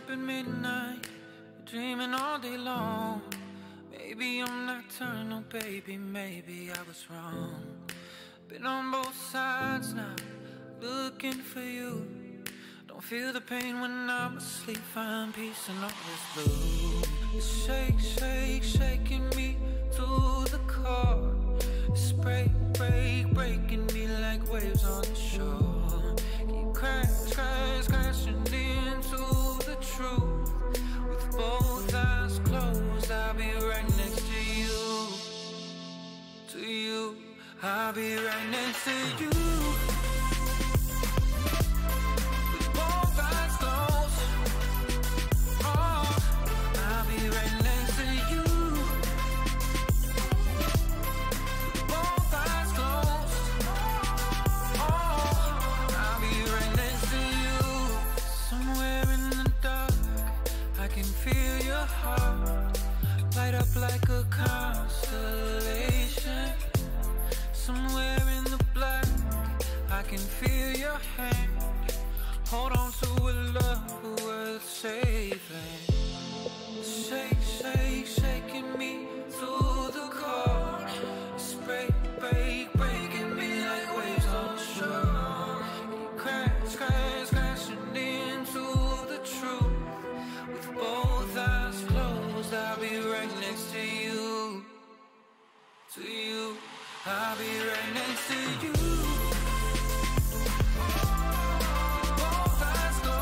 up at midnight, dreaming all day long. Maybe I'm nocturnal, baby, maybe I was wrong. Been on both sides now, looking for you. Don't feel the pain when I'm asleep, find peace in all this blue. It's shake, shake, shaking me to the core. It's break, break, breaking me like waves on the shore. Keep crash, crash, crashing into the truth. With both eyes closed, I'll be right next to you. To you, I'll be right next to you. With both eyes closed, oh, I'll be right next to you. With both eyes closed, oh, I'll be right next to you. Somewhere in the dark, I can feel your heart light up like a constellation. Somewhere in the black, I can feel your hand. Hold on to a love worth saving. Shake, shake, shaking me to the core. It's break, break, breaking me like waves on the shore. Crash, crash, crashing into the truth. With both eyes closed, I'll be right next to you. To you, I'll be right next to you. Both eyes closed.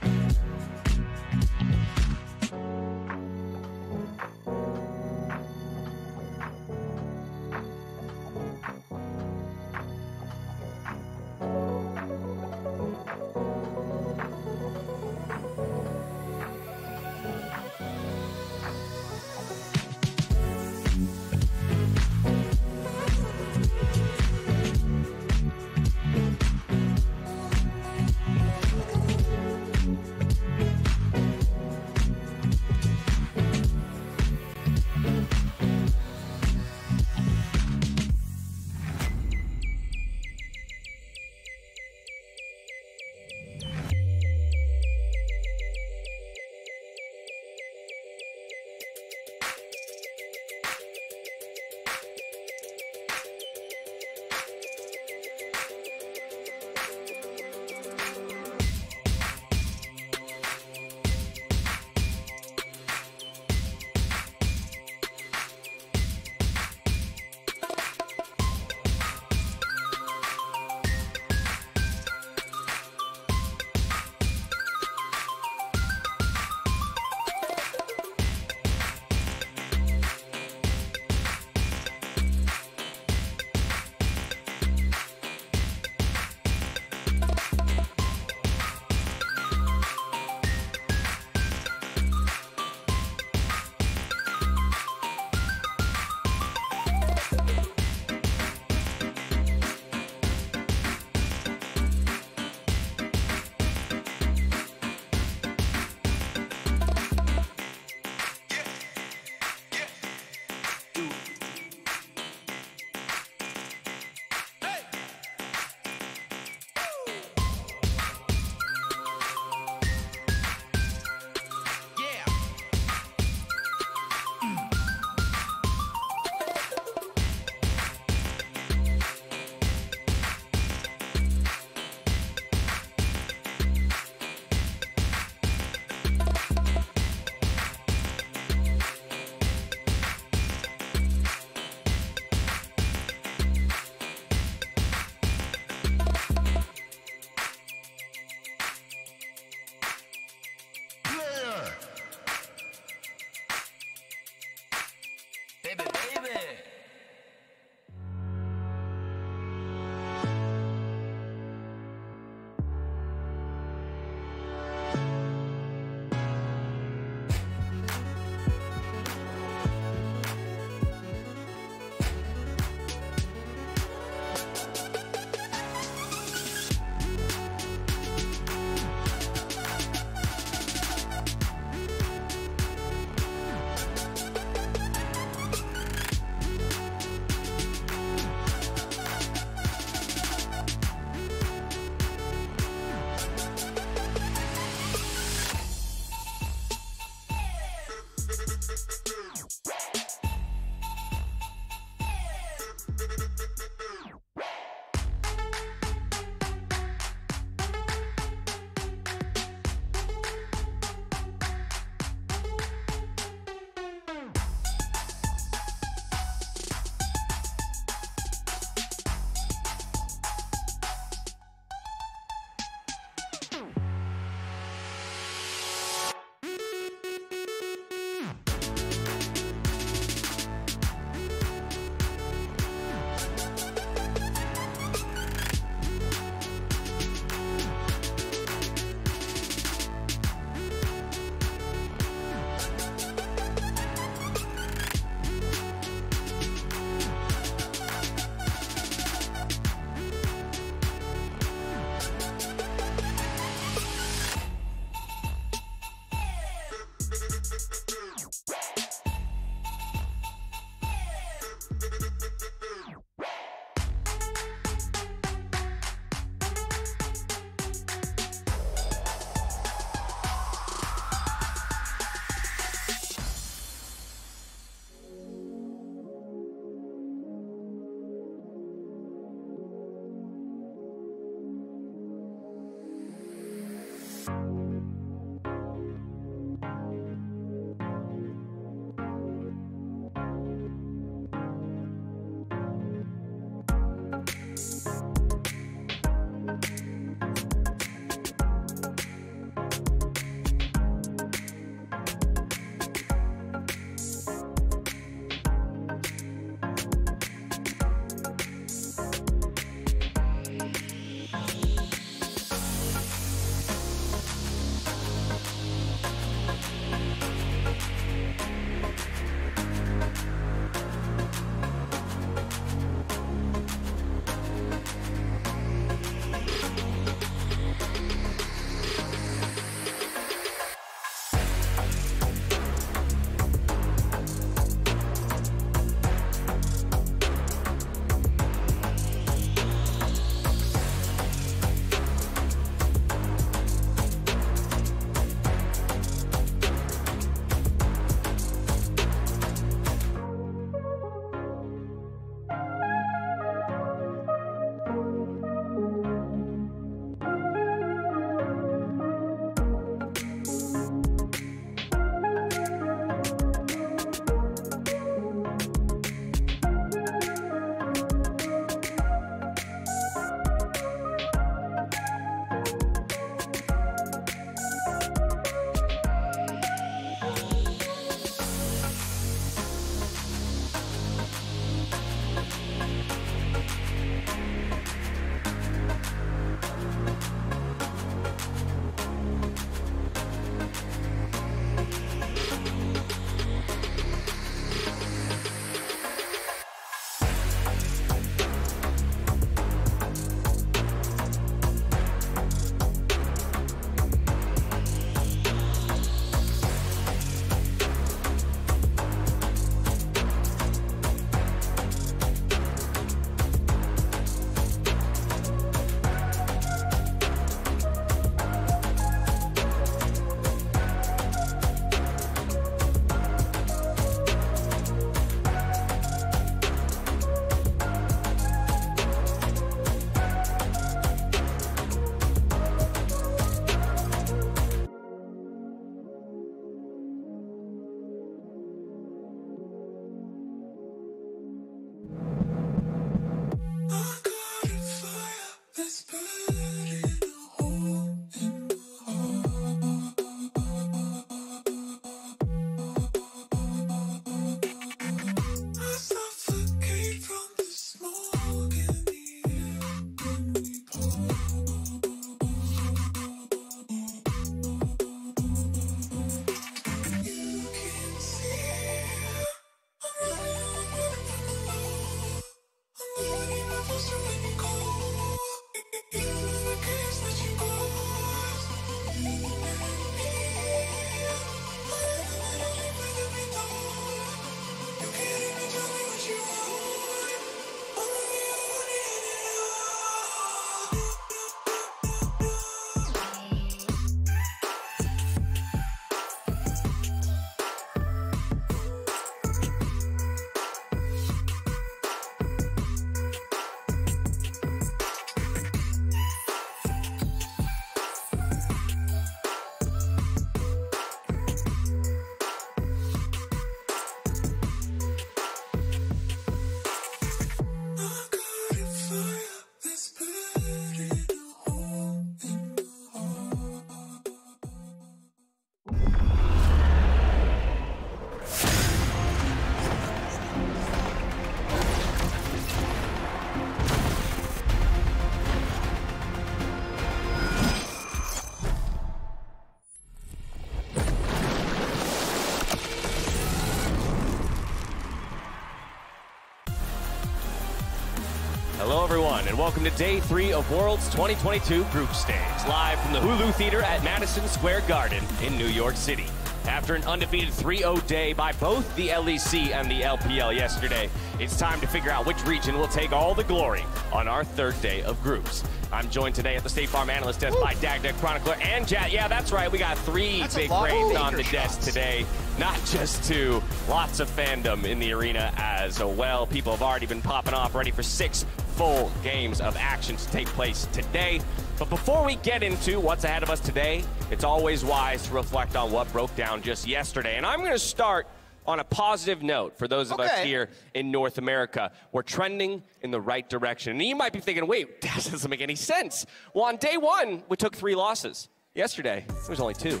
Hello, everyone, and welcome to Day 3 of Worlds 2022 Group Stage, live from the Hulu Theater at Madison Square Garden in New York City. After an undefeated 3-0 day by both the LEC and the LPL yesterday, it's time to figure out which region will take all the glory on our third day of groups. I'm joined today at the State Farm Analyst Desk by Dagda, Chronicler, and Jat. Yeah, that's right, we got three big brains on the desk today. Not just two, lots of fandom in the arena as well. People have already been popping off, ready for 6 full games of action to take place today. But before we get into what's ahead of us today, it's always wise to reflect on what broke down just yesterday. And I'm going to start on a positive note for those of us here in North America. We're trending in the right direction. And you might be thinking, wait, that doesn't make any sense. Well, on day one, we took 3 losses. Yesterday, there was only 2.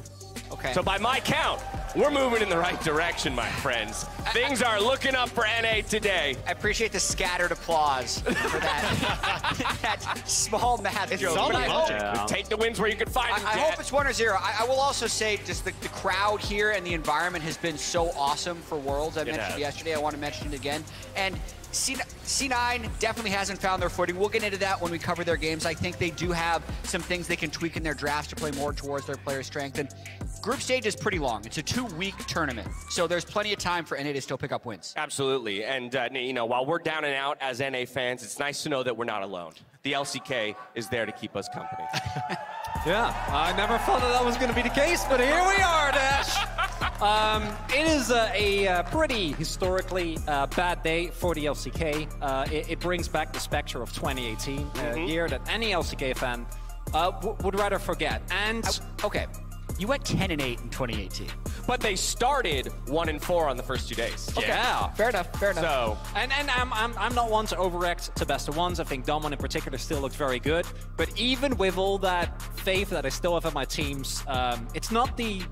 Okay. So by my count, we're moving in the right direction, my friends. Things are looking up for NA today. I appreciate the scattered applause for that, that small math joke. Take the wins where you can find them. I hope it's 1 or 0. I will also say just the crowd here and the environment has been so awesome for Worlds. I mentioned yesterday. I want to mention it again. And C9 definitely hasn't found their footing. We'll get into that when we cover their games. I think they do have some things they can tweak in their drafts to play more towards their player strength. And group stage is pretty long. It's a 2-week tournament, so there's plenty of time for NA to still pick up wins. Absolutely, and you know, while we're down and out as NA fans, it's nice to know that we're not alone. The LCK is there to keep us company. Yeah, I never thought that was going to be the case, but here we are, Dash. It is a pretty historically bad day for the LCK. It brings back the specter of 2018, a year that any LCK fan would rather forget. And okay, you went 10-8 in 2018. But they started 1-4 on the first 2 days. Okay. Yeah, fair enough, fair enough. So, and I'm not one to overreact to best of ones. I think Domon in particular still looks very good. But even with all that faith that I still have in my teams, it's not the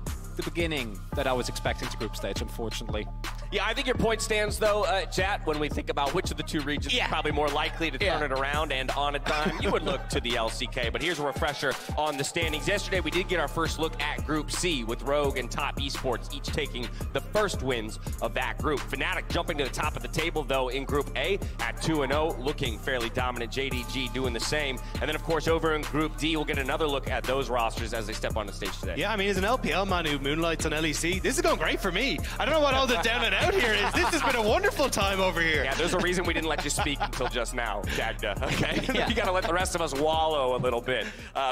beginning that I was expecting to group stage, unfortunately. Yeah, I think your point stands, though, chat, when we think about which of the 2 regions is probably more likely to turn it around, and on a dime, you would look to the LCK. But here's a refresher on the standings. Yesterday, we did get our first look at Group C, with Rogue and Top Esports each taking the first wins of that group. Fnatic jumping to the top of the table, though, in Group A at 2-0, looking fairly dominant. JDG doing the same. And then, of course, over in Group D, we'll get another look at those rosters as they step on the stage today. Yeah, I mean, as an LPL man who moonlights on LEC, this is going great for me. I don't know what all the down and out here is. This has been a wonderful time over here. Yeah, there's a reason we didn't let you speak until just now, Dagda, okay? You got to let the rest of us wallow a little bit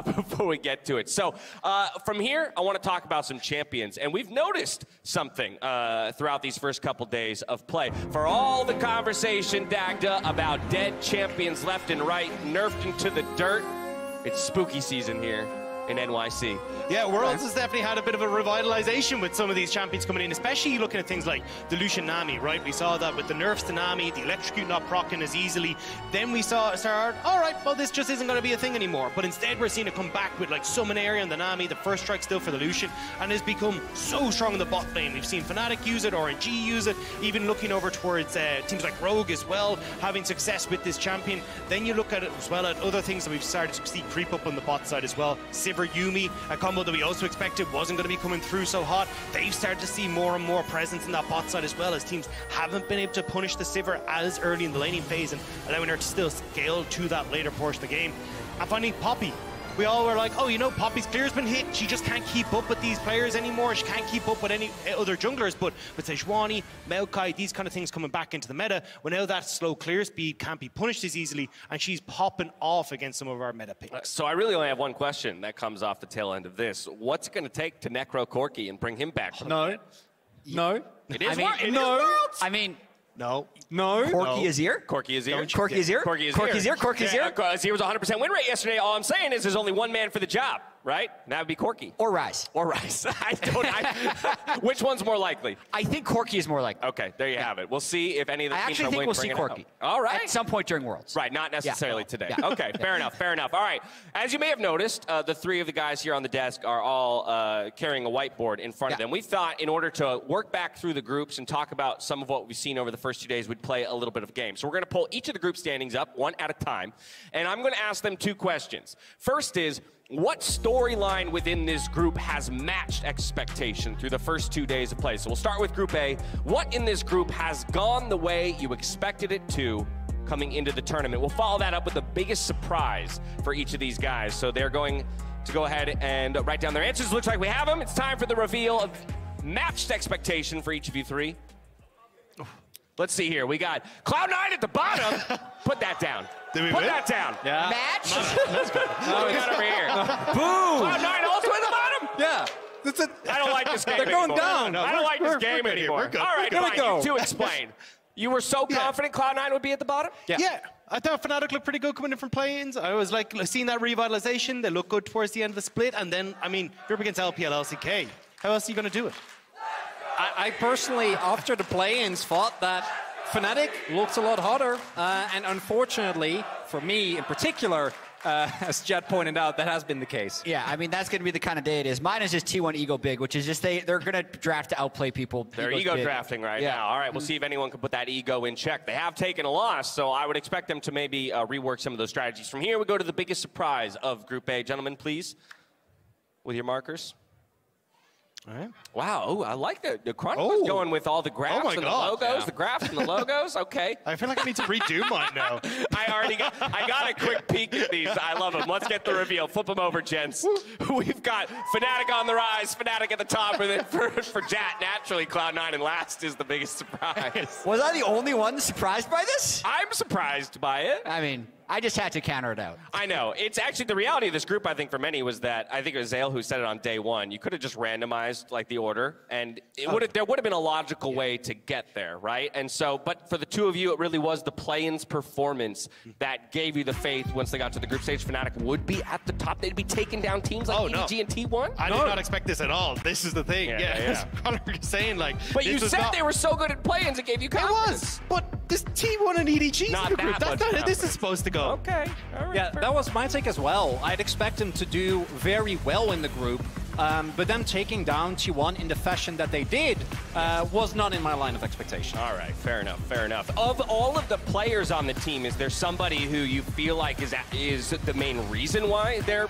before we get to it. So from here, I want to talk about some champions. And we've noticed something throughout these first couple days of play. For all the conversation, Dagda, about dead champions left and right, nerfed into the dirt, it's spooky season here in NYC. Yeah, Worlds has definitely had a bit of a revitalization with some of these champions coming in, especially looking at things like the Lucian Nami, right? We saw that with the nerfs to Nami, the electrocute not proccing as easily. Then we saw start, all right, well, this just isn't going to be a thing anymore. But instead, we're seeing it come back with like Summon Area on the Nami, the first strike still for the Lucian, and has become so strong in the bot lane. We've seen Fnatic use it, RNG use it, even looking over towards teams like Rogue as well, having success with this champion. Then you look at it as well at other things that we've started to see creep up on the bot side as well. Sivir Yumi, a combo that we also expected wasn't going to be coming through so hot. They've started to see more and more presence in that bot side as well, as teams haven't been able to punish the Sivir as early in the laning phase and allowing her to still scale to that later portion of the game. And finally, Poppy. We all were like, oh, you know, Poppy's clear's been hit. She just can't keep up with these players anymore. She can't keep up with any other junglers. But with Sejuani, Maokai, these kind of things coming back into the meta, well, now that slow clear speed can't be punished as easily, and she's popping off against some of our meta picks. So I really only have one question that comes off the tail end of this. What's it going to take to necro Corki and bring him back from No. No. It is I mean, No. Corki is here? Corki is here. Corki is here? Corki is Corki's here? Corki's here? He was 100% win rate yesterday. All I'm saying is there's only one man for the job, right? And that would be Corki. Or Rise. Or Rise. Which one's more likely? I think Corki is more likely. Okay, there you have it. We'll see if any of the teams I actually are think willing we'll to see bring it Corki. up. All right. At some point during Worlds. Right, not necessarily today. Yeah. Okay, fair enough, fair enough. All right. As you may have noticed, the 3 of the guys here on the desk are all carrying a whiteboard in front of them. We thought in order to work back through the groups and talk about some of what we've seen over the first 2 days, we'd play a little bit of game. So we're going to pull each of the group standings up one at a time, and I'm going to ask them 2 questions. First is, what storyline within this group has matched expectation through the first 2 days of play? So we'll start with Group A. What in this group has gone the way you expected it to coming into the tournament? We'll follow that up with the biggest surprise for each of these guys. So they're going to go ahead and write down their answers. Looks like we have them. It's time for the reveal of matched expectation for each of you 3. Let's see here. We got Cloud9 at the bottom. Put that down. Put that down. Yeah. Match? Oh, we got over here. Boom! Cloud9 also at the bottom? Yeah. I don't like this game They're going anymore. down. I don't like this game we're good. anymore. We're good. All right, Here we fine. go. You 2 explain. You were so confident Cloud9 would be at the bottom? Yeah. I thought Fnatic looked pretty good coming in from play-ins. I was like seeing that revitalization. They look good towards the end of the split. And then, I mean, you're up against LPL, LCK. How else are you going to do it? I personally, after the play-ins, thought that Fnatic looks a lot hotter. And unfortunately, for me in particular, as Jed pointed out, that has been the case. Yeah, I mean, that's going to be the kind of day it is. Mine is just T1 ego big, which is just they're going to draft to outplay people. They're ego drafting right now. All right, we'll see if anyone can put that ego in check. They have taken a loss, so I would expect them to maybe rework some of those strategies. From here, we go to the biggest surprise of Group A. Gentlemen, please, with your markers. All right. Wow, ooh, I like that. The Crunch was going with all the graphs and the logos, the graphs and the logos. Okay. I feel like I need to redo mine now. I got a quick peek at these. I love them. Let's get the reveal. Flip them over, gents. We've got Fnatic on the rise, Fnatic at the top, and then for Jat, naturally, Cloud9 and last is the biggest surprise. Was I the only one surprised by this? I'm surprised by it. I mean, I just had to counter it out. I know. It's actually the reality of this group, I think, for many was that, I think it was Zale who said it on day one, you could have just randomized, like, the order, and there would have been a logical way to get there, right? And so, but for the two of you, it really was the play-ins performance that gave you the faith once they got to the group stage. Fnatic would be at the top. They'd be taking down teams like EDG and T1. I did not expect this at all. This is the thing. Yeah. Connor was saying, like, but you said they were so good at play-ins, it gave you confidence. It was, but this T1 and EDG is the group. That's not how this is supposed to go. Okay. All right, yeah, that was my take as well. I'd expect them to do very well in the group, but them taking down T1 in the fashion that they did was not in my line of expectation. All right, fair enough, fair enough. Of all of the players on the team, is there somebody who you feel like is the main reason why they're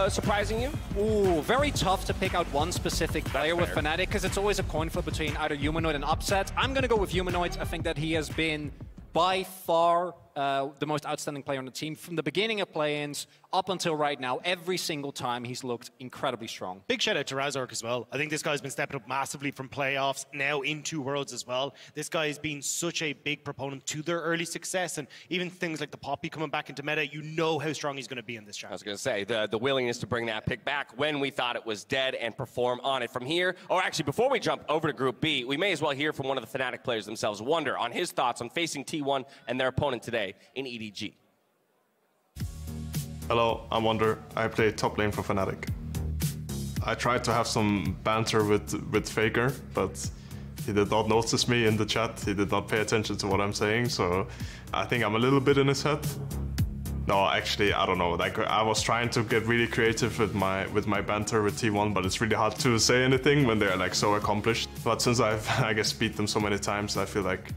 surprising you? Ooh, very tough to pick out one specific player with Fnatic, because it's always a coin flip between either Humanoid and Upset. I'm going to go with Humanoid. I think that he has been by far the most outstanding player on the team from the beginning of play-ins up until right now. Every single time he's looked incredibly strong. Big shout out to Razork as well. I think this guy's been stepping up massively from playoffs now into Worlds as well. This guy has been such a big proponent to their early success, and even things like the Poppy coming back into meta, you know how strong he's going to be in this challenge. I was going to say, the willingness to bring that pick back when we thought it was dead and perform on it from here. Or actually, before we jump over to Group B, we may as well hear from one of the Fnatic players themselves, Wonder, on his thoughts on facing T1 and their opponent today in EDG. Hello, I'm Wonder. I play top lane for Fnatic. I tried to have some banter with Faker, but he did not notice me in the chat. He did not pay attention to what I'm saying, so I think I'm a little bit in his head. No, actually, I don't know. Like, I was trying to get really creative with my banter with T1, but it's really hard to say anything when they're like so accomplished. But since I've, I guess, beat them so many times, I feel like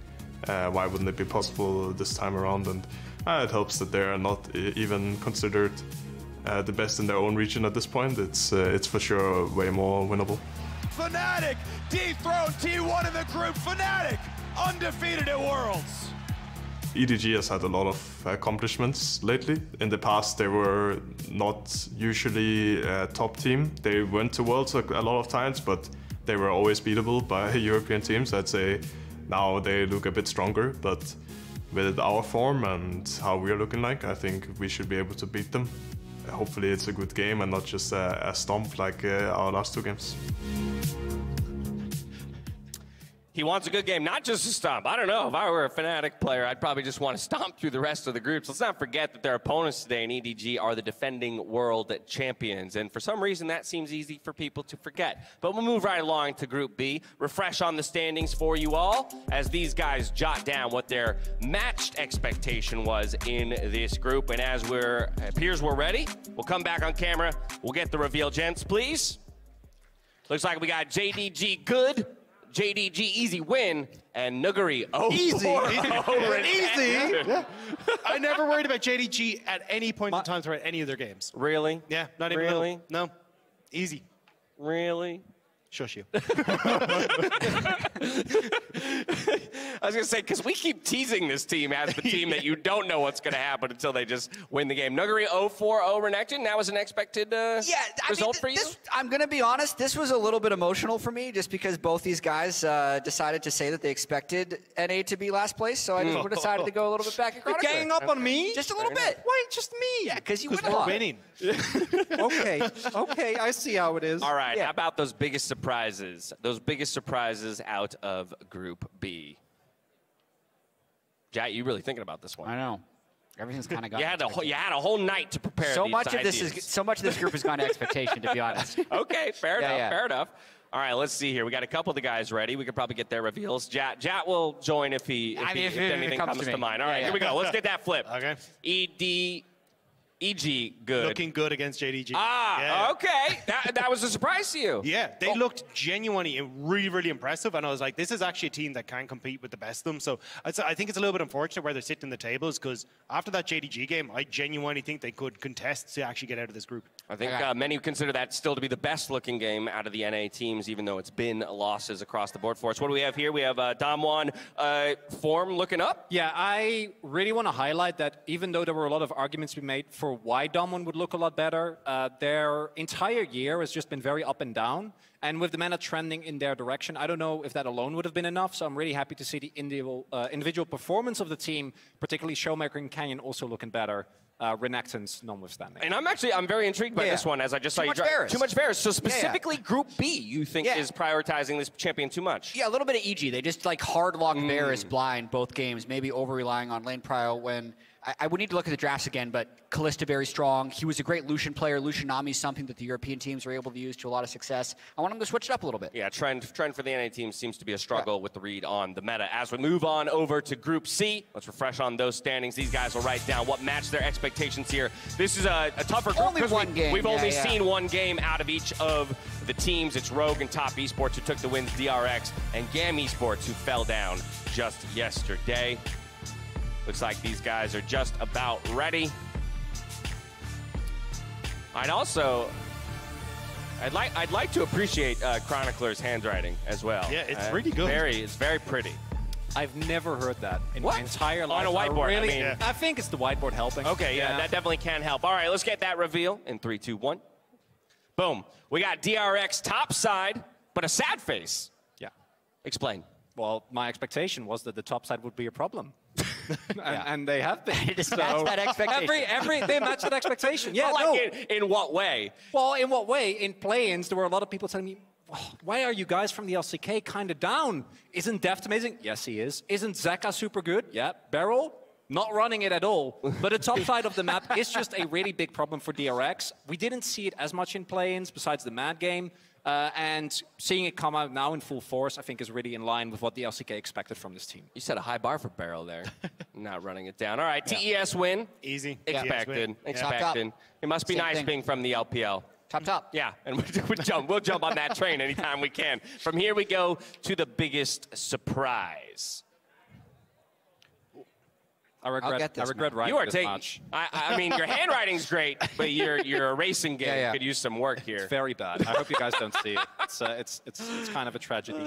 why wouldn't it be possible this time around? And it helps that they're not even considered the best in their own region at this point. It's for sure way more winnable. Fnatic dethroned T1 in the group. Fnatic undefeated at Worlds. EDG has had a lot of accomplishments lately. In the past, they were not usually a top team. They went to Worlds a lot of times, but they were always beatable by European teams. I'd say now they look a bit stronger, but with our form and how we're looking like, I think we should be able to beat them. Hopefully it's a good game and not just a stomp like our last two games. He wants a good game, not just a stomp. I don't know. If I were a Fnatic player, I'd probably just want to stomp through the rest of the groups. Let's not forget that their opponents today in EDG are the defending world champions. And for some reason, that seems easy for people to forget. But we'll move right along to Group B. Refresh on the standings for you all as these guys jot down what their matched expectation was in this group. And as it appears we're ready, we'll come back on camera. We'll get the reveal, gents, please. Looks like we got JDG good, JDG easy win, and Nuguri easy. Yeah. I never worried about JDG at any point in time throughout any of their games. Really? Yeah, not even really. No, easy. Really? Shush you. I was going to say, because we keep teasing this team as the team that you don't know what's going to happen until they just win the game. Nuguri 0-4 over Renekton. That was an expected result for you? I'm going to be honest, this was a little bit emotional for me just because both these guys decided to say that they expected NA to be last place, so I just decided to go a little bit back at You're ganging up on me? Just a little bit. Why just me? Yeah, because you win a we're lot. winning. Okay, I see how it is. All right, how about those biggest surprises? Those biggest surprises out of Group B. Jat, you really thinking about this one? I know. Everything's kind of gone. You had a whole night to prepare. So much of this group has gone to expectation, to be honest. Okay, fair enough. Fair enough. All right, let's see here. We got a couple of the guys ready. We could probably get their reveals. Jat will join if anything comes to mind. All right, here we go. Let's get that flip. Okay. EG, good. Looking good against JDG. Okay. That was a surprise to you. Yeah, they looked genuinely really, really impressive. And I was like, this is actually a team that can compete with the best of them. So I think it's a little bit unfortunate where they're sitting in the tables, because after that JDG game, I genuinely think they could contest to actually get out of this group. I think many consider that still to be the best looking game out of the NA teams, even though it's been losses across the board for us. What do we have here? We have Damwon form looking up. Yeah, I really want to highlight that even though there were a lot of arguments to be made for why Damwon would look a lot better, their entire year has just been very up and down. And with the meta trending in their direction, I don't know if that alone would have been enough. So I'm really happy to see the individual performance of the team, particularly Showmaker and Canyon, also looking better. Renekton's notwithstanding. And I'm very intrigued by this one, as I just saw you drive. Too much Varus. So specifically Group B, you think is prioritizing this champion too much? Yeah, a little bit of EG. They just like hard lock Varus blind both games, maybe over relying on lane prio when I would need to look at the drafts again, but Kalista very strong. He was a great Lucian player. Lucian Nami is something that the European teams were able to use to a lot of success. I want him to switch it up a little bit. Yeah, trend for the NA team seems to be a struggle with the read on the meta. As we move on over to Group C, let's refresh on those standings. These guys will write down what matched their expectations here. This is a tougher group. Only one game. We've only seen one game out of each of the teams. It's Rogue and Top Esports who took the wins, DRX, and GAM Esports who fell down just yesterday. Looks like these guys are just about ready. I'd like to appreciate Chronicler's handwriting as well. Yeah, it's really good. It's very pretty. I've never heard that in my entire life. On a whiteboard, really, I think it's the whiteboard helping. Okay, yeah, that definitely can help. All right, let's get that reveal in 3, 2, 1. Boom. We got DRX top side, but a sad face. Yeah. Explain. Well, my expectation was that the top side would be a problem. and they have been. Just match that expectation. They matched that expectation. Yeah, in what way? Well, in what way? In play-ins, there were a lot of people telling me, why are you guys from the LCK kind of down? Isn't Deft amazing? Yes, he is. Isn't Zeka super good? Yeah. Beryl? Not running it at all. But the top side of the map is just a really big problem for DRX. We didn't see it as much in play-ins besides the Mad game. And seeing it come out now in full force, I think, is really in line with what the LCK expected from this team. You set a high bar for Beryl there. Not running it down. All right, TES win. Easy. Expected. Expected. It must be nice being from the LPL. Top. Yeah, and we'll jump on that train anytime we can. From here we go to the biggest surprise. I regret writing you are this taking, much. I mean, your handwriting's great, but your erasing game could use some work here. It's very bad. I hope you guys don't see it. It's kind of a tragedy.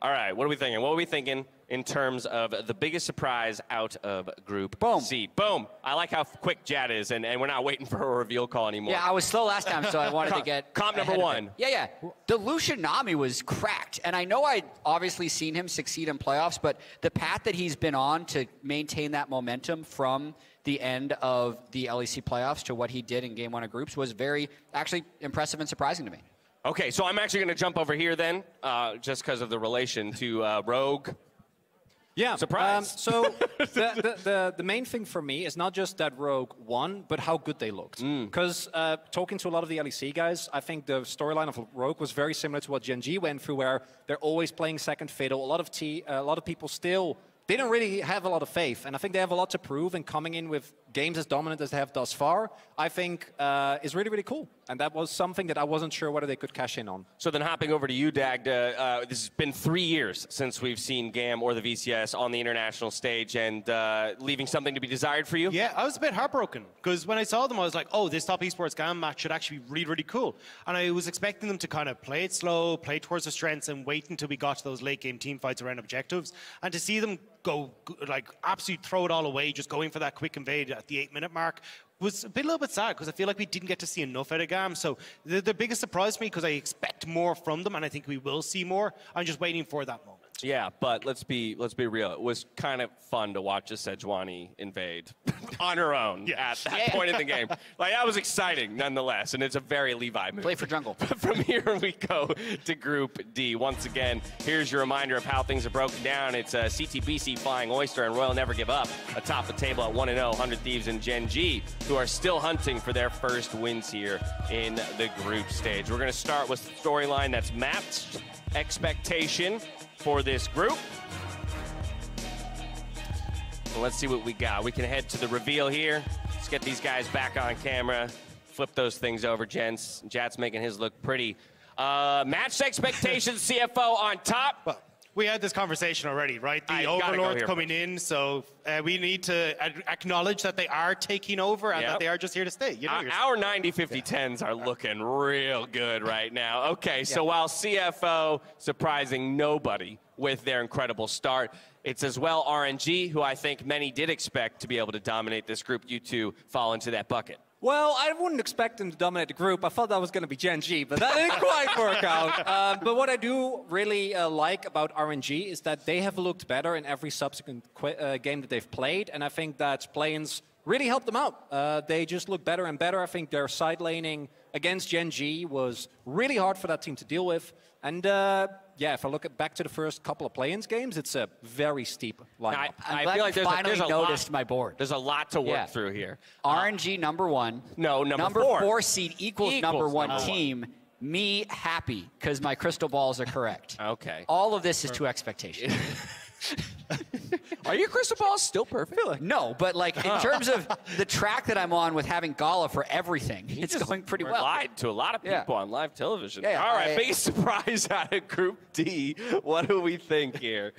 All right, what are we thinking? What are we thinking in terms of the biggest surprise out of Group C? Boom. I like how quick Jat is, and we're not waiting for a reveal call anymore. Yeah, I was slow last time, so I wanted to get comp number one. Yeah. The Lucian Nami was cracked, and I know I'd obviously seen him succeed in playoffs, but the path that he's been on to maintain that momentum from the end of the LEC playoffs to what he did in Game 1 of Groups was very, actually, impressive and surprising to me. Okay, so I'm actually going to jump over here then, just because of the relation to Rogue. Yeah. Surprise. So the main thing for me is not just that Rogue won, but how good they looked. Because talking to a lot of the LEC guys, I think the storyline of Rogue was very similar to what Gen G went through, where they're always playing second fiddle. A lot of people still didn't really have a lot of faith, and I think they have a lot to prove. And coming in with games as dominant as they have thus far, I think is really, really cool. And that was something that I wasn't sure whether they could cash in on. So then hopping over to you, Dag, this has been 3 years since we've seen GAM or the VCS on the international stage, and leaving something to be desired for you? Yeah, I was a bit heartbroken, because when I saw them, I was like, oh, this Top Esports GAM match should actually be really, really cool. And I was expecting them to kind of play it slow, play towards their strengths, and wait until we got to those late game team fights around objectives. And to see them go, like, absolutely throw it all away, just going for that quick invade at the 8-minute mark, was a little bit sad, because I feel like we didn't get to see enough out of GAM. So the biggest surprise for me, because I expect more from them, and I think we will see more. I'm just waiting for that moment. Yeah, but let's be real. It was kind of fun to watch a Sejuani invade on her own at that point in the game. Like, that was exciting nonetheless, and it's a very Levi move. Play for jungle. From here we go to Group D. Once again, here's your reminder of how things are broken down. It's CTBC, Flying Oyster, and Royal Never Give Up atop the table at 1-0. 100 Thieves and Gen G, who are still hunting for their first wins here in the group stage. We're going to start with the storyline that's mapped expectation for this group. Well, let's see what we got. We can head to the reveal here. Let's get these guys back on camera. Flip those things over, gents. Jat's making his look pretty. Match expectations, CFO on top. Well, we had this conversation already, right? The Overlord's coming in, so we need to acknowledge that they are taking over and that they are just here to stay. You know, our 90-50-10s are looking real good right now. Okay, so while CFO surprising nobody with their incredible start, it's as well RNG, who I think many did expect to be able to dominate this group. You two fall into that bucket. Well, I wouldn't expect them to dominate the group. I thought that was going to be Gen G, but that didn't quite work out. But what I do really like about RNG is that they have looked better in every subsequent game that they've played, and I think that play-ins really helped them out. They just look better and better. I think their side laning against Gen G was really hard for that team to deal with. And yeah, if I look back to the first couple of play-ins games, it's a very steep lineup. I feel like there's a noticed my board. There's a lot to work through here. RNG #1. No, number 4 seed equals #1 team. Me happy because my crystal balls are correct. Okay. All of this is to expectation. Are your crystal balls still perfect? No, but like in terms of the track that I'm on with having Gala for everything, it's going pretty well. Lied to a lot of people on live television. Yeah, all right, biggest surprise out of Group D. What do we think here?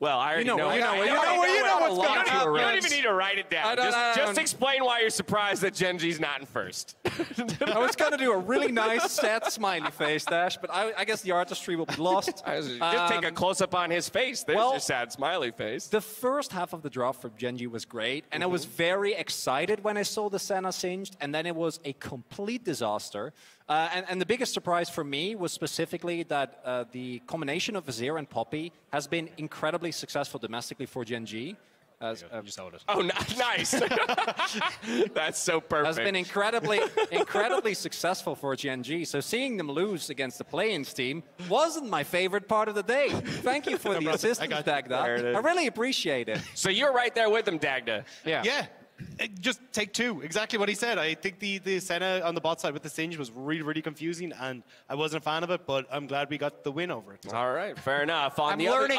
Well, I already know. You know what's going on. You don't even need to write it down. Just explain why you're surprised that Gen G's not in first. I was going to do a really nice, sad smiley face, Dash, but I guess the artistry will be lost. Just take a close-up on his face. There's your sad smiley face. The first half of the draft for Gen G was great, and I was very excited when I saw the Senna singed, and then it was a complete disaster. And the biggest surprise for me was specifically that the combination of Vizier and Poppy has been incredibly successful domestically for Gen G. Oh, nice. That's so perfect. Has been incredibly successful for Gen G. So seeing them lose against the play-ins team wasn't my favorite part of the day. Thank you for the assistance, Dagda. I really appreciate it. So you're right there with them, Dagda. Yeah. Just take 2. Exactly what he said. I think the Senna on the bot side with the Singe was really, really confusing, and I wasn't a fan of it, but I'm glad we got the win over it. All right, fair enough. I'm learning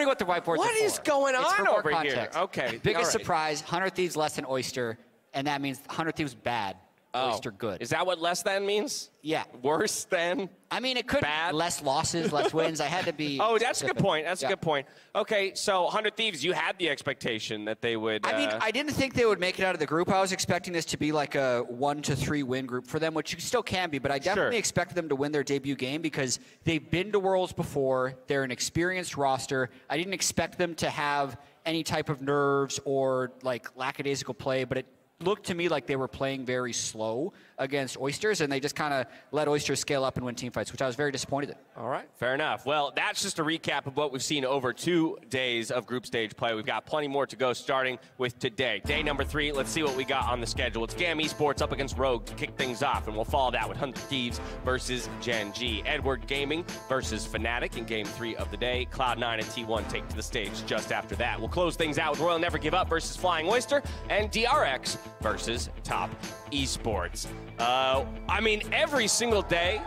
what the whiteboards are What is going on over here? Okay. Biggest surprise, 100 Thieves less than Oyster, and that means 100 Thieves bad. Oyster good. Is that what less than means? Yeah. Worse than? I mean, it could be less losses, less wins. I had to be that's a good point. That's a good point. Okay, so 100 Thieves, you had the expectation that they would... I mean, I didn't think they would make it out of the group. I was expecting this to be like a 1 to 3 win group for them, which you still can be, but I definitely expected them to win their debut game because they've been to Worlds before. They're an experienced roster. I didn't expect them to have any type of nerves or like lackadaisical play, but it looked to me like they were playing very slow against Oysters, and they just kind of let Oysters scale up and win team fights, which I was very disappointed in. All right, fair enough. Well, that's just a recap of what we've seen over 2 days of group stage play. We've got plenty more to go, starting with today. Day number 3, let's see what we got on the schedule. It's GAM Esports up against Rogue to kick things off, and we'll follow that with 100 Thieves versus Gen G. Edward Gaming versus Fnatic in game 3 of the day. Cloud9 and T1 take to the stage just after that. We'll close things out with Royal Never Give Up versus Flying Oyster, and DRX versus Top Esports. I mean, every single day,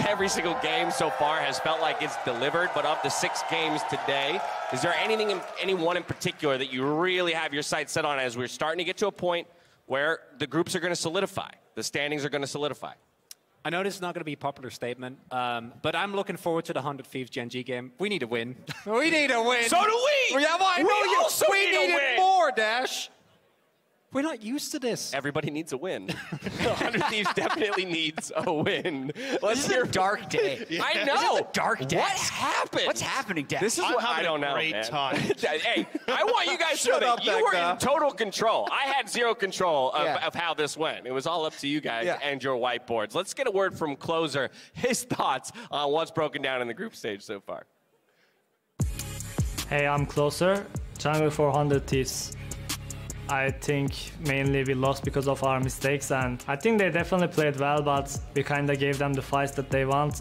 every single game so far has felt like it's delivered, but of the 6 games today, is there anyone in particular that you really have your sights set on as we're starting to get to a point where the groups are going to solidify, the standings are going to solidify? I know this is not going to be a popular statement, but I'm looking forward to the 100 Thieves Gen G game. We need a win. We need a win. So do we! Yeah, well, I know we also we need it more, Dash. We're not used to this. Everybody needs a win. 100 Thieves definitely needs a win. This is a dark day. I know. This is a dark day. What's happened? What's happening, Dad? This is what I don't know. Great time. Hey, I want you guys to know that you were in total control. I had zero control of how this went. It was all up to you guys and your whiteboards. Let's get a word from Closer. His thoughts on what's broken down in the group stage so far. Hey, I'm Closer, jungler for 100 Thieves. I think mainly we lost because of our mistakes, and I think they definitely played well, but we kind of gave them the fights that they want.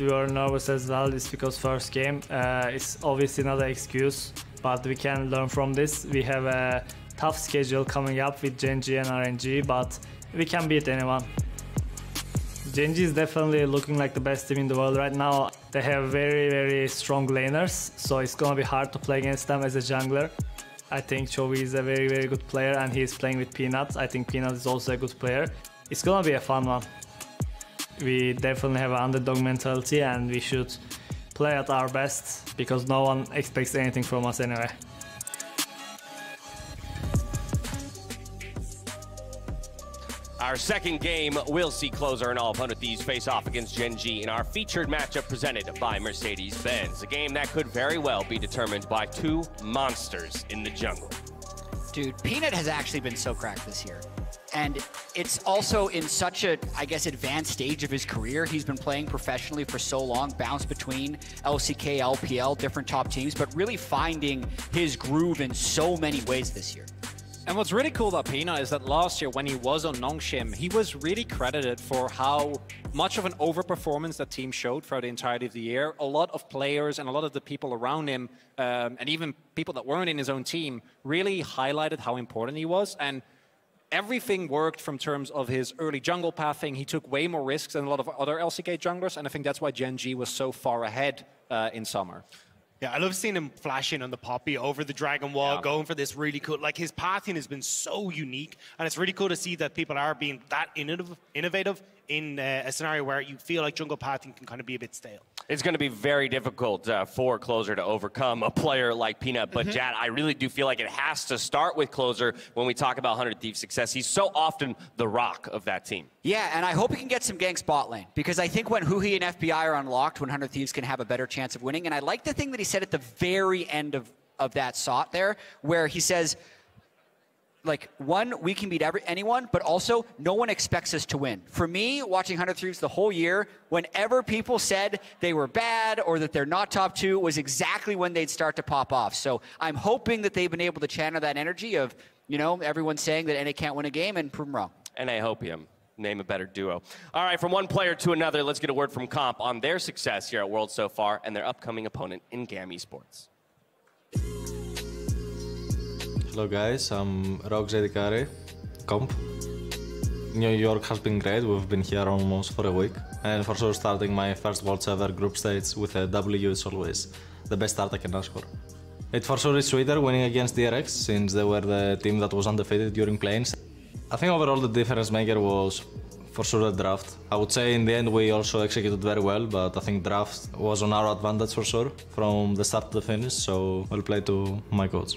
We were nervous as well. It's because first game. It's obviously not an excuse, but we can learn from this. We have a tough schedule coming up with Gen.G and RNG, but we can beat anyone. Gen.G is definitely looking like the best team in the world right now. They have very, very strong laners, so it's gonna be hard to play against them as a jungler. I think Chovy is a very, very good player, and he's playing with Peanut. I think Peanut is also a good player. It's gonna be a fun one. We definitely have an underdog mentality, and we should play at our best because no one expects anything from us anyway. Our second game, we'll see Closer and all of 100 Thieves face off against Gen.G in our featured matchup presented by Mercedes-Benz. A game that could very well be determined by two monsters in the jungle. Dude, Peanut has actually been so cracked this year. And it's also in such a, I guess, advanced stage of his career. He's been playing professionally for so long, bounced between LCK, LPL, different top teams, but really finding his groove in so many ways this year. And what's really cool about Peanut is that last year when he was on Nongshim, he was really credited for how much of an overperformance that team showed throughout the entirety of the year. A lot of players and a lot of the people around him, and even people that weren't in his own team, really highlighted how important he was. And everything worked from terms of his early jungle pathing. He took way more risks than a lot of other LCK junglers, and I think that's why Gen.G was so far ahead in summer. Yeah, I love seeing him flashing on the Poppy over the Dragon Wall, going for this really cool, like his pathing has been so unique, and it's really cool to see that people are being that innovative in a scenario where you feel like jungle pathing can kind of be a bit stale. It's going to be very difficult for Closer to overcome a player like Peanut, but Jad, I really do feel like it has to start with Closer when we talk about 100 Thieves success. He's so often the rock of that team. Yeah, and I hope he can get some gank spot lane, because I think when Huhi and FBI are unlocked, 100 Thieves can have a better chance of winning. And I like the thing that he said at the very end of that SOT there, where he says, like, one, we can beat anyone, but also no one expects us to win. For me, watching 100 Thieves the whole year, whenever people said they were bad or that they're not top two, was exactly when they'd start to pop off. So I'm hoping that they've been able to channel that energy of, you know, everyone saying that NA can't win a game and prove them wrong. And I hope him. Name a better duo. All right, from one player to another, let's get a word from Comp on their success here at Worlds so far and their upcoming opponent in GAM Esports. Hello guys, I'm Rogue Comp. New York has been great, we've been here almost for a week. And for sure starting my first Worlds ever group stage with a W is always the best start I can ask for. It for sure is sweeter winning against DRX, since they were the team that was undefeated during planes. I think overall the difference maker was for sure the draft. I would say in the end we also executed very well, but I think draft was on our advantage for sure, from the start to the finish, so well played to my coach.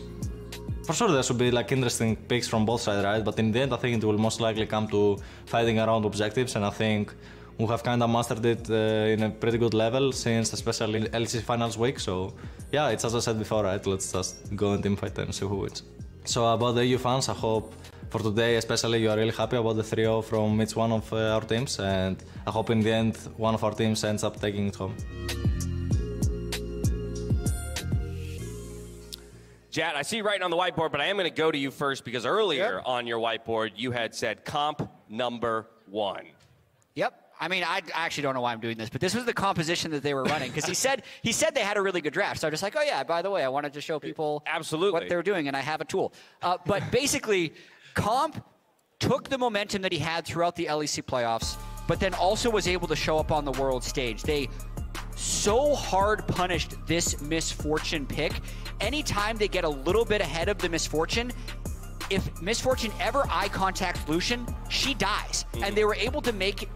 For sure there should be like interesting picks from both sides, right? But in the end I think it will most likely come to fighting around objectives, and I think we have kind of mastered it in a pretty good level since especially LCK Finals week, so yeah, it's as I said before, right? Let's just go and teamfight and see who wins. So about the EU fans, I hope for today especially you are really happy about the 3-0 from each one of our teams, and I hope in the end one of our teams ends up taking it home. Jad, I see you writing on the whiteboard, but I am going to go to you first because earlier on your whiteboard you had said comp number 1. Yep. I mean, I actually don't know why I'm doing this, but this was the composition that they were running, because he said they had a really good draft. So I'm just like, oh yeah, by the way, I wanted to show people what they were doing, and I have a tool. But basically, Comp took the momentum that he had throughout the LEC playoffs, but then also was able to show up on the world stage. They so hard punished this Misfortune pick. Anytime they get a little bit ahead of the Misfortune, if Misfortune ever eye contacts Lucian, she dies. And they were able to make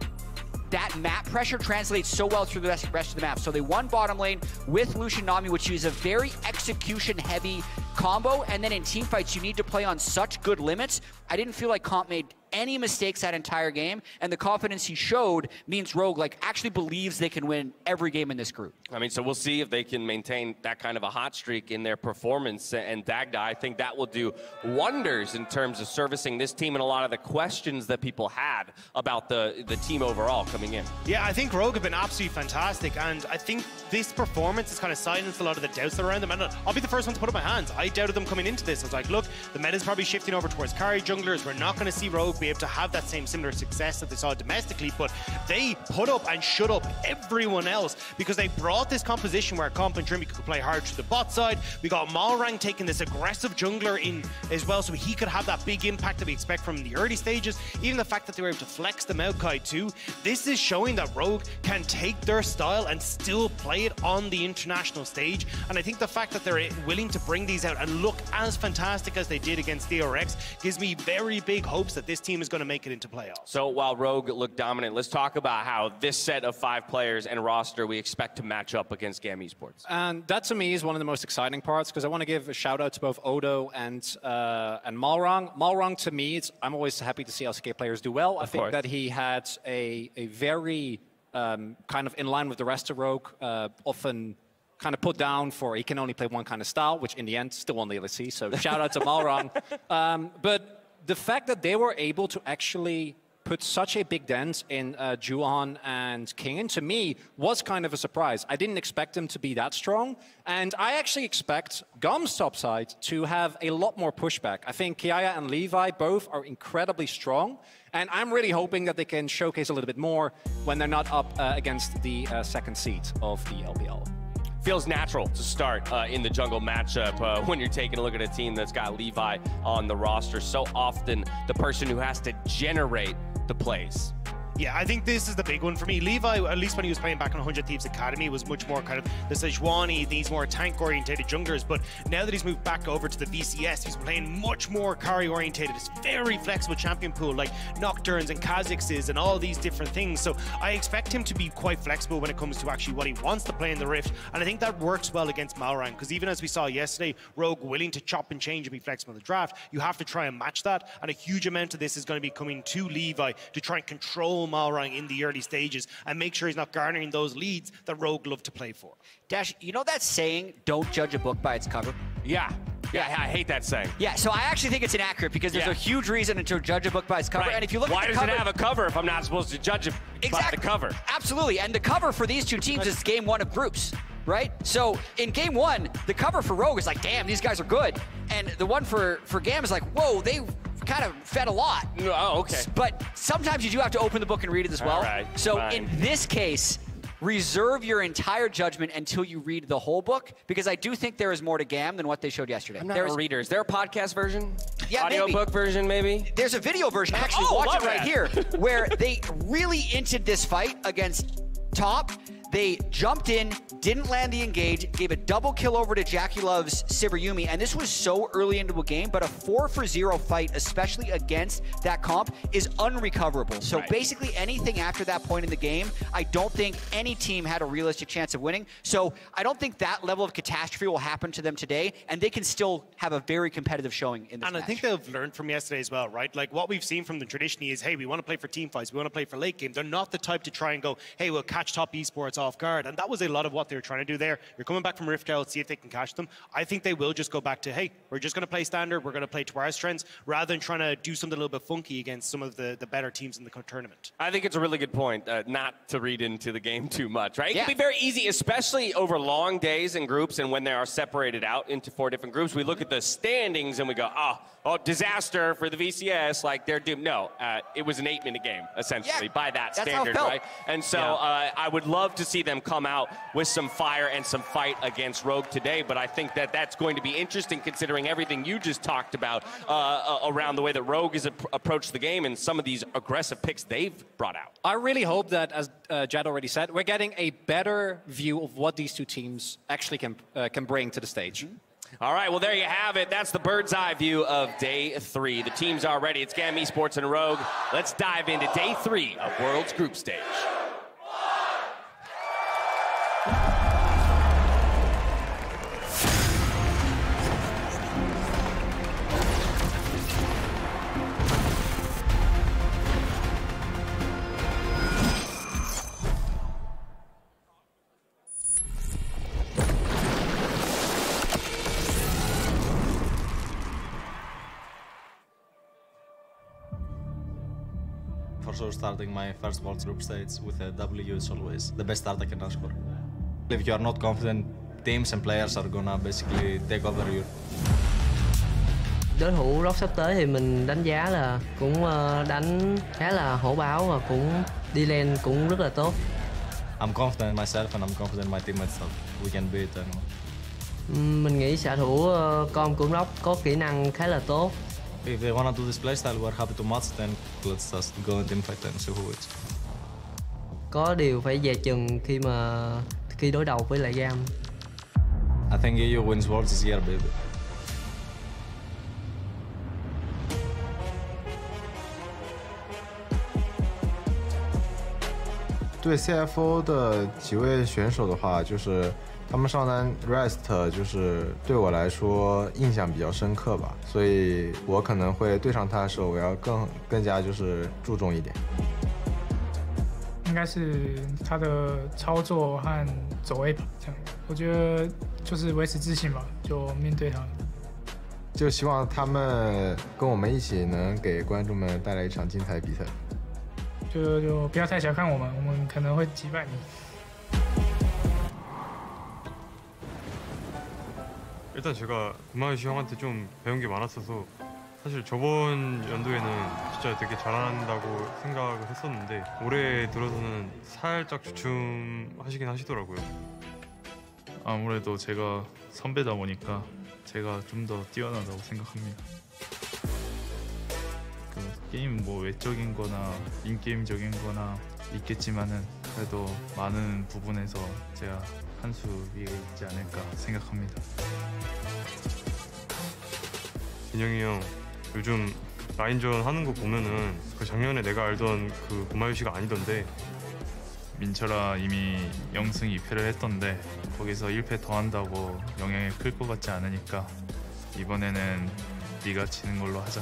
that map pressure translates so well through the rest of the map. So they won bottom lane with Lucian Nami, which is a very execution-heavy combo, and then in teamfights, you need to play on such good limits. I didn't feel like Comp made any mistakes that entire game, and the confidence he showed means Rogue actually believes they can win every game in this group. I mean, so we'll see if they can maintain that kind of a hot streak in their performance. And Dagda, I think that will do wonders in terms of servicing this team and a lot of the questions that people had about the team overall coming in. Yeah, I think Rogue have been absolutely fantastic, and I think this performance has kind of silenced a lot of the doubts around them. And I'll be the first one to put up my hands. I doubted them coming into this. I was like, look, the meta's probably shifting over towards carry junglers. We're not going to see Rogue be able to have that same similar success that they saw domestically, but they put up and shut up everyone else because they brought this composition where Comp and Trimmy could play hard through the bot side. We got Malrang taking this aggressive jungler in as well, so he could have that big impact that we expect from the early stages. Even the fact that they were able to flex the Maokai too, this is showing that Rogue can take their style and still play it on the international stage. And I think the fact that they're willing to bring these out and look as fantastic as they did against DRX gives me very big hopes that this team is going to make it into playoffs. So while Rogue looked dominant, let's talk about how this set of 5 players and roster we expect to match up against GAM Esports. And that to me is one of the most exciting parts, because I want to give a shout out to both Odo and Malrang. Malrang, to me, I'm always happy to see LCK players do well. I think that he had a very kind of in line with the rest of Rogue, often kind of put down for he can only play one kind of style, which in the end still won the LEC. So shout out to Malrang. But the fact that they were able to actually put such a big dent in Juhan and Kingen, to me, was kind of a surprise. I didn't expect them to be that strong, and I actually expect GAM's top side to have a lot more pushback. I think Kiaya and Levi both are incredibly strong, and I'm really hoping that they can showcase a little bit more when they're not up against the second seed of the LPL. Feels natural to start in the jungle matchup when you're taking a look at a team that's got Levi on the roster. So often the person who has to generate the plays. Yeah, I think this is the big one for me. Levi, at least when he was playing back on 100 Thieves Academy, was much more kind of the Sejuani, these more tank-orientated junglers. But now that he's moved back over to the VCS, he's playing much more carry-orientated. It's very flexible champion pool, like Nocturnes and Kha'Zixes and all these different things. So I expect him to be quite flexible when it comes to actually what he wants to play in the Rift. And I think that works well against Malrang, because even as we saw yesterday, Rogue willing to chop and change and be flexible in the draft, you have to try and match that. And a huge amount of this is going to be coming to Levi to try and control Malrang in the early stages and make sure he's not garnering those leads that Rogue love to play for. Dash, you know that saying, don't judge a book by its cover? Yeah, I hate that saying. Yeah, so I actually think it's inaccurate because there's a huge reason to judge a book by its cover. And if you look at the cover, why does it have a cover if I'm not supposed to judge it by the cover? Absolutely, and the cover for these two teams is game 1 of groups, right? So in game 1, the cover for Rogue is like, damn, these guys are good. And the one for GAM is like, whoa, they kind of fed a lot. Oh, okay. But sometimes you do have to open the book and read it as well. So in this case, reserve your entire judgment until you read the whole book, because I do think there is more to GAM than what they showed yesterday. I'm not a reader. Is there a podcast version? Yeah, Audiobook version, maybe? There's a video version. Actually, watch it right here, where they really inted this fight against Top. They jumped in, didn't land the engage, gave a double kill over to Jackie Love's Sivirumi, and this was so early into a game, but a 4-for-0 fight, especially against that comp, is unrecoverable. So basically anything after that point in the game, I don't think any team had a realistic chance of winning. So I don't think that level of catastrophe will happen to them today, and they can still have a very competitive showing in this match. I think they've learned from yesterday as well, right? Like what we've seen from them traditionally is, hey, we want to play for team fights, we want to play for late game. They're not the type to try and go, hey, we'll catch top esports off guard. And that was a lot of what they were trying to do there. You're coming back from Rift Out, see if they can catch them. I think they will just go back to, hey, we're just going to play standard, we're going to play to our strengths, rather than trying to do something a little bit funky against some of the better teams in the tournament. I think it's a really good point not to read into the game too much, right? It can be very easy, especially over long days in groups and when they are separated out into 4 different groups. We look at the standings and we go, oh, disaster for the VCS, like they're doomed. No, it was an 8-minute game, essentially, by that standard, right? And so I would love to see them come out with some fire and some fight against Rogue today, but I think that that's going to be interesting considering everything you just talked about around the way that Rogue has approached the game and some of these aggressive picks they've brought out. I really hope that, as Jad already said, we're getting a better view of what these two teams actually can bring to the stage. All right, well, there you have it. That's the bird's eye view of day 3. The teams are ready. It's GAM Esports and Rogue. Let's dive into day 3 of World's Group Stage. sure starting my first Worlds group stage with a W is always the best start I can ask for. If you are not confident, teams and players are gonna basically take over you. Đối thủ rock sắp tới thì mình đánh giá là cũng đánh khá là hổ báo và cũng đi lên cũng rất là tốt. I'm confident in myself and I'm confident in my teammates that we can beat anyone. Mình nghĩ xạ thủ con của rock có kỹ năng khá là tốt. If they wanna do this playstyle, we're happy to match, then let's just go in teamfight and see who wins. Có điều phải dè chừng khi đối đầu với lại Gam. I think EU wins Worlds this year, baby. 对 CFO 的几位选手的话，就是他们上单 Rest 就是对我来说印象比较深刻吧，所以我可能会对上他的时候，我要更加就是注重一点。应该是他的操作和走 A 跑这样，我觉得就是维持自信吧，就面对他。就希望他们跟我们一起能给观众们带来一场精彩比赛。 就不要太小看我们，我们可能会击败你。 일단 제가 구마유시 형한테 좀 배운 게 많았어서 사실 저번 연도에는 진짜 되게 잘한다고 생각을 했었는데 올해 들어서는 살짝 주춤하시긴 하시더라고요. 아무래도 제가 선배다 보니까 제가 좀 더 뛰어나다고 생각합니다. 게임 뭐 외적인 거나 인게임적인 거나 있겠지만은 그래도 많은 부분에서 제가 한 수 위에 있지 않을까 생각합니다. 진영이 형 요즘 라인전 하는 거 보면은 그 작년에 내가 알던 그 구마유시가 아니던데. 민철아 이미 0승 2패를 했던데 거기서 1패 더 한다고 영향이 클 것 같지 않으니까 이번에는 네가 지는 걸로 하자.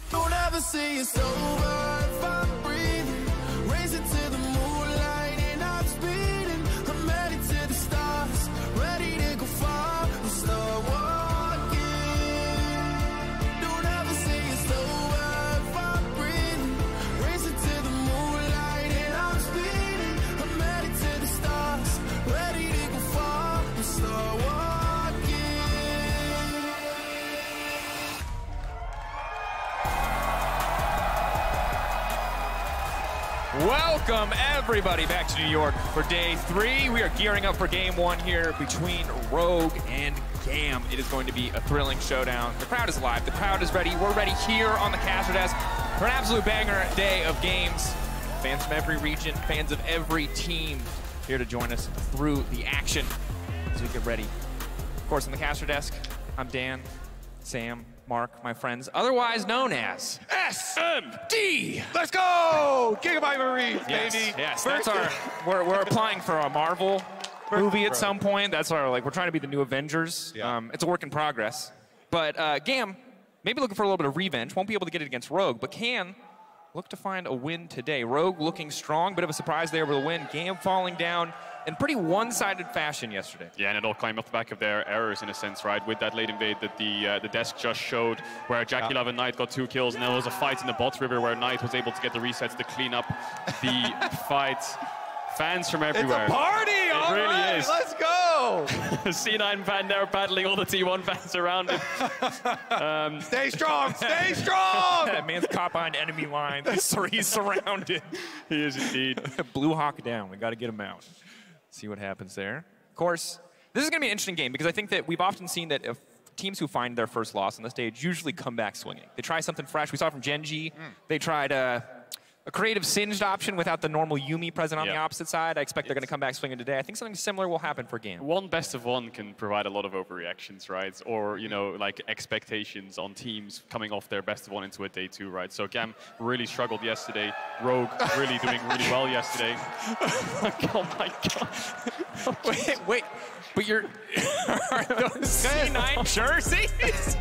Don't ever say it's over if I'm breathing. Racing to the moonlight and I'm speeding. I'm headed to the stars, ready to go far and start walking. Don't ever say it's over if I'm breathing. Racing to the moonlight and I'm speeding. I'm headed to the stars, ready to go far and start walking. Welcome everybody back to New York for day 3. We are gearing up for game 1 here between Rogue and Gam. It is going to be a thrilling showdown. The crowd is live, the crowd is ready. We're ready here on the caster desk for an absolute banger day of games. Fans from every region, fans of every team here to join us through the action as we get ready. Of course, on the caster desk, I'm Dan, Sam, Mark, my friends, otherwise known as SMD. Let's go! Gigabyte Marines, baby. Yes, that's our. We're applying for a Marvel movie at some point. That's our we're trying to be the new Avengers. Yeah. It's a work in progress. But Gam, maybe looking for a little bit of revenge. Won't be able to get it against Rogue, but can look to find a win today. Rogue looking strong, bit of a surprise there with a win. Gam falling down in pretty one-sided fashion yesterday. Yeah, and it all climbed off the back of their errors in a sense, right? With that late invade that the desk just showed, where Jackie Love and Knight got 2 kills, and there was a fight in the bot river where Knight was able to get the resets to clean up the fight. Fans from everywhere. It's a party! It really right, is. Let's go! C9 fan there battling all the T1 fans around him. Stay strong! Stay strong! That man's caught behind enemy lines. He's surrounded. He is indeed. Blue Hawk down. We got to get him out. See what happens there. Of course, this is going to be an interesting game because I think that we've often seen that if teams who find their first loss on the stage usually come back swinging. They try something fresh. We saw from Genji. They tried a creative singed option without the normal Yumi present on the opposite side. I expect they're going to come back swinging today. I think something similar will happen for Gam. One best of one can provide a lot of overreactions, right? Or, you know, like expectations on teams coming off their best of one into a day 2, right? So Gam really struggled yesterday. Rogue really doing really well yesterday. Oh my God. Wait. But are those C9 jerseys?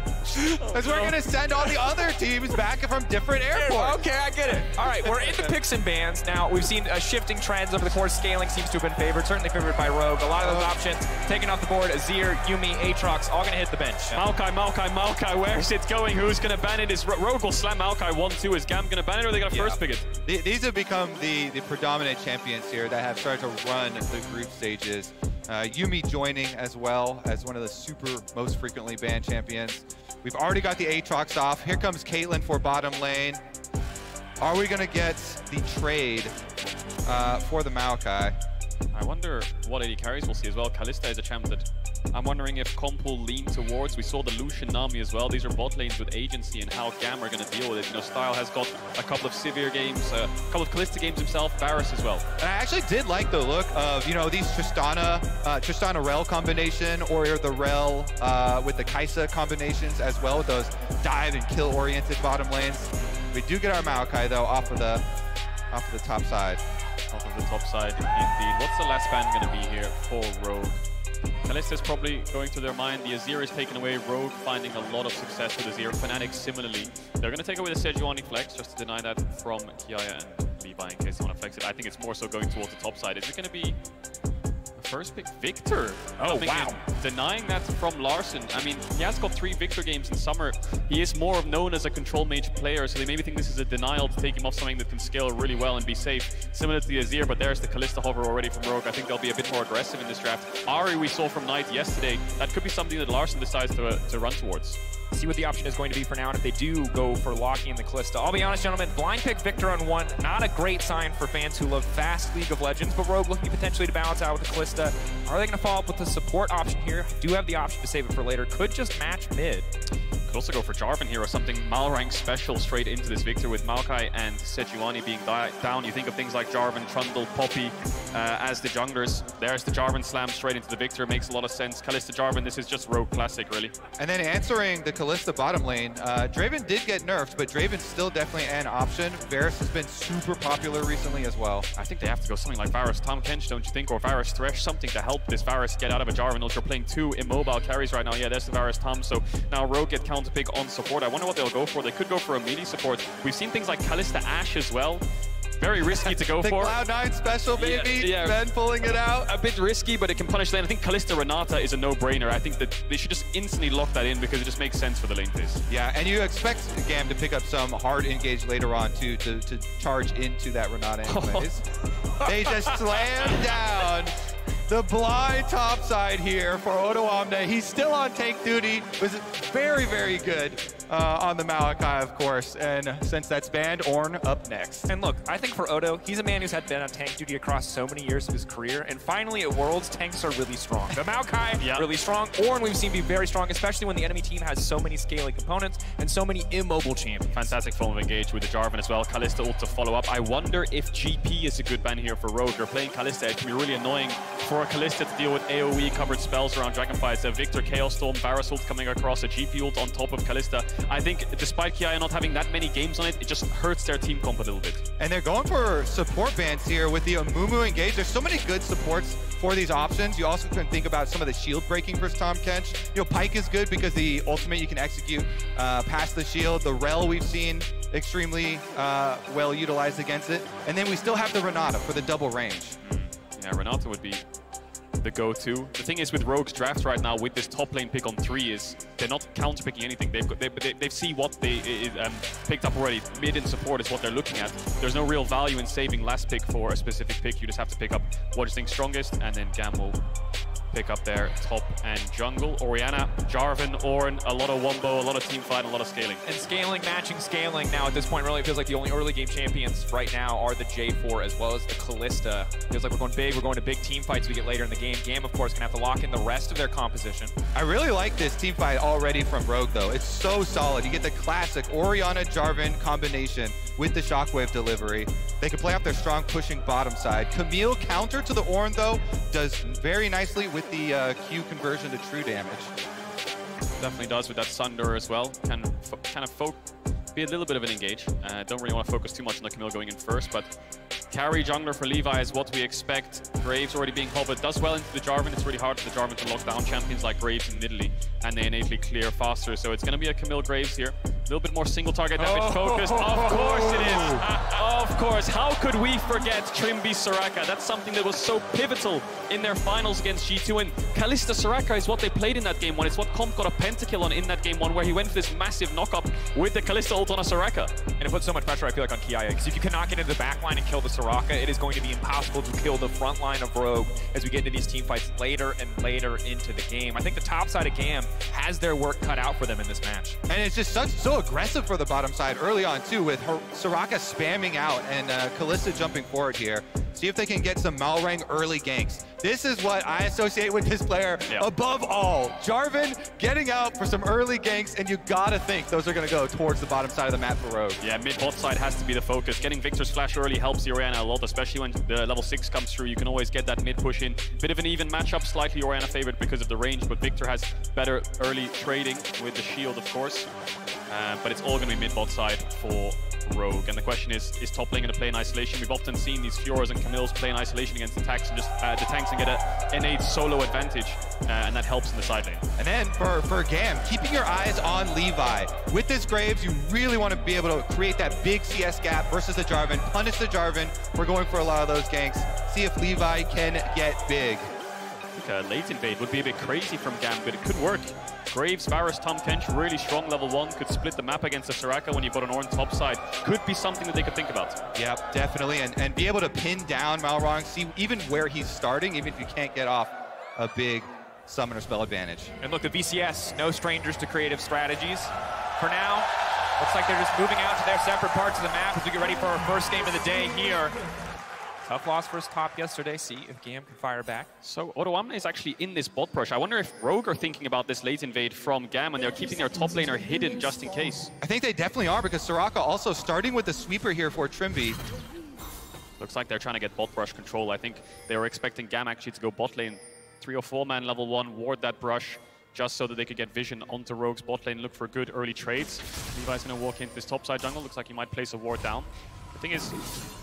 Because we're going to send all the other teams back from different airports. Okay, I get it. All right, we're into picks and bans. Now, we've seen shifting trends over the course. Scaling seems to have been favored, certainly favored by Rogue. A lot of those options taken off the board. Azir, Yumi, Aatrox, all going to hit the bench. Maokai, where's it going? Who's going to ban it? Is Rogue will slam Maokai 1-2. Is Gam going to ban it, or are they going to first pick it? These have become the predominant champions here that have started to run the group stages. Yumi joining as well as one of the most frequently banned champions. We've already got the Aatrox off. Here comes Caitlyn for bottom lane. Are we going to get the trade for the Maokai? I wonder what AD carries we'll see as well. Kalista is a champ that I'm wondering if comp will lean towards. We saw the Lucian Nami as well. These are bot lanes with agency and how Gam are going to deal with it. You know, Style has got a couple of Sivir games, a couple of Kalista games himself, Varus as well. And I actually did like the look of, you know, these Tristana Rel combination, or the Rel with the Kai'Sa combinations as well, with those dive and kill oriented bottom lanes. We do get our Maokai though off of the top side. Off of the top side, indeed. What's the last ban going to be here for Rogue? Kalista's probably going to their mind. The Azir is taken away. Rogue finding a lot of success with Azir. Fnatic similarly. They're going to take away the Sejuani flex just to deny that from Kiaya and Levi in case they want to flex it. I think it's more so going towards the top side. Is it going to be the first pick? Victor. Oh, wow. Denying that from Larson. I mean, he has got 3 Victor games in summer. He is more known as a control mage player, so they maybe think this is a denial to take him off something that can scale really well and be safe, similar to the Azir, but there's the Kalista hover already from Rogue. I think they'll be a bit more aggressive in this draft. Ahri we saw from Knight yesterday. That could be something that Larson decides to run towards. See what the option is going to be for now, and if they do go for locking in the Kalista. I'll be honest, gentlemen, blind pick Victor on 1, not a great sign for fans who love fast League of Legends, but Rogue looking potentially to balance out with the Kalista. Are they going to follow up with the support option here? Do have the option to save it for later. Could just match mid. Could also go for Jarvan here or something Malrank special straight into this Victor with Maokai and Sejuani being down. You think of things like Jarvan, Trundle, Poppy as the junglers. There's the Jarvan slam straight into the Victor. Makes a lot of sense. Kalista Jarvan, this is just Rogue classic, really. And then answering the Kalista bottom lane, Draven did get nerfed, but Draven's still definitely an option. Varus has been super popular recently as well. I think they have to go something like Varus Tahm Kench, don't you think? Or Varus Thresh, something to help this Varus get out of a Jarvan. They're playing 2 immobile carries right now. Yeah, there's the Varus Tahm. So now Rogue get counter pick on support. I wonder what they'll go for. They could go for a melee support. We've seen things like Kalista Ashe as well. Very risky to go the for. Cloud9 special, baby. Yeah. Ben pulling it out. A bit risky, but it can punish lane. I think Kalista Renata is a no-brainer. I think that they should just instantly lock that in because it just makes sense for the lane phase. Yeah, and you expect Gam to pick up some hard engage later on to charge into that Renata anyways. They just slam down the blind top side here for Odo Omne. He's still on tank duty. Was very, very good on the Maokai, of course. And since that's banned, Ornn up next. And look, I think for Odo, he's a man who's been on tank duty across so many years of his career. And finally at Worlds, tanks are really strong. The Maokai, really strong. Ornn we've seen be very strong, especially when the enemy team has so many scaling components and so many immobile champions. Fantastic form of engage with the Jarvan as well. Kalista ult to follow up. I wonder if GP is a good ban here for Rogue. They're playing Kalista. It can be really annoying for a Kalista to deal with AoE covered spells around Dragonfly. It's a Victor Chaos Storm, Varus ult coming across, a GP ult on top of Kalista. I think despite Kiaya not having that many games on it, it just hurts their team comp a little bit. And they're going for support bans here with the Amumu engage. There's so many good supports for these options. You also can think about some of the shield breaking for Tahm Kench. You know, Pyke is good because the ultimate you can execute past the shield. The Rel we've seen extremely well utilized against it. And then we still have the Renata for the double range. Yeah, Renata would be the go-to. The thing is with Rogue's draft right now with this top lane pick on 3 is they're not counter-picking anything. They see what they picked up already. Mid and support is what they're looking at. There's no real value in saving last pick for a specific pick. You just have to pick up what you think strongest, and then Gam will pick up their top and jungle. Orianna, Jarvan, Ornn, a lot of wombo, a lot of team fight, a lot of scaling. And scaling, matching scaling. Now at this point, really, it feels like the only early game champions right now are the J4 as well as the Kalista. Feels like we're going big. We're going to big team fights we get later in the game. Gam, of course, can have to lock in the rest of their composition. I really like this team fight already from Rogue, though. It's so solid. You get the classic Orianna Jarvan combination with the shockwave delivery. They can play off their strong pushing bottom side. Camille counter to the Ornn, though, does very nicely with the Q conversion to true damage. Definitely does with that Sunder as well. Can kind of be a little bit of an engage. Don't really want to focus too much on the Camille going in first, but Carry jungler for Levi is what we expect. Graves already being covered, does well into the Jarvan. It's really hard for the Jarvan to lock down champions like Graves in Italy, and they innately clear faster. So it's going to be a Camille Graves here. A little bit more single target damage focused. Of course it is. Of course. How could we forget Trimby Soraka? That's something that was so pivotal in their finals against G2. And Kalista Soraka is what they played in that game one. It's what Comp got a pentakill on in that game one, where he went for this massive knock-up with the Kalista ult on a Soraka. And it puts so much pressure, I feel like, on Kiaya, because if you cannot get into the back line and kill the Soraka, it is going to be impossible to kill the front line of Rogue as we get into these team fights later and later into the game. I think the top side of GAM has their work cut out for them in this match. And it's just so aggressive for the bottom side early on, too, with Soraka spamming out and Kalista jumping forward here. See if they can get some Malrang early ganks. This is what I associate with this player above all. Jarvan getting out for some early ganks, and you gotta think those are gonna go towards the bottom side of the map for Rogue. Yeah, mid-bot side has to be the focus. Getting Victor's flash early helps Orianna a lot, especially when the level 6 comes through. You can always get that mid push in. Bit of an even matchup, slightly Orianna favored because of the range, but Victor has better early trading with the shield, of course. But it's all gonna be mid-bot side for Rogue, and the question is top lane going to play in isolation? We've often seen these Fioras and Camilles play in isolation against the tanks and just get an innate solo advantage, and that helps in the side lane. And then for GAM, keeping your eyes on Levi. With this Graves, you really want to be able to create that big CS gap versus the Jarvan, punish the Jarvan. We're going for a lot of those ganks. See if Levi can get big. I think a late invade would be a bit crazy from GAM, but it could work. Graves, Varus, Tom Kench, really strong level 1, could split the map against the Soraka when you've got an Ornn top side. Could be something that they could think about. Yep, definitely, and be able to pin down Malrang, see even where he's starting, even if you can't get off a big summoner spell advantage. And look, the VCS, no strangers to creative strategies. For now, looks like they're just moving out to their separate parts of the map as we get ready for our first game of the day here. Tough loss for his top yesterday. See if GAM can fire back. So Odoamne is actually in this bot push. I wonder if Rogue are thinking about this late invade from GAM and they're keeping their top laner hidden just in case. I think they definitely are, because Soraka also starting with the sweeper here for Trimby. Looks like they're trying to get bot brush control. I think they were expecting GAM actually to go bot lane 3 or 4 man level 1, ward that brush, just so that they could get vision onto Rogue's bot lane, look for good early trades. Levi's going to walk into this top side jungle. Looks like he might place a ward down. The thing is,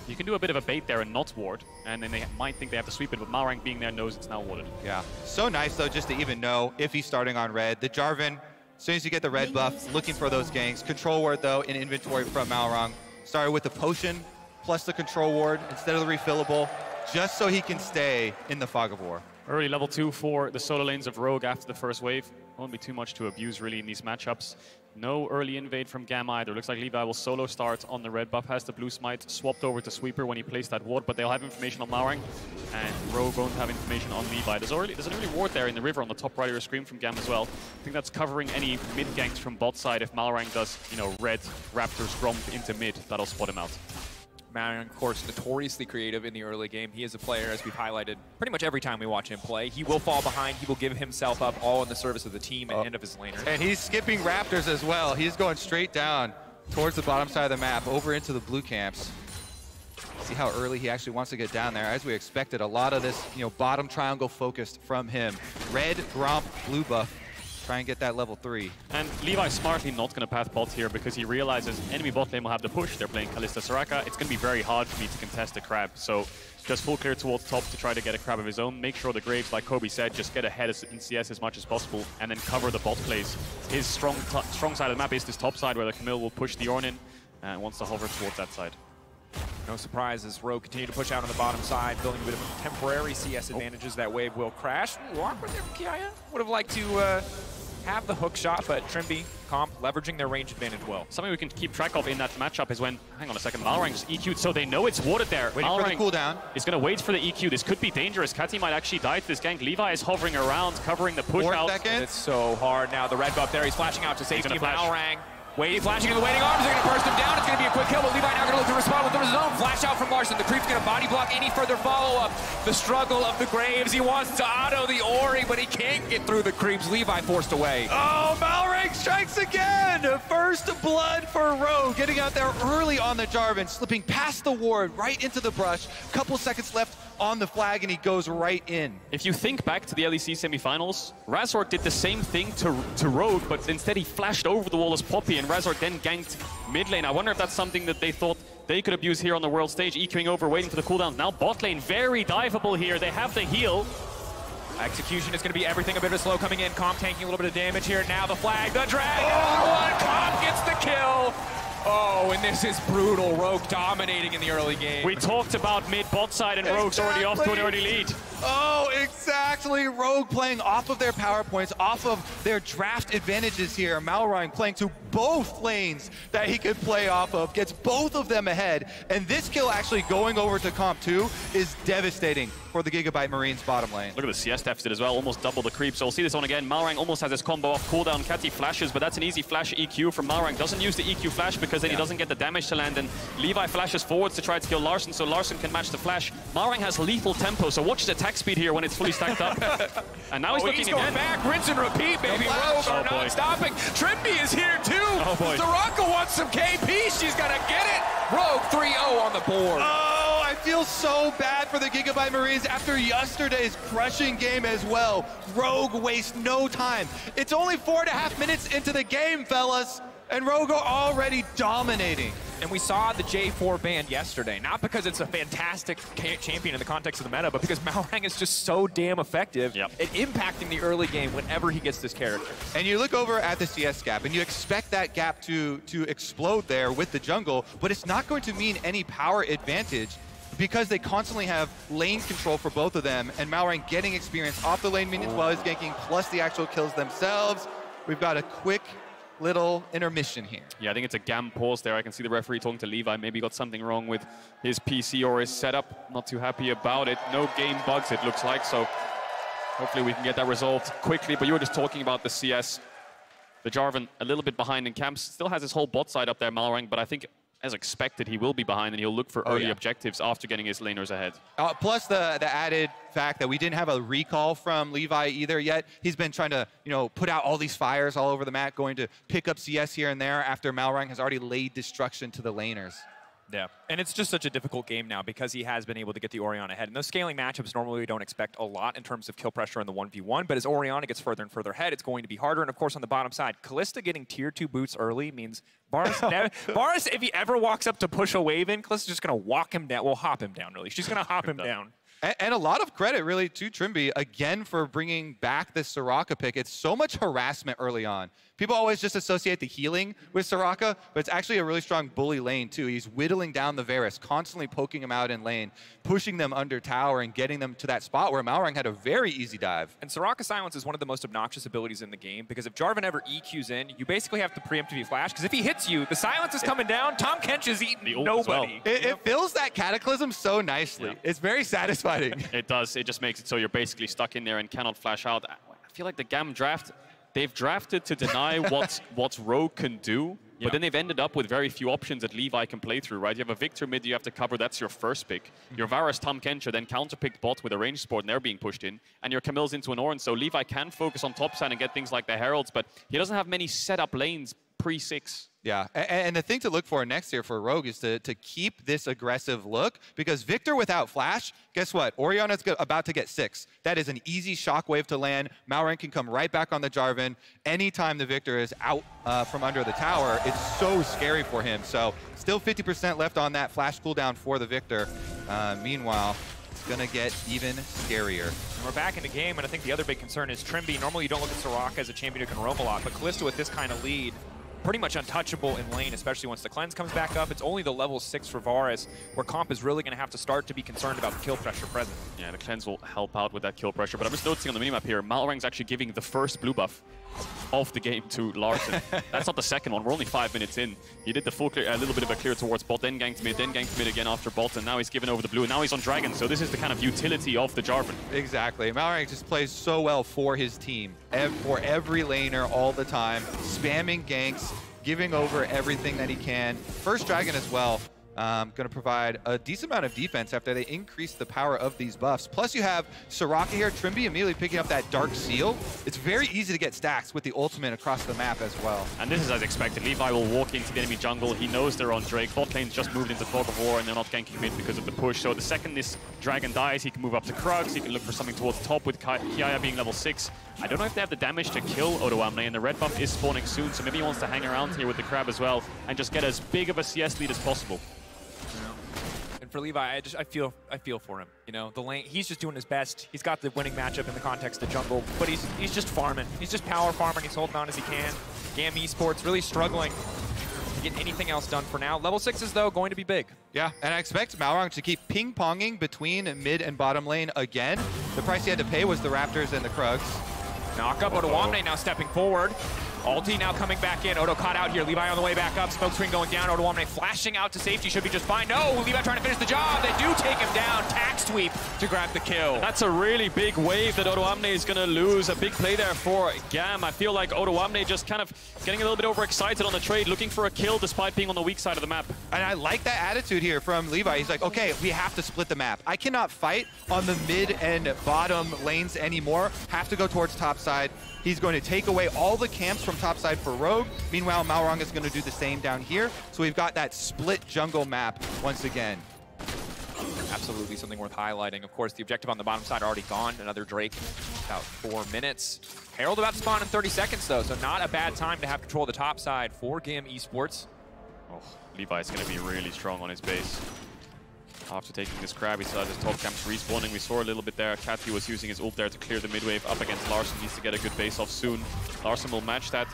you can do a bit of a bait there and not ward, and then they might think they have to sweep it, but Malrang being there knows it's now warded. Yeah, so nice though just to even know if he's starting on red. The Jarvan, as soon as you get the red buff, looking for those ganks. Control ward though in inventory from Malrang. Started with the potion plus the control ward instead of the refillable, just so he can stay in the fog of war. Early level 2 for the solo lanes of Rogue after the first wave. Won't be too much to abuse really in these matchups. No early invade from GAM either. Looks like Levi will solo start on the red buff, has the blue smite, swapped over to Sweeper when he placed that ward, but they'll have information on Malrang, and Rogue won't have information on Levi. There's an early ward there in the river on the top right of your screen from GAM as well. I think that's covering any mid ganks from bot side. If Malrang does, you know, red Raptors Gromp into mid, that'll spot him out. Malrang, of course, notoriously creative in the early game. He is a player, as we've highlighted pretty much every time we watch him play. He will fall behind. He will give himself up all in the service of the team and of his laners. And he's skipping Raptors as well. He's going straight down towards the bottom side of the map, over into the blue camps. See how early he actually wants to get down there. As we expected, a lot of this, you know, bottom triangle focused from him. Red, Gromp, blue buff. Try and get that level 3. And Levi's smartly not going to path bot here because he realizes enemy bot lane will have the push. They're playing Kalista Soraka. It's going to be very hard for me to contest the crab. So just full clear towards top to try to get a crab of his own. Make sure the Graves, like Kobe said, just get ahead in CS as much as possible and then cover the bot plays. His strong side of the map is this top side where the Camille will push the Ornn in and wants to hover towards that side. No surprise as Rogue continue to push out on the bottom side, building a bit of temporary CS advantages. That wave will crash. Ooh, awkward there from Kiaya. Would have liked to have the hook shot, but Trimby, Comp, leveraging their range advantage well. Something we can keep track of in that matchup is when, hang on a second, Malrang just EQ'd, so they know it's warded there. Waiting for the cooldown. Is going to wait for the EQ. This could be dangerous. Kati might actually die to this gank. Levi is hovering around, covering the push out. It's so hard now. The red buff there. He's flashing out to safety. Malrang flashing in the waiting arms. They're going to burst him down. It's going to be a quick kill, but Levi now going to look to respond with his own. Flash out from Larson. The creep's going to body block any further follow-up. The struggle of the Graves. He wants to auto the Ori, but he can't get through the creeps. Levi forced away. Oh, Malrang Malrang strikes again! First blood for Rogue, getting out there early on the Jarvan, slipping past the ward, right into the brush. Couple seconds left on the flag, and he goes right in. If you think back to the LEC semifinals, Razork did the same thing to Rogue, but instead he flashed over the wall as Poppy, and Razork then ganked mid lane. I wonder if that's something that they thought they could abuse here on the world stage, EQing over, waiting for the cooldown. Now bot lane, very diveable here. They have the heal. Execution is going to be everything, a bit of slow coming in. Comp taking a little bit of damage here. Now the flag, the dragon on one. Comp gets the kill. Oh, and this is brutal. Rogue dominating in the early game. We talked about mid bot side, and Rogue's already off to an early lead. Oh, exactly. Rogue playing off of their power points, off of their draft advantages here. Malrang playing to both lanes that he could play off of, gets both of them ahead. And this kill actually going over to Comp 2 is devastating for the Gigabyte Marines bottom lane. Look at the CS deficit as well, almost double the creep. So we'll see this one again. Malrang almost has his combo off cooldown. Catty flashes, but that's an easy flash EQ from Malrang. Doesn't use the EQ flash because then he doesn't get the damage to land. And Levi flashes forwards to try to kill Larson, so Larson can match the flash. Malrang has lethal tempo, so watch his attack speed here when it's fully stacked up. And now he's looking going again. back, rinse and repeat, baby. Rogue are not stopping. Trimby is here too. Oh boy. Soraka wants some KP. She's gonna get it. Rogue 3-0 on the board. Oh, I feel so bad for the Gigabyte Marines after yesterday's crushing game as well. Rogue wastes no time. It's only 4.5 minutes into the game, fellas, and Rogue are already dominating. And we saw the J4 ban yesterday, not because it's a fantastic champion in the context of the meta, but because Malrang is just so damn effective at impacting the early game whenever he gets this character. And you look over at the CS gap, and you expect that gap to explode there with the jungle, but it's not going to mean any power advantage because they constantly have lane control for both of them, and Malrang getting experience off the lane minions while he's ganking, plus the actual kills themselves. We've got a quick little intermission here. Yeah, I think it's a GAM pause there. I can see the referee talking to Levi. Maybe got something wrong with his PC or his setup. Not too happy about it. No game bugs, it looks like. So hopefully we can get that resolved quickly. But you were just talking about the CS. The Jarvan a little bit behind in camps. Still has his whole bot side up there, Malrang. But I think, as expected, he will be behind, and he'll look for early objectives after getting his laners ahead. Plus the added fact that we didn't have a recall from Levi either yet. He's been trying to, put out all these fires all over the map, going to pick up CS here and there after Malrang has already laid destruction to the laners. Yeah, and it's just such a difficult game now because he has been able to get the Orianna ahead. And those scaling matchups, normally we don't expect a lot in terms of kill pressure in the 1v1, but as Orianna gets further and further ahead, it's going to be harder. And of course, on the bottom side, Kalista getting tier 2 boots early means Varus, if he ever walks up to push a wave in, Kalista's just going to walk him down. Well, hop him down, really. She's going to hop him down. And a lot of credit, really, to Trimby, again, for bringing back this Soraka pick. It's so much harassment early on. People always just associate the healing with Soraka, but it's actually a really strong bully lane, too. He's whittling down the Varus, constantly poking him out in lane, pushing them under tower and getting them to that spot where Malrang had a very easy dive. And Soraka Silence is one of the most obnoxious abilities in the game, because if Jarvan ever EQs in, you basically have to preemptively flash, because if he hits you, the Silence is coming down, Tom Kench is eating nobody. Well. It fills that Cataclysm so nicely. Yeah. It's very satisfying. It does. It just makes it so you're basically stuck in there and cannot flash out. I feel like the GAM draft, they've drafted to deny what Rogue can do, but then they've ended up with very few options that Levi can play through, right? You have a Victor mid you have to cover, that's your first pick. Your Varus, Tom Kench, then counterpicked bot with a ranged support, and they're being pushed in. And your Camille's into an Orange, so Levi can focus on top side and get things like the Heralds, but he doesn't have many setup lanes pre-6. Yeah, and the thing to look for next year for Rogue is to keep this aggressive look, because Victor without flash, guess what? Orianna's about to get 6. That is an easy shockwave to land. Malrang can come right back on the Jarvan. Anytime the Victor is out from under the tower, it's so scary for him. So still 50% left on that flash cooldown for the Victor. Meanwhile, it's going to get even scarier. And we're back in the game, and I think the other big concern is Trimby. Normally you don't look at Soraka as a champion who can roam a lot, but Kalista with this kind of lead, pretty much untouchable in lane, especially once the cleanse comes back up. It's only the level 6 for Varus, where Comp is really going to have to start to be concerned about the kill pressure present. Yeah, the cleanse will help out with that kill pressure, but I'm just noticing on the minimap here, Malrang's actually giving the first blue buff of the game to Larson. That's not the second one. We're only 5 minutes in. He did the full clear, a little bit of a clear towards bot, then ganked mid again after bot, and now he's given over the blue, and now he's on Dragon, so this is the kind of utility of the Jarvan. Exactly. Malrang just plays so well for his team, for every laner all the time, spamming ganks, giving over everything that he can. First Dragon as well. Going to provide a decent amount of defense after they increase the power of these buffs. Plus you have Soraka here, Trimby immediately picking up that Dark Seal. It's very easy to get stacks with the ultimate across the map as well. And this is as expected. Levi will walk into the enemy jungle. He knows they're on Drake. Bot lane's just moved into Fog of War and they're not ganking mid because of the push. So the second this dragon dies, he can move up to Krugs. He can look for something towards top with Kiaya being level 6. I don't know if they have the damage to kill Odoamne, and the red buff is spawning soon, so maybe he wants to hang around here with the crab as well and just get as big of a CS lead as possible. And for Levi, I feel for him. You know, the lane, he's just doing his best. He's got the winning matchup in the context of jungle, but he's just farming. He's just power farming. He's holding on as he can. GAM Esports really struggling to get anything else done for now. Level 6 is, though, going to be big. Yeah, and I expect Malrang to keep ping-ponging between mid and bottom lane again. The price he had to pay was the Raptors and the Krugs. Knock up, Odoamne now stepping forward. Ulti now coming back in. Odo caught out here. Levi on the way back up. Smoke screen going down. Odoamne flashing out to safety. Should be just fine. No, Levi trying to finish the job. They do take him down. Tack sweep to grab the kill. That's a really big wave that Odoamne is going to lose. A big play there for GAM. I feel like Odoamne just kind of getting a little bit overexcited on the trade, looking for a kill despite being on the weak side of the map. And I like that attitude here from Levi. He's like, okay, we have to split the map. I cannot fight on the mid and bottom lanes anymore. Have to go towards top side. He's going to take away all the camps from top side for Rogue. Meanwhile, Malrang is going to do the same down here. So we've got that split jungle map once again. Absolutely something worth highlighting. Of course, the objective on the bottom side already gone. Another Drake, about 4 minutes. Herald about to spawn in 30 seconds, though, so not a bad time to have control of the top side for GAM Esports. Oh, Levi's going to be really strong on his base. After taking this crab, he saw his top camps respawning. We saw a little bit there. Cathy was using his ult there to clear the mid wave up against Larson. Needs to get a good base off soon. Larson will match that.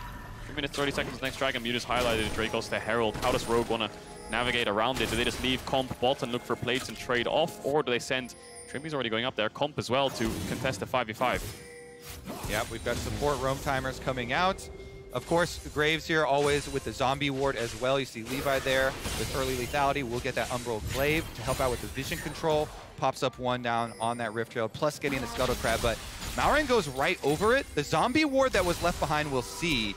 3 minutes, 30 seconds next dragon. You just highlighted Drake goes to Herald. How does Rogue want to navigate around it? Do they just leave Comp bot and look for plates and trade off? Or do they send... Trimby's already going up there. Comp as well to contest the 5v5. Yep, we've got support roam timers coming out. Of course, Graves here always with the zombie ward as well. You see Levi there with early lethality. We'll get that Umbral Glaive to help out with the vision control. Pops up one down on that Rift Trail, plus getting the Scuttle Crab. But Malrang goes right over it. The zombie ward that was left behind we'll see.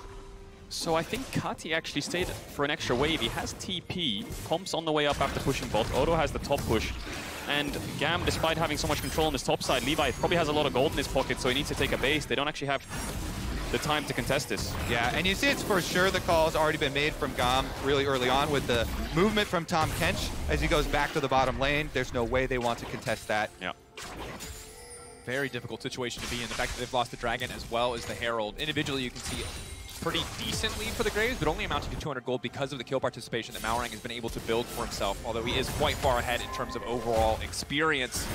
So I think Kati actually stayed for an extra wave. He has TP. Comp's on the way up after pushing bot. Odo has the top push. And GAM, despite having so much control on this top side, Levi probably has a lot of gold in his pocket, so he needs to take a base. They don't actually have the time to contest this. Yeah, and you see it's for sure the call has already been made from GAM really early on with the movement from Tom Kench as he goes back to the bottom lane. There's no way they want to contest that. Yeah. Very difficult situation to be in. The fact that they've lost the Dragon as well as the Herald. Individually, you can see pretty decent lead for the Graves, but only amounting to 200 gold because of the kill participation that Malrang has been able to build for himself, although he is quite far ahead in terms of overall experience.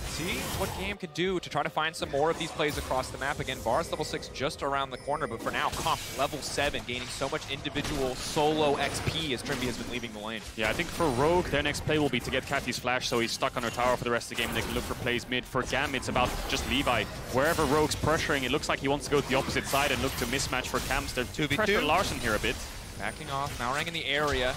See what GAM could do to try to find some more of these plays across the map. Again, Varus level 6 just around the corner, but for now, Comp level 7, gaining so much individual solo XP as Trimby has been leaving the lane. Yeah, I think for Rogue, their next play will be to get Cathy's flash, so he's stuck on her tower for the rest of the game, and they can look for plays mid. For GAM, it's about just Levi. Wherever Rogue's pressuring, it looks like he wants to go to the opposite side and look to mismatch for camps. They're 2v2. Pressure Larson here a bit. Backing off, Malrang in the area.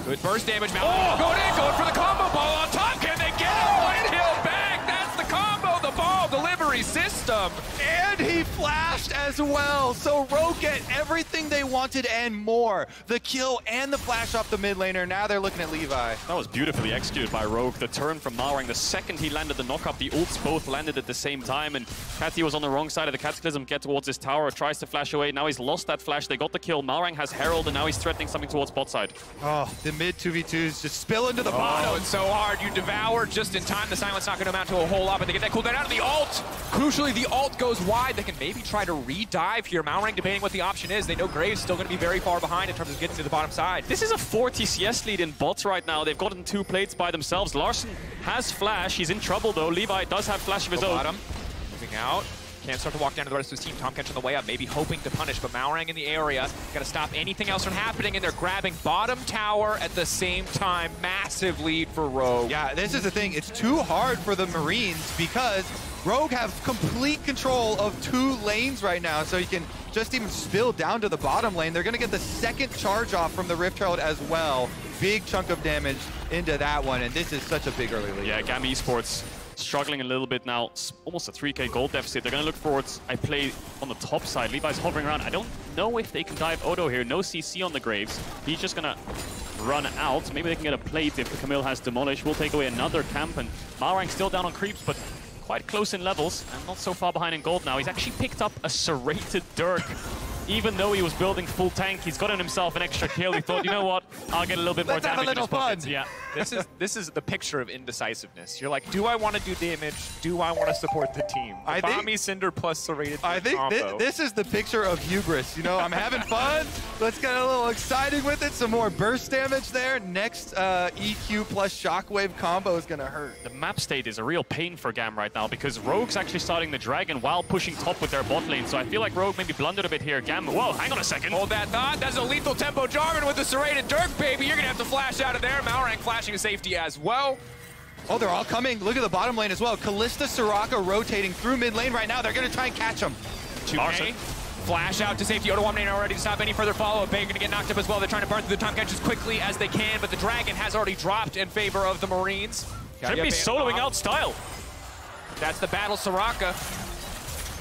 Good burst damage, Malrang going for the combo ball on top. Can they get him? White Hill back, that's the combo, the ball delivery system. And he flashed as well, so Rogue get everything they wanted and more. The kill and the flash off the mid laner. Now they're looking at Levi. That was beautifully executed by Rogue. The turn from Malrang, the second he landed the knock-up, the ults both landed at the same time, and Cathy was on the wrong side of the Cataclysm, get towards his tower, tries to flash away. Now he's lost that flash. They got the kill. Malrang has Herald, and now he's threatening something towards bot side. Oh, the mid 2v2s just spill into the bottom. Oh, it's so hard. You devour just in time. The silence not going to amount to a whole lot, but they get that cooldown out of the ult. Crucially, the ult goes wide. They can maybe try to re-dive here. Malrang debating what the option is. They know Graves still going to be very far behind in terms of getting to the bottom side. This is a 4 TCS lead in bots right now. They've gotten 2 plates by themselves. Larson has flash. He's in trouble, though. Levi does have flash of his own. Bottom. Moving out. Can't start to walk down to the rest of his team. Tom Kench on the way up, maybe hoping to punish, but Malrang in the area. Got to stop anything else from happening, and they're grabbing bottom tower at the same time. Massive lead for Rogue. Yeah, this is the thing. It's too hard for the Marines because Rogue have complete control of 2 lanes right now, so you can just even spill down to the bottom lane. They're going to get the second charge off from the Rift Herald as well. Big chunk of damage into that one, and this is such a big early lead. Yeah, GAM Esports struggling a little bit now. Almost a 3k gold deficit. They're going to look for I play on the top side. Levi's hovering around. I don't know if they can dive Odo here. No CC on the Graves. He's just going to run out. Maybe they can get a plate if Camille has Demolish. We'll take away another camp, and Malrang still down on creeps, but quite close in levels, and not so far behind in gold now. He's actually picked up a serrated Dirk. Even though he was building full tank, he's gotten himself an extra kill. He thought, you know what, I'll get a little bit more damage in his pockets. Yeah. This is the picture of indecisiveness. You're like, do I want to do damage? Do I want to support the team? Bomby Cinder plus serrated I think this is the picture of hubris. You know, I'm having fun. Let's get a little exciting with it. Some more burst damage there. Next EQ plus Shockwave combo is going to hurt. The map state is a real pain for GAM right now because Rogue's actually starting the Dragon while pushing top with their bot lane. So I feel like Rogue maybe blundered a bit here. GAM, whoa, hang on a second. Hold that thought. That's a lethal tempo Jarvan with the serrated Dirk, baby. You're going to have to flash out of there. Malrang flashing to safety as well. Oh, they're all coming. Look at the bottom lane as well. Kalista, Soraka rotating through mid lane right now. They're going to try and catch him. 2K. Flash out to safety. Odoamne now ready to stop any further follow-up. Bang going to get knocked up as well. They're trying to burn through the time catch as quickly as they can, but the Dragon has already dropped in favor of the Marines. Trippy soloing out Style. That's the battle, Soraka.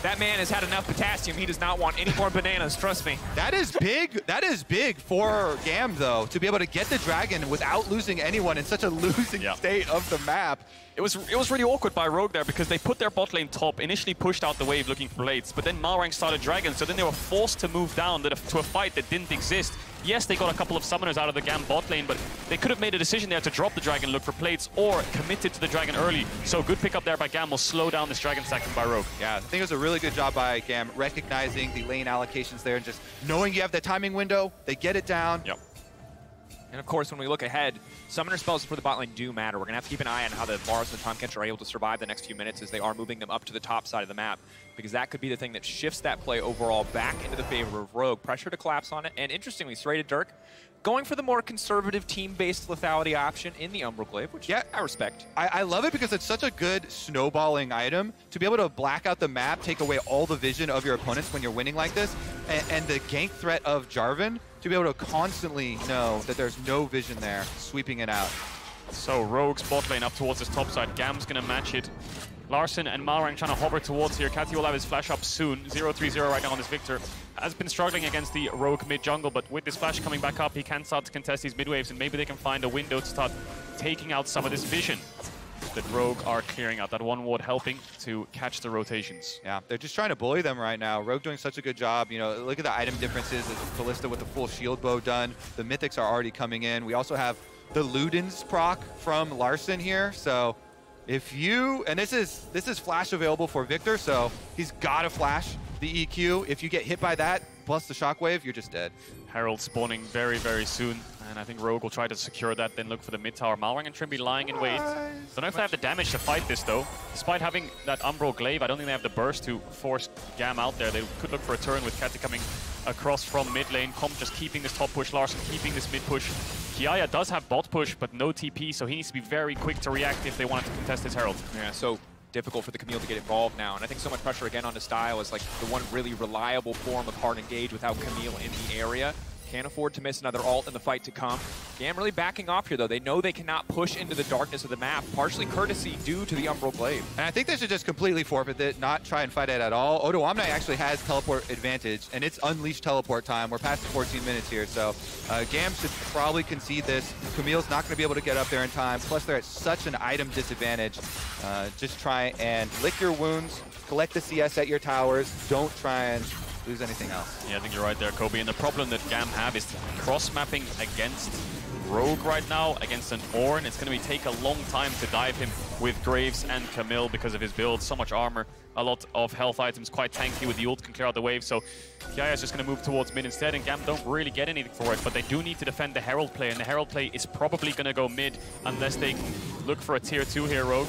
That man has had enough potassium. He does not want any more bananas, trust me. That is big. That is big for GAM, though, to be able to get the Dragon without losing anyone in such a losing state of the map. It was really awkward by Rogue there because they put their bot lane top, initially pushed out the wave looking for lates, but then Malrang started Dragon, so then they were forced to move down to a fight that didn't exist. Yes, they got a couple of summoners out of the GAM bot lane, but they could have made a decision there to drop the Dragon, look for plates, or committed to the Dragon early. So good pickup there by GAM will slow down this Dragon stacking by Rogue. Yeah, I think it was a really good job by GAM recognizing the lane allocations there and just knowing you have the timing window, they get it down. Yep. And of course, when we look ahead, summoner spells for the bot lane do matter. We're going to have to keep an eye on how the Varus and the Tomcatcher are able to survive the next few minutes as they are moving them up to the top side of the map, because that could be the thing that shifts that play overall back into the favor of Rogue. Pressure to collapse on it, and interestingly, serrated Dirk going for the more conservative team-based lethality option in the Umbral Glaive, which I respect. I love it because it's such a good snowballing item to be able to black out the map, take away all the vision of your opponents when you're winning like this, and the gank threat of Jarvan to be able to constantly know that there's no vision there, sweeping it out. So Rogue's bot lane up towards his top side. Gam's going to match it. Larson and Malrang trying to hover towards here. Catty will have his flash up soon. 0-3-0 right now on this Victor. Has been struggling against the Rogue mid-jungle, but with this flash coming back up, he can start to contest these mid-waves, and maybe they can find a window to start taking out some of this vision that Rogue are clearing out. That one ward helping to catch the rotations. Yeah, they're just trying to bully them right now. Rogue doing such a good job. You know, look at the item differences. Kalista with the full shield bow done. The mythics are already coming in. We also have the Luden's proc from Larson here. So if you, and this is flash available for Victor, so he's got to flash the EQ. If you get hit by that, plus the shockwave, you're just dead. Herald spawning very, very soon, and I think Rogue will try to secure that, then look for the mid tower. Malrang and Trimby lying in wait. Don't know if they have the damage to fight this, though. Despite having that Umbral Glaive, I don't think they have the burst to force GAM out there. They could look for a turn with Catty coming across from mid lane. Comp just keeping this top push, Larson keeping this mid push. Kiaya does have bot push, but no TP, so he needs to be very quick to react if they wanted to contest his Herald. Yeah, so difficult for the Camille to get involved now, and I think so much pressure again on his style is like the one really reliable form of hard engage without Camille in the area. Can't afford to miss another ult in the fight to come. GAM really backing off here, though. They know they cannot push into the darkness of the map, partially courtesy due to the Umbral Glaive. And I think they should just completely forfeit it, not try and fight it at all. Odoamne actually has teleport advantage, and it's unleashed teleport time. We're past the 14 minutes here, so GAM should probably concede this. Camille's not going to be able to get up there in time, plus they're at such an item disadvantage. Just try and lick your wounds, collect the CS at your towers. Don't try and lose anything else. Yeah, I think you're right there, Kobe. And the problem that GAM have is cross-mapping against Rogue right now, against an Ornn. It's going to take a long time to dive him with Graves and Camille because of his build. So much armor, a lot of health items, quite tanky with the ult, can clear out the wave. So Kiaya is just going to move towards mid instead, and GAM don't really get anything for it, but they do need to defend the Herald play, and the Herald play is probably going to go mid unless they look for a tier 2 here, Rogue.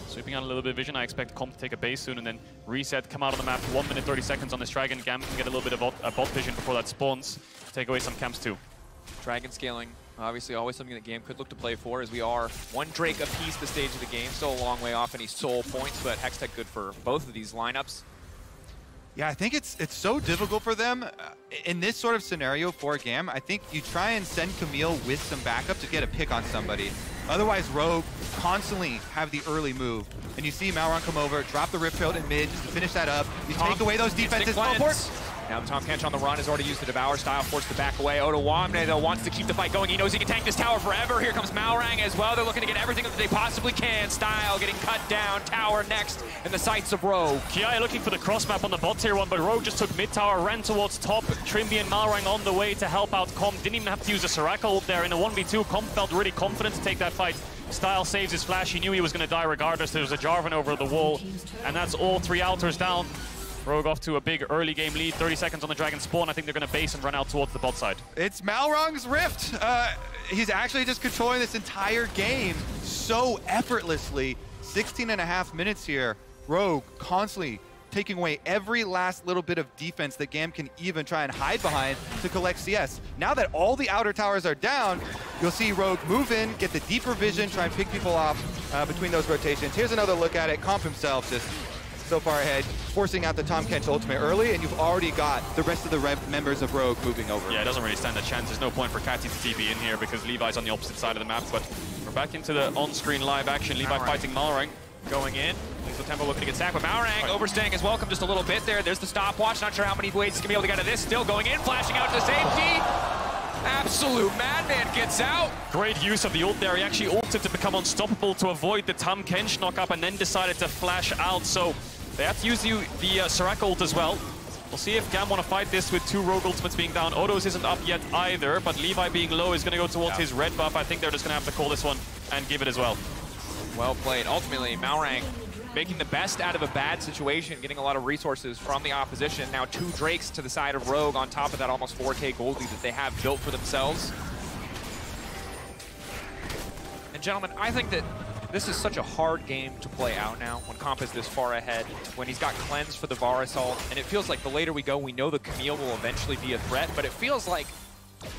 Sweeping out a little bit of vision. I expect Comp to take a base soon and then reset, come out on the map. 1 minute 30 seconds on this Dragon. GAM can get a little bit of bot vision before that spawns. Take away some camps too. Dragon scaling, obviously always something that GAM could look to play for, as we are one Drake apiece this stage of the game. Still a long way off any soul points, but Hextech good for both of these lineups. Yeah, I think it's so difficult for them in this sort of scenario for GAM. I think you try and send Camille with some backup to get a pick on somebody. Otherwise, Rogue constantly have the early move. And you see Malrang come over, drop the Rip Trail in mid just to finish that up. You take away those defenses. Teleport. Now the Tahm Kench on the run has already used the Devour style, forced to back away. Ottawamne, though, wants to keep the fight going. He knows he can tank this tower forever. Here comes Malrang as well. They're looking to get everything that they possibly can. Style getting cut down. Tower next in the sights of Rogue. QIA looking for the cross map on the bot tier 1, but Rogue just took mid tower, ran towards top. Trimby and Malrang on the way to help out Comp. Didn't even have to use a Soraka ult there. In a 1v2, Comp felt really confident to take that fight. Style saves his flash. He knew he was going to die regardless. There was a Jarvan over the wall, and that's all 3 altars down. Rogue off to a big early game lead, 30 seconds on the Dragon spawn. I think they're going to base and run out towards the bot side. It's Malrang's Rift. He's actually just controlling this entire game so effortlessly. 16.5 minutes here. Rogue constantly taking away every last little bit of defense that GAM can even try and hide behind to collect CS. Now that all the outer towers are down, you'll see Rogue move in, get the deeper vision, try and pick people off between those rotations. Here's another look at it. Comp himself just so far ahead, forcing out the Tahm Kench ultimate early, and you've already got the rest of the members of Rogue moving over. Yeah, it doesn't really stand a chance. There's no point for Catty to TP in here because Levi's on the opposite side of the map, but we're back into the on-screen live action. Levi fighting Malrang. Going in. Lethal Tempo looking to get sacked, but Malrang overstaying his welcome just a little bit there. There's the stopwatch. Not sure how many ways he's going to be able to get out of this. Still going in, flashing out to safety. Absolute madman gets out. Great use of the ult there. He actually ulted to become unstoppable to avoid the Tahm Kench knock-up and then decided to flash out. So they have to use the Soraka ult as well. We'll see if GAM want to fight this with 2 Rogue ultimates being down. Odo's isn't up yet either, but Levi being low is going to go towards his red buff. I think they're just going to have to call this one and give it as well. Well played. Ultimately, Malrang making the best out of a bad situation, getting a lot of resources from the opposition. Now 2 Drakes to the side of Rogue on top of that almost 4K gold lead that they have built for themselves. And gentlemen, I think that this is such a hard game to play out now when Comp is this far ahead, when he's got Cleanse for the Varus ult, and it feels like the later we go, we know the Camille will eventually be a threat, but it feels like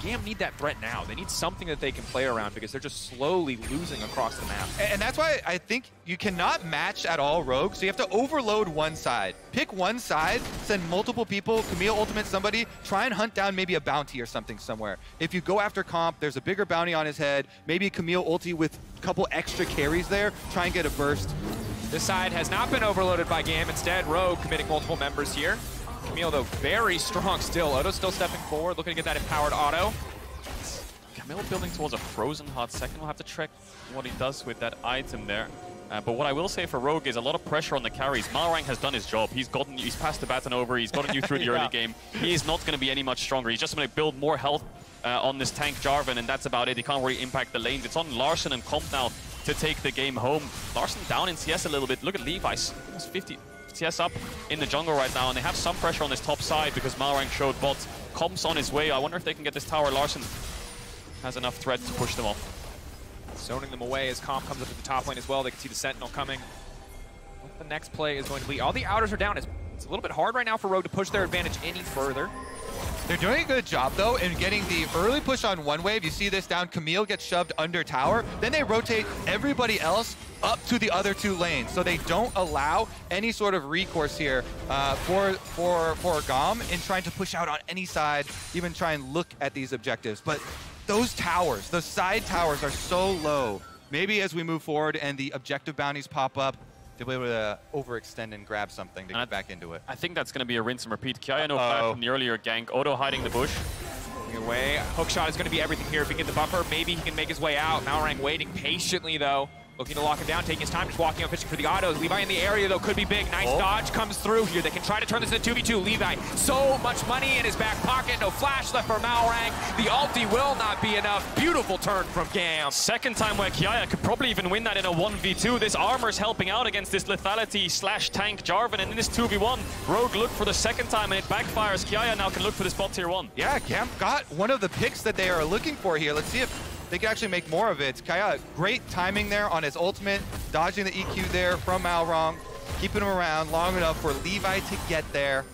GAM need that threat now. They need something that they can play around because they're just slowly losing across the map. And that's why I think you cannot match at all Rogue, so you have to overload one side. Pick one side, send multiple people, Camille ultimate somebody, try and hunt down maybe a bounty or something somewhere. If you go after Comp, there's a bigger bounty on his head, maybe Camille ulti with a couple extra carries there, try and get a burst. This side has not been overloaded by GAM. Instead, Rogue committing multiple members here. Camille, though, very strong still. Otto still stepping forward, looking to get that empowered auto. Camille building towards a frozen heart second. We'll have to check what he does with that item there. But what I will say for Rogue is a lot of pressure on the carries. Malrang has done his job. He's passed the baton over. He's gotten you through the early game. He is not going to be any much stronger. He's just going to build more health on this tank Jarvan, and that's about it. He can't really impact the lanes. It's on Larssen and Comp now to take the game home. Larssen down in CS a little bit. Look at Levi's, almost 50 CS up in the jungle right now, and they have some pressure on this top side because Malrang showed bot. Comp's on his way. I wonder if they can get this tower. Larssen has enough threat to push them off. Zoning them away as Comp comes up at the top lane as well. They can see the Sentinel coming. What the next play is going to be. All the outers are down. It's a little bit hard right now for Rogue to push their advantage any further. They're doing a good job, though, in getting the early push on one wave. You see this down. Camille gets shoved under tower. Then they rotate everybody else up to the other 2 lanes. So they don't allow any sort of recourse here for GAM in trying to push out on any side, even try and look at these objectives. But those towers, those side towers are so low. Maybe as we move forward and the objective bounties pop up, they'll be able to overextend and grab something to get back into it. I think that's going to be a rinse and repeat. QIA no flash from the earlier gank. Odo hiding the bush. Away. Hookshot is going to be everything here. If he can get the buffer, maybe he can make his way out. Malrang waiting patiently, though. Looking to lock him down, taking his time, just walking up, fishing for the autos. Levi in the area, though, could be big. Nice dodge comes through here. They can try to turn this into 2v2. Levi, so much money in his back pocket. No flash left for Malrang. The ulti will not be enough. Beautiful turn from GAM. Second time where QIA could probably even win that in a 1v2. This armor's helping out against this lethality / tank Jarvan, and in this 2v1, Rogue looked for the second time, and it backfires. QIA now can look for this bot tier 1. Yeah, GAM got one of the picks that they are looking for here. Let's see if they can actually make more of it. QIA, great timing there on his ultimate, dodging the EQ there from Malrang, keeping him around long enough for Levi to get there.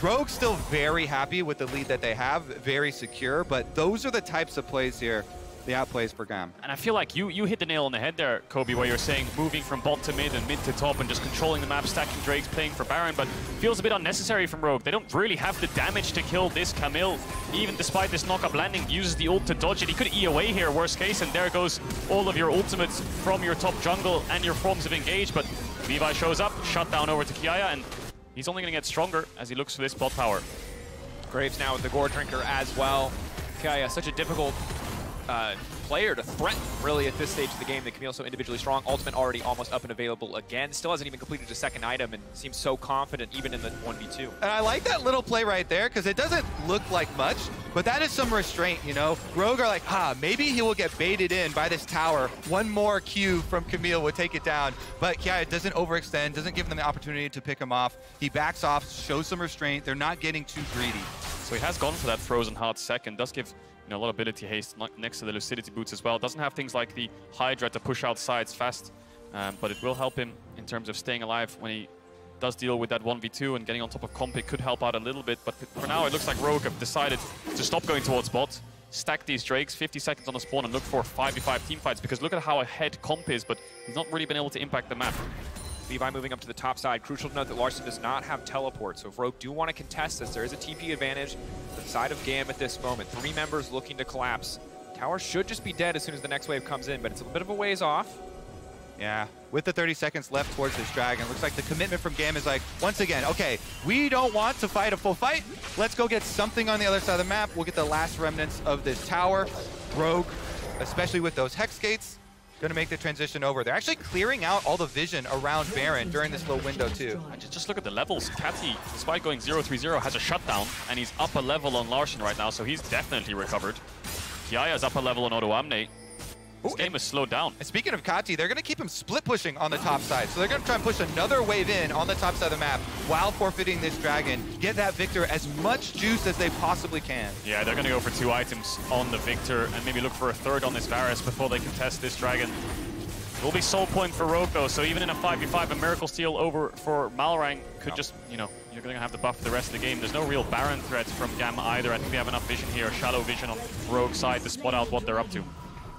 Rogue's still very happy with the lead that they have, very secure, but those are the types of plays here, the outplays for GAM. And I feel like you hit the nail on the head there, Kobe, where you're saying moving from bot to mid and mid to top and just controlling the map, stacking Drakes, playing for Baron, but feels a bit unnecessary from Rogue. They don't really have the damage to kill this Camille. Even despite this knock-up landing, uses the ult to dodge it. He could E away here, worst case, and there goes all of your ultimates from your top jungle and your forms of engage, but Levi shows up, shut down over to QIA, and he's only going to get stronger as he looks for this bot tower. Graves now with the Gore Drinker as well. Kaya, such a difficult player to threaten, really, at this stage of the game. The Camille so individually strong. Ultimate already almost up and available again. Still hasn't even completed a second item and seems so confident even in the 1v2. And I like that little play right there because it doesn't look like much, but that is some restraint, you know? Rogue are like, maybe he will get baited in by this tower. One more Q from Camille would take it down. But yeah, it doesn't overextend, doesn't give them the opportunity to pick him off. He backs off, shows some restraint. They're not getting too greedy. So he has gone for that Frozen Heart second. Does give a lot of ability haste next to the Lucidity boots as well. Doesn't have things like the Hydra to push out sides fast, but it will help him in terms of staying alive when he does deal with that 1v2 and getting on top of comp. It could help out a little bit, but for now it looks like Rogue have decided to stop going towards bot, stack these Drakes, 50 seconds on the spawn, and look for 5v5 team fights, because look at how ahead comp is, but he's not really been able to impact the map. Levi moving up to the top side. Crucial to note that Larson does not have teleport, so if Rogue do want to contest this, there is a TP advantage to the side of GAM at this moment. 3 members looking to collapse. Tower should just be dead as soon as the next wave comes in, but it's a bit of a ways off. Yeah, with the 30 seconds left towards this Dragon, looks like the commitment from GAM is like, once again, okay, we don't want to fight a full fight. Let's go get something on the other side of the map. We'll get the last remnants of this tower. Rogue, especially with those Hex Gates, going to make the transition over. They're actually clearing out all the vision around Baron during this little window too. Just look at the levels. Catty, despite going 0-3-0, has a shutdown, and he's up a level on Larson right now, so he's definitely recovered. Kiaya's up a level on Odoamne. This game is slowed down. And speaking of Kati, they're going to keep him split pushing on the top side. So they're going to try and push another wave in on the top side of the map while forfeiting this Dragon. Get that Victor as much juice as they possibly can. Yeah, they're going to go for 2 items on the Victor and maybe look for a third on this Varus before they contest this Dragon. It will be soul point for Rogue though, so even in a 5v5, a Miracle Steal over for Malrang could just, you're going to have to buff the rest of the game. There's no real Baron threat from Gamma either. I think we have enough vision here, shallow vision on Rogue side to spot out what they're up to.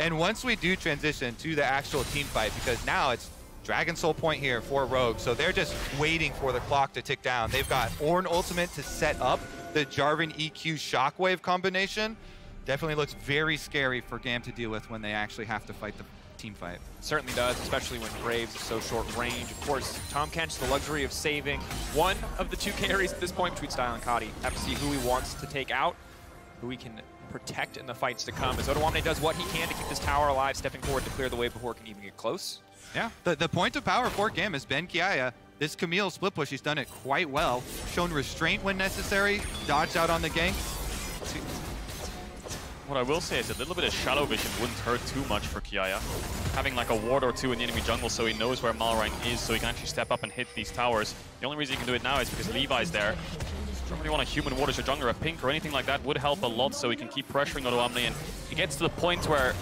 And once we do transition to the actual team fight, because now it's Dragon Soul Point here for Rogue, so they're just waiting for the clock to tick down. They've got Ornn Ultimate to set up the Jarvan EQ Shockwave combination. Definitely looks very scary for GAM to deal with when they actually have to fight the team fight. Certainly does, especially when Graves is so short range. Of course, Tom Kench, the luxury of saving one of the 2 carries at this point between Style and Kati. Have to see who he wants to take out, who he can protect in the fights to come, as Odoamne does what he can to keep this tower alive, stepping forward to clear the wave before it can even get close. Yeah, the point of power for GAM has been Kiaya. This Camille split push, he's done it quite well. Shown restraint when necessary, dodged out on the ganks. What I will say is a little bit of shallow vision wouldn't hurt too much for Kiaya. Having like a ward or 2 in the enemy jungle so he knows where Malrang is, so he can actually step up and hit these towers. The only reason he can do it now is because Levi's there. Don't really want a human water or jungler, a pink or anything like that would help a lot, so he can keep pressuring Odoamne, and it gets to the point where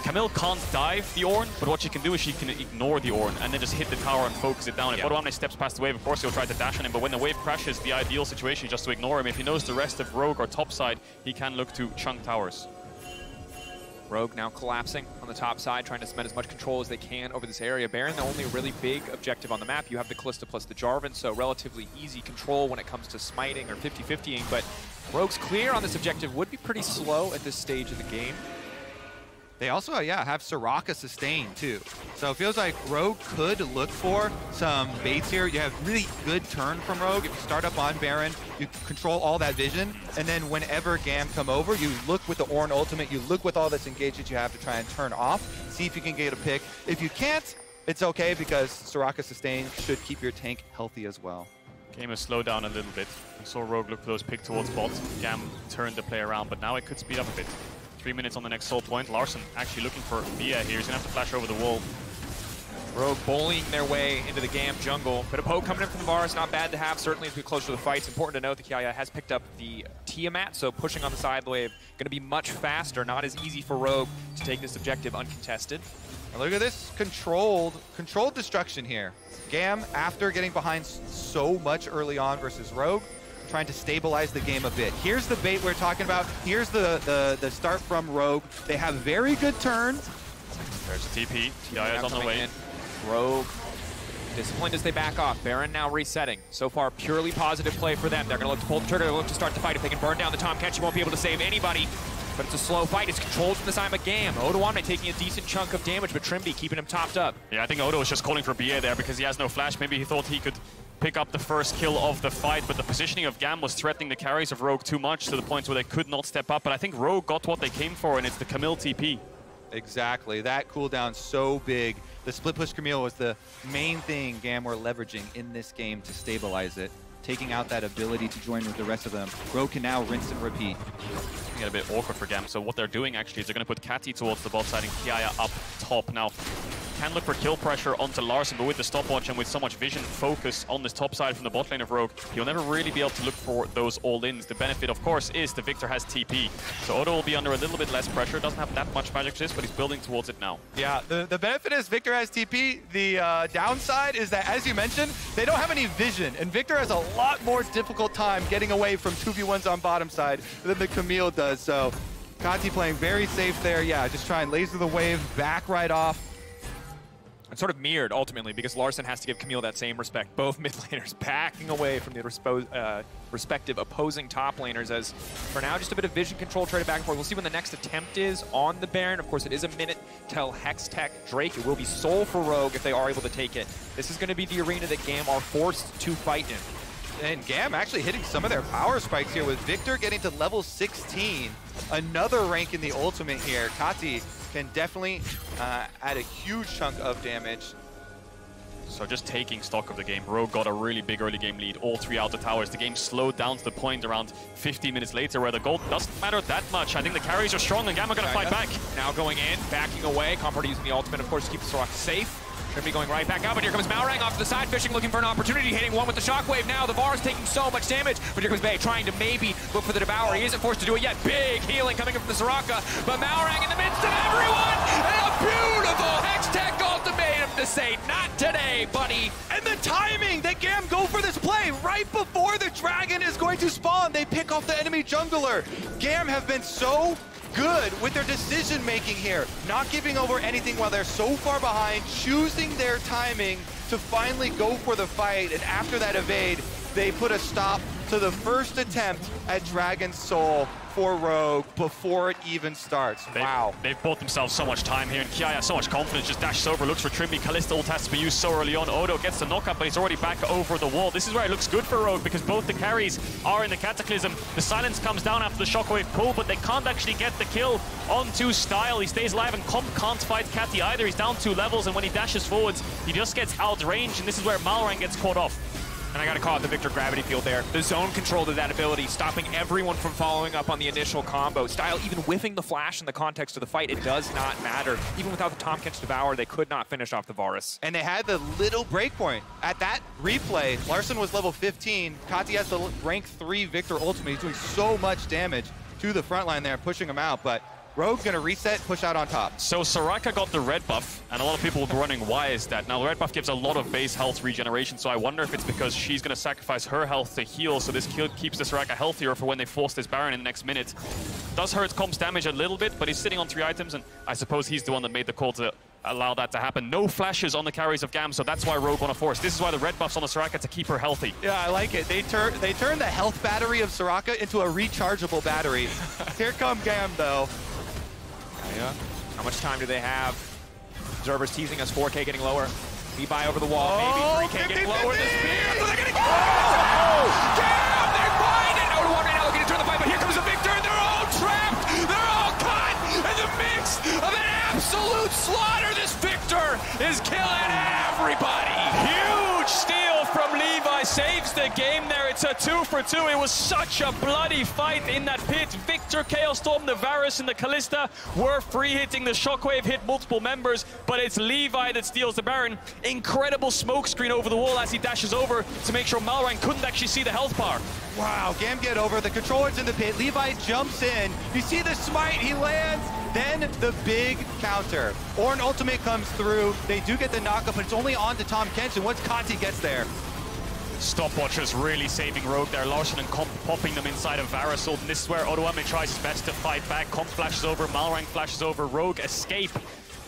Camille can't dive the Ornn, but what she can do is she can ignore the Ornn and then just hit the tower and focus it down. If Odoamne steps past the wave, of course he'll try to dash on him, but when the wave crashes, the ideal situation is just to ignore him. If he knows the rest of Rogue or top side, he can look to chunk towers. Rogue now collapsing on the top side, trying to cement as much control as they can over this area. Baron, the only really big objective on the map. You have the Kalista plus the Jarvan, so relatively easy control when it comes to smiting or 50-50ing, but Rogue's clear on this objective would be pretty slow at this stage of the game. They also, have Soraka sustain too. So it feels like Rogue could look for some baits here. You have really good turn from Rogue. If you start up on Baron, you control all that vision. And then whenever GAM come over, you look with the Ornn Ultimate, you look with all this engagement you have to try and turn off, see if you can get a pick. If you can't, it's okay because Soraka sustain should keep your tank healthy as well. Game has slowed down a little bit. I saw Rogue look for those pick towards bot. GAM turned the play around, but now it could speed up a bit. 3 minutes on the next soul point. Larson actually looking for Bia here. He's gonna have to flash over the wall. Rogue bullying their way into the GAM jungle. Bit of poke coming in from the Varus, not bad to have, certainly as we get closer to the fight. It's important to note that Kiaya has picked up the Tiamat, so pushing on the side wave, gonna be much faster, not as easy for Rogue to take this objective uncontested. And look at this controlled destruction here. GAM, after getting behind so much early on versus Rogue, trying to stabilize the game a bit. Here's the bait we're talking about. Here's the start from Rogue. They have very good turn. There's a TP. Kiaya's on the way. In. Rogue disciplined as they back off. Baron now resetting. So far, purely positive play for them. They're going to look to pull the trigger. They're going to look to start the fight. If they can burn down the Tom Kench, you won't be able to save anybody. But it's a slow fight. It's controlled from the side of GAM. Odoamne taking a decent chunk of damage, but Trimby keeping him topped up. Yeah, I think Odo is just calling for BA there because he has no flash. Maybe he thought he could pick up the first kill of the fight, but the positioning of GAM was threatening the carries of Rogue too much to the point where they could not step up. But I think Rogue got what they came for, and it's the Camille TP. Exactly. That cooldown so big. The split push Camille was the main thing GAM were leveraging in this game to stabilize it, taking out that ability to join with the rest of them. Rogue can now rinse and repeat. It's get a bit awkward for GAM. So what they're doing actually is they're going to put Catty towards the bot side and Kiaya up top. Now, can look for kill pressure onto Larssen, but with the stopwatch and with so much vision focus on this top side from the bot lane of Rogue, he'll never really be able to look for those all-ins. The benefit, of course, is the Victor has TP. So Odo will be under a little bit less pressure. Doesn't have that much magic resist, but he's building towards it now. Yeah, the benefit is Victor has TP. The downside is that, as you mentioned, they don't have any vision, and Victor has a lot more difficult time getting away from 2v1s on bottom side than the Camille does. So Kati playing very safe there. Yeah, just try and laser the wave back right off. It's sort of mirrored, ultimately, because Larssen has to give Camille that same respect. Both mid laners backing away from the respective opposing top laners, as for now, just a bit of vision control traded back and forth. We'll see when the next attempt is on the Baron. Of course, it is a minute till Hextech Drake. It will be Soul for Rogue if they are able to take it. This is going to be the arena that GAM are forced to fight in. And GAM actually hitting some of their power spikes here with Victor getting to level 16. Another rank in the ultimate here. Kati can definitely add a huge chunk of damage. So just taking stock of the game, Rogue got a really big early game lead, all three out the towers. The game slowed down to the point around 15 minutes later where the gold doesn't matter that much. I think the carries are strong and GAM are going to fight back. Now going in, backing away. Comfort using the ultimate, of course, to keep the Soraka safe. Gonna be going right back up, but here comes Malrang off to the side, fishing, looking for an opportunity, hitting one with the shockwave. Now the Varus taking so much damage, but here comes Bay trying to maybe look for the Devour. He isn't forced to do it yet. Big healing coming up from the Soraka, but Malrang in the midst of everyone, and a beautiful Hextech ultimatum to say, not today, buddy. And the timing that GAM go for this play right before the dragon is going to spawn. They pick off the enemy jungler. GAM have been so good with their decision-making here, not giving over anything while they're so far behind, choosing their timing to finally go for the fight, and after that evade, they put a stop to the first attempt at Dragon's Soul for Rogue before it even starts. Wow. They've bought themselves so much time here, and Kiaya has so much confidence, just dashes over, looks for Trimby. Kalista ult has to be used so early on. Odo gets the knockup, but he's already back over the wall. This is where it looks good for Rogue, because both the carries are in the Cataclysm. The silence comes down after the shockwave pull, but they can't actually get the kill onto Style. He stays alive, and Comp can't fight Catty either. He's down 2 levels, and when he dashes forwards, he just gets outranged, and this is where Malrang gets caught off. And I gotta call it the Victor gravity field there. The zone control to that ability, stopping everyone from following up on the initial combo. Style even whiffing the flash in the context of the fight, it does not matter. Even without the Tahm Kench Devour, they could not finish off the Varus. And they had the little breakpoint. At that replay, Larssen was level 15. Kati has the rank 3 Victor ultimate. He's doing so much damage to the front line there, pushing him out, but Rogue's gonna reset, push out on top. So Soraka got the red buff, and a lot of people will be wondering why is that. Now the red buff gives a lot of base health regeneration, so I wonder if it's because she's gonna sacrifice her health to heal, so this kill keeps the Soraka healthier for when they force this Baron in the next minute. Does hurt Comp's damage a little bit, but he's sitting on 3 items, and I suppose he's the one that made the call to allow that to happen. No flashes on the carries of GAM, so that's why Rogue want to force. This is why the red buff's on the Soraka, to keep her healthy. Yeah, I like it. They turn the health battery of Soraka into a rechargeable battery. Here come GAM, though. Yeah. How much time do they have? Observers teasing us, 4K getting lower. Levi over the wall, maybe 3K getting lower. The spear, so they're gonna get GAM, they find it! Out of one right now, looking to turn the fight, but here comes the Victor, and they're all trapped! They're all caught in the mix of an absolute slaughter! This Victor is killing everybody! Huge steal from Levi, saves the game there. It's a 2 for 2. It was such a bloody fight in that pit. Victor, Chaos Storm, the Varus, and the Kalista were free hitting. The shockwave hit multiple members, but it's Levi that steals the Baron. Incredible smoke screen over the wall as he dashes over to make sure Malrang couldn't actually see the health bar. Wow, GAM get over. The controller's in the pit. Levi jumps in. You see the smite, he lands. Then the big counter. Ornn ultimate comes through. They do get the knockup, but it's only on to Tahm Kench, and once Kati gets there. Stopwatchers really saving Rogue there. Larssen and Comp popping them inside of Varus ult, and this is where Odoame tries his best to fight back. Comp flashes over, Malrang flashes over, Rogue escape.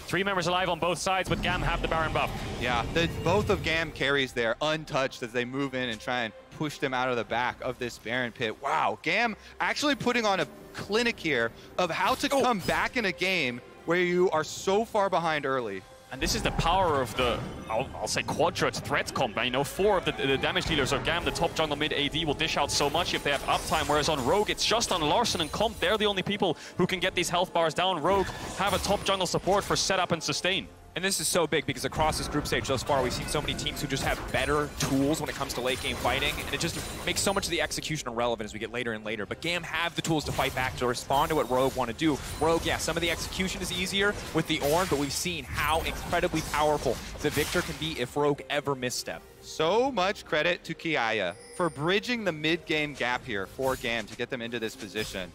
3 members alive on both sides, but GAM have the Baron buff. Yeah, both of GAM carries there untouched as they move in and try and push them out of the back of this Baron pit. Wow, GAM actually putting on a clinic here of how to come back in a game where you are so far behind early. And this is the power of the, I'll say quadrat threat comp. You know, 4 of the damage dealers are Gam, the top jungle mid AD will dish out so much if they have uptime, whereas on Rogue, it's just on Larssen and Comp. They're the only people who can get these health bars down. Rogue have a top jungle support for setup and sustain. And this is so big because across this group stage thus far, we've seen so many teams who just have better tools when it comes to late game fighting, and it just makes so much of the execution irrelevant as we get later and later. But GAM have the tools to fight back, to respond to what Rogue want to do. Rogue, yeah, some of the execution is easier with the Ornn, but we've seen how incredibly powerful the Victor can be if Rogue ever misstep. So much credit to Kiaya for bridging the mid-game gap here for GAM to get them into this position.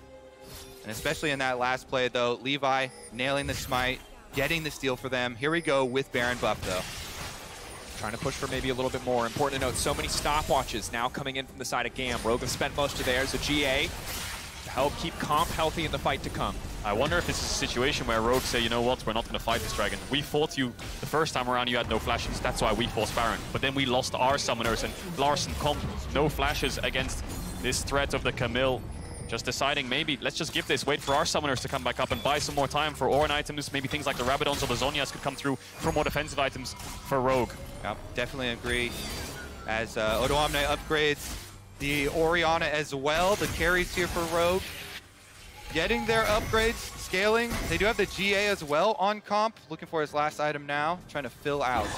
And especially in that last play, though, Levi nailing the smite, getting the steal for them. Here we go with Baron buff, though. Trying to push for maybe a little bit more. Important to note, so many stopwatches now coming in from the side of GAM. Rogue have spent most of theirs. A GA to help keep Comp healthy in the fight to come. I wonder if this is a situation where Rogue say, you know what, we're not going to fight this dragon. We fought you the first time around, you had no flashes. That's why we forced Baron. But then we lost our summoners, and Larssen, Comp, no flashes against this threat of the Camille. Just deciding maybe, let's just give this, wait for our summoners to come back up and buy some more time for Ornn items. Maybe things like the Rabadons or the Zhonya's could come through for more defensive items for Rogue. Yep, definitely agree. As Odoamne upgrades the Orianna as well, the carries here for Rogue. Getting their upgrades, scaling. They do have the GA as well on Comp. Looking for his last item now, trying to fill out.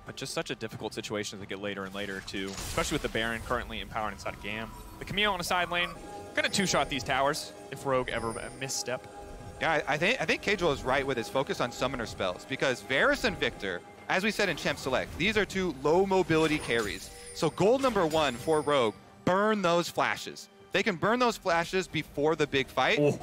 But just such a difficult situation as they get later and later, too. Especially with the Baron currently empowered inside of GAM. The Camille on the side lane, gonna two-shot these towers if Rogue ever misstep. Yeah, I think Kajol is right with his focus on summoner spells, because Varus and Victor, as we said in Champ Select, these are 2 low mobility carries. So goal number 1 for Rogue, burn those flashes. They can burn those flashes before the big fight. Oh.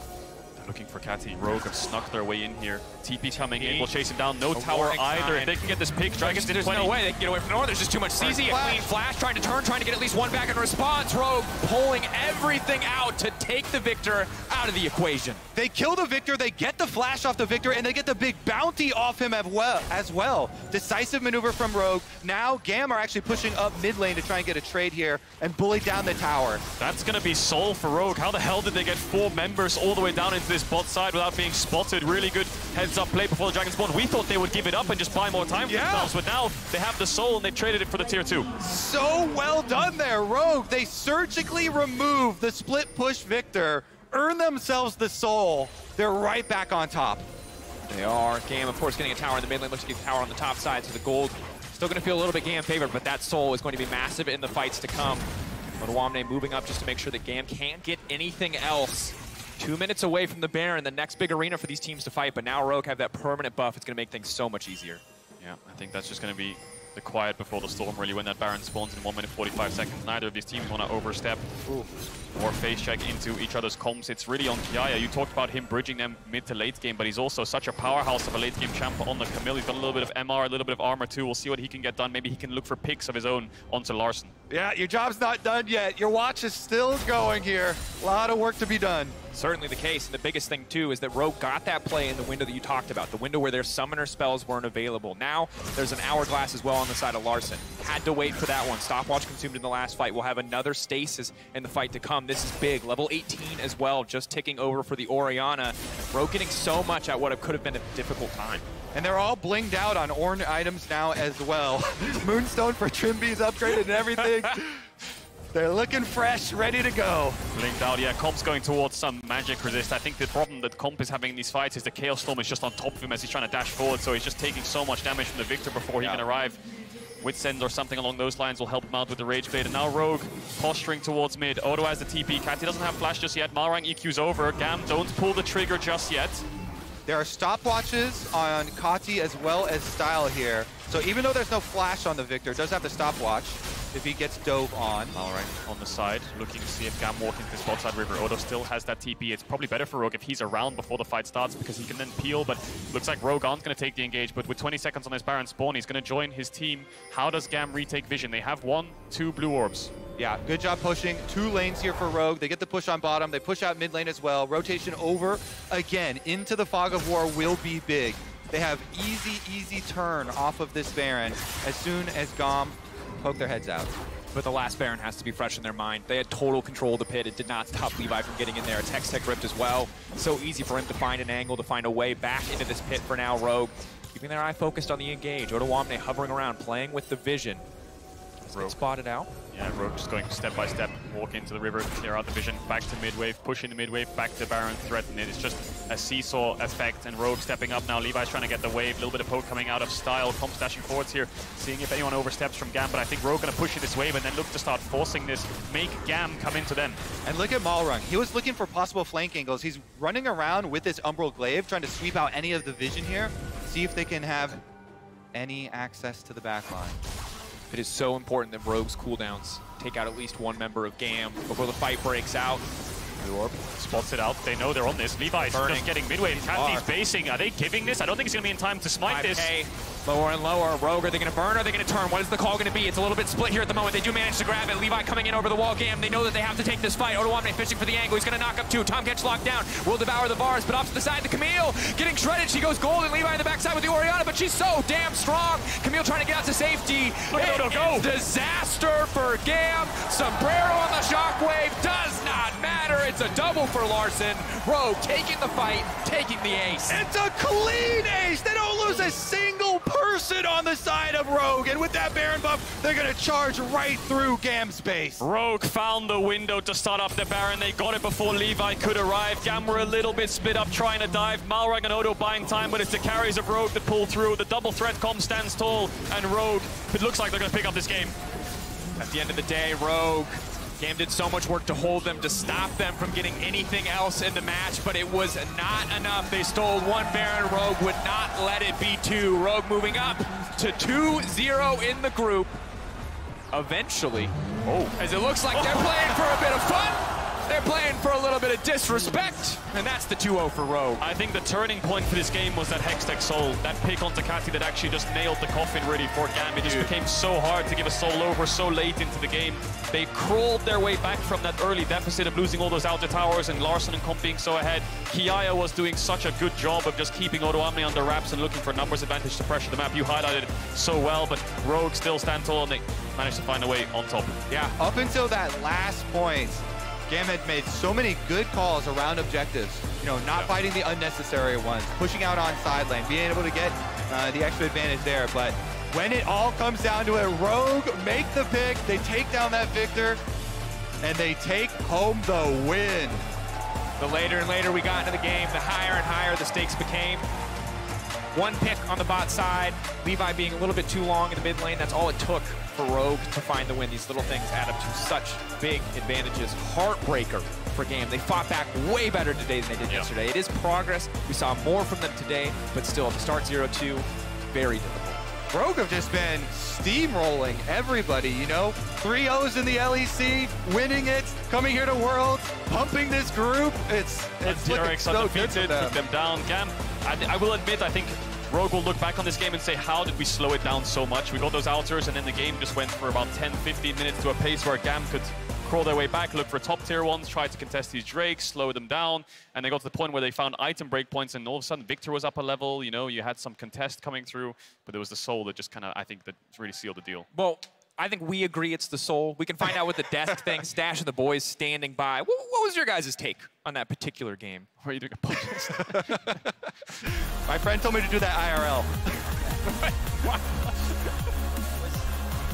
Looking for Catty. Rogue have snuck their way in here. TP coming in, will chase him down. No tower either. If they can get this pick, Dragons there's 20. no way they can get away from North. There's just too much CZ. A clean flash, trying to turn, trying to get at least one back in response. Rogue pulling everything out to take the Victor out of the equation. They kill the Victor, they get the flash off the Victor, and they get the big bounty off him as well. Decisive maneuver from Rogue. Now GAM are actually pushing up mid lane to try and get a trade here and bully down the tower. That's going to be Soul for Rogue. How the hell did they get 4 members all the way down into this bot side without being spotted? Really good heads-up play before the Dragon spawn. We thought they would give it up and just buy more time for themselves, but now they have the Soul and they've traded it for the tier 2. So well done there, Rogue. They surgically remove the split push Victor, earn themselves the Soul. They're right back on top. They are. GAM, of course, getting a tower in the mid lane. Looks to get a tower on the top side, so the gold still going to feel a little bit GAM favored, but that Soul is going to be massive in the fights to come. Odoamne moving up just to make sure that GAM can't get anything else. 2 minutes away from the Baron, the next big arena for these teams to fight, but now Rogue have that permanent buff. It's going to make things so much easier. Yeah, I think that's just going to be the quiet before the storm, really, when that Baron spawns in 1 minute 45 seconds. Neither of these teams want to overstep or face check into each other's comps. It's really on Kiaya. You talked about him bridging them mid to late game, but he's also such a powerhouse of a late game champ on the Camille. He's got a little bit of MR, a little bit of armor too. We'll see what he can get done. Maybe he can look for picks of his own onto Larssen. Yeah, your job's not done yet. Your watch is still going here. A lot of work to be done. Certainly the case, and the biggest thing too is that Rogue got that play in the window that you talked about, the window where their summoner spells weren't available. Now there's an hourglass as well on the side of Larssen. Had to wait for that one. Stopwatch consumed in the last fight. We'll have another stasis in the fight to come. This is big. Level 18 as well, just ticking over for the Orianna. Rogue getting so much at what could have been a difficult time. And they're all blinged out on Ornn items now as well. Moonstone for Trimby's upgraded and everything. They're looking fresh, ready to go. Blinked out, yeah. Comp's going towards some magic resist. I think the problem that Comp is having in these fights is the Chaos Storm is just on top of him as he's trying to dash forward, so he's just taking so much damage from the Victor before he can arrive. Witsend or something along those lines will help him out with the Rage Blade. And now Rogue posturing towards mid. Odo has the TP. Catty doesn't have flash just yet. Malrang EQ's over. GAM, don't pull the trigger just yet. There are stopwatches on Kati as well as Style here. So even though there's no flash on the Victor, does have the stopwatch if he gets dove on. Malrang on the side, looking to see if GAM walk into this bot side river. Odo still has that TP. It's probably better for Rogue if he's around before the fight starts because he can then peel, but looks like Rogue aren't going to take the engage, but with 20 seconds on his Baron spawn, he's going to join his team. How does GAM retake vision? They have 1, 2 blue orbs. Yeah, good job pushing. 2 lanes here for Rogue. They get the push on bottom. They push out mid lane as well. Rotation over again into the Fog of War will be big. They have easy turn off of this Baron as soon as GAM poke their heads out. but the last Baron has to be fresh in their mind. They had total control of the pit. It did not stop Levi from getting in there. A Tech ripped as well. So easy for him to find an angle, to find a way back into this pit for now. Rogue keeping their eye focused on the engage. Odoamne hovering around, playing with the vision. Rogue spotted out. Yeah, Rogue just going step by step, walk into the river, clear out the vision, back to mid-wave, pushing the mid-wave, back to Baron, threaten it. It's just a seesaw effect, and Rogue stepping up now. Levi's trying to get the wave, a little bit of poke coming out of style. Comp dashing forwards here, seeing if anyone oversteps from Gam, but I think Rogue going to push in this wave and then look to start forcing this, make Gam come into them. And look at Malrung. He was looking for possible flank angles. He's running around with this Umbral Glaive, trying to sweep out any of the vision here, see if they can have any access to the backline. It is so important that Rogue's cooldowns take out at least one member of GAM before the fight breaks out. Orb spots it out. They know they're on this. Levi's just getting mid-wave. He's basing. Are they giving this? I don't think it's going to be in time to smite this. Lower and lower. Rogue, are they going to burn or are they going to turn? What is the call going to be? It's a little bit split here at the moment. They do manage to grab it. Levi coming in over the wall. GAM, they know that they have to take this fight. Odoamne fishing for the angle. He's going to knock up two. Tom gets locked down. Will devour the bars, but off to the side, the Camille getting shredded. She goes gold, and Levi in the backside with the Orianna, but she's so damn strong. Camille trying to get out to safety. Look at Odo go. Disaster for GAM. Sombrero on the shockwave. Does not matter. It's a double for Larson. Rogue taking the fight, taking the ace. It's a clean ace. They don't lose a single person on the side of Rogue, and with that Baron buff, they're gonna charge right through GAM's base. Rogue found the window to start up the Baron. They got it before Levi could arrive. GAM were a little bit split up trying to dive. Malrung and Odo buying time, but it's the carries of Rogue that pull through. The double threat comp stands tall, and Rogue, it looks like they're gonna pick up this game. At the end of the day, Rogue, GAM did so much work to hold them, to stop them from getting anything else in the match, but it was not enough. They stole one Baron. Rogue would not let it be two. Rogue moving up to 2-0 in the group. Eventually, as it looks like they're playing for a bit of fun, they're playing for a little bit of disrespect, and that's the 2-0 for Rogue. I think the turning point for this game was that Hextech Soul, that pick on Takati that actually just nailed the coffin really for GAM. It just became so hard to give a Soul over so late into the game. They crawled their way back from that early deficit of losing all those outer towers and Larson and Comp being so ahead. Kiaya was doing such a good job of just keeping Odoamne under wraps and looking for numbers advantage to pressure the map. You highlighted it so well, but Rogue still stand tall and they managed to find a way on top. Yeah, up until that last point, GAM had made so many good calls around objectives. You know, not fighting the unnecessary ones, pushing out on side lane, being able to get the extra advantage there. But when it all comes down to it, Rogue make the pick, they take down that Victor, and they take home the win. The later and later we got into the game, the higher and higher the stakes became. One pick on the bot side, Levi being a little bit too long in the mid lane. That's all it took for Rogue to find the win. These little things add up to such big advantages. Heartbreaker for GAM. They fought back way better today than they did yesterday. It is progress. We saw more from them today, but still, to start 0-2, very difficult. Rogue have just been steamrolling everybody, you know? 3-0s in the LEC, winning it, coming here to Worlds, pumping this group. It's DRX so good for them. took them down. GAM, I will admit, I think Rogue will look back on this game and say, how did we slow it down so much? We got those outers, and then the game just went for about 10-15 minutes to a pace where GAM could crawl their way back, look for top tier ones, try to contest these Drakes, slow them down, and they got to the point where they found item breakpoints, and all of a sudden Victor was up a level, you know, you had some contest coming through, but there was the Soul that just kind of, I think, that really sealed the deal. Well, I think we agree it's the Soul. We can find out with the desk thing. Stash and the boys standing by. What was your guys' take on that particular game? Were you doing a podcast? My friend told me to do that IRL.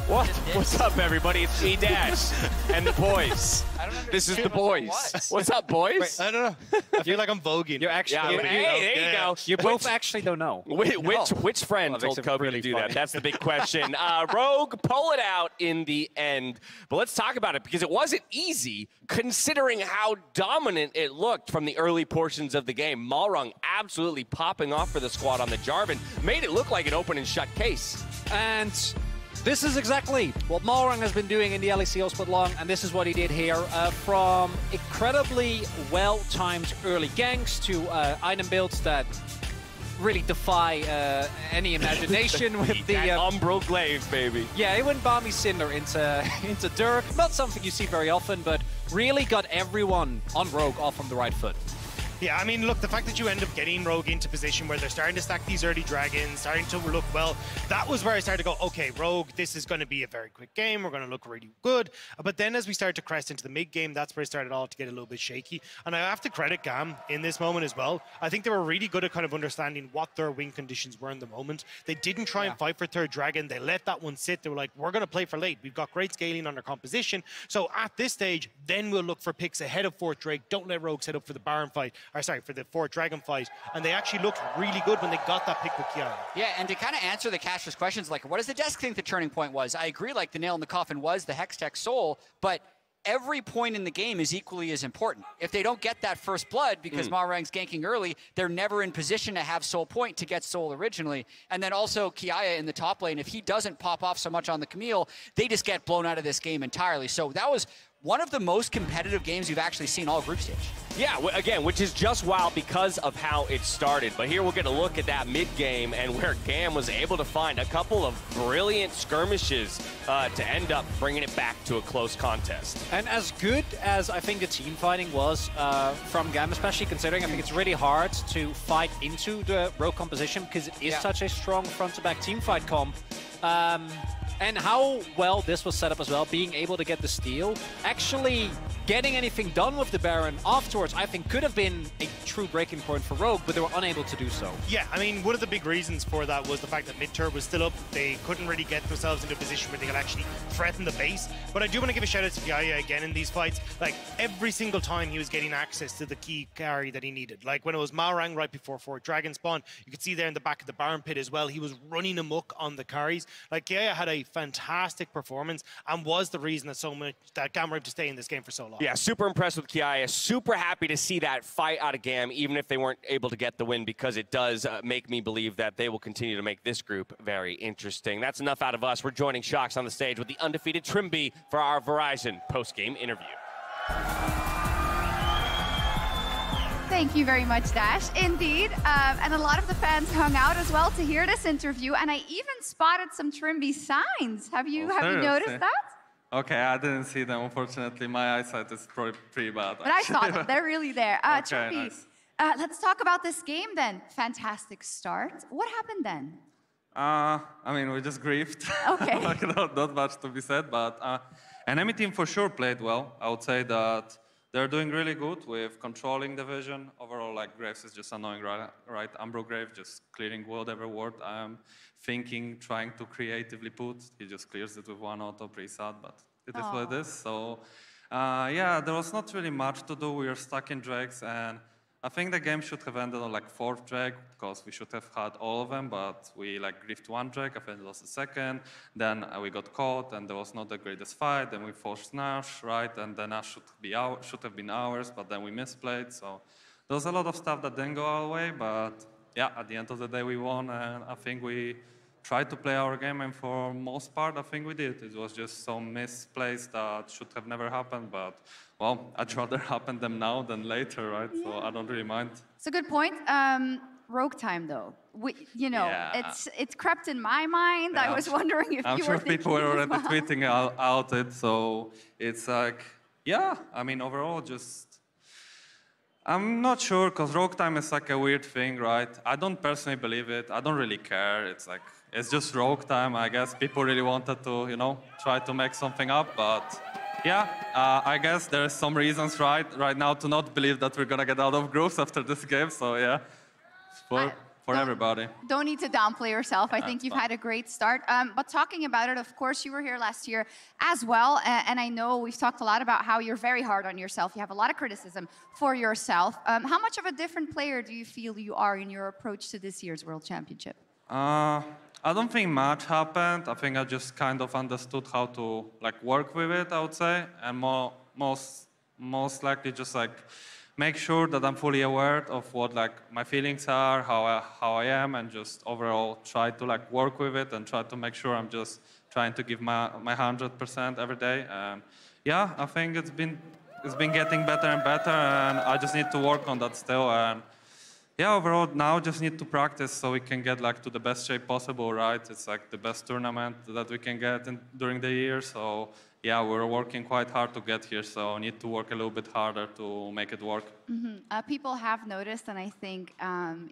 What? What's up, everybody? It's E-Dash and the boys. This is the boys. What's up, boys? Wait, I don't know. I feel like I'm voguing. You're actually. Hey, there you go. You both actually don't know. Which friend told Kobe to do that? That's the big question. Rogue pull it out in the end. But let's talk about it because it wasn't easy considering how dominant it looked from the early portions of the game. Malrung absolutely popping off for the squad on the Jarvan. Made it look like an open and shut case. And this is exactly what Malrung has been doing in the LEC all split long, and this is what he did here. From incredibly well-timed early ganks to item builds that really defy any imagination with the Umbral Glaive, baby. Yeah, he went Balmy Cinder into Dirk. Not something you see very often, but really got everyone on Rogue off on the right foot. Yeah, I mean, look, the fact that you end up getting Rogue into position where they're starting to stack these early dragons, starting to look well, that was where I started to go, okay, Rogue, this is going to be a very quick game. We're going to look really good. But then as we started to crest into the mid-game, that's where it started all to get a little bit shaky. And I have to credit GAM in this moment as well. I think they were really good at kind of understanding what their win conditions were in the moment. They didn't try and fight for third dragon. They let that one sit. They were like, we're going to play for late. We've got great scaling on our composition. So at this stage, then we'll look for picks ahead of fourth Drake. Don't let Rogue set up for the Baron fight. Or sorry, for the fourth dragon fight, and they actually looked really good when they got that pick with Kiara. Yeah, and to kind of answer the Cashless questions, like, what does the desk think the turning point was? I agree, like, the nail in the coffin was the Hextech Soul, but every point in the game is equally as important. If they don't get that first blood because Malrang's ganking early, they're never in position to have Soul Point to get Soul originally. And then also Kiaya in the top lane, if he doesn't pop off so much on the Camille, they just get blown out of this game entirely. So that was one of the most competitive games you've actually seen all group stage. Yeah, again, which is just wild because of how it started. But here we'll get a look at that mid-game and where GAM was able to find a couple of brilliant skirmishes to end up bringing it back to a close contest. And as good as I think the team fighting was from GAM, especially considering I think it's really hard to fight into the Rogue composition because it is such a strong front-to-back team fight comp. And how well this was set up as well, being able to get the steal, actually getting anything done with the Baron afterwards, I think could have been a true breaking point for Rogue, but they were unable to do so. Yeah, I mean, one of the big reasons for that was the fact that mid-turn was still up. They couldn't really get themselves into a position where they could actually threaten the base. But I do want to give a shout out to Kiaya again in these fights. Like, every single time he was getting access to the key carry that he needed. Like, when it was Malrang right before fourth dragon spawn, you could see there in the back of the Baron pit as well, he was running amok on the carries. Like, Kiaya had a fantastic performance and was the reason that GAM were able to stay in this game for so long. Yeah, super impressed with Kiaya. Super happy to see that fight out of GAM, even if they weren't able to get the win, because it does make me believe that they will continue to make this group very interesting. That's enough out of us. We're joining Shox on the stage with the undefeated Trimby for our Verizon post-game interview. Thank you very much, Dash. Indeed, and a lot of the fans hung out as well to hear this interview, and I even spotted some Trimby signs. Have you noticed that? Okay, I didn't see them, unfortunately. My eyesight is pretty bad. But I saw them. They're really there. Okay, Trimby, nice. let's talk about this game then. Fantastic start. What happened then? I mean, we just griefed. Okay. Like, not much to be said, but enemy team for sure played well. I would say that they're doing really good with controlling the vision. Overall, like, Graves is just annoying, right? Umbro Grave just clearing whatever word I'm thinking, trying to creatively put. He just clears it with one auto, pretty sad, but it is what it is. So, yeah, there was not really much to do. We were stuck in Drakes, and I think the game should have ended on, like, fourth Drake, because we should have had all of them, but we, like, griefed one Drake. I think it was the second. Then we got caught, and there was not the greatest fight. Then we forced Nash, right? And then Nash should have been ours, but then we misplayed. So there was a lot of stuff that didn't go our way, but yeah, at the end of the day, we won, and I think we tried to play our game, and for most part, I think we did. It was just some misplays that should have never happened, but, well, I'd rather happen them now than later, right? Yeah. So I don't really mind. It's a good point. Rogue time, though. It's crept in my mind. Yeah. I was wondering if you were thinking. I'm sure people were already tweeting out it, so it's like, yeah, I mean, overall, just... I'm not sure, because Rogue time is like a weird thing, right? I don't personally believe it. I don't really care. It's like, it's just Rogue time. I guess people really wanted to, you know, try to make something up, but yeah, I guess there's some reasons right now to not believe that we're gonna get out of groups after this game, so yeah, for everybody. Don't need to downplay yourself. I think you've had a great start. But talking about it, of course, you were here last year as well. And I know we've talked a lot about how you're very hard on yourself. You have a lot of criticism for yourself. How much of a different player do you feel you are in your approach to this year's World Championship? I don't think much happened. I think I just kind of understood how to, like, work with it, I would say. And most likely just, like, make sure that I'm fully aware of what, like, my feelings are, how I am, and just overall try to, like, work with it and try to make sure I'm just trying to give my 100% every day. Yeah, I think it's been getting better and better, and I just need to work on that still. And yeah, overall now just need to practice so we can get, like, to the best shape possible, right? It's like the best tournament that we can get during the year. So yeah, we're working quite hard to get here, so need to work a little bit harder to make it work. People have noticed, and I think,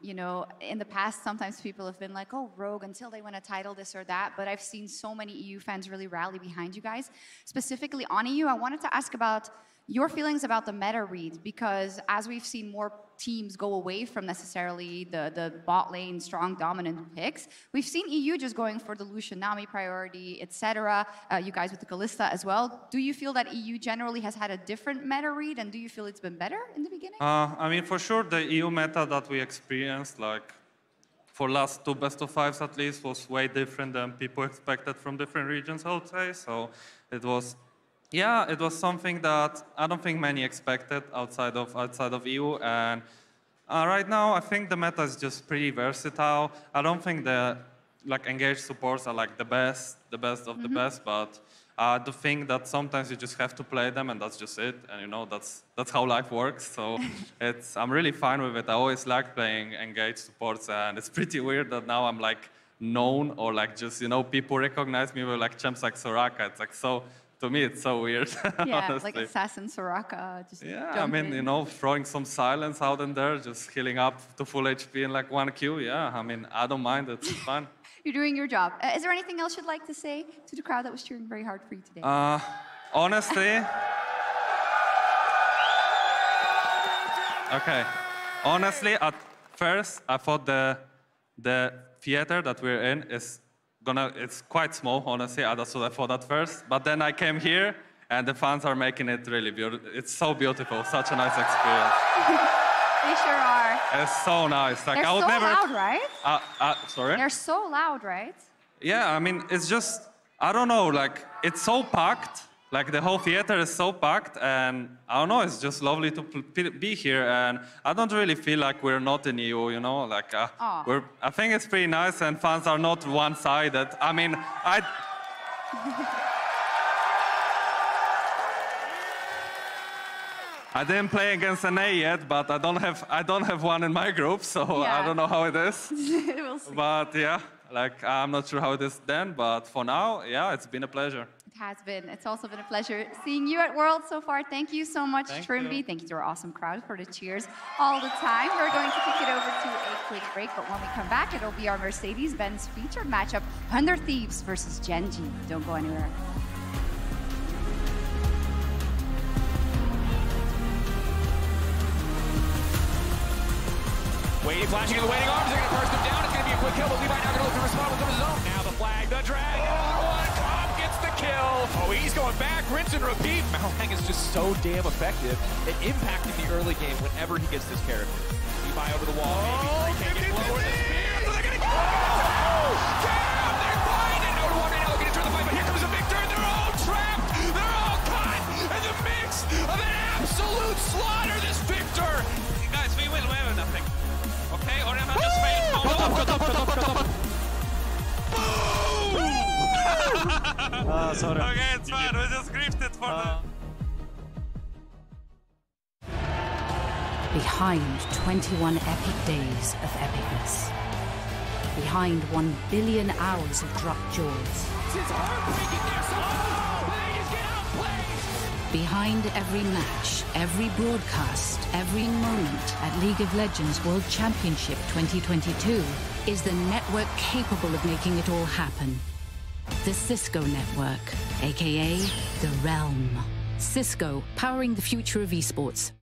you know, in the past, sometimes people have been like, oh, Rogue, until they win a title, this or that. But I've seen so many EU fans really rally behind you guys. Specifically on EU, I wanted to ask about your feelings about the meta read, because as we've seen more teams go away from necessarily the bot lane strong dominant picks, we've seen EU just going for the Lucian Nami priority, etc. You guys with the Kalista as well. Do you feel that EU generally has had a different meta read, and do you feel it's been better in the beginning? I mean, for sure, the EU meta that we experienced, like for last 2 best-of-5s at least, was way different than people expected from different regions, I would say. So it was, yeah, it was something that I don't think many expected outside of EU. And right now, I think the meta is just pretty versatile. I don't think the engaged supports are like the best of the best, but I do think that sometimes you just have to play them, and that's just it. And you know, that's how life works. So I'm really fine with it. I always like playing engaged supports, and it's pretty weird that now I'm like known, or like just, you know, people recognize me with like champs like Soraka. It's like so. To me, it's so weird. Yeah, honestly. like Assassin Soraka. Just I mean, you know, throwing some silence out in there, just healing up to full HP in like 1 Q. Yeah, I mean, I don't mind. It's fun. You're doing your job. Is there anything else you'd like to say to the crowd that was cheering very hard for you today? Honestly, okay. Honestly, at first, I thought the theater that we're in is it's quite small, honestly. That's what I thought at first. But then I came here, and the fans are making it really beautiful. It's so beautiful, such a nice experience. They sure are. It's so nice. Like, They're I would so never. loud, right? Sorry? They're so loud, right? Yeah, I mean, it's just, I don't know, like, it's so packed. Like, the whole theater is so packed, and I don't know, it's just lovely to be here, and I don't really feel like we're not in EU, you know? Like, I think it's pretty nice, and fans are not one-sided. I mean, I didn't play against an A yet, but I don't have one in my group, so I don't know how it is. We'll see. But yeah, like, I'm not sure how it is then, but for now, yeah, it's been a pleasure. It has been. It's also been a pleasure seeing you at Worlds so far. Thank you so much, Trimby. you. Thank you to our awesome crowd for the cheers all the time. We're going to kick it over to a quick break, but when we come back, it'll be our Mercedes-Benz featured matchup, Thunder Thieves versus Gen G. Don't go anywhere. Waiting, flashing in the waiting arms. They're going to burst him down. It's going to be a quick kill, but Levi now going to look to respond with his own. Now the flag, the drag, another one. Top gets the kill. Oh, he's going back. Rinse and repeat. Malhang is just so damn effective at impacting the early game whenever he gets this character. Levi over the wall. Maybe can't get lower than spear. They're going to go. Damn, they're fine. And no one now looking to turn the fight, but here comes a Victor, and they're all trapped. They're all caught in the mix of an absolute slaughter. This Victor. Guys, we will win nothing. Okay, or am I just failed? Cut up. Boom! Sorry. Okay, it's fine. We just griefed it for the... Behind 21 epic days of epicness. Behind 1 billion hours of dropped jewels. Behind every match, every broadcast, every moment at League of Legends World Championship 2022 is the network capable of making it all happen. The Cisco Network, aka The Realm. Cisco, powering the future of esports.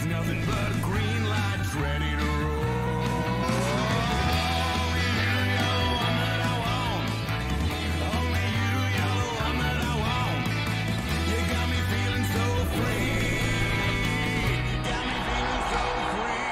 Nothing but a green light ready to roll. Only you, you're the one that I want. Only you, you're the one that I want. You got me feeling so free. Got me feeling so free.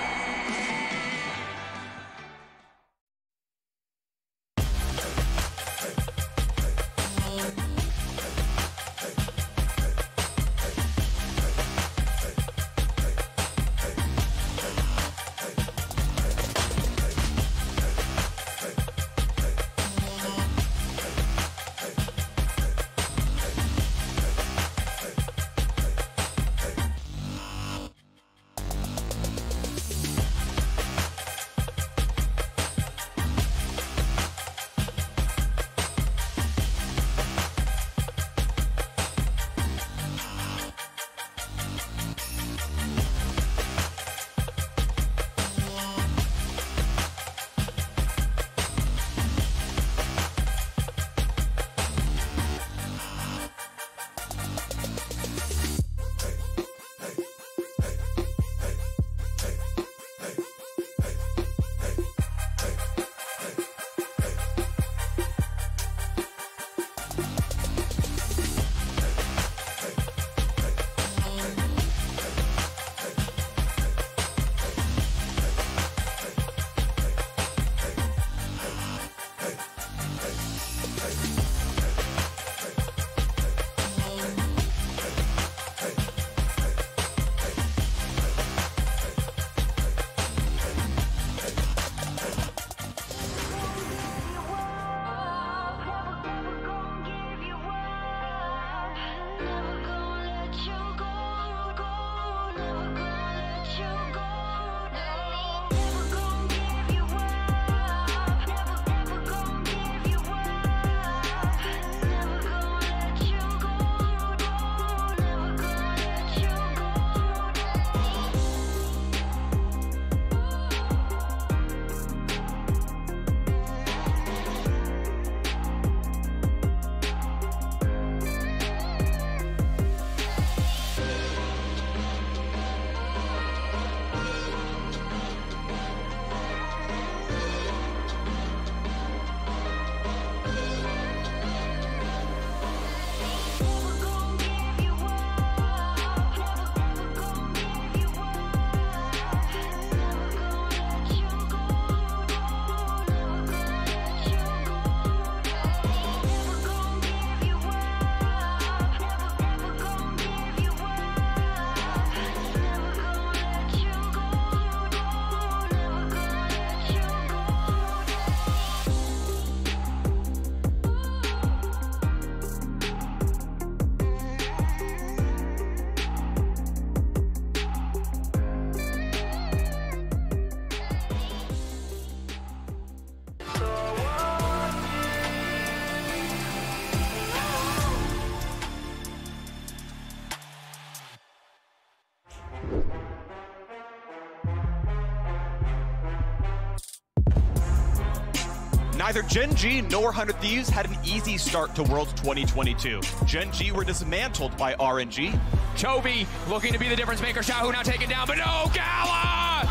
Neither Gen G nor 100 Thieves had an easy start to Worlds 2022. Gen G were dismantled by RNG. Toby looking to be the difference maker. Shahu now taken down, but no, Gala!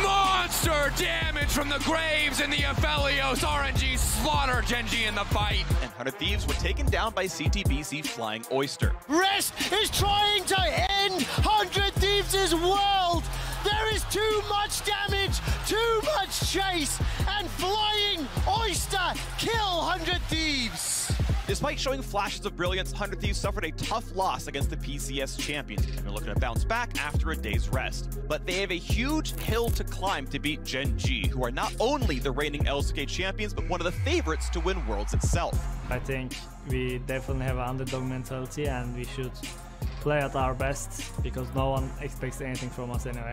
Monster damage from the Graves and the Aphelios. RNG slaughtered Gen G in the fight. And 100 Thieves were taken down by CTBC Flying Oyster. Rest is trying to end 100 Thieves' world. There is too much damage, too much chase, and Flying Oyster kill 100 Thieves. Despite showing flashes of brilliance, 100 Thieves suffered a tough loss against the PCS champions, and they're looking to bounce back after a day's rest. But they have a huge hill to climb to beat Gen G, who are not only the reigning LCK champions, but one of the favorites to win Worlds itself. I think we definitely have an underdog mentality, and we should play at our best, because no one expects anything from us anyway.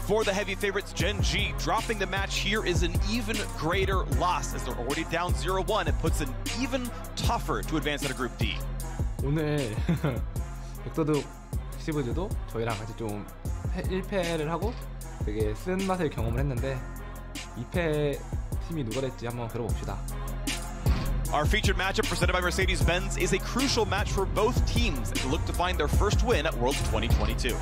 For the heavy favorites, Gen G, dropping the match here is an even greater loss, as they're already down 0-1. It puts it even tougher to advance out of Group D. 오늘 백서드 시브즈도 저희랑 같이 좀 1패를 하고 되게 쓴맛을 경험을 했는데 2패 팀이 누가 될지 한번 그려봅시다. Our featured matchup presented by Mercedes-Benz is a crucial match for both teams that look to find their first win at Worlds 2022.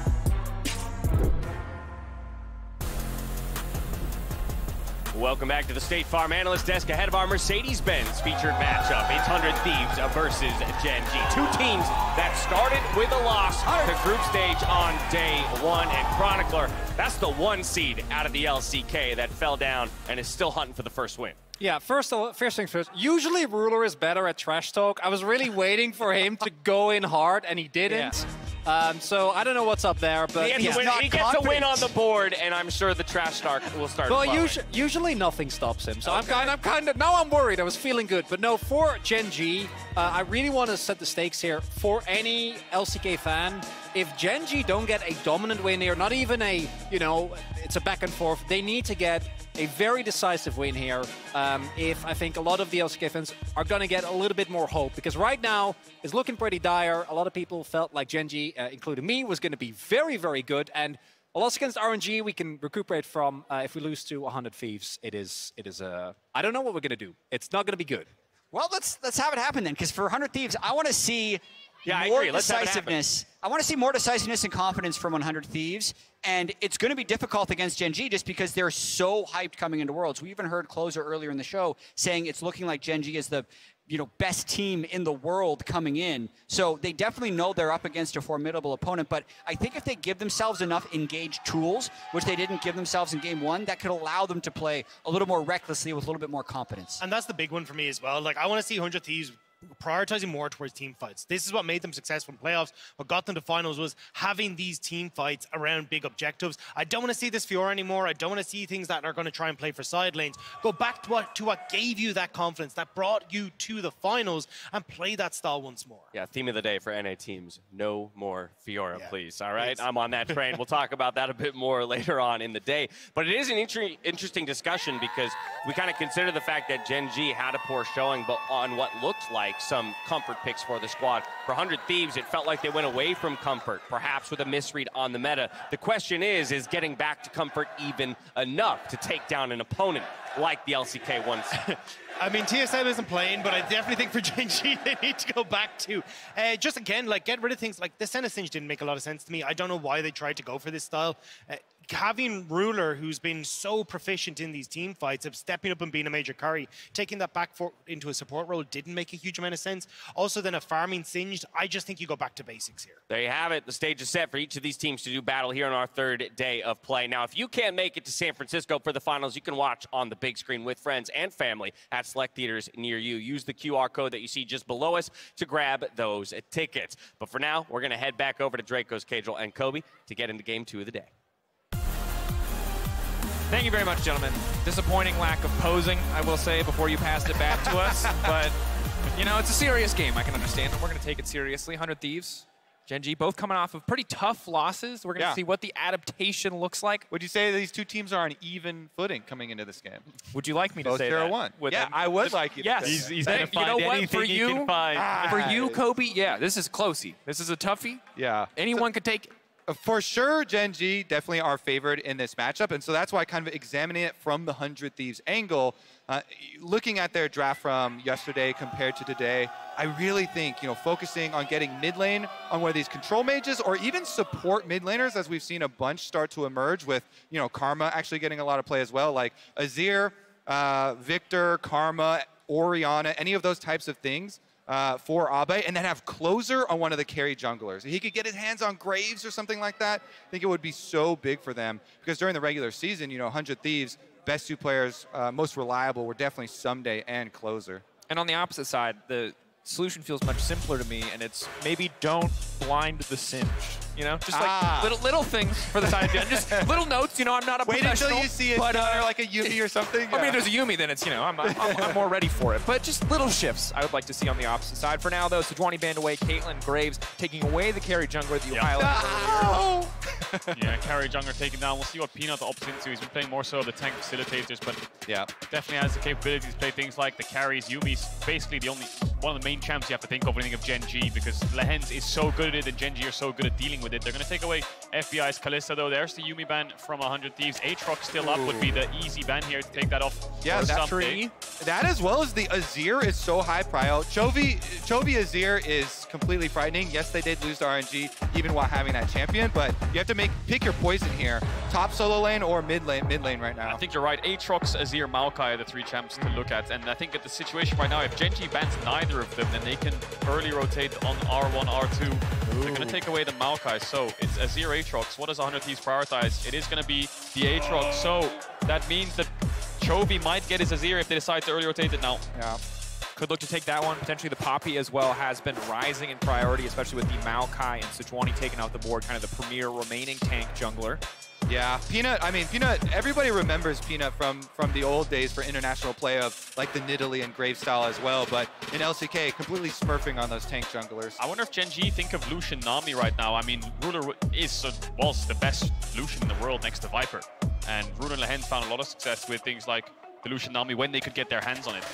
Welcome back to the State Farm Analyst Desk ahead of our Mercedes-Benz featured matchup. It's 100 Thieves versus Gen G. Two teams that started with a loss to group stage on day one. And Chronicler, that's the one seed out of the LCK that fell down and is still hunting for the first win. Yeah, first things first. Usually Ruler is better at trash talk. I was really waiting for him to go in hard, and he didn't. Yeah. So I don't know what's up there, but he gets a win on the board, and I'm sure the trash talk will start. Well, usually nothing stops him. So okay. I'm kind of now I'm worried. I was feeling good, but no. For Gen G, I really want to set the stakes here for any LCK fan. If Gen G don't get a dominant win here, not even a, it's a back and forth, they need to get a very decisive win here. If I think a lot of the LCK fans are going to get a little bit more hope, because right now it's looking pretty dire. A lot of people felt like Gen G, including me, was going to be very, very good. And a loss against RNG, we can recuperate from. If we lose to 100 Thieves, it is I don't know what we're going to do. It's not going to be good. Well, let's have it happen then, because for 100 Thieves, I want to see more decisiveness. I want to see more decisiveness and confidence from 100 Thieves, and it's going to be difficult against Gen G just because they're so hyped coming into Worlds. We even heard Closer earlier in the show saying it's looking like Gen G is the best team in the world coming in. So they definitely know they're up against a formidable opponent, but I think if they give themselves enough engaged tools, which they didn't give themselves in Game 1, that could allow them to play a little more recklessly with a little bit more confidence. And that's the big one for me as well. Like, I want to see 100 Thieves prioritizing more towards team fights. This is what made them successful in playoffs. What got them to finals was having these team fights around big objectives. I don't want to see this Fiora anymore. I don't want to see things that are going to try and play for side lanes. Go back to what gave you that confidence, that brought you to the finals, and play that style once more. Yeah, theme of the day for NA teams, no more Fiora, please. All right, I'm on that train. We'll talk about that a bit more later on in the day. But it is an interesting discussion, because we kind of consider the fact that Gen G had a poor showing, but on what looked like some comfort picks for the squad. For 100 Thieves, it felt like they went away from comfort, perhaps with a misread on the meta. The question is getting back to comfort even enough to take down an opponent like the LCK once? I mean, TSM isn't playing, but I definitely think for Gen G, they need to go back to just again, like, get rid of things like the Senna Singe didn't make a lot of sense to me. I don't know why they tried to go for this style. Having Ruler, who's been so proficient in these team fights, of stepping up and being a major carry, taking that back into a support role didn't make a huge amount of sense. Also, then a farming Singed, I just think you go back to basics here. There you have it. The stage is set for each of these teams to do battle here on our third day of play. Now, if you can't make it to San Francisco for the finals, you can watch on the big screen with friends and family at select theaters near you. Use the QR code that you see just below us to grab those tickets. But for now, we're going to head back over to Dracos, Cajal, and Kobe to get into Game 2 of the day. Thank you very much, gentlemen. Disappointing lack of posing, I will say, before you passed it back to us. But, it's a serious game. I can understand it. We're going to take it seriously. 100 Thieves, Gen G, both coming off of pretty tough losses. We're going to see what the adaptation looks like. Would you say these two teams are on even footing coming into this game? Would you like me to say that? Both 0-1. Yeah, I would like you to say that. He's going to find anything he can find. For you, Kobe, yeah, this is closey. This is a toughie. Yeah. Anyone could take it. For sure, Gen G definitely our favorite in this matchup, and so that's why kind of examining it from the 100 Thieves angle, looking at their draft from yesterday compared to today, I really think, focusing on getting mid lane on one of these control mages or even support mid laners, as we've seen a bunch start to emerge with, Karma actually getting a lot of play as well, like Azir, Victor, Karma, Orianna, any of those types of things for Abe, and then have closer on one of the carry junglers. He could get his hands on Graves or something like that. I think it would be so big for them because during the regular season, 100 Thieves, best 2 players, most reliable were definitely Someday and closer. And on the opposite side, the solution feels much simpler to me, and it's maybe don't blind the Singe. Just like little things for the side. Just little notes. I'm not a professional. Wait until you see it or like a Yuumi or something. I mean, there's a Yuumi, then it's I'm more ready for it. But just little shifts I would like to see on the opposite side. For now, though, Sejuani banned away, Caitlyn, Graves taking away the carry jungler that you highlighted earlier. Yeah, carry jungler taken down. We'll see what Peanut opts into. He's been playing more so of the tank facilitators, but definitely has the capabilities to play things like the carries. Yuumi's basically one of the main champs you have to think of when you think of Gen G, because Lehens is so good at it and Gen G are so good at dealing with it. They're going to take away FBI's Kalista, though. There's the Yuumi ban from 100 Thieves. Aatrox still up would be the easy ban here to take that off. Yeah, that as well as the Azir is so high prio. Chovy Azir is completely frightening. Yes, they did lose to RNG even while having that champion, but you have to pick your poison here. Top solo lane or mid lane right now. I think you're right. Aatrox, Azir, Maokai are the 3 champs to look at, and I think at the situation right now, if Gen G bans neither of them, then they can early rotate on R1, R2. They're going to take away the Maokai, so it's Azir, Aatrox. What does 100 Thieves prioritize? It is going to be the Aatrox, so that means that Chovy might get his Azir if they decide to early rotate it now. Yeah. Could look to take that one. Potentially the Poppy as well has been rising in priority, especially with the Maokai and Sejuani taking out the board, kind of the premier remaining tank jungler. Yeah, Peanut, everybody remembers Peanut from the old days for international play of like the Nidalee and Grave style as well, but in LCK, completely smurfing on those tank junglers. I wonder if Gen G think of Lucian Nami right now. Ruler was the best Lucian in the world next to Viper, and Ruler and Lehens found a lot of success with things like the Lucian Nami when they could get their hands on it.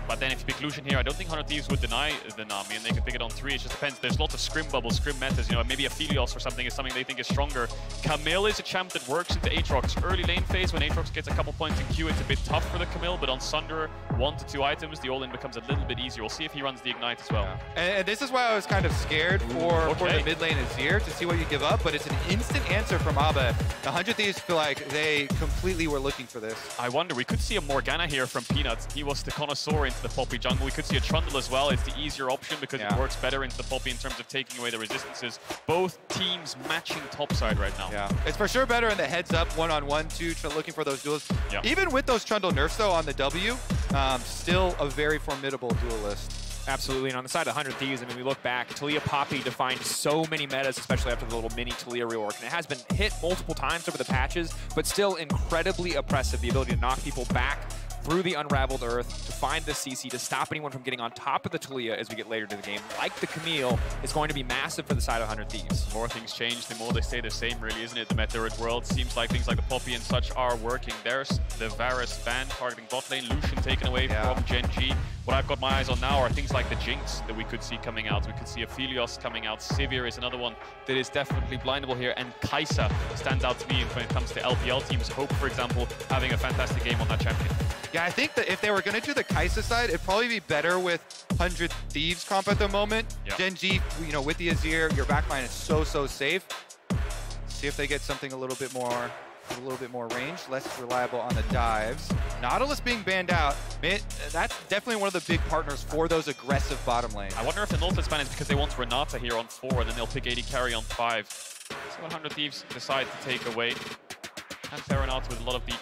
But then if you pick Lucian here, I don't think 100 Thieves would deny the Nami, and they could pick it on 3. It just depends. There's lots of scrim bubbles, scrim metas. Maybe a Philios or something is something they think is stronger. Camille is a champ that works into Aatrox. Early lane phase, when Aatrox gets a couple points in Q, it's a bit tough for the Camille, but on Sunder, 1 to 2 items, the all-in becomes a little bit easier. We'll see if he runs the Ignite as well. And this is why I was kind of scared for the mid lane Azir to see what you give up, but it's an instant answer from Abe. The 100 Thieves feel like they completely were looking for this. I wonder, we could see a Morgana here from Peanuts. He was the connoisseur into the Poppy jungle. We could see a Trundle as well. It's the easier option because it works better into the Poppy in terms of taking away the resistances. Both teams matching topside right now. Yeah, it's for sure better in the heads-up one-on-one too, looking for those duels. Even with those Trundle nerfs though on the W, still a very formidable duelist. Absolutely, and on the side of 100 Thieves, we look back, Taliyah Poppy defined so many metas, especially after the little mini Taliyah rework, and it has been hit multiple times over the patches, but still incredibly oppressive, the ability to knock people back through the Unraveled Earth, to find the CC, to stop anyone from getting on top of the Taliyah as we get later to the game, like the Camille, is going to be massive for the side of 100 Thieves. The more things change, the more they stay the same, really, isn't it? The meta-red world seems like things like the Poppy and such are working. There's the Varus ban targeting bot lane, Lucian taken away from Gen G. What I've got my eyes on now are things like the Jinx that we could see coming out. We could see a Philios coming out. Sivir is another one that is definitely blindable here, and Kai'Sa stands out to me when it comes to LPL teams. Hope, for example, having a fantastic game on that champion. Yeah, I think that if they were going to do the Kai'Sa side, it'd probably be better with 100 Thieves comp at the moment. Gen G, with the Azir, your backline is so safe. See if they get something a little bit more range, less reliable on the dives. Nautilus being banned out, that's definitely one of the big partners for those aggressive bottom lane. I wonder if the Nautilus ban is because they want Renata here on 4, and then they'll pick 80 carry on 5. So 100 Thieves decide to take away. And Renata with a lot of the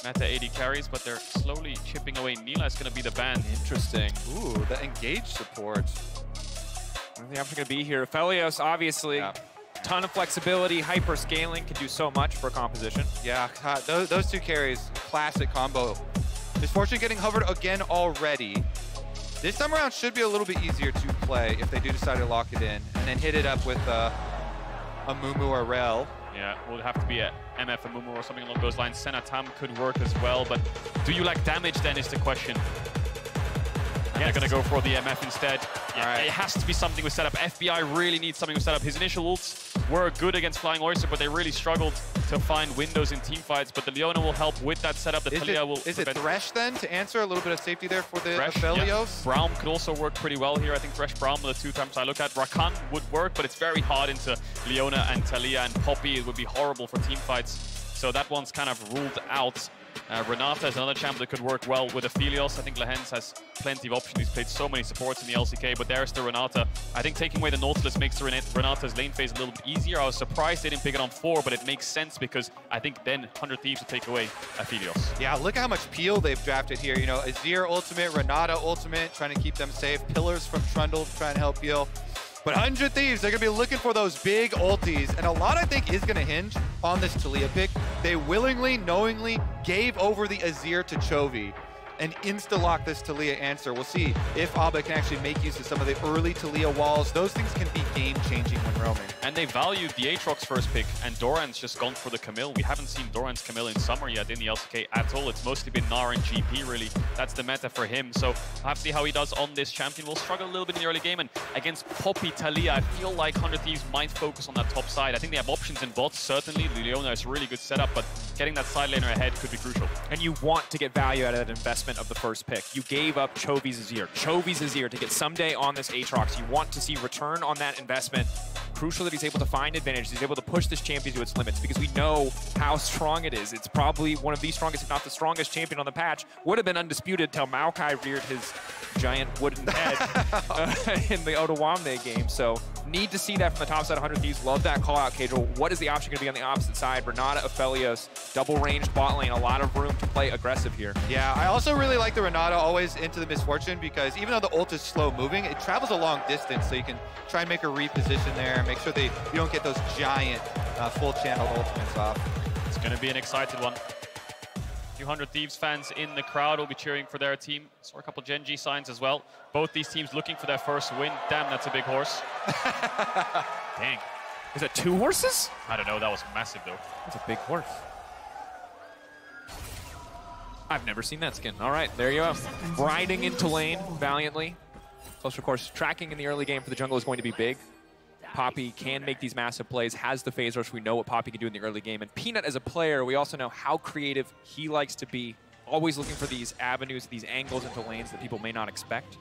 meta 80 carries, but they're slowly chipping away. Nila is going to be the ban. Interesting. Ooh, the engage support. I think the option going to be here. Phelios, obviously, ton of flexibility, hyper scaling, can do so much for composition. Yeah, those 2 carries, classic combo. Misfortune getting hovered again already. This time around should be a little bit easier to play if they do decide to lock it in, and then hit it up with a Mumu or Rel. Yeah, will have to be a MF and Mumu or something along those lines. Senna Tam could work as well, but do you lack damage then is the question. And they're going to go for the MF instead. Yeah, it has to be something with setup. FBI really needs something with setup. His initial ults were good against Flying Oyster, but they really struggled to find windows in team fights. But the Leona will help with that setup. The Talia will Is it Thresh then to answer? A little bit of safety there for the Thresh, Aphelios? Yeah. Braum could also work pretty well here. I think Thresh Braum are the two times I look at. Rakan would work, but it's very hard into Leona and Talia and Poppy. It would be horrible for team fights. So that one's kind of ruled out. Renata is another champ that could work well with Aphelios. I think Lehens has plenty of options. He's played so many supports in the LCK, but there's the Renata. I think taking away the Nautilus makes Renata's lane phase a little bit easier. I was surprised they didn't pick it on 4, but it makes sense because I think then 100 Thieves will take away Aphelios. Yeah, look at how much peel they've drafted here. You know, Azir ultimate, Renata ultimate, trying to keep them safe. Pillars from Trundle trying to help peel. But 100 Thieves, they're going to be looking for those big ultis. And a lot, I think, is going to hinge on this Talia pick. They willingly, knowingly gave over the Azir to Chovy and insta-lock this Talia answer. We'll see if Abba can actually make use of some of the early Talia walls. Those things can be game-changing when roaming. And they valued the Aatrox first pick, and Doran's just gone for the Camille. We haven't seen Doran's Camille in summer yet in the LCK at all. It's mostly been Gnar and GP, really. That's the meta for him. So we'll have to see how he does on this champion. We'll struggle a little bit in the early game, and against Poppy Talia, I feel like 100 Thieves might focus on that top side. I think they have options in bots, certainly. Leona is a really good setup, but getting that side laner ahead could be crucial. And you want to get value out of that investment of the first pick. You gave up Chovy's Azir to get someday on this Aatrox. You want to see return on that investment. Crucial that he's able to find advantage. He's able to push this champion to its limits because we know how strong it is. It's probably one of the strongest, if not the strongest champion on the patch. Would have been undisputed till Maokai reared his giant wooden head in the Otawamne game. So need to see that from the top side. 100 Thieves love that call out, Cajal. What is the option going to be on the opposite side? Renata, Aphelios, double ranged bot lane. A lot of room to play aggressive here. Yeah, I also really like the Renata always into the Misfortune because even though the ult is slow moving, it travels a long distance, so you can try and make a reposition there, make sure you don't get those giant full channeled ultimates off. It's going to be an excited one. 200 Thieves fans in the crowd will be cheering for their team. Saw a couple Gen G signs as well. Both these teams looking for their first win. Damn, that's a big horse. Dang. Is that 2 horses? I don't know, that was massive though. That's a big horse. I've never seen that skin. All right, there you go. Riding into lane valiantly. Plus, of course, tracking in the early game for the jungle is going to be big. Poppy can make these massive plays, has the phase rush. We know what Poppy can do in the early game. And Peanut, as a player, we also know how creative he likes to be, always looking for these avenues, these angles into lanes that people may not expect.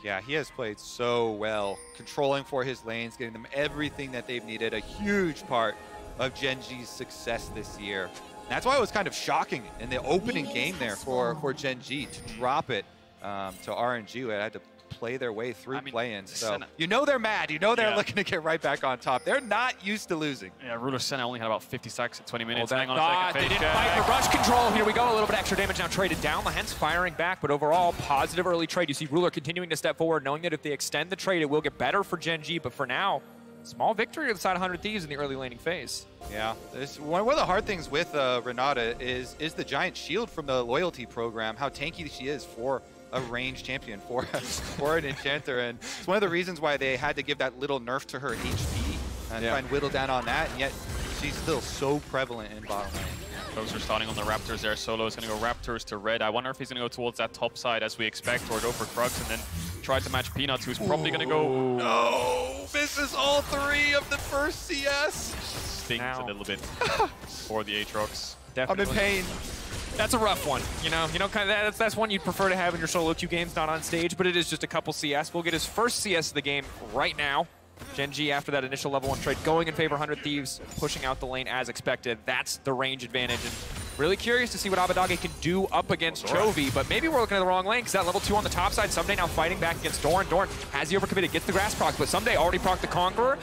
Yeah, he has played so well, controlling for his lanes, getting them everything that they've needed. A huge part of Gen G's success this year. That's why it was kind of shocking in the opening game there for Gen G to drop it to RNG, who had to play their way through play-ins. So you know they're mad. You know they're looking to get right back on top. They're not used to losing. Yeah, Ruler Senna only had about 50 stacks at 20 minutes. Hang on a second. They didn't fight the rush control. Here we go. A little bit extra damage now traded down. Lehens firing back, but overall, positive early trade. You see Ruler continuing to step forward, knowing that if they extend the trade, it will get better for Gen G. But for now, small victory on the side of 100 Thieves in the early laning phase. Yeah, one of the hard things with Renata is the giant shield from the loyalty program, how tanky she is for a ranged champion, for an enchanter. And it's one of the reasons why they had to give that little nerf to her HP and try and whittle down on that, and yet she's still so prevalent in bottom lane. Those are starting on the Raptors there. Solo is going to go Raptors to red. I wonder if he's going to go towards that top side as we expect, or go for Krugs and then try to match Peanuts, who's probably going to go... No! This is all 3 of the first CS! Stings a little bit for the Aatrox. Definitely. I'm in pain. That's a rough one, you know, kind of that's one you'd prefer to have in your solo queue games, not on stage, but it is just a couple CS. We'll get his first CS of the game right now. Gen G, after that initial level 1 trade, going in favor of 100 Thieves, pushing out the lane as expected. That's the range advantage. And really curious to see what Abadage can do up against Chovy, but maybe we're looking at the wrong lane because that level 2 on the top side, Someday now fighting back against Doran. Doran has he overcommitted, gets the grass proc, but Someday already proc the Conqueror.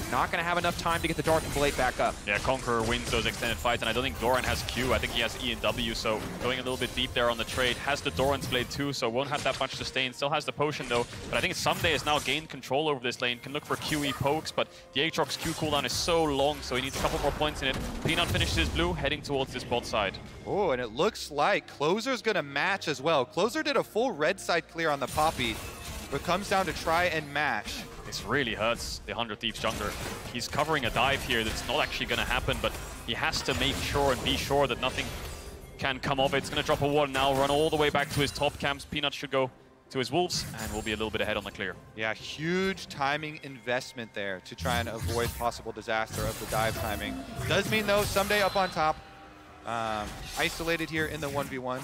Not going to have enough time to get the Dark and Blade back up. Yeah, Conqueror wins those extended fights, and I don't think Doran has Q. I think he has E and W, so going a little bit deep there on the trade. Has the Doran's Blade too, so won't have that much sustain. Still has the potion though, but I think Someday has now gained control over this lane. Can look for QE pokes, but the Aatrox Q cooldown is so long, so he needs a couple more points in it. Peanut finishes his blue, heading towards this bot side. Oh, and it looks like Closer's going to match as well. Closer did a full red side clear on the Poppy, but comes down to try and match. This really hurts the 100 Thieves jungler. He's covering a dive here that's not actually going to happen, but he has to make sure and be sure that nothing can come of it. It's going to drop a ward now, run all the way back to his top camps. Peanut should go to his Wolves, and will be a little bit ahead on the clear. Yeah, huge timing investment there to try and avoid possible disaster of the dive timing. Does mean, though, someday up on top, isolated here in the 1v1.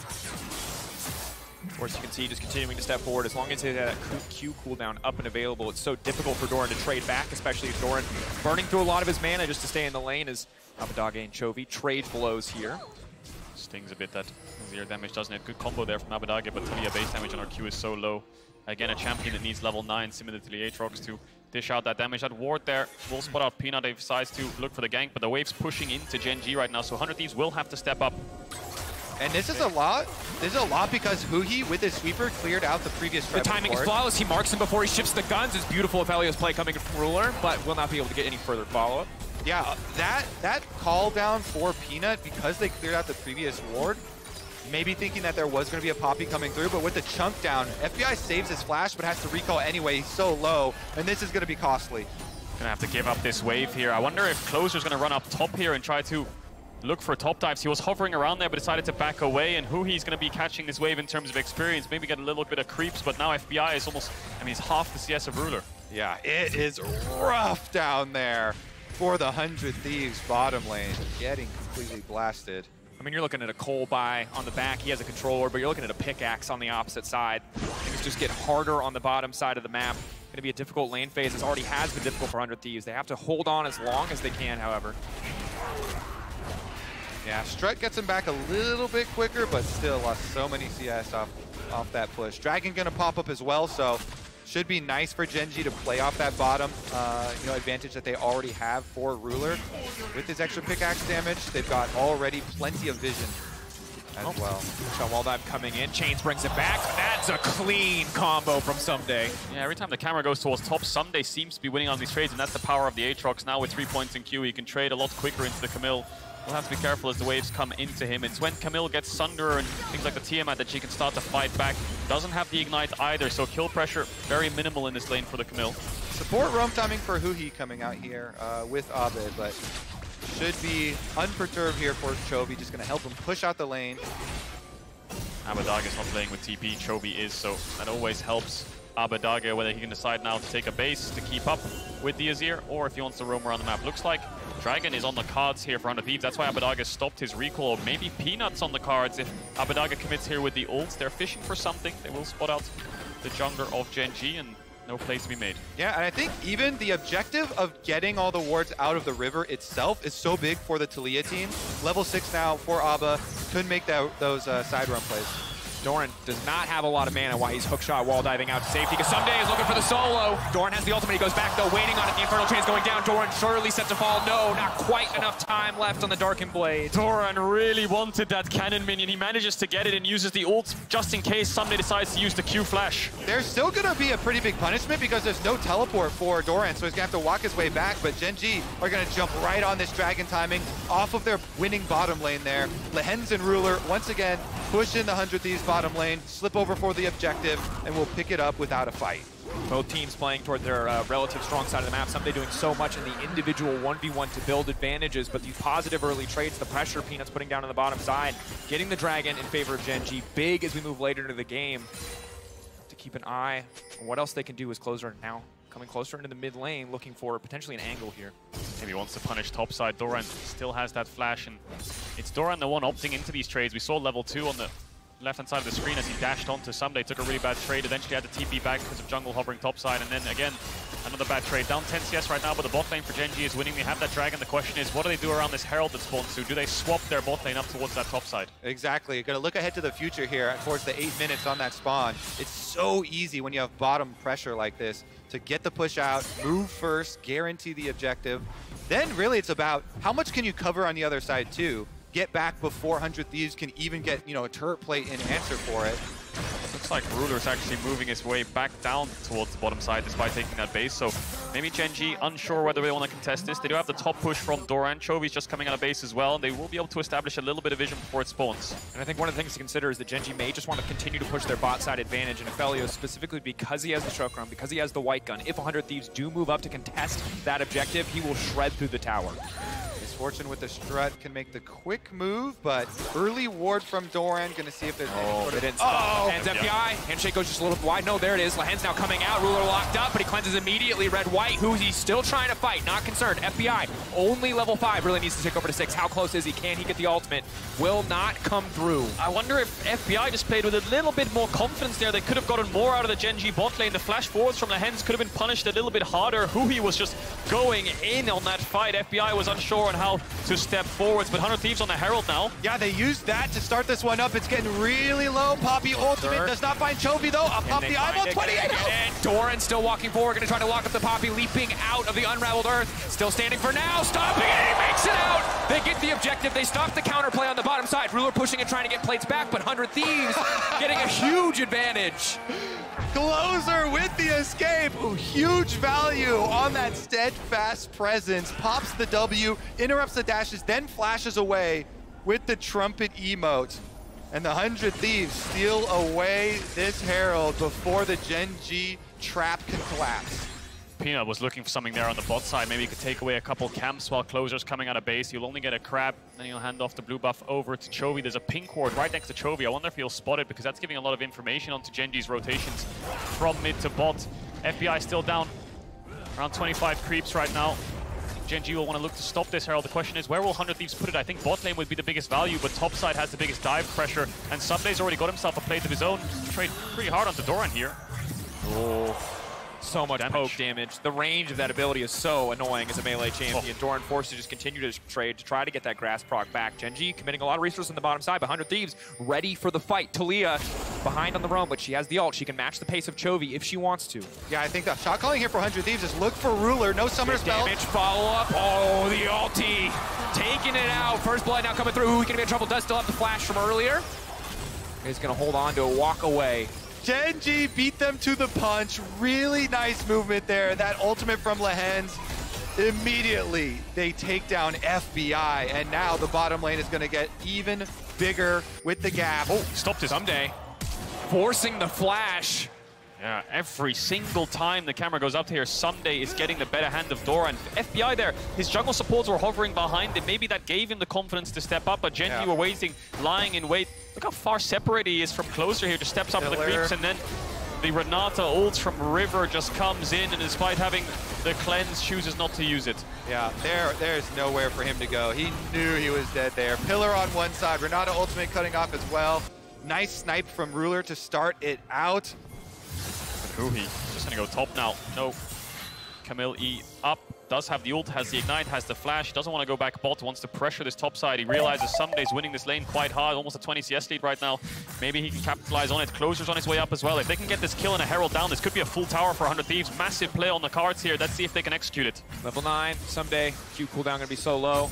Of course, you can see just continuing to step forward. As long as he has that Q cooldown up and available, it's so difficult for Doran to trade back, especially if Doran burning through a lot of his mana just to stay in the lane as Abbedagge and Chovy trade blows here. Stings a bit that zero damage doesn't have good combo there from Abbedagge, but Talia base damage on our Q is so low. Again, a champion that needs level 9, similar to the Aatrox, to dish out that damage. That ward there will spot out Peanut. They decides to look for the gank, but the wave's pushing into Gen G right now, so 100 Thieves will have to step up. And this is a lot. This is a lot because Huhi, with his sweeper, cleared out the previous The timing is flawless. He marks him before he ships the guns. It's beautiful if Elio's play coming from Ruler, but will not be able to get any further follow-up. Yeah, that call down for Peanut, because they cleared out the previous ward, maybe thinking that there was going to be a Poppy coming through, but with the chunk down, FBI saves his flash, but has to recall anyway. He's so low, and this is going to be costly. Gonna have to give up this wave here. I wonder if Closer's gonna run up top here and try to look for top dives. He was hovering around there, but decided to back away, and Huhi's gonna be catching this wave in terms of experience. Maybe get a little bit of creeps, but now FBI is almost, I mean, he's half the CS of Ruler. Yeah, it is rough down there for the 100 Thieves bottom lane, getting completely blasted. I mean, you're looking at a Cole buy on the back. He has a controller, but you're looking at a pickaxe on the opposite side. Things just get harder on the bottom side of the map. Going to be a difficult lane phase. This already has been difficult for 100 Thieves. They have to hold on as long as they can, however. Yeah, Strut gets him back a little bit quicker, but still lost so many CS off that push. Dragon going to pop up as well, so should be nice for Gen G to play off that bottom advantage that they already have for Ruler. With his extra pickaxe damage, they've got already plenty of vision as well. So wall dive coming in, Chains brings it back. That's a clean combo from Someday. Yeah, every time the camera goes towards top, Someday seems to be winning on these trades, and that's the power of the Aatrox. Now with 3 points in Q, he can trade a lot quicker into the Camille. We'll have to be careful as the waves come into him. It's when Camille gets Sunder and things like the Tiamat that she can start to fight back. Doesn't have the Ignite either, so kill pressure very minimal in this lane for the Camille. Support roam timing for Huhi coming out here with Abed, but should be unperturbed here for Chovy. Just going to help him push out the lane. Abbedagge is not playing with TP, Chovy is, so that always helps Abbedagge, whether he can decide now to take a base to keep up with the Azir, or if he wants to roam around the map. Looks like Dragon is on the cards here for 100 Thieves. That's why Abbedagge stopped his recall, or maybe Peanuts on the cards. If Abbedagge commits here with the ults, they're fishing for something. They will spot out the jungler of Gen G, and no plays to be made. Yeah, and I think even the objective of getting all the wards out of the river itself is so big for the Talia team. Level 6 now for Abba. Couldn't make those side run plays. Doran does not have a lot of mana while he's hookshot wall diving out to safety, because Someday is looking for the solo. Doran has the ultimate, he goes back though, waiting on it. The Infernal Chain's going down. Doran surely set to fall. No, not quite enough time left on the Darkened Blade. Doran really wanted that cannon minion. He manages to get it and uses the ult just in case Someday decides to use the Q flash. There's still going to be a pretty big punishment because there's no teleport for Doran, so he's going to have to walk his way back, but Gen G are going to jump right on this Dragon timing off of their winning bottom lane there. Lehens and Ruler once again push in the 100 Thieves bottom lane, slip over for the objective, and we'll pick it up without a fight. Both teams playing toward their relative strong side of the map. Someday doing so much in the individual 1v1 to build advantages, but these positive early trades, the pressure Peanuts putting down on the bottom side, getting the Dragon in favor of Gen G, big as we move later into the game. To keep an eye on what else they can do as Closer now coming closer into the mid lane, looking for potentially an angle here. Maybe wants to punish topside. Doran still has that flash, and it's Doran the one opting into these trades. We saw level 2 on the left-hand side of the screen as he dashed onto Someday, took a really bad trade, eventually had to TP back because of jungle hovering topside, and then again, another bad trade. Down 10 CS right now, but the bot lane for Gen G is winning. They have that Dragon. The question is, what do they do around this Herald that spawns to? Do they swap their bot lane up towards that topside? Exactly. You're going to look ahead to the future here towards the 8 minutes on that spawn. It's so easy when you have bottom pressure like this to get the push out, move first, guarantee the objective. Then really it's about how much can you cover on the other side too. Get back before 100 Thieves can even get, a turret plate in answer for it. Looks like Ruler's actually moving his way back down towards the bottom side despite taking that base. So maybe Gen G unsure whether they want to contest this. They do have the top push from Doran. Chovy's just coming out of base as well. They will be able to establish a little bit of vision before it spawns. And I think one of the things to consider is that Gen G may just want to continue to push their bot side advantage. And Aphelios, specifically because he has the choke run, because he has the white gun, if 100 Thieves do move up to contest that objective, he will shred through the tower. Fortune with the strut can make the quick move, but early ward from Doran. Gonna see if there's any sort of... They didn't stop. Hands FBI. Handshake goes just a little bit wide. No, there it is. Lahen's now coming out. Ruler locked up, but he cleanses immediately. Red-White, who he's still trying to fight. Not concerned. FBI, only level 5. Really needs to take over to 6. How close is he? Can he get the ultimate? Will not come through. I wonder if FBI just played with a little bit more confidence there. They could have gotten more out of the Gen G bot lane. The flash forwards from the Hens could have been punished a little bit harder. Huhi was just going in on that fight. FBI was unsure on how to step forwards, but 100 Thieves on the Herald now. Yeah, they used that to start this one up. It's getting really low. Poppy ultimate does not find Chovy though. A Poppy eyeball 28. Doran still walking forward, gonna try to lock up the Poppy, leaping out of the unraveled earth. Still standing for now, stopping it, he makes it out! They get the objective, they stop the counterplay on the bottom side. Ruler pushing and trying to get plates back, but 100 Thieves getting a huge advantage. Closer with the escape. Ooh, huge value on that steadfast presence. Pops the W, interrupts the dashes, then flashes away with the trumpet emote. And the 100 Thieves steal away this Herald before the Gen G trap can collapse. Peanut was looking for something there on the bot side. Maybe he could take away a couple camps while Closer's coming out of base. He'll only get a crab, then he'll hand off the blue buff over to Chovy. There's a pink ward right next to Chovy. I wonder if he'll spot it, because that's giving a lot of information onto Gen G's rotations from mid to bot. FBI still down around 25 creeps right now. Gen G will want to look to stop this, Herald. The question is, where will 100 Thieves put it? I think bot lane would be the biggest value, but top side has the biggest dive pressure, and Sunday's already got himself a plate of his own. Trade pretty hard onto Doran here. Oh. So much poke damage. The range of that ability is so annoying as a melee champion. Doran forced to just continue to trade to try to get that grass proc back. Gen G committing a lot of resources on the bottom side, but 100 Thieves ready for the fight. Talia behind on the roam, but she has the ult. She can match the pace of Chovy if she wants to. Yeah, I think the shot calling here for 100 Thieves is look for Ruler. No summoner spell. Damage follow up. Oh, the ulti. Taking it out. First blood now coming through. Who can be in trouble? Does still have the flash from earlier. He's going to hold on to a walk away. Gen G beat them to the punch. Really nice movement there. That ultimate from Lahen's. Immediately, they take down FBI, and now the bottom lane is going to get even bigger with the gap. Oh, stopped it someday. Forcing the flash. Yeah, every single time the camera goes up here, Someday is getting the better hand of Doran. FBI there, his jungle supports were hovering behind him. Maybe that gave him the confidence to step up, but Gen G were waiting, lying in wait. Look how far separated he is from Closer here. Just steps up with the creeps, and then the Renata ult from River just comes in, and despite having the cleanse, chooses not to use it. Yeah, there's nowhere for him to go. He knew he was dead there. Pillar on one side, Renata ultimate cutting off as well. Nice snipe from Ruler to start it out. Huhi just gonna go top now. No. Camille E up. Does have the ult, has the ignite, has the flash. Doesn't want to go back bot, wants to pressure this top side. He realizes Sunday's winning this lane quite hard. Almost a 20 CS lead right now. Maybe he can capitalize on it. Closer's on his way up as well. If they can get this kill and a Herald down, this could be a full tower for 100 Thieves. Massive play on the cards here. Let's see if they can execute it. Level 9, Someday. Q cooldown gonna be so low.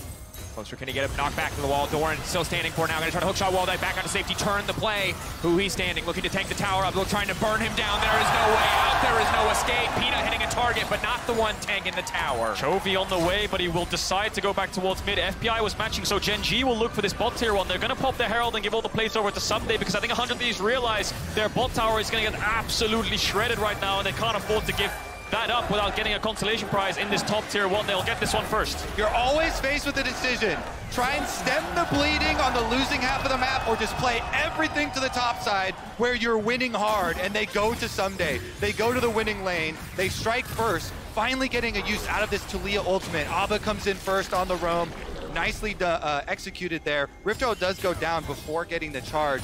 Closer, can he get him knocked back to the wall? Doran still standing for now. Gonna try to hookshot wall dive back onto safety. Turn the play. Huhi standing, looking to tank the tower up. They're trying to burn him down. There is no way out. There is no escape. Peanut hitting a target, but not the one tanking the tower. Chovy on the way, but he will decide to go back towards mid. FBI was matching, so Gen G will look for this bot tier one. They're gonna pop the Herald and give all the plays over to Someday, because I think 100 Thieves realize their bot tower is gonna get absolutely shredded right now, and they can't afford to give that up without getting a consolation prize in this top tier one. They'll get this one first. You're always faced with a decision. Try and stem the bleeding on the losing half of the map, or just play everything to the top side where you're winning hard, and they go to Someday. They go to the winning lane. They strike first, finally getting a use out of this Talia ultimate. Abba comes in first on the roam. Nicely executed there. Rift Arrow does go down before getting the charge.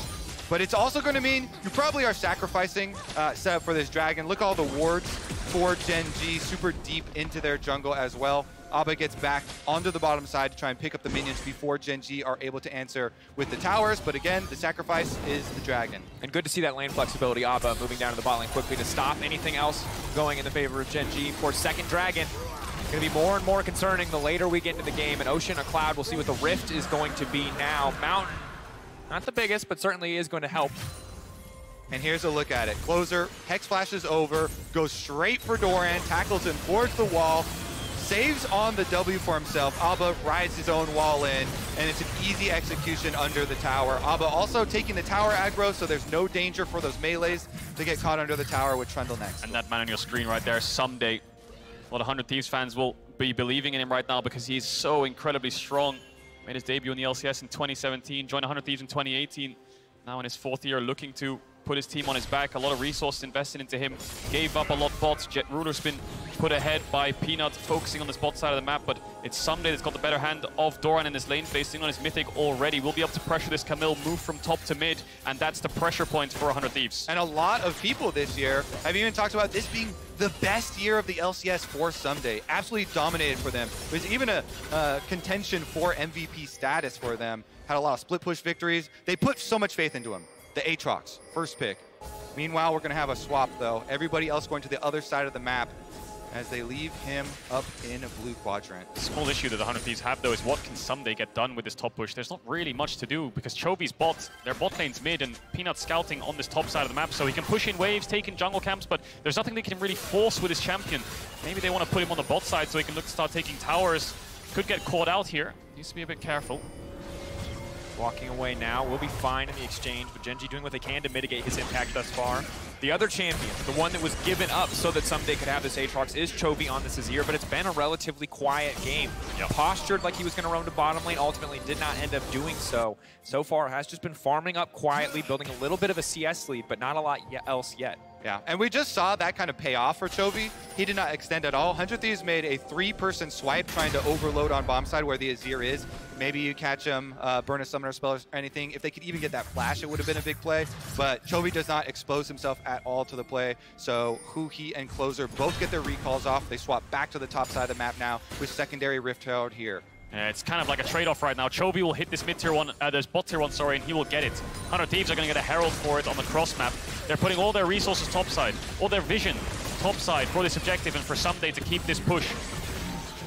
But it's also going to mean you probably are sacrificing setup for this dragon. Look at all the wards for Gen G, super deep into their jungle as well. Abba gets back onto the bottom side to try and pick up the minions before Gen G are able to answer with the towers. But again, the sacrifice is the dragon. And good to see that lane flexibility. Abba moving down to the bot lane quickly to stop anything else going in the favor of Gen G for second dragon. Going to be more and more concerning the later we get into the game. An Ocean, a Cloud, we'll see what the Rift is going to be now. Mountain, not the biggest, but certainly is going to help. And here's a look at it. Closer, Hex flashes over, goes straight for Doran, tackles him towards the wall, saves on the W for himself. Abba rides his own wall in, and it's an easy execution under the tower. Abba also taking the tower aggro, so there's no danger for those melees to get caught under the tower with Trundle next. And that man on your screen right there, Someday. A lot of 100 Thieves fans will be believing in him right now because he's so incredibly strong. Made his debut in the LCS in 2017, joined 100 Thieves in 2018. Now in his 4th year, looking to put his team on his back. A lot of resources invested into him. Gave up a lot of bots. Jet Ruler's been put ahead by Peanut, focusing on this bot side of the map, but it's Someday that's got the better hand of Doran in this lane, facing on his Mythic already. We'll be able to pressure this Camille, move from top to mid, and that's the pressure point for 100 Thieves. And a lot of people this year have even talked about this being the best year of the LCS for Someday. Absolutely dominated for them. There's even a contention for MVP status for them. Had a lot of split push victories. They put so much faith into him. The Aatrox, first pick. Meanwhile, we're going to have a swap, though. Everybody else going to the other side of the map as they leave him up in a blue quadrant. The small issue that the 100 Thieves have, though, is what can Someday get done with this top push? There's not really much to do because Chovy's bot, their bot lane's mid, and Peanut scouting on this top side of the map, so he can push in waves, take in jungle camps, but there's nothing they can really force with his champion. Maybe they want to put him on the bot side so he can look to start taking towers. Could get caught out here. Needs to be a bit careful. Walking away now, will be fine in the exchange, but Gen G doing what they can to mitigate his impact thus far. The other champion, the one that was given up so that Someday could have this Aatrox, is Chovy on this Azir, but it's been a relatively quiet game. Postured like he was going to roam to bottom lane, ultimately did not end up doing so. So far, has just been farming up quietly, building a little bit of a CS lead, but not a lot else yet. Yeah, and we just saw that kind of pay off for Chovy. He did not extend at all. 100 Thieves made a 3-person swipe trying to overload on bomb side where the Azir is. Maybe you catch him, burn a summoner spell or anything. If they could even get that flash, it would have been a big play. But Chovy does not expose himself at all to the play. So Huhi and Closer both get their recalls off. They swap back to the top side of the map now with secondary Rift Herald here. It's kind of like a trade-off right now. Chovy will hit this mid-tier one, this bot-tier one, sorry, and he will get it. 100 Thieves are going to get a Herald for it on the cross map. They're putting all their resources topside, all their vision topside for this objective and for Someday to keep this push.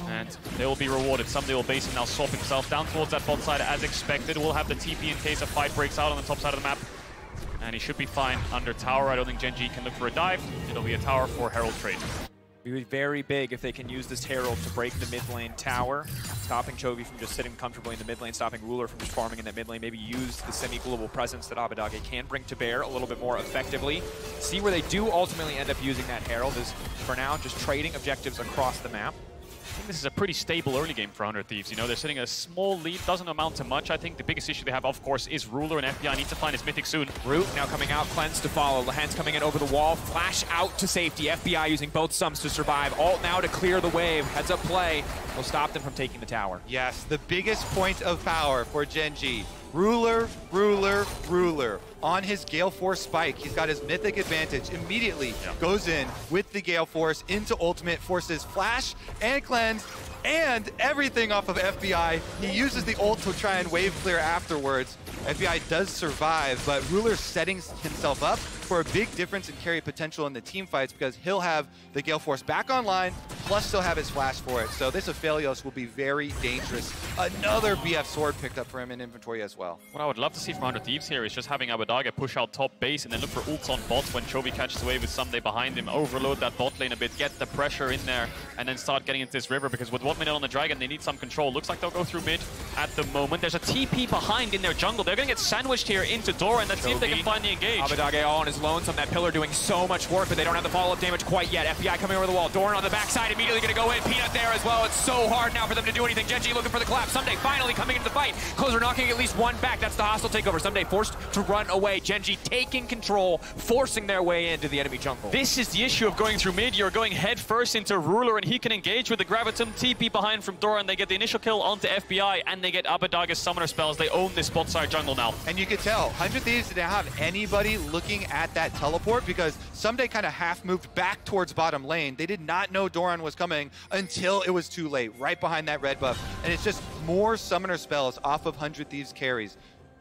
And they will be rewarded. Someday will basically now swap himself down towards that bot side as expected. We'll have the TP in case a fight breaks out on the top side of the map. And he should be fine under tower. I don't think Gen G can look for a dive. It'll be a tower for Herald trade. It would be very big if they can use this Herald to break the mid lane tower, stopping Chovy from just sitting comfortably in the mid lane, stopping Ruler from just farming in that mid lane, maybe use the semi-global presence that Abbedagge can bring to bear a little bit more effectively. See where they do ultimately end up using that Herald is, for now, just trading objectives across the map. I think this is a pretty stable early game for 100 Thieves. You know, they're sitting a small lead, doesn't amount to much. I think the biggest issue they have, of course, is Ruler, and FBI needs to find his Mythic soon. Root now coming out, Cleanse to follow. Lahan's coming in over the wall, flash out to safety. FBI using both sums to survive. Ult now to clear the wave. Heads up play will stop them from taking the tower. Yes, the biggest point of power for Gen G. Ruler, Ruler, Ruler. On his Gale Force spike, he's got his Mythic advantage. Immediately goes in with the Gale Force into ultimate, forces Flash and Cleanse and everything off of FBI. He uses the ult to try and wave clear afterwards. FBI does survive, but Ruler setting himself up for a big difference in carry potential in the team fights because he'll have the Gale Force back online, plus still have his flash for it. So this Aphelios will be very dangerous. Another BF sword picked up for him in inventory as well. What I would love to see from 100 Thieves here is just having Abbedagge push out top base and then look for ults on bot when Chovy catches away with Someday behind him, overload that bot lane a bit, get the pressure in there, and then start getting into this river because with 1 minute on the Dragon, they need some control. Looks like they'll go through mid at the moment. There's a TP behind in their jungle. They're going to get sandwiched here into Dora, and let's see if they can find the engage. Abbedagge all on his lonesome on that pillar doing so much work, but they don't have the follow-up damage quite yet. FBI coming over the wall. Doran on the backside, immediately going to go in. Peanut there as well. It's so hard now for them to do anything. Gen G looking for the collapse. Someday finally coming into the fight. Closer knocking at least one back. That's the hostile takeover. Someday forced to run away. Gen G taking control, forcing their way into the enemy jungle. This is the issue of going through mid. You're going head first into Ruler, and he can engage with the Gravitum TP behind from Doran. They get the initial kill onto FBI, and they get Abbedagge's summoner spells. They own this bot side jungle now. And you could tell, 100 Thieves didn't have anybody looking at that teleport because Someday kind of half moved back towards bottom lane. They did not know Doran was coming until it was too late, right behind that red buff. And it's just more summoner spells off of 100 Thieves carries.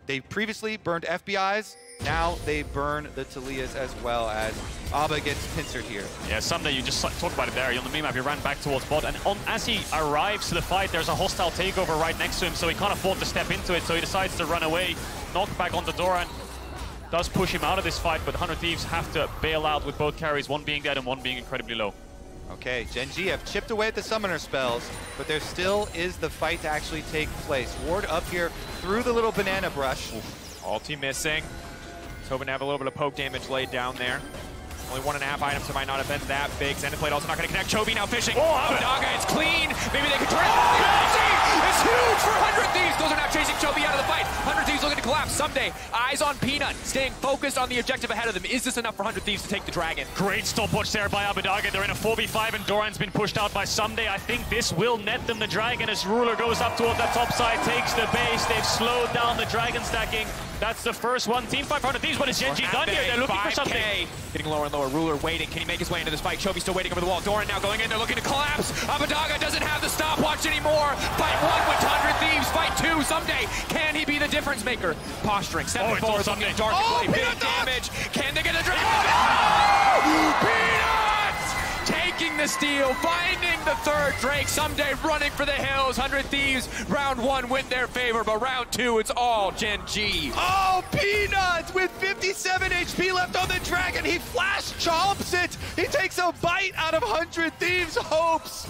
They previously burned FBIs, now they burn the Talias as well as Abba gets pincered here. Yeah, Someday, you just talked about it there. On the mini map, he ran back towards bot, and as he arrives to the fight, there's a hostile takeover right next to him, so he can't afford to step into it, so he decides to run away. Knock back onto Doran. Does push him out of this fight, but 100 Thieves have to bail out with both carries, one being dead and one being incredibly low. Okay, Gen G have chipped away at the summoner spells, but there still is the fight to actually take place. Ward up here through the little banana brush. Ulti missing. He's hoping to have a little bit of poke damage laid down there. Only 1.5 items, so might not have been that big. Xenoblade also not going to connect. Chovy now fishing. Abadaga, it's clean. Maybe they can turn it. It's huge for 100 Thieves. Those are now chasing Chovy out of the fight. 100 Thieves looking to collapse. Someday, eyes on Peanut, staying focused on the objective ahead of them. Is this enough for 100 Thieves to take the Dragon? Great stopwatch there by Abadaga. They're in a 4v5 and Doran's been pushed out by Someday. I think this will net them the Dragon as Ruler goes up towards that top side, takes the base. They've slowed down the Dragon stacking. That's the first one. Team 500 Thieves. What is Gen G done here? They're looking for something. Getting lower and lower. Ruler waiting. Can he make his way into this fight? Chovy still waiting over the wall. Doran now going in. They're looking to collapse. Abadaga doesn't have the stopwatch anymore. Fight 1 with 100 Thieves. Fight 2 someday. Can he be the difference maker? Posturing. 7 forward. Looking dark and play. Big damage. Can they get the Dragon? Peanut! Taking the steal. Finding the third Drake. Someday running for the hills. 100 Thieves. Round 1 went their favor, but round 2, it's all Gen G. Oh, Peanut with 57 HP left on the Dragon. He flash chomps it. He takes a bite out of 100 Thieves' hopes.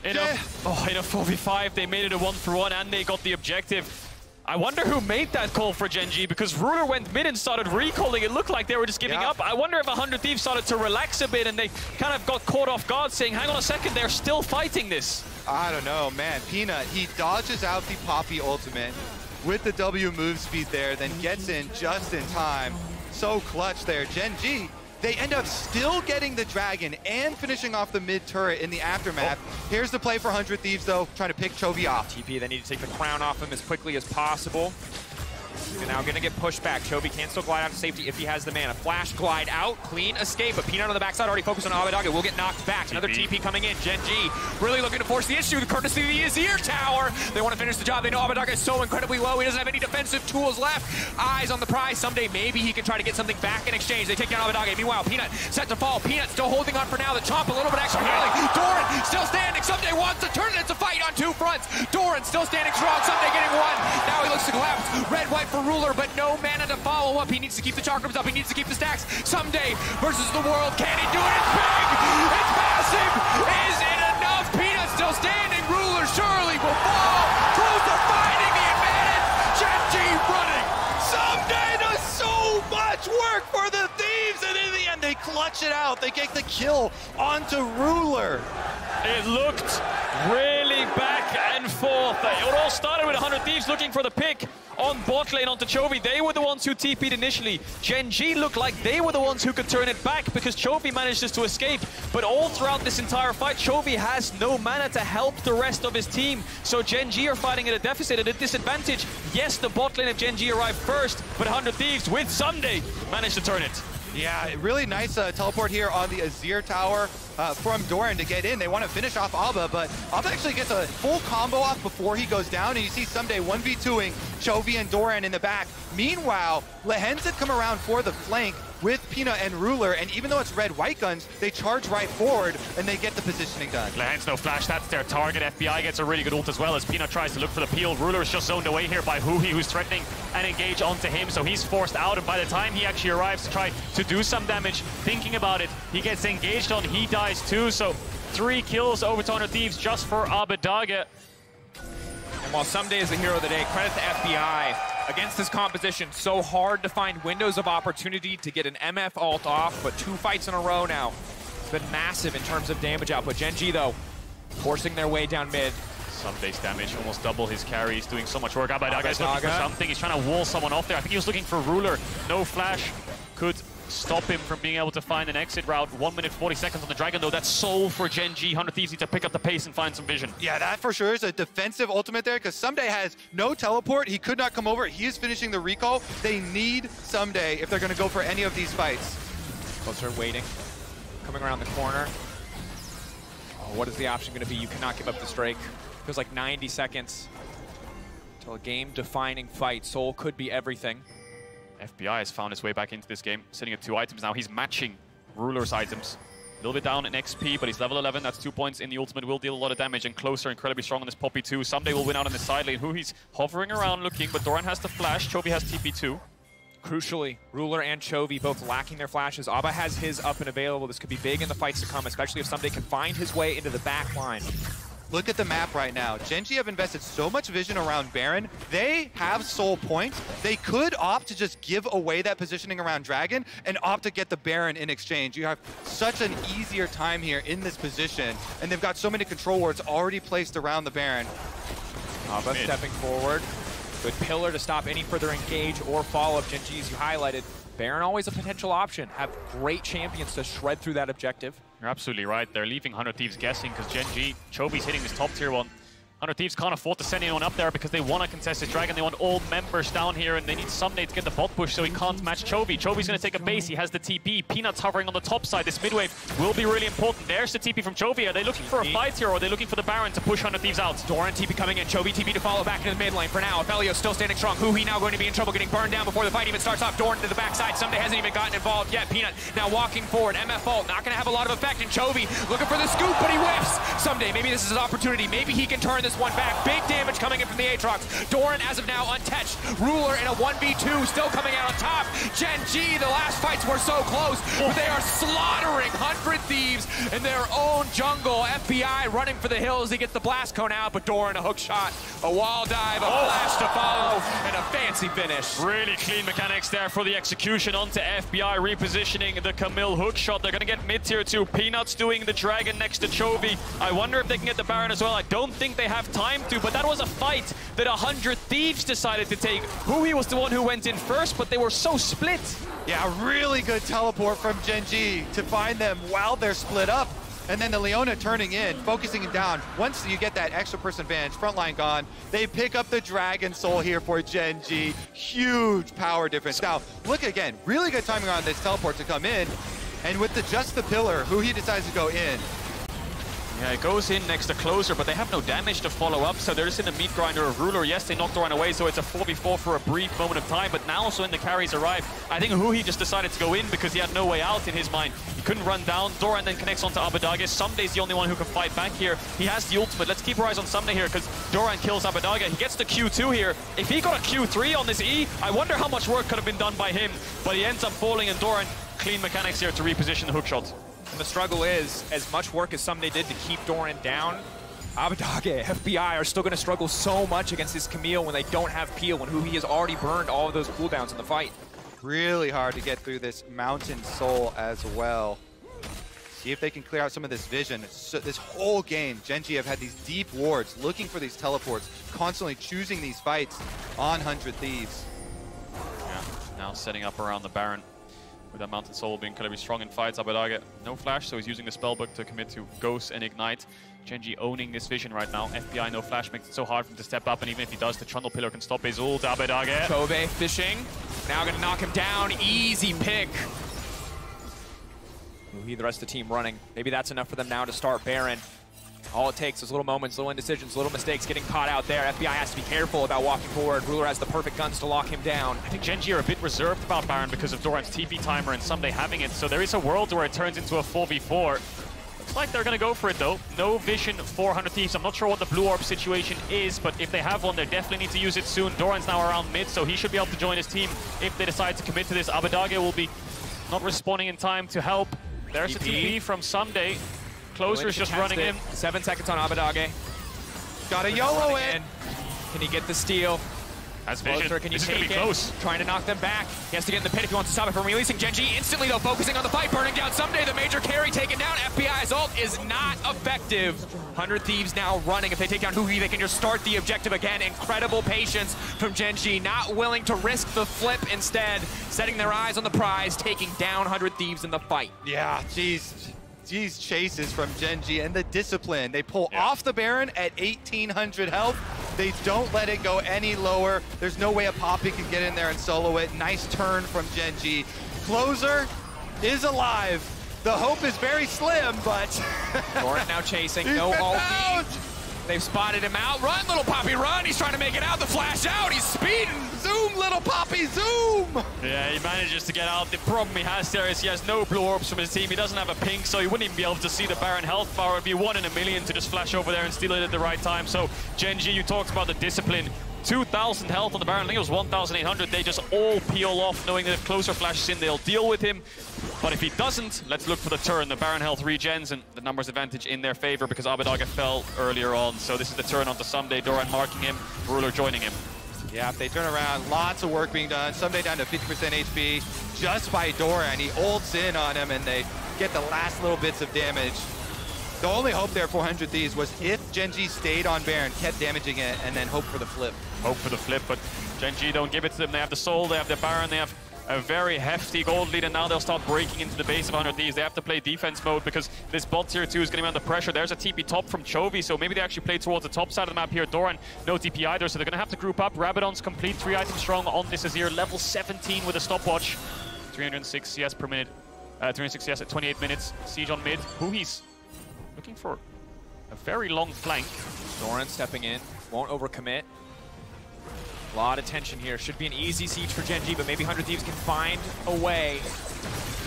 In a 4v5, they made it a 1-for-1 and they got the objective. I wonder who made that call for Gen G, because Ruler went mid and started recalling. It looked like they were just giving up. I wonder if 100 Thieves started to relax a bit and they kind of got caught off guard saying, hang on a second, they're still fighting this. I don't know, man. Peanut, he dodges out the Poppy ultimate with the W move speed there, then gets in just in time. So clutch there. Gen G, they end up still getting the Dragon and finishing off the mid turret in the aftermath. Here's the play for 100 Thieves, though, trying to pick Chovy off. TP, they need to take the crown off him as quickly as possible. They're now going to get pushed back. Chovy can still glide out to safety if he has the mana. Flash, glide out, clean escape. But Peanut on the backside already focused on Abadaga. Will get knocked back. Another TP coming in. Gen G really looking to force the issue. The courtesy of the Azir Tower. They want to finish the job. They know Abadaga is so incredibly low. He doesn't have any defensive tools left. Eyes on the prize. Someday maybe he can try to get something back in exchange. They take down Abadaga. Meanwhile, Peanut set to fall. Peanut still holding on for now. The chomp a little bit extra healing. Doran still standing. Someday wants to turn it. It's a fight on 2 fronts. Doran still standing strong. Someday getting 1. Now he looks to collapse. Red-white for Ruler, but no mana to follow up. He needs to keep the chakrams up. He needs to keep the stacks. Someday versus the world. Can he do it? It's big! It's massive! Is it enough? Peanut still standing. Ruler surely will fall. Closer finding the advantage. Gen G running. Someday does so much work for the Thieves, and in the end, they clutch it out. They get the kill onto Ruler. It looked really back and forth. It all started with 100 Thieves looking for the pick on bot lane onto Chovy. They were the ones who TP'd initially. Gen G looked like they were the ones who could turn it back because Chovy managed just to escape. But all throughout this entire fight, Chovy has no mana to help the rest of his team. So Gen G are fighting at a deficit, at a disadvantage. Yes, the bot lane of Gen G arrived first, but 100 Thieves with Someday managed to turn it. Yeah, really nice teleport here on the Azir Tower from Doran to get in. They want to finish off Abba, but Abba actually gets a full combo off before he goes down, and you see Someday 1v2ing Chovy and Doran in the back. Meanwhile, Lehens had come around for the flank with Peanut and Ruler, and even though it's red-white guns, they charge right forward, and they get the positioning done. Lehens no flash, that's their target. FBI gets a really good ult as well as Peanut tries to look for the peel. Ruler is just zoned away here by Huhi, who's threatening and engage onto him, so he's forced out, and by the time he actually arrives to try to do some damage, thinking about it, he gets engaged on, he dies too, so 3 kills over to 100 Thieves just for Abadaga. And while Someday is the hero of the day, credit to FBI. Against this composition, so hard to find windows of opportunity to get an MF ult off, but 2 fights in a row now. It's been massive in terms of damage output. Gen G, though, forcing their way down mid. Someday's damage, almost double his carry. He's doing so much work. Abadaga is looking for something. He's trying to wall someone off there. I think he was looking for Ruler. No flash could stop him from being able to find an exit route. 1 minute 40 seconds on the Dragon, though. That's soul for Gen G. 100 Thieves need to pick up the pace and find some vision. Yeah, that for sure is a defensive ultimate there, because Someday has no teleport. He could not come over. He is finishing the recall. They need Someday if they're going to go for any of these fights. Closer waiting. Coming around the corner. Oh, what is the option going to be? You cannot give up this Drake. Feels like 90 seconds until a game-defining fight. Soul could be everything. FBI has found his way back into this game, sitting at 2 items now. He's matching Ruler's items. A little bit down in XP, but he's level 11. That's 2 points in the ultimate. Will deal a lot of damage, and Closer incredibly strong on this Poppy too. Someday will win out on the side lane. Who he's hovering around looking, but Doran has the flash. Chovy has TP too. Crucially, Ruler and Chovy both lacking their flashes. Abba has his up and available. This could be big in the fights to come, especially if Someday can find his way into the back line. look at the map right now. Gen G have invested so much vision around Baron. They have soul points. They could opt to just give away that positioning around Dragon and opt to get the Baron in exchange. You have such an easier time here in this position, and they've got so many control wards already placed around the Baron. Abba stepping forward. Good pillar to stop any further engage or follow-up. Gen G, as you highlighted, Baron always a potential option. Have great champions to shred through that objective. You're absolutely right. They're leaving 100 Thieves guessing because Gen G, Chobi's hitting this top tier one. 100 Thieves can't afford to send anyone up there because they want to contest this Dragon. They want all members down here, and they need Someday to get the bot push so he can't match Chovy. Chobi's going to take a base. He has the TP. Peanuts hovering on the top side. This mid-wave will be really important. There's the TP from Chovy. Are they looking for a fight here, or are they looking for the Baron to push 100 Thieves out? Doran TP coming in. Chovy TP to follow back into the mid lane. For now, Aphelios still standing strong. Huhi now going to be in trouble, getting burned down before the fight even starts off. Doran to the backside. Someday hasn't even gotten involved yet. Peanut now walking forward. MF ult not going to have a lot of effect. And Chovy looking for the scoop, but he whiffs. Someday, maybe this is his opportunity. Maybe he can turn this one back. Big damage coming in from the Aatrox. Doran, as of now, untouched. Ruler in a 1v2, still coming out on top. Gen G, the last fights were so close, but they are slaughtering 100 Thieves in their own jungle. FBI running for the hills. He gets the blast cone out, but Doran, a hook shot, a wall dive, a flash to follow, and a fancy finish. Really clean mechanics there for the execution onto FBI, repositioning the Camille hook shot. They're going to get mid-tier 2. Peanuts doing the Dragon next to Chovy. I wonder if they can get the Baron as well. I don't think they have time to, but that was a fight that 100 Thieves decided to take. Huhi was the one who went in first, but they were so split. Yeah, really good teleport from Gen G to find them while they're split up. And then the Leona turning in, focusing it down. Once you get that extra person advantage, front line gone, they pick up the Dragon Soul here for Gen G. Huge power difference. Now, look again, really good timing on this teleport to come in. And with just the pillar, Huhi decides to go in. Yeah, it goes in next to Closer, but they have no damage to follow up, so they're just in the meat grinder of Ruler. Yes, they knocked Doran away, so it's a 4v4 for a brief moment of time, but now also when the carries arrive, I think Huhi just decided to go in because he had no way out in his mind. He couldn't run down. Doran then connects onto Abadage. Someday's the only one who can fight back here. He has the ultimate. Let's keep our eyes on Someday here because Doran kills Abadage. He gets the Q2 here. If he got a Q3 on this E, I wonder how much work could have been done by him, but he ends up falling, and Doran, clean mechanics here to reposition the hookshot. And the struggle is, as much work as Someday did to keep Doran down, Abadage, FBI are still going to struggle so much against this Camille when they don't have peel, when Huhi has already burned all of those cooldowns in the fight. Really hard to get through this Mountain Soul as well. See if they can clear out some of this vision. So this whole game, Gen G have had these deep wards, looking for these teleports, constantly choosing these fights on 100 Thieves. Yeah, now setting up around the Baron. With that Mountain Soul being incredibly strong in fights, Abadage, no flash, so he's using the spellbook to commit to Ghost and Ignite. Gen G owning this vision right now. FBI, no flash, makes it so hard for him to step up, and even if he does, the Trundle Pillar can stop his ult. Abadage. Chovy fishing. Now going to knock him down. Easy pick. Huhi, the rest of the team running. Maybe that's enough for them now to start Baron. All it takes is little moments, little indecisions, little mistakes getting caught out there. FBI has to be careful about walking forward. Ruler has the perfect guns to lock him down. I think Gen G are a bit reserved about Baron because of Doran's TP timer and Someday having it, so there is a world where it turns into a 4v4. Looks like they're going to go for it though. No vision for 100 Thieves. I'm not sure what the blue orb situation is, but if they have one, they definitely need to use it soon. Doran's now around mid, so he should be able to join his team if they decide to commit to this. Abadage will be not responding in time to help. There's a TP from Someday. Closer's just running in. 7 seconds on Abadage. Gotta YOLO it. Can he get the steal? That's vision. Closer, can you this take is gonna be close. Trying to knock them back. He has to get in the pit if he wants to stop it from releasing. Gen G instantly though, focusing on the fight, burning down Someday. The major carry taken down. FBI's ult is not effective. 100 Thieves now running. If they take down Huhi, they can just start the objective again. Incredible patience from Gen G, not willing to risk the flip, instead setting their eyes on the prize, taking down 100 Thieves in the fight. Yeah, jeez. These chases from Gen G and the discipline. They pull off the Baron at 1,800 health. They don't let it go any lower. There's no way a Poppy can get in there and solo it. Nice turn from Gen G. Closer is alive. The hope is very slim, but... Doran now chasing, no ult. They've spotted him out. Run, little Poppy, run! He's trying to make it out. The flash out. He's speeding. Zoom, little Poppy, zoom! Yeah, he manages to get out. The problem he has there is he has no blue orbs from his team. He doesn't have a pink, so he wouldn't even be able to see the Baron health bar. It would be 1 in a million to just flash over there and steal it at the right time. So, Gen G, you talked about the discipline. 2,000 health on the Baron. I think it was 1,800. They just all peel off, knowing that if Closer flashes in, they'll deal with him. But if he doesn't, let's look for the turn. The Baron health regens and the numbers advantage in their favor because Abbedagge fell earlier on. So this is the turn onto Someday. Doran marking him, Ruler joining him. Yeah, if they turn around, lots of work being done. Someday down to 50% HP just by Doran. He ults in on him and they get the last little bits of damage. The only hope there for 100 Thieves was if Gen G stayed on Baron, kept damaging it, and then hope for the flip. Hope for the flip, but Gen G don't give it to them. They have the Soul, they have the Baron, they have a very hefty gold lead, and now they'll start breaking into the base of 100 Thieves. They have to play defense mode because this bot tier 2 is going to be under pressure. There's a TP top from Chovy, so maybe they actually play towards the top side of the map here. Doran, no TP either, so they're going to have to group up. Rabadon's complete 3 items strong on this Azir, level 17 with a stopwatch. 306 CS per minute, 306 CS at 28 minutes. Siege on mid. Huhi's looking for a very long flank. Doran stepping in, won't overcommit. A lot of tension here. Should be an easy siege for Gen G, but maybe 100 Thieves can find a way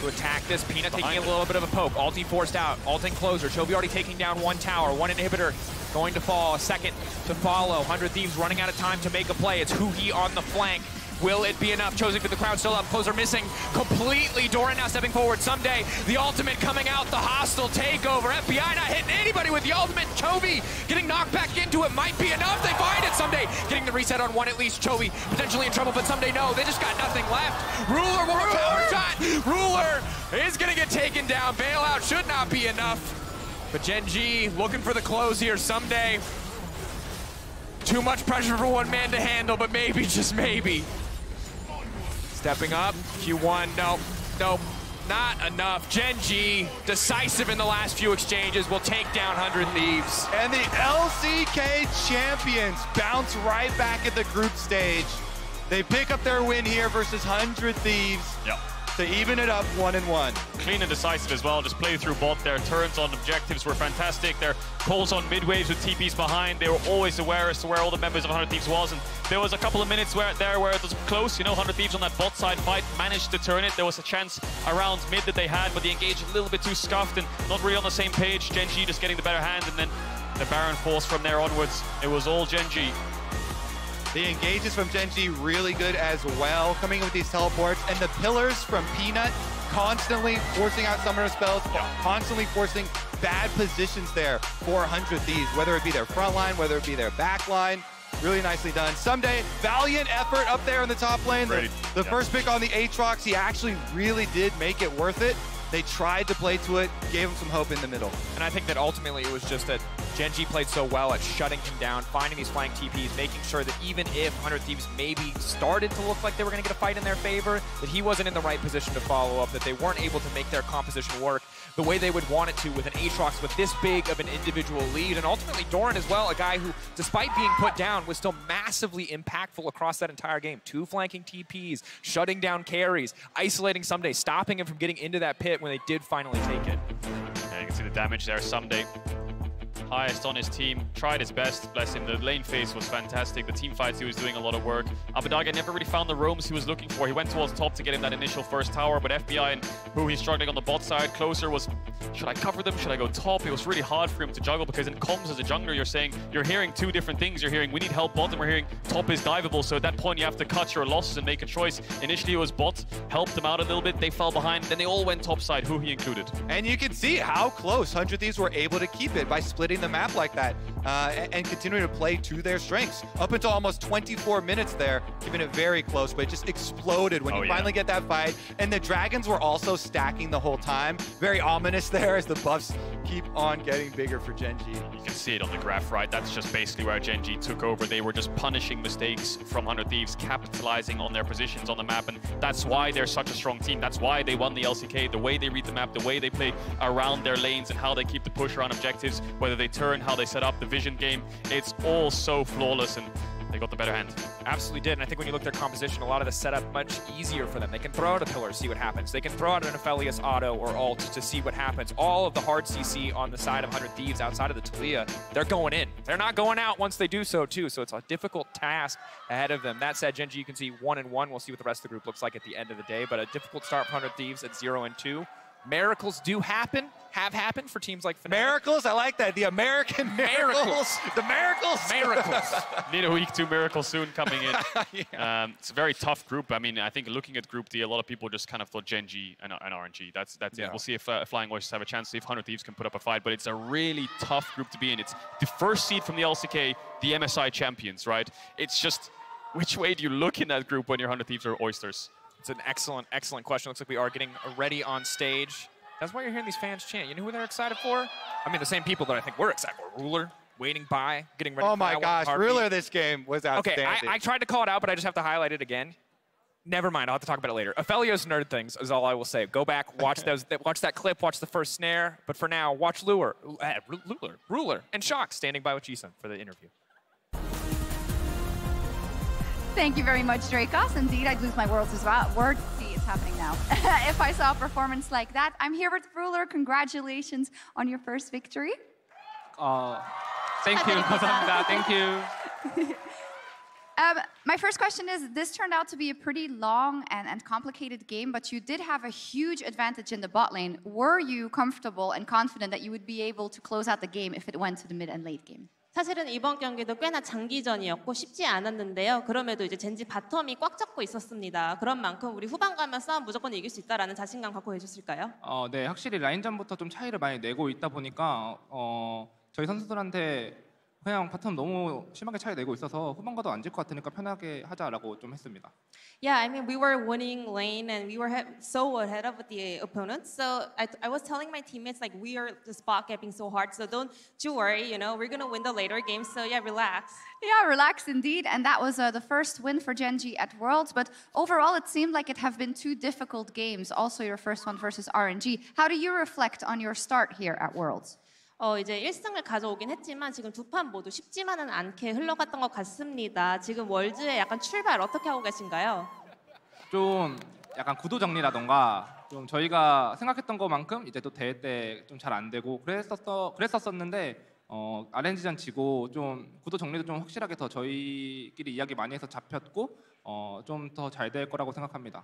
to attack this. Peanut taking a little bit of a poke. Ulti forced out. Ulting closer. Chovy already taking down 1 tower. 1 inhibitor going to fall. A second to follow. 100 Thieves running out of time to make a play. It's Huhi on the flank. Will it be enough? Chosen for the crowd still up. Closer missing completely. Doran now stepping forward. Someday the ultimate coming out. The hostile takeover. FBI not hitting anybody with the ultimate. Chovy getting knocked back into it. Might be enough. They find it. Someday getting the reset on 1 at least. Chovy potentially in trouble, but Someday no. They just got nothing left. Ruler will power shot. Ruler is going to get taken down. Bailout should not be enough. But Gen G looking for the close here. Someday. Too much pressure for one man to handle, but maybe, just maybe. Stepping up, Q1, nope, not enough. Gen G, decisive in the last few exchanges, will take down 100 Thieves. And the LCK champions bounce right back at the group stage. They pick up their win here versus 100 Thieves. Yep. To even it up 1-1. Clean and decisive as well, just play through bot. Their turns on objectives were fantastic. Their calls on mid-waves with TPs behind, they were always aware as to where all the members of 100 Thieves was, and there was a couple of minutes where it was close, you know, 100 Thieves on that bot side fight managed to turn it. There was a chance around mid that they had, but they engaged a little bit too scuffed and not really on the same page. Gen G just getting the better hand, and then the Baron force from there onwards. It was all Gen G. The engages from Gen G really good as well, coming in with these teleports, and the pillars from Peanut constantly forcing out summoner spells, constantly forcing bad positions there for 100 Thieves, whether it be their front line, whether it be their back line. Really nicely done. Someday, valiant effort up there in the top lane. The first pick on the Aatrox, he actually really did make it worth it. They tried to play to it, gave him some hope in the middle. And I think that ultimately it was just that Gen G played so well at shutting him down, finding these flank TPs, making sure that even if 100 Thieves maybe started to look like they were going to get a fight in their favor, that he wasn't in the right position to follow up, that they weren't able to make their composition work the way they would want it to with an Aatrox with this big of an individual lead. And ultimately Doran as well, a guy who, despite being put down, was still massively impactful across that entire game. 2 flanking TPs, shutting down carries, isolating Someday, stopping him from getting into that pit when they did finally take it. Yeah, you can see the damage there. Someday highest on his team, tried his best, bless him. The lane phase was fantastic. The team fights, he was doing a lot of work. Abbedagge never really found the roams he was looking for. He went towards top to get him that initial first tower, but FBI and who he's struggling on the bot side. Closer was, should I cover them? Should I go top? It was really hard for him to juggle because in comms as a jungler, you're hearing 2 different things. You're hearing, we need help bot, and we're hearing top is diveable. So at that point, you have to cut your losses and make a choice. Initially, it was bot, helped them out a little bit. They fell behind, then they all went top side, who he included. And you can see how close 100 Thieves were able to keep it by splitting the map like that. And continuing to play to their strengths. Up until almost 24 minutes there, keeping it very close, but it just exploded when you finally get that fight. And the dragons were also stacking the whole time. Very ominous there as the buffs keep on getting bigger for Gen G. You can see it on the graph, right? That's just basically where Gen G took over. They were just punishing mistakes from 100 Thieves, capitalizing on their positions on the map, and that's why they're such a strong team. That's why they won the LCK, the way they read the map, the way they play around their lanes, and how they keep the push around objectives, whether they turn, how they set up the vision game. It's all so flawless, and they got the better hand. Absolutely did, and I think when you look at their composition, a lot of the setup much easier for them. They can throw out a pillar, see what happens. They can throw out an Aphelios auto or ult to see what happens. All of the hard CC on the side of 100 Thieves outside of the Talia, they're going in. They're not going out once they do so too, so it's a difficult task ahead of them. That said, Gen G, you can see 1-1. We'll see what the rest of the group looks like at the end of the day, but a difficult start for 100 Thieves at 0-2. Miracles do happen, have happened for teams like Fnatic. Miracles? I like that. The American miracles. The miracles. Miracles. Need a week 2 miracle soon coming in. It's a very tough group. I mean, I think looking at Group D, a lot of people just kind of thought Gen G and RNG. That's it. We'll see if Flying Oysters have a chance, see if 100 Thieves can put up a fight. But it's a really tough group to be in. It's the first seed from the LCK, the MSI champions, right? It's just, which way do you look in that group when you're 100 Thieves or Oysters? It's an excellent, excellent question. Looks like we are getting ready on stage. That's why you're hearing these fans chant. You know who they're excited for? I mean, the same people that I think we're excited for. Ruler, waiting by, getting ready. Oh my gosh, Ruler this game was outstanding. Okay, I tried to call it out, but I just have to highlight it again. Never mind, I'll have to talk about it later. Aphelios nerd things is all I will say. Go back, watch watch that clip, watch the first snare. But for now, watch Ruler, and Shock standing by with Jisun for the interview. Thank you very much, Dracos. Indeed, I'd lose my words as well. See, it's happening now. If I saw a performance like that. I'm here with Ruler. Congratulations on your first victory. Thank you. 감사합니다. Thank you. My first question is, this turned out to be a pretty long and complicated game, but you did have a huge advantage in the bot lane. Were you comfortable and confident that you would be able to close out the game if it went to the mid and late game? 사실은 이번 경기도 꽤나 장기전이었고 쉽지 않았는데요. 그럼에도 이제 젠지 바텀이 꽉 잡고 있었습니다. 그런 만큼 우리 후반 가면 싸움 무조건 이길 수 있다라는 자신감 갖고 계셨을까요? 네, 확실히 라인전부터 좀 차이를 많이 내고 있다 보니까 저희 선수들한테 그냥 바텀 너무 심하게 차이 내고 있어서 후반 가도 안 질 것 같으니까 편하게 하자라고 좀 했습니다. Yeah, I mean, we were winning lane and we were so ahead of the opponents. So I was telling my teammates, like, we are the spot capping so hard. So don't you worry, you know, we're going to win the later games. So yeah, relax. Yeah, relax indeed. And that was the first win for Gen G at Worlds. But overall, it seemed like it have been 2 difficult games. Also, your first one versus RNG. How do you reflect on your start here at Worlds? 이제 1승을 가져오긴 했지만 지금 두 판 모두 쉽지만은 않게 흘러갔던 것 같습니다. 지금 월즈의 약간 출발 어떻게 하고 계신가요? 좀 약간 구도 정리라던가 좀 저희가 생각했던 것만큼 이제 또 대회 때 좀 잘 안 되고 그랬었는데 RNG전 지고 좀 구도 정리도 좀 확실하게 더 저희끼리 이야기 많이 해서 잡혔고 좀 더 잘 될 거라고 생각합니다.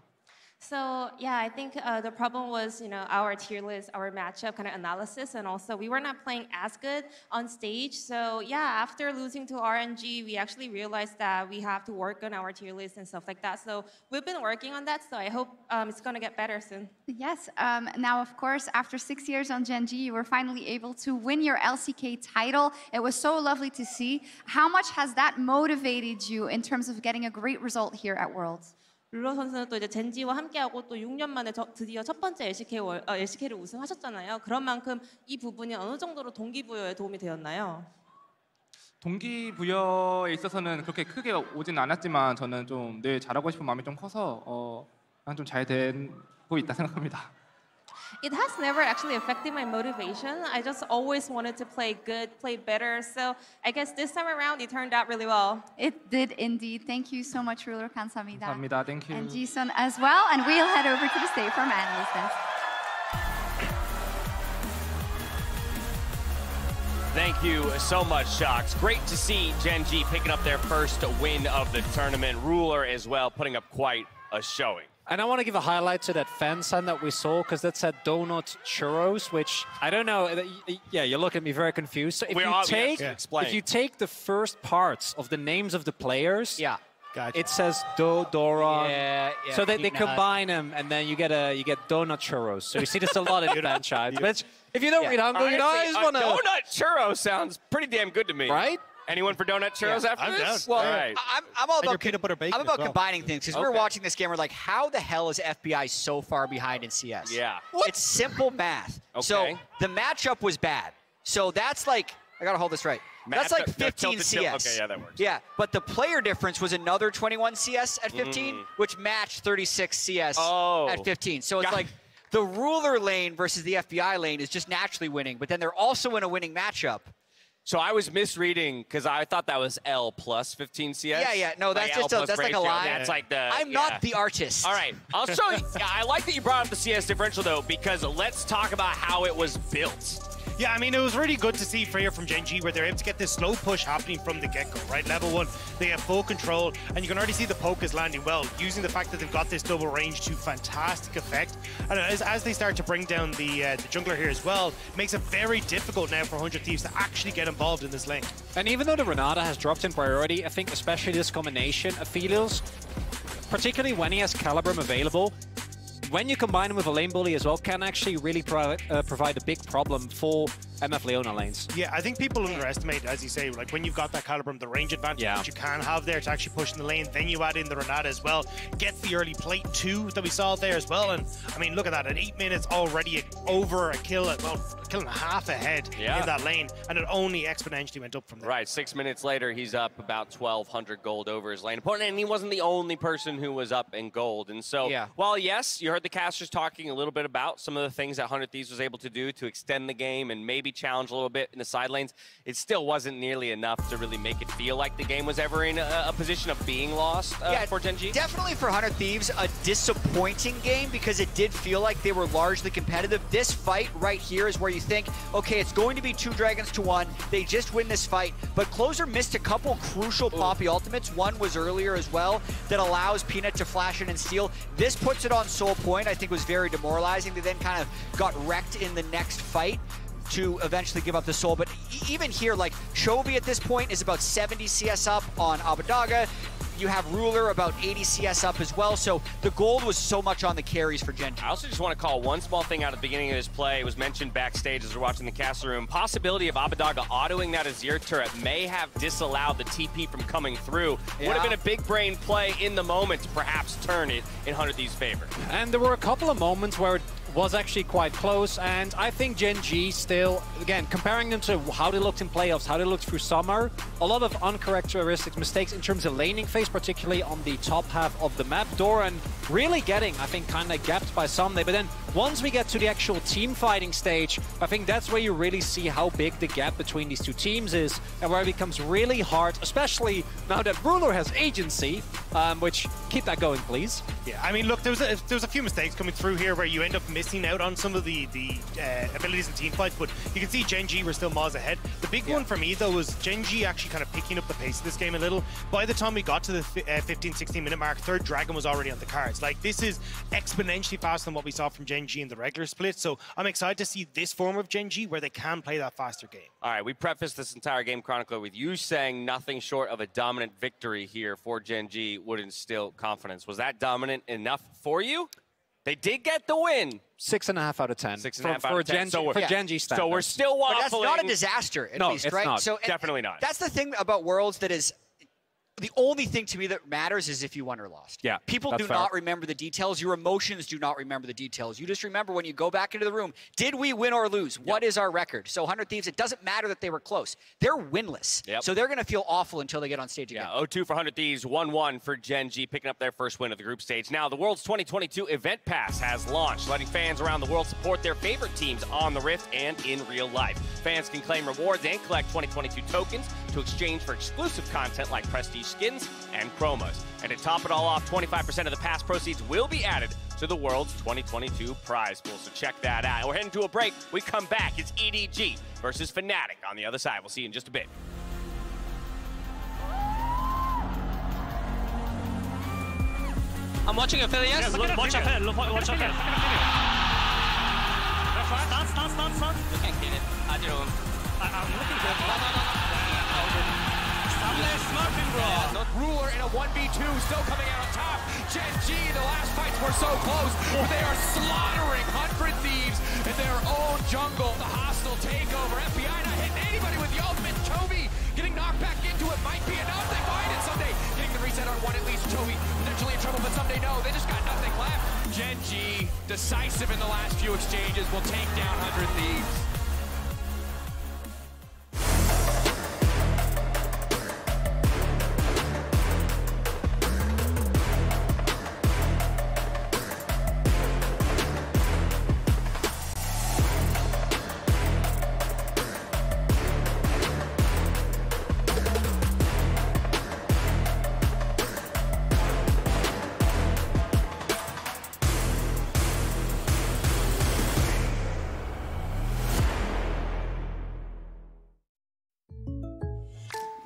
So yeah, I think the problem was, you know, our tier list, our matchup kind of analysis, and also we were not playing as good on stage. So yeah, after losing to RNG, we actually realized that we have to work on our tier list and stuff like that. So we've been working on that. So I hope it's going to get better soon. Yes. Now, of course, after 6 years on Gen G, you were finally able to win your LCK title. It was so lovely to see. How much has that motivated you in terms of getting a great result here at Worlds? 룰러 선수는 또 이제 젠지와 함께하고 또 6년 만에 드디어 첫 번째 LCK를 우승하셨잖아요. 그런 만큼 이 부분이 어느 정도로 동기부여에 도움이 되었나요? 동기부여에 있어서는 그렇게 크게 오진 않았지만 저는 좀 늘 잘하고 싶은 마음이 좀 커서 좀 잘 되고 있다 생각합니다. It has never actually affected my motivation. I just always wanted to play good, play better. So I guess this time around, it turned out really well. It did indeed. Thank you so much, Ruler. 감사합니다. 감사합니다. Thank you. And Jisun as well. And we'll head over to the stage from Analyst Desk. Thank you so much, Shocks. Great to see Gen G picking up their first win of the tournament. Ruler as well, putting up quite a showing. And I want to give a highlight to that fan sign that we saw, because that said Donut Churros, which I don't know. Yeah, you look at me very confused. So if you take the first parts of the names of the players, it says Dora. So they combine them, and then you get Donut Churros. So you see this a lot in franchise. But if you don't read Hangul, you know, I just want to. Donut Churros sounds pretty damn good to me. Right? Anyone for donut churros after this? Well, right. I'm all about peanut butter bacon. I'm about combining things, because we're watching this game. We're like, how the hell is FBI so far behind in CS? Yeah. It's simple math. Okay. So the matchup was bad. So that's like, I gotta hold this right. That's like 15 CS. Okay, yeah, that works. Yeah, but the player difference was another 21 CS at 15, which matched 36 CS at 15. So it's like the Ruler lane versus the FBI lane is just naturally winning, but then they're also in a winning matchup. So I was misreading because I thought that was L plus 15 CS. Yeah. No, that's just that's like a line. That's like the. I'm not the artist. All right, I'll show you. I like that you brought up the CS differential though, because let's talk about how it was built. Yeah, I mean, it was really good to see Freya from Gen G where they're able to get this slow push happening from the get-go, right? Level 1, they have full control, and you can already see the poke is landing well, using the fact that they've got this double range to fantastic effect. And as they start to bring down the jungler here as well, it makes it very difficult now for 100 Thieves to actually get involved in this lane. And even though the Renata has dropped in priority, I think especially this combination of Philios, particularly when he has Calibrum available, when you combine him with a lane bully as well, can actually really provide a big problem for MF Leona lanes. Yeah, I think people underestimate, as you say, like when you've got that Calibrum, the range advantage that you can have there to actually push in the lane, then you add in the Renata as well, gets the early plate 2 that we saw there as well, and I mean, look at that, at 8 minutes already over a kill, well, a kill and a half ahead in that lane, and it only exponentially went up from there. Right, 6 minutes later, he's up about 1,200 gold over his lane opponent, and he wasn't the only person who was up in gold, and so, while yes, you heard the casters talking a little bit about some of the things that 100 Thieves was able to do to extend the game and maybe challenge a little bit in the side lanes, it still wasn't nearly enough to really make it feel like the game was ever in a position of being lost for Gen G. Definitely for 100 Thieves, a disappointing game because it did feel like they were largely competitive. This fight right here is where you think, okay, it's going to be 2 dragons to 1. They just win this fight, but Closer missed a couple crucial Poppy ultimates. One was earlier as well that allows Peanut to flash in and steal. This puts it on Soul Point. I think was very demoralizing. They then kind of got wrecked in the next fight to eventually give up the soul. But even here, like, Chovy at this point is about 70 CS up on Abadaga. You have Ruler about 80 CS up as well. So the gold was so much on the carries for Gen G. I also just want to call one small thing out at the beginning of this play. It was mentioned backstage as we're watching the castle room. Possibility of Abadaga autoing that Azir turret may have disallowed the TP from coming through. Would have been a big brain play in the moment to perhaps turn it in 100 Thieves' favor. And there were a couple of moments where it was actually quite close, and I think Gen G still, again, comparing them to how they looked in playoffs, how they looked through summer, a lot of uncharacteristic mistakes in terms of laning phase, particularly on the top half of the map. Doran really getting, I think, kind of gapped by Sunday, but then once we get to the actual team fighting stage, I think that's where you really see how big the gap between these two teams is, and where it becomes really hard, especially now that Ruler has agency, which, keep that going, please. Yeah, I mean, look, there was a few mistakes coming through here where you end up missing out on some of the abilities in team fights, but you can see Gen G were still miles ahead. The big one for me, though, was Gen G actually kind of picking up the pace of this game a little. By the time we got to the 15-16 minute mark, 3rd Dragon was already on the cards. Like, this is exponentially faster than what we saw from Gen G in the regular split, so I'm excited to see this form of Gen G where they can play that faster game. All right, we prefaced this entire game, Chronicler, with you saying nothing short of a dominant victory here for Gen G would instill confidence. Was that dominant enough for you? They did get the win. 6.5 out of 10. 6.5 out of 10. For Gen G standards. So we're still waffling. But that's not a disaster, at least, right? Not. So, definitely not. That's the thing about Worlds that is... The only thing to me that matters is if you won or lost. Yeah, people do not remember the details. Your emotions do not remember the details. You just remember when you go back into the room, did we win or lose? What is our record? So 100 Thieves, it doesn't matter that they were close. They're winless. So they're going to feel awful until they get on stage again. 0-2 for 100 Thieves, 1-1 for Gen G, picking up their first win of the group stage. Now, the World's 2022 Event Pass has launched, letting fans around the world support their favorite teams on the Rift and in real life. Fans can claim rewards and collect 2022 tokens to exchange for exclusive content like prestige skins and promos. And to top it all off, 25% of the pass proceeds will be added to the World's 2022 prize pool. So check that out. We're heading to a break. We come back. It's EDG versus Fnatic on the other side. We'll see you in just a bit. I'm watching affiliates. Yes, watch ahead. Watch ahead. Stun. You can kill it. I'm looking for it. Ruler in a 1v2, still coming out on top. Gen G, the last fights were so close, but they are slaughtering 100 Thieves in their own jungle. The hostile takeover. FBI not hitting anybody with the ultimate. Chovy getting knocked back into it might be enough. They find it someday. Getting the reset on one at least. Chovy potentially in trouble, but someday no. They just got nothing left. Gen G, decisive in the last few exchanges, will take down 100 Thieves.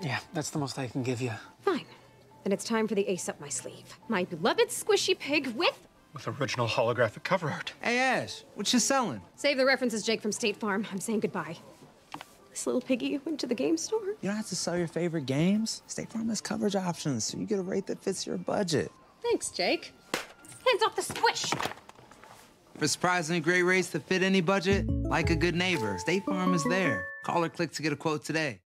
Yeah, that's the most I can give you. Fine. Then it's time for the ace up my sleeve. My beloved squishy pig with original holographic cover art. Hey, Ash, what you selling? Save the references, Jake from State Farm. I'm saying goodbye. This little piggy went to the game store. You don't have to sell your favorite games. State Farm has coverage options, so you get a rate that fits your budget. Thanks, Jake. Hands off the squish! For surprisingly great rates that fit any budget, like a good neighbor, State Farm is there. Call or click to get a quote today.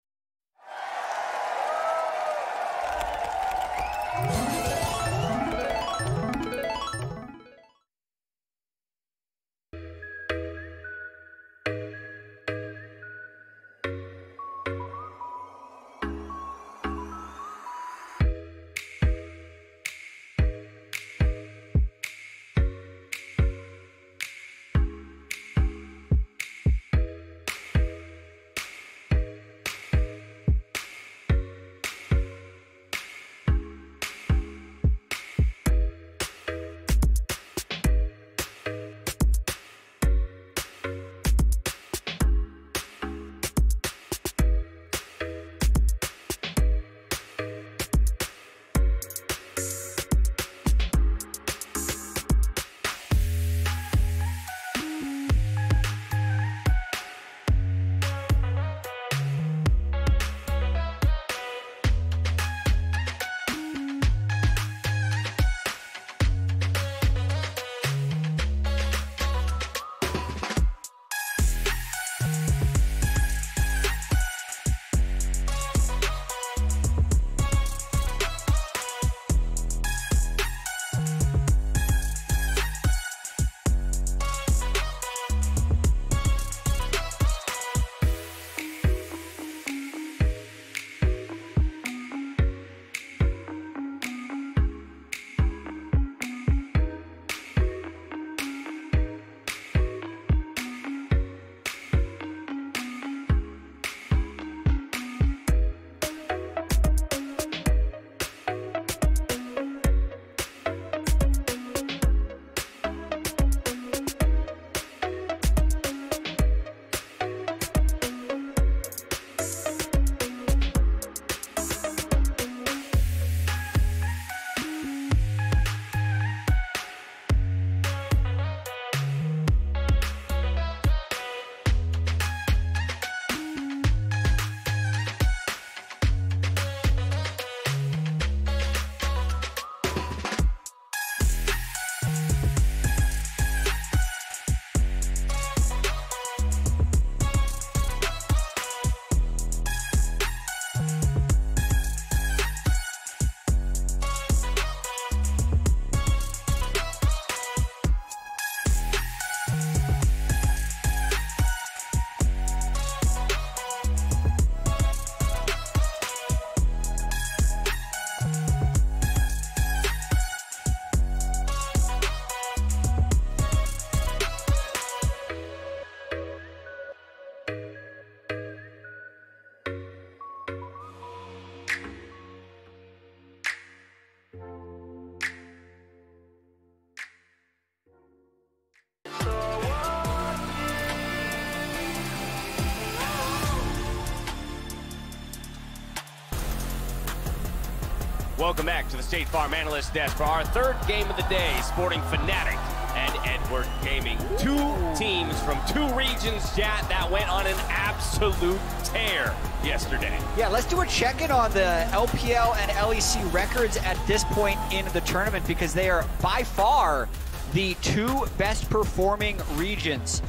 Welcome back to the State Farm Analyst Desk for our third game of the day, sporting Fnatic and Edward Gaming. Two teams from two regions, chat, that went on an absolute tear yesterday. Yeah, let's do a check-in on the LPL and LEC records at this point in the tournament, because they are by far the two best performing regions.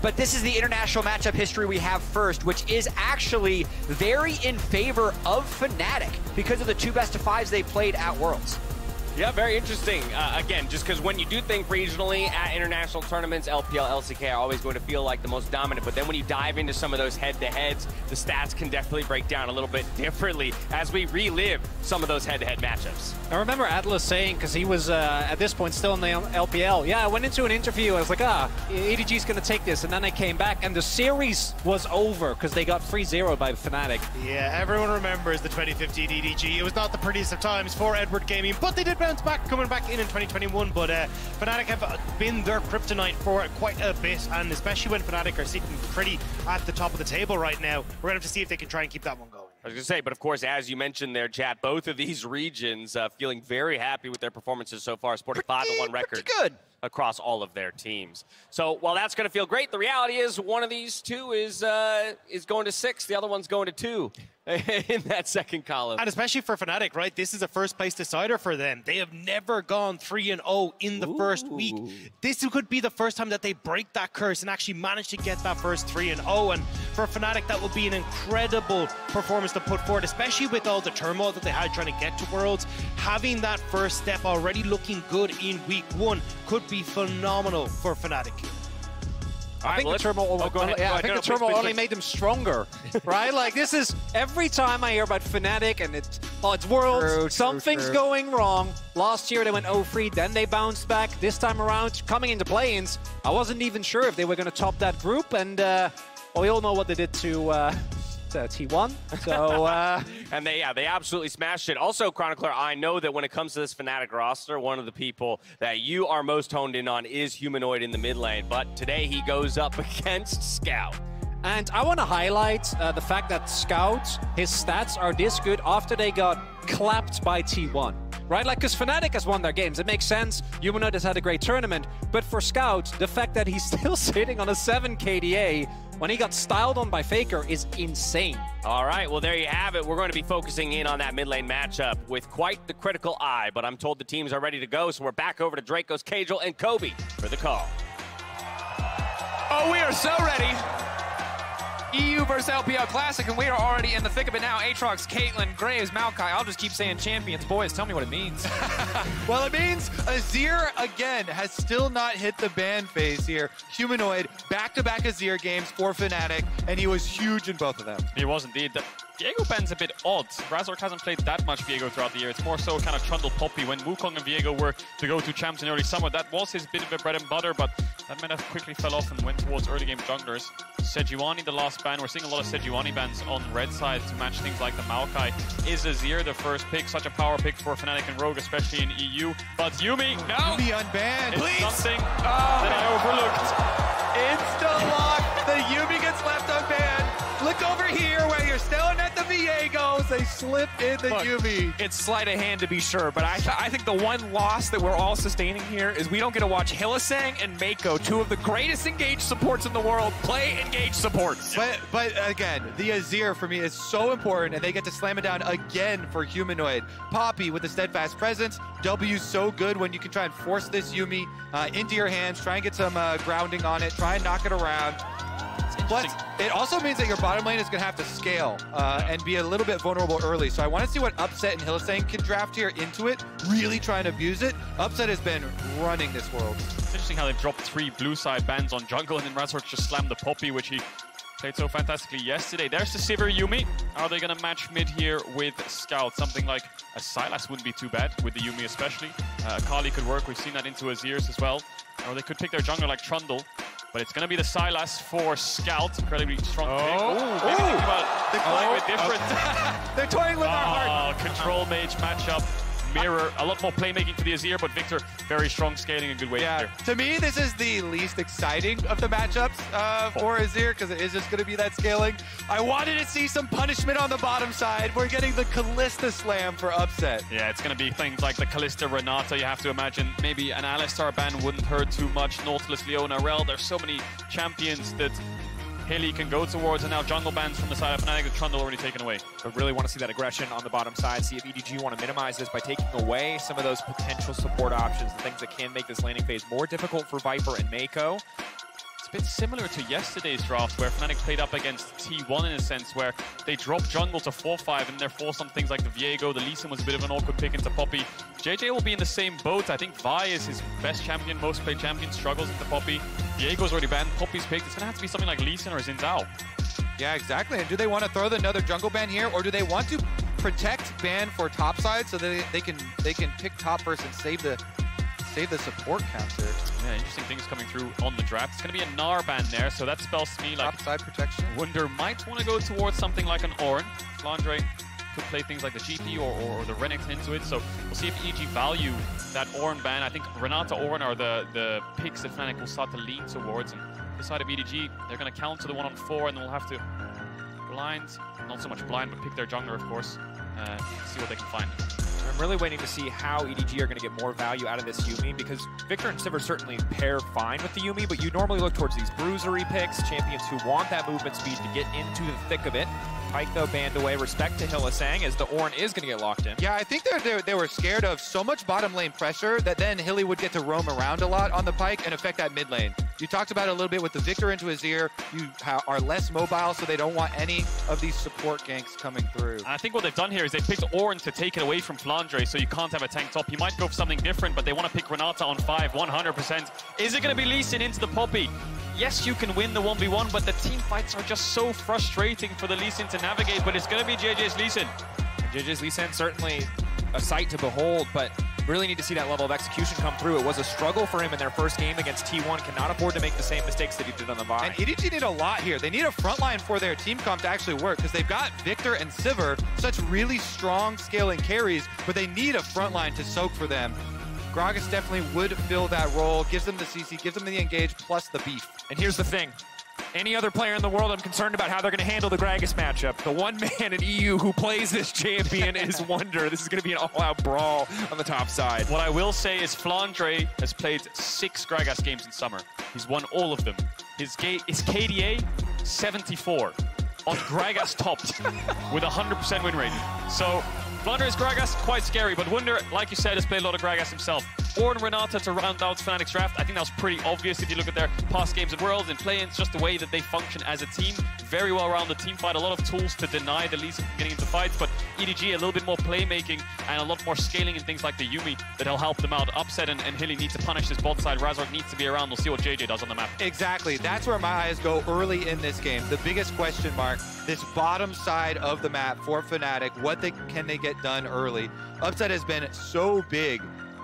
But this is the international matchup history we have first, which is actually very in favor of Fnatic because of the two best-of-5s they played at Worlds. Yeah, very interesting. Again, just because when you do think regionally at international tournaments, LPL, LCK are always going to feel like the most dominant. But then when you dive into some of those head-to-heads, the stats can definitely break down a little bit differently as we relive some of those head-to-head matchups. I remember Atlas saying, because he was at this point still in the LPL, yeah, I went into an interview, I was like, EDG's going to take this. And then I came back, and the series was over because they got 3-0 by Fnatic. Yeah, everyone remembers the 2015 EDG. It was not the prettiest of times for Edward Gaming, but they did bounce back, coming back in 2021. But Fnatic have been their kryptonite for quite a bit, and especially when Fnatic are sitting pretty at the top of the table right now, we're going to have to see if they can try and keep that one going. I was going to say, but of course, as you mentioned there, chat, both of these regions feeling very happy with their performances so far, sporting 5-1 record across all of their teams. So while that's going to feel great, the reality is one of these two is going to 6, the other one's going to 2 in that second column. And especially for Fnatic, right? This is a first place decider for them. They have never gone 3-0 in the first week. This could be the first time that they break that curse and actually manage to get that first 3-0. And for Fnatic, that would be an incredible performance to put forward, especially with all the turmoil that they had trying to get to Worlds. Having that first step already looking good in week 1 could be phenomenal for Fnatic. I think the turmoil only made them stronger, right? Like, this is, every time I hear about Fnatic and it's Worlds, something's going wrong. Last year they went 0-3, then they bounced back. This time around, coming into play-ins, I wasn't even sure if they were going to top that group, and we all know what they did to T1. So and they absolutely smashed it. Also, Chronicler, I know that when it comes to this Fnatic roster, one of the people that you are most honed in on is Humanoid in the mid lane, but today he goes up against Scout. And I want to highlight the fact that Scout, his stats are this good after they got clapped by T1. Right, like, because Fnatic has won their games. It makes sense. Humanoid has had a great tournament. But for Scout, the fact that he's still sitting on a 7 KDA when he got styled on by Faker is insane. All right, well, there you have it. We're going to be focusing in on that mid lane matchup with quite the critical eye, but I'm told the teams are ready to go, so we're back over to Dracos, Cajal, and Kobe for the call. Oh, we are so ready. EU versus LPL Classic, and we are already in the thick of it now. Aatrox, Caitlyn, Graves, Maokai. I'll just keep saying champions. Boys, tell me what it means. Well, it means Azir, again, has still not hit the ban phase here. Humanoid, back-to-back Azir games for Fnatic, and he was huge in both of them. He was indeed. Viego ban's a bit odd. Razork hasn't played that much Viego throughout the year. It's more so kind of Trundle Poppy. When Wukong and Viego were the go-to champs in early summer, that was his bit of a bread and butter, but that meta quickly fell off and went towards early game junglers. Sejuani, the last ban. We're seeing a lot of Sejuani bans on red side to match things like the Maokai. Is Azir the first pick? Such a power pick for Fnatic and Rogue, especially in EU. But Yuumi, no! Yuumi unbanned, it's please! Something that I overlooked. Insta-lock! The Yuumi gets left unbanned. Look over here where you're staring at the Viegos. They slip in the Yuumi. It's sleight of hand to be sure, but I think the one loss that we're all sustaining here is we don't get to watch Hylissang and Mako, 2 of the greatest engaged supports in the world, play engaged supports. But again, the Azir for me is so important, and they get to slam it down again for Humanoid. Poppy with the steadfast presence. W's so good when you can try and force this Yuumi into your hands, try and get some grounding on it, try and knock it around. But it also means that your bottom lane is going to have to scale and be a little bit vulnerable early. So I want to see what Upset and Hylissang can draft here into it, really try and abuse it. Upset has been running this world. It's interesting how they've dropped 3 blue side bans on jungle, and then Razork just slammed the Poppy, which he played so fantastically yesterday. There's the Sivir Yuumi. Are they going to match mid here with Scout? Something like a Sylas wouldn't be too bad, with the Yuumi especially. Akali could work. We've seen that into Azir's as well. Or they could pick their jungler like Trundle. But it's going to be the Sylas for Scout. Incredibly strong pick. Maybe think about a bit different. They're toying with our heart. Control mage matchup. Mirror, a lot more playmaking for the Azir, but Victor, very strong scaling and good way here. To me, this is the least exciting of the matchups for Azir, because it is just going to be that scaling. I wanted to see some punishment on the bottom side. We're getting the Kalista slam for Upset. Yeah, it's going to be things like the Kalista Renata. You have to imagine maybe an Alistar ban wouldn't hurt too much. Nautilus, Leona, Rel. There's so many champions that Hilly can go towards, and now jungle bans from the side of Fnatic with Trundle already taken away. I really want to see that aggression on the bottom side, see if EDG want to minimize this by taking away some of those potential support options, the things that can make this laning phase more difficult for Viper and Mako. It's a bit similar to yesterday's draft, where Fnatic played up against T1 in a sense, where they dropped jungle to 4-5 and they're forced on things like the Viego. The Lee Sin was a bit of an awkward pick into Poppy. JJ will be in the same boat. I think Vi is his best champion, most played champion, struggles into Poppy. Viego's already banned, Poppy's picked. It's going to have to be something like Lee Sin or Xin Zhao. Yeah, exactly. And do they want to throw another jungle ban here, or do they want to protect ban for top side so that they can pick top first and save the support counter? Yeah, interesting things coming through on the draft. It's going to be a Gnar ban there, so that spells to me like top side protection. Wunder might want to go towards something like an Ornn. Flandre could play things like the GP or the Renekton into it, so we'll see if EG value that Ornn ban. I think Renata, Ornn are the picks that Fnatic will start to lean towards, and the side of EDG, they're going to counter the 1-on-4, and they'll have to blind. Not so much blind, but pick their jungler, of course. See what they can find. I'm really waiting to see how EDG are going to get more value out of this Yuumi, because Victor and Sivir certainly pair fine with the Yuumi, but you normally look towards these bruisery picks, champions who want that movement speed to get into the thick of it. Pyke, though, banned away. Respect to Hylissang, as the Ornn is going to get locked in. Yeah, I think they were scared of so much bottom lane pressure that then Hilly would get to roam around a lot on the Pyke and affect that mid lane. You talked about it a little bit with the Victor into his ear. You are less mobile, so they don't want any of these support ganks coming through. And I think what they've done here is they picked Ornn to take it away from Flandre, so you can't have a tank top. He might go for something different, but they want to pick Renata on 5, 100%. Is it going to be Lee Sin into the Poppy? Yes, you can win the 1v1, but the team fights are just so frustrating for the Lee Sin to navigate, but it's going to be JJ's Lee Sin. JJ's Lee Sin, certainly a sight to behold, but really need to see that level of execution come through. It was a struggle for him in their first game against T1. Cannot afford to make the same mistakes that he did on the Vine. And EDG need a lot here. They need a front line for their team comp to actually work, because they've got Victor and Sivir, such really strong scaling carries, but they need a front line to soak for them. Gragas definitely would fill that role, gives them the CC, gives them the engage, plus the beef. And here's the thing. Any other player in the world, I'm concerned about how they're going to handle the Gragas matchup. The one man in EU who plays this champion is Wunder. This is going to be an all-out brawl on the top side. What I will say is Flandre has played 6 Gragas games in summer. He's won all of them. His KDA, 74. On Gragas topped with 100% win rate. So Flandre's Gragas, quite scary, but Wunder, like you said, has played a lot of Gragas himself. Ornn Renata to round out Fnatic's draft. I think that was pretty obvious if you look at their past games of Worlds and play-ins, just the way that they function as a team. Very well-rounded team fight, a lot of tools to deny the Lee Sin from getting into fights, but EDG a little bit more playmaking and a lot more scaling in things like the Yuumi that'll help them out. Upset and Hilly need to punish this bot side. Razork needs to be around. We'll see what JJ does on the map. Exactly. That's where my eyes go early in this game. The biggest question mark, this bottom side of the map for Fnatic, can they get done early? Upset has been so big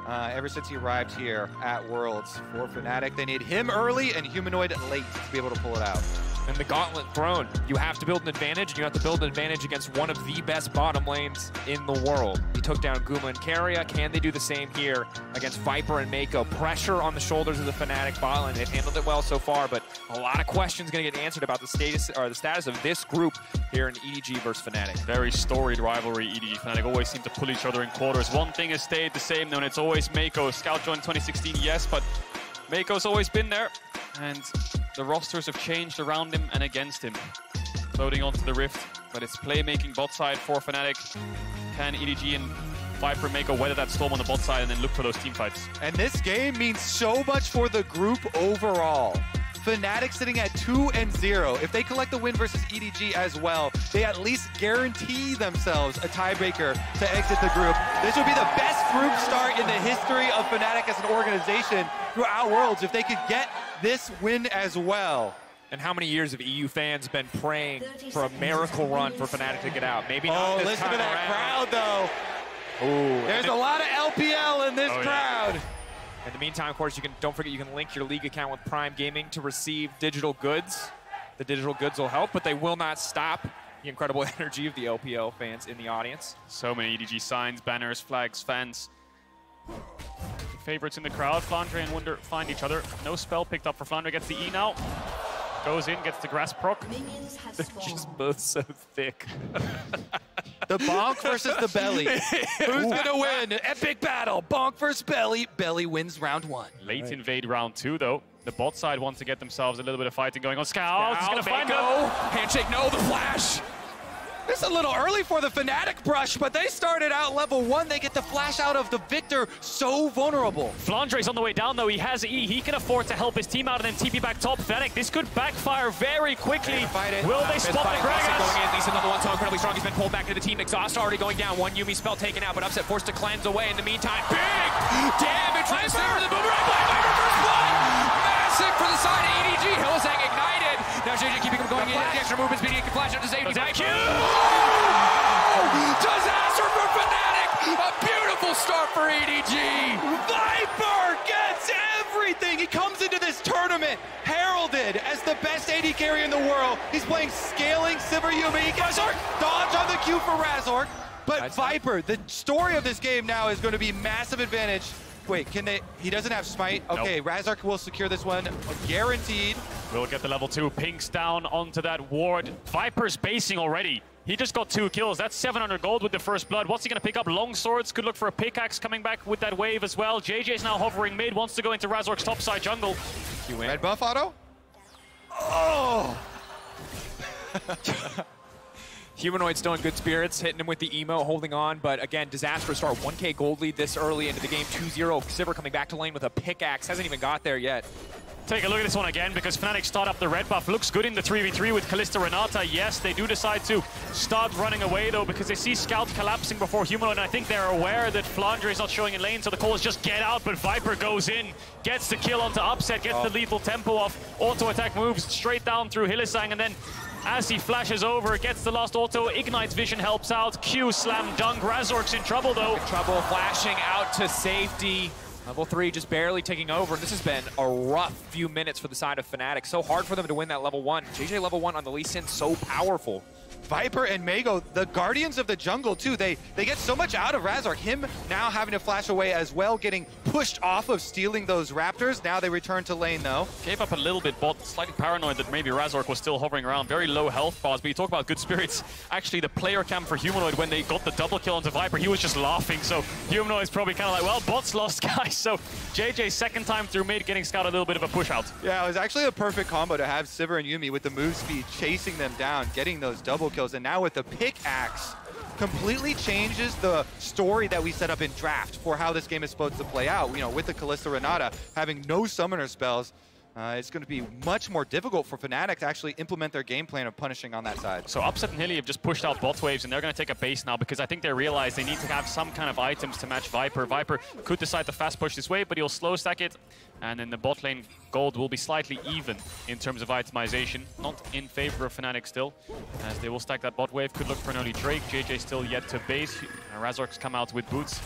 ever since he arrived here at Worlds. For Fnatic, they need him early and Humanoid late to be able to pull it out. And the gauntlet thrown. You have to build an advantage, and you have to build an advantage against one of the best bottom lanes in the world. He took down Guma and Keria. Can they do the same here against Viper and Mako? Pressure on the shoulders of the Fnatic bot lane. They've handled it well so far, but a lot of questions going to get answered about the status of this group here in EDG versus Fnatic. Very storied rivalry. EDG Fnatic always seem to pull each other in quarters. One thing has stayed the same, though, and it's always Mako. Scout joined 2016, yes, but Mako's always been there, and the rosters have changed around him and against him. Floating onto the Rift, but it's playmaking bot side for Fnatic. Can EDG and Viper Mako weather that storm on the bot side and then look for those team fights? And this game means so much for the group overall. Fnatic sitting at 2-0. If they collect the win versus EDG as well, they at least guarantee themselves a tiebreaker to exit the group. This would be the best group start in the history of Fnatic as an organization throughout Worlds if they could get this win as well. And how many years have EU fans been praying for a miracle run for Fnatic to get out? Maybe not this listen time to that around. crowd, though. Ooh, There's a lot of LPL in this crowd. Yeah. In the meantime, of course, don't forget you can link your league account with Prime Gaming to receive digital goods. The digital goods will help, but they will not stop the incredible energy of the LPL fans in the audience. So many EDG signs, banners, flags, fans. The favorites in the crowd, Flandre and Wunder find each other. No spell picked up for Flandre, gets the E now. Goes in, gets the grass proc. They're just both so thick. The bonk versus the belly. Who's gonna win? Epic battle. Bonk versus belly. Belly wins round 1. Late invade round 2, though. The bot side wants to get themselves a little bit of fighting going on. Scout is gonna find them. Handshake, no, the flash. It's a little early for the Fnatic brush, but they started out level 1. They get the flash out of the Victor, so vulnerable. Flandre's on the way down, though. He has E. He can afford to help his team out and then TP back top. Fnatic, this could backfire very quickly. Will they spot the Gragas? Going in, Lee Sin another one, so incredibly strong. He's been pulled back into the team. Exhaust already going down. One Yuumi spell taken out, but Upset forced to cleanse away. In the meantime, big damage. Nice there. The boomerang by Viper first blood. Massive for the side of EDG. Hylissang ignited. Now JJ keeping him going in. The extra movement speed. He can flash out to safety. Disaster for Fnatic! A beautiful start for EDG! Viper gets everything! He comes into this tournament heralded as the best AD carry in the world. He's playing scaling Sivir Yuumi. He gets dodge on the Q for Razork. But Viper, the story of this game now is going to be massive advantage. Wait, can they? He doesn't have smite. Okay, nope. Razork will secure this one. Guaranteed. We'll get the level 2. Pinks down onto that ward. Viper's basing already. He just got 2 kills. That's 700 gold with the first blood. What's he going to pick up? Long swords. Could look for a pickaxe coming back with that wave as well. JJ's now hovering mid. Wants to go into Razork's topside jungle. Red buff auto? Oh! Humanoid still in good spirits, hitting him with the emo, holding on, but again, disastrous start. 1k gold lead this early into the game, 2-0. Sivir coming back to lane with a pickaxe, hasn't even got there yet. Take a look at this one again, because Fnatic start up the red buff. Looks good in the 3v3 with Kalista Renata. Yes, they do decide to start running away, though, because they see Scout collapsing before Humanoid, and I think they're aware that Flandre is not showing in lane, so the call is just get out, but Viper goes in, gets the kill onto Upset, gets the lethal tempo off, auto-attack moves straight down through Hylissang, and then as he flashes over, gets the last auto, Ignite's vision helps out, Q slam dunk, Razork's in trouble, though. Trouble flashing out to safety. Level 3 just barely taking over. This has been a rough few minutes for the side of Fnatic. So hard for them to win that level 1. JJ level 1 on the Lee Sin, so powerful. Viper and Mago, the guardians of the jungle too. They get so much out of Razork. Him now having to flash away as well, getting pushed off of stealing those raptors. Now they return to lane though. Gave up a little bit, bot slightly paranoid that maybe Razork was still hovering around. Very low health bars, but you talk about good spirits. Actually, the player cam for Humanoid, when they got the double kill onto Viper, he was just laughing. So Humanoid's probably kind of like, well, bot's lost, guys. So JJ's second time through mid, getting Scout a little bit of a push out. Yeah, it was actually a perfect combo to have Sivir and Yuumi with the move speed, chasing them down, getting those double kills, and now with the pickaxe, completely changes the story that we set up in draft for how this game is supposed to play out. You know, with the Kalista Renata having no summoner spells, it's going to be much more difficult for Fnatic to actually implement their game plan of punishing on that side. So Upset and Hilly have just pushed out bot waves, and they're going to take a base now because I think they realize they need to have some kind of items to match Viper. Viper could decide to fast push this wave, but he'll slow stack it, and then the bot lane gold will be slightly even in terms of itemization. Not in favor of Fnatic still, as they will stack that bot wave. Could look for an early Drake. JJ still yet to base. Razork's come out with boots.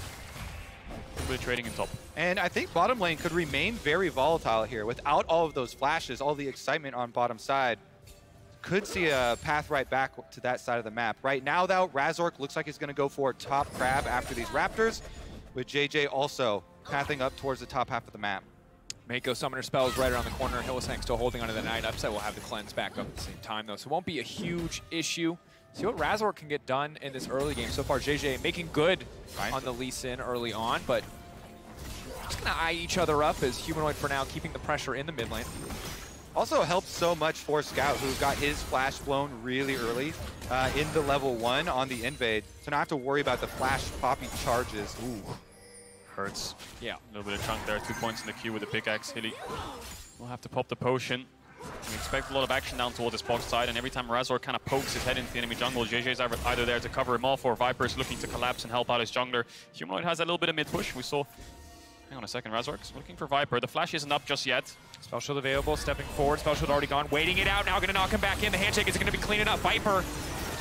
Good trading in top. And I think bottom lane could remain very volatile here. Without all of those flashes, all the excitement on bottom side, could see a path right back to that side of the map. Right now, though, Razork looks like he's going to go for top crab after these raptors, with JJ also pathing up towards the top half of the map. Mako summoner spell is right around the corner. Hylissang still holding onto the Night. Upset will have the cleanse back up at the same time, though, so it won't be a huge issue. See what Razork can get done in this early game. So far, JJ making good on the Lee Sin early on, but just gonna eye each other up as Humanoid for now keeping the pressure in the mid lane. Also helps so much for Scout, who got his flash blown really early in the level 1 on the invade. So not have to worry about the flash poppy charges. Ooh, hurts. Yeah. A little bit of chunk there, 2 points in the queue with the pickaxe. Hilly will have to pop the potion. We expect a lot of action down towards this box side, and every time Razork kind of pokes his head into the enemy jungle, JJ's either there to cover him off, or Viper's looking to collapse and help out his jungler. Humanoid has a little bit of mid-push. We saw... Hang on a second, Razork's looking for Viper. The flash isn't up just yet. Spell shield available, stepping forward. Spell shield already gone, waiting it out. Now gonna knock him back in. The handshake is gonna be cleaning up. Viper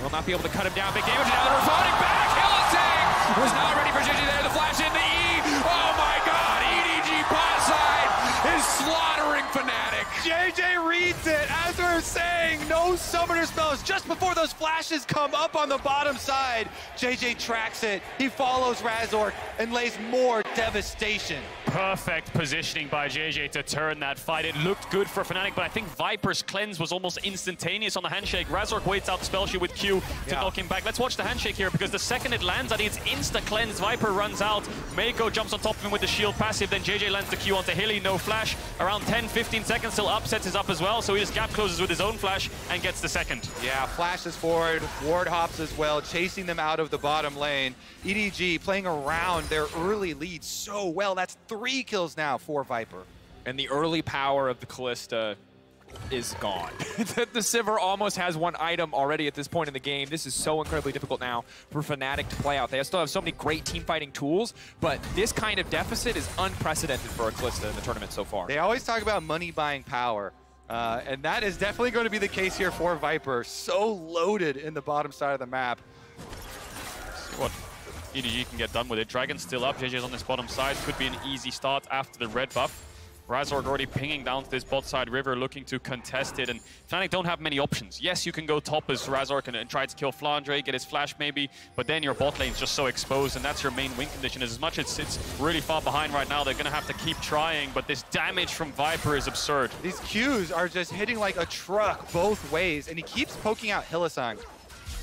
will not be able to cut him down. Big damage, now they're reverting back. Hylissang was not ready for JJ there. The flash in, the E. Oh my god, EDG pot side is slaughtering Fnatic. JJ reads it, as we're saying, no summoner spells. Just before those flashes come up on the bottom side, JJ tracks it. He follows Razork and lays more devastation. Perfect positioning by JJ to turn that fight. It looked good for Fnatic, but I think Viper's cleanse was almost instantaneous on the handshake. Razork waits out spell shield with Q to knock him back. Let's watch the handshake here, because the second it lands, I think it's insta cleanse. Viper runs out. Mako jumps on top of him with the shield passive, then JJ lands the Q onto Hilly. No flash. Around 10-15 seconds till Upsets is up as well, so he just gap closes with his own flash and gets the second. Yeah, flashes forward, ward hops as well, chasing them out of the bottom lane. EDG playing around their early lead so well. That's 3 kills now for Viper. And the early power of the Kalista is gone. The Sivir almost has 1 item already at this point in the game. This is so incredibly difficult now for Fnatic to play out. They still have so many great team fighting tools, but this kind of deficit is unprecedented for a Kalista in the tournament so far. They always talk about money buying power, and that is definitely going to be the case here for Viper. So loaded in the bottom side of the map. See what EDG can get done with it. Dragon's still up. JJ's on this bottom side. Could be an easy start after the red buff. Razork already pinging down to this bot side river, looking to contest it, and Fnatic don't have many options. Yes, you can go top as Razork and try to kill Flandre, get his flash maybe, but then your bot lane's just so exposed, and that's your main win condition. As much as it's really far behind right now, they're gonna have to keep trying, but this damage from Viper is absurd. These Qs are just hitting like a truck both ways, and he keeps poking out Hylissang.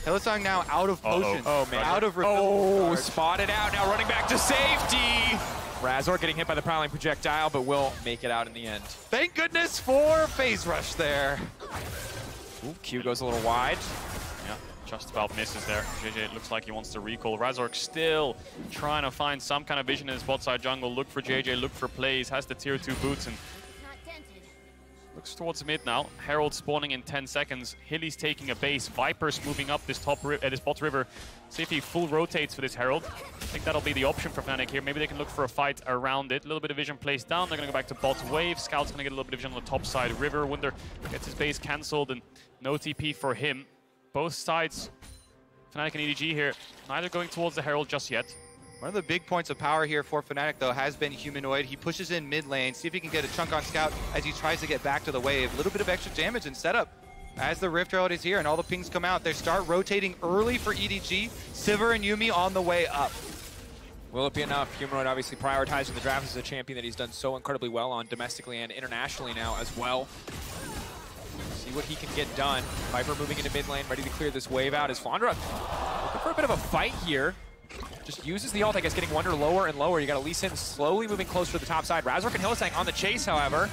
Hylissang now out of potions. Oh man. Out of refill. Oh, spotted out, now running back to safety. Razork getting hit by the prowling projectile, but will make it out in the end. Thank goodness for phase rush there. Ooh, Q goes a little wide. Yeah, just about misses there. JJ, it looks like he wants to recall. Razork still trying to find some kind of vision in his bot side jungle. Look for JJ, look for plays, has the tier 2 boots, and looks towards mid now. Herald spawning in 10 seconds. Hilly's taking a base. Viper's moving up this this bot river. See if he full rotates for this Herald. I think that'll be the option for Fnatic here. Maybe they can look for a fight around it. A little bit of vision placed down. They're going to go back to bot wave. Scout's going to get a little bit of vision on the top side. River, Wunder gets his base cancelled and no TP for him. Both sides, Fnatic and EDG here, neither going towards the Herald just yet. One of the big points of power here for Fnatic, though, has been Humanoid. He pushes in mid lane, see if he can get a chunk on Scout as he tries to get back to the wave. A little bit of extra damage and setup as the Rift Herald is here and all the pings come out. They start rotating early for EDG. Sivir and Yuumi on the way up. Will it be enough? Humanoid obviously prioritizing the draft as a champion that he's done so incredibly well on domestically and internationally now as well. See what he can get done. Viper moving into mid lane, ready to clear this wave out. Is Flandre looking for a bit of a fight here. Just uses the ult, I guess, getting Wunder lower and lower. You got Lee Sin slowly moving closer to the top side. Razork and Hylissang on the chase, however.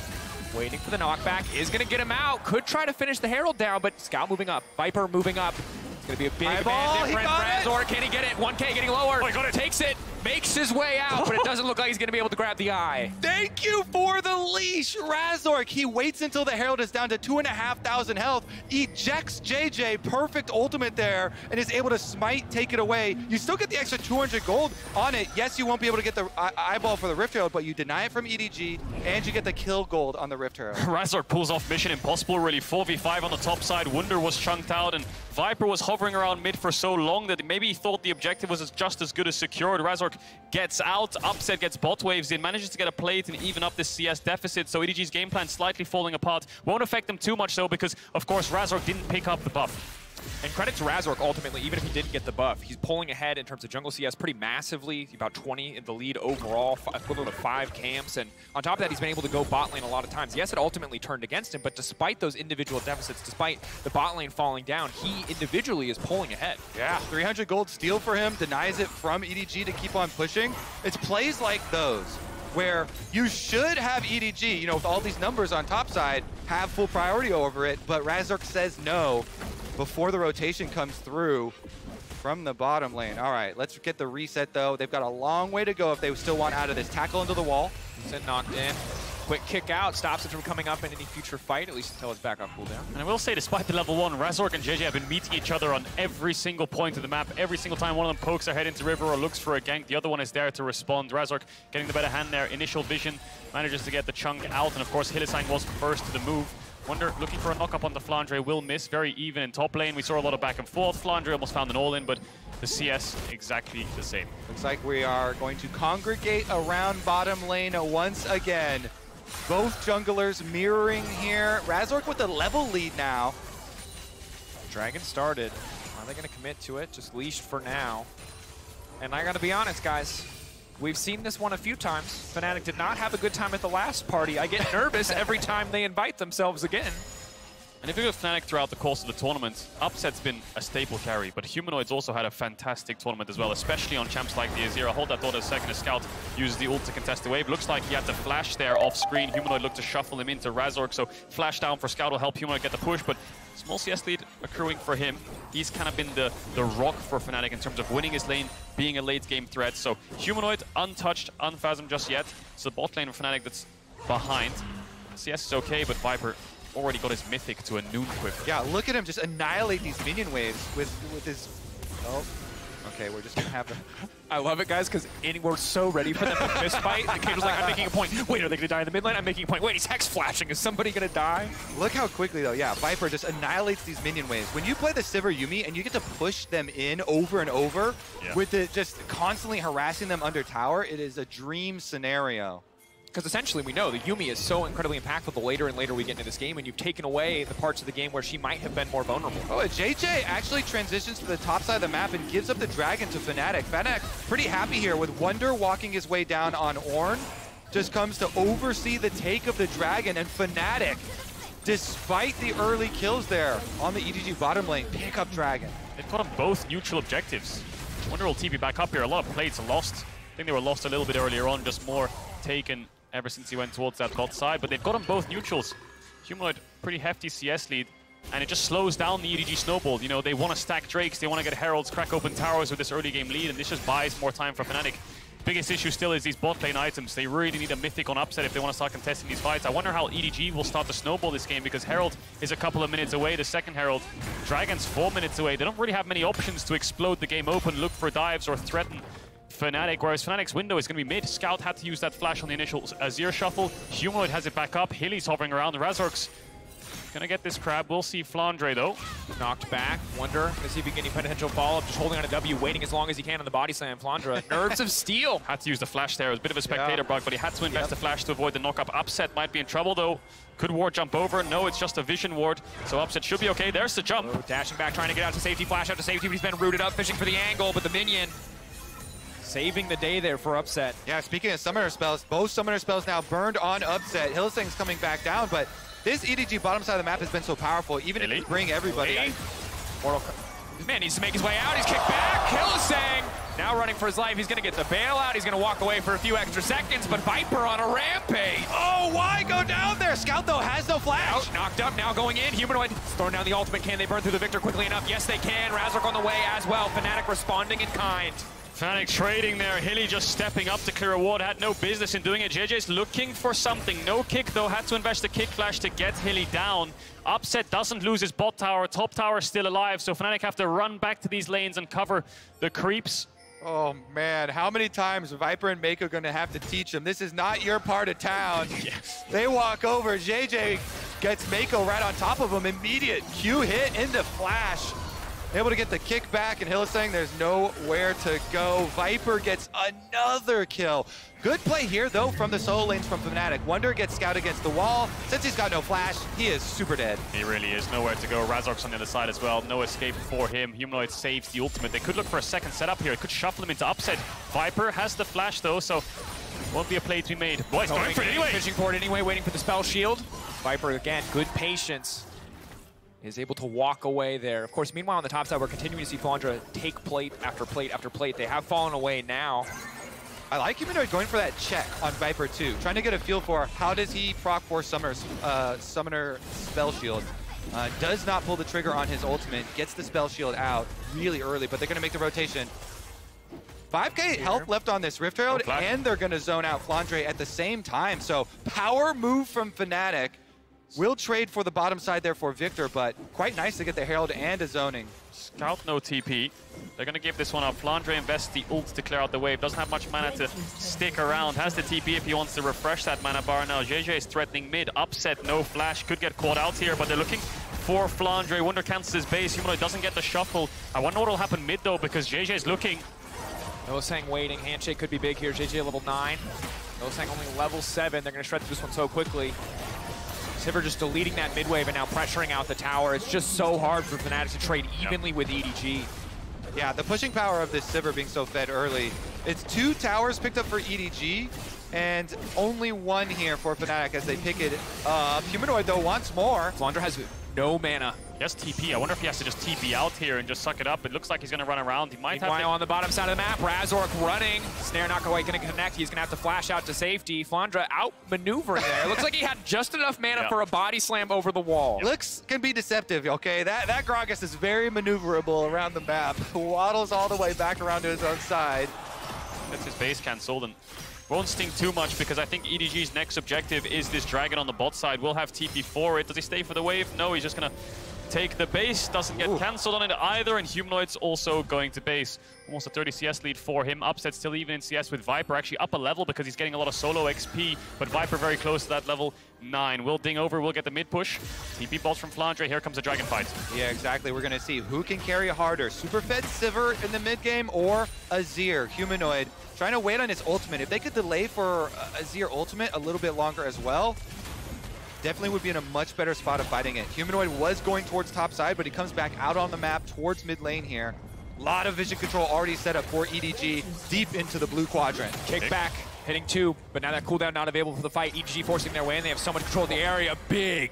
Waiting for the knockback, is going to get him out. Could try to finish the Herald down, but Scout moving up. Viper moving up. It's going to be a big man difference. Razork, can he get it? 1K getting lower. Oh, he got it. Takes it. Makes his way out, but it doesn't look like he's going to be able to grab the eye. Thank you for the leash, Razork. He waits until the Herald is down to 2,500 health, ejects JJ, perfect ultimate there, and is able to smite, take it away. You still get the extra 200 gold on it. Yes, you won't be able to get the eyeball for the Rift Herald, but you deny it from EDG, and you get the kill gold on the Rift Herald. Razork pulls off Mission Impossible, really. 4v5 on the top side. Wunder was chunked out, and Viper was hovering around mid for so long that maybe he thought the objective was just as good as secured. Razork gets out, Upset gets bot waves in, manages to get a plate and even up this CS deficit, so EDG's game plan slightly falling apart. Won't affect them too much though, because of course Razork didn't pick up the buff. And credit to Razork, ultimately, even if he didn't get the buff, he's pulling ahead in terms of jungle CS pretty massively, about 20 in the lead overall, equivalent of 5 camps, and on top of that, he's been able to go bot lane a lot of times. Yes, it ultimately turned against him, but despite those individual deficits, despite the bot lane falling down, he individually is pulling ahead. Yeah, 300 gold steal for him, denies it from EDG to keep on pushing. It's plays like those where you should have EDG, you know, with all these numbers on top side, have full priority over it, but Razork says no before the rotation comes through from the bottom lane. All right, let's get the reset though. They've got a long way to go if they still want out of this. Tackle into the wall. Sin knocked in. Quick kick out, stops it from coming up in any future fight, at least until it's back on cooldown. And I will say, despite the level 1, Razork and JJ have been meeting each other on every single point of the map. Every single time one of them pokes their head into river or looks for a gank, the other one is there to respond. Razork getting the better hand there. Initial vision, manages to get the chunk out, and of course Hylissang was first to the move. Wunder looking for a knock-up on the Flandre, will miss. Very even in top lane. We saw a lot of back and forth. Flandre almost found an all-in, but the CS exactly the same. Looks like we are going to congregate around bottom lane once again. Both junglers mirroring here. Razork with a level lead now. Dragon started. Are they going to commit to it? Just leashed for now. And I got to be honest, guys. We've seen this one a few times. Fnatic did not have a good time at the last party. I get nervous every time they invite themselves again. And if you look at Fnatic throughout the course of the tournament, Upset's been a staple carry, but Humanoid's also had a fantastic tournament as well, especially on champs like the Azir. Hold that thought a second as Scout uses the ult to contest the wave. Looks like he had to flash there off screen. Humanoid looked to shuffle him into Razork, so flash down for Scout will help Humanoid get the push, but small CS lead accruing for him. He's kind of been the rock for Fnatic in terms of winning his lane, being a late game threat. So Humanoid untouched, unfathomed just yet. It's the bot lane of Fnatic that's behind. CS is okay, but Viper already got his mythic to a noon quiff. Yeah, look at him just annihilate these minion waves with his... Oh, okay, we're just gonna have them. I love it, guys, because we're so ready for them to fist fight. The kid was like, I'm making a point. Wait, are they gonna die in the mid lane? I'm making a point. Wait, he's hex flashing. Is somebody gonna die? Look how quickly, though. Yeah, Viper just annihilates these minion waves. When you play the Sivir Yuumi and you get to push them in over and over with it just constantly harassing them under tower, it is a dream scenario. Because essentially we know the Yuumi is so incredibly impactful the later and later we get into this game, and you've taken away the parts of the game where she might have been more vulnerable. Oh, JJ actually transitions to the top side of the map and gives up the Dragon to Fnatic. Fnatic pretty happy here with Wunder walking his way down on Ornn. Just comes to oversee the take of the Dragon, and Fnatic, despite the early kills there on the EDG bottom lane, pick up Dragon. They've got them both neutral objectives. Wunder will TP back up here. A lot of plates are lost. I think they were lost a little bit earlier on, just more taken ever since he went towards that bot side, but they've got them both neutrals. Humanoid, pretty hefty CS lead, and it just slows down the EDG snowball. You know, they want to stack Drakes, they want to get Heralds, crack open towers with this early game lead, and this just buys more time for Fnatic. Biggest issue still is these bot lane items. They really need a Mythic on Upset if they want to start contesting these fights. I wonder how EDG will start to snowball this game, because Herald is a couple of minutes away, the second Herald. Dragon's 4 minutes away. They don't really have many options to explode the game open, look for dives, or threaten Fnatic, whereas Fnatic's window is going to be mid. Scout had to use that flash on the initial Azir shuffle. Humanoid has it back up. Hilly's hovering around. Razork's gonna get this crab. We'll see Flandre though. Knocked back. Wonder to see if he can get any potential follow-up. Just holding on a W, waiting as long as he can on the body slam. Flandre, Nerves of Steel. Had to use the flash there. It was a bit of a spectator bug, but he had to invest the flash to avoid the knock-up. Upset might be in trouble though. Could ward jump over? No, it's just a vision ward. So Upset should be okay. There's the jump. Oh, dashing back, trying to get out to safety. Flash out to safety, but he's been rooted up, fishing for the angle, but the minion saving the day there for Upset. Yeah, speaking of summoner spells, both summoner spells now burned on Upset. Hylissang's coming back down, but this EDG bottom side of the map has been so powerful, even if you bring everybody. This man needs to make his way out. He's kicked back. Hylissang now running for his life. He's going to get the bailout. He's going to walk away for a few extra seconds, but Viper on a rampage. Oh, why go down there? Scout, though, has no flash. Out, knocked up, now going in. Humanoid throwing down the ultimate. Can they burn through the Victor quickly enough? Yes, they can. Razork on the way as well. Fnatic responding in kind. Fnatic trading there. Hilly just stepping up to clear a ward. Had no business in doing it. JJ's looking for something. No kick, though. Had to invest a kick flash to get Hilly down. Upset doesn't lose his bot tower. Top tower is still alive, so Fnatic have to run back to these lanes and cover the creeps. Oh, man. How many times Viper and Mako going to have to teach him? This is not your part of town. Yes. They walk over. JJ gets Mako right on top of him. Immediate Q hit into flash. Able to get the kick back, and Hylissang, there's nowhere to go. Viper gets another kill. Good play here, though, from the solo lanes from Fnatic. Wunder gets Scout against the wall. Since he's got no flash, he is super dead. He really is. Nowhere to go. Razork's on the other side as well. No escape for him. Humanoid saves the ultimate. They could look for a second setup here. It could shuffle him into Upset. Viper has the flash, though, so won't be a play to be made. Boy, he's going for it anyway. Fishing for it anyway, waiting for the spell shield. Viper, again, good patience. Is able to walk away there. Of course, meanwhile on the top side, we're continuing to see Flandre take plate after plate after plate. They have fallen away now. I like Humanoid going for that check on Viper too, trying to get a feel for how does he proc for Summoner Spell Shield. Does not pull the trigger on his ultimate, gets the Spell Shield out really early, but they're going to make the rotation. 5k health left on this Rift Herald, and they're going to zone out Flandre at the same time. So power move from Fnatic. Will trade for the bottom side there for Victor, but quite nice to get the Herald and a zoning. Scout no TP. They're going to give this one up. Flandre invests the ult to clear out the wave. Doesn't have much mana to stick around. Has the TP if he wants to refresh that mana bar. Now JJ is threatening mid. Upset, no flash. Could get caught out here, but they're looking for Flandre. Wunder cancels his base. Humanoid doesn't get the shuffle. I wonder what will happen mid, though, because JJ is looking. Hylissang waiting. Handshake could be big here. JJ level 9. Hylissang only level 7. They're going to shred through this one so quickly. Sivir just deleting that mid wave and now pressuring out the tower. It's just so hard for Fnatic to trade evenly with EDG. Yeah, the pushing power of this Sivir being so fed early. It's 2 towers picked up for EDG, and only 1 here for Fnatic as they pick it up. Humanoid, though, wants more. Flandre has no mana. Yes, TP. I wonder if he has to just TP out here and just suck it up. It looks like he's going to run around. He might have to... on the bottom side of the map, Razork running. Snare not quite going to connect. He's going to have to flash out to safety. Flandre out-maneuvering there. It looks like he had just enough mana for a body slam over the wall. Looks can be deceptive, okay? That Gragas is very maneuverable around the map. Waddles all the way back around to his own side. Gets his base cancelled and won't sting too much because I think EDG's next objective is this Dragon on the bot side. We'll have TP for it. Does he stay for the wave? No, he's just going to take the base. Doesn't get cancelled on it either, and Humanoid's also going to base. Almost a 30 CS lead for him. Upset still even in CS with Viper, actually up a level because he's getting a lot of solo XP, but Viper very close to that level 9. Will ding over, will get the mid push. TP bolts from Flandre, here comes a dragon fight. Yeah, exactly. We're going to see who can carry harder. Superfed Sivir in the mid game or Azir, Humanoid, trying to wait on his ultimate. If they could delay for Azir ultimate a little bit longer as well, definitely would be in a much better spot of fighting it. Humanoid was going towards top side, but he comes back out on the map towards mid lane here. A lot of vision control already set up for EDG deep into the blue quadrant. Kick back, hitting 2, but now that cooldown not available for the fight. EDG forcing their way in. They have so much control of the area. Big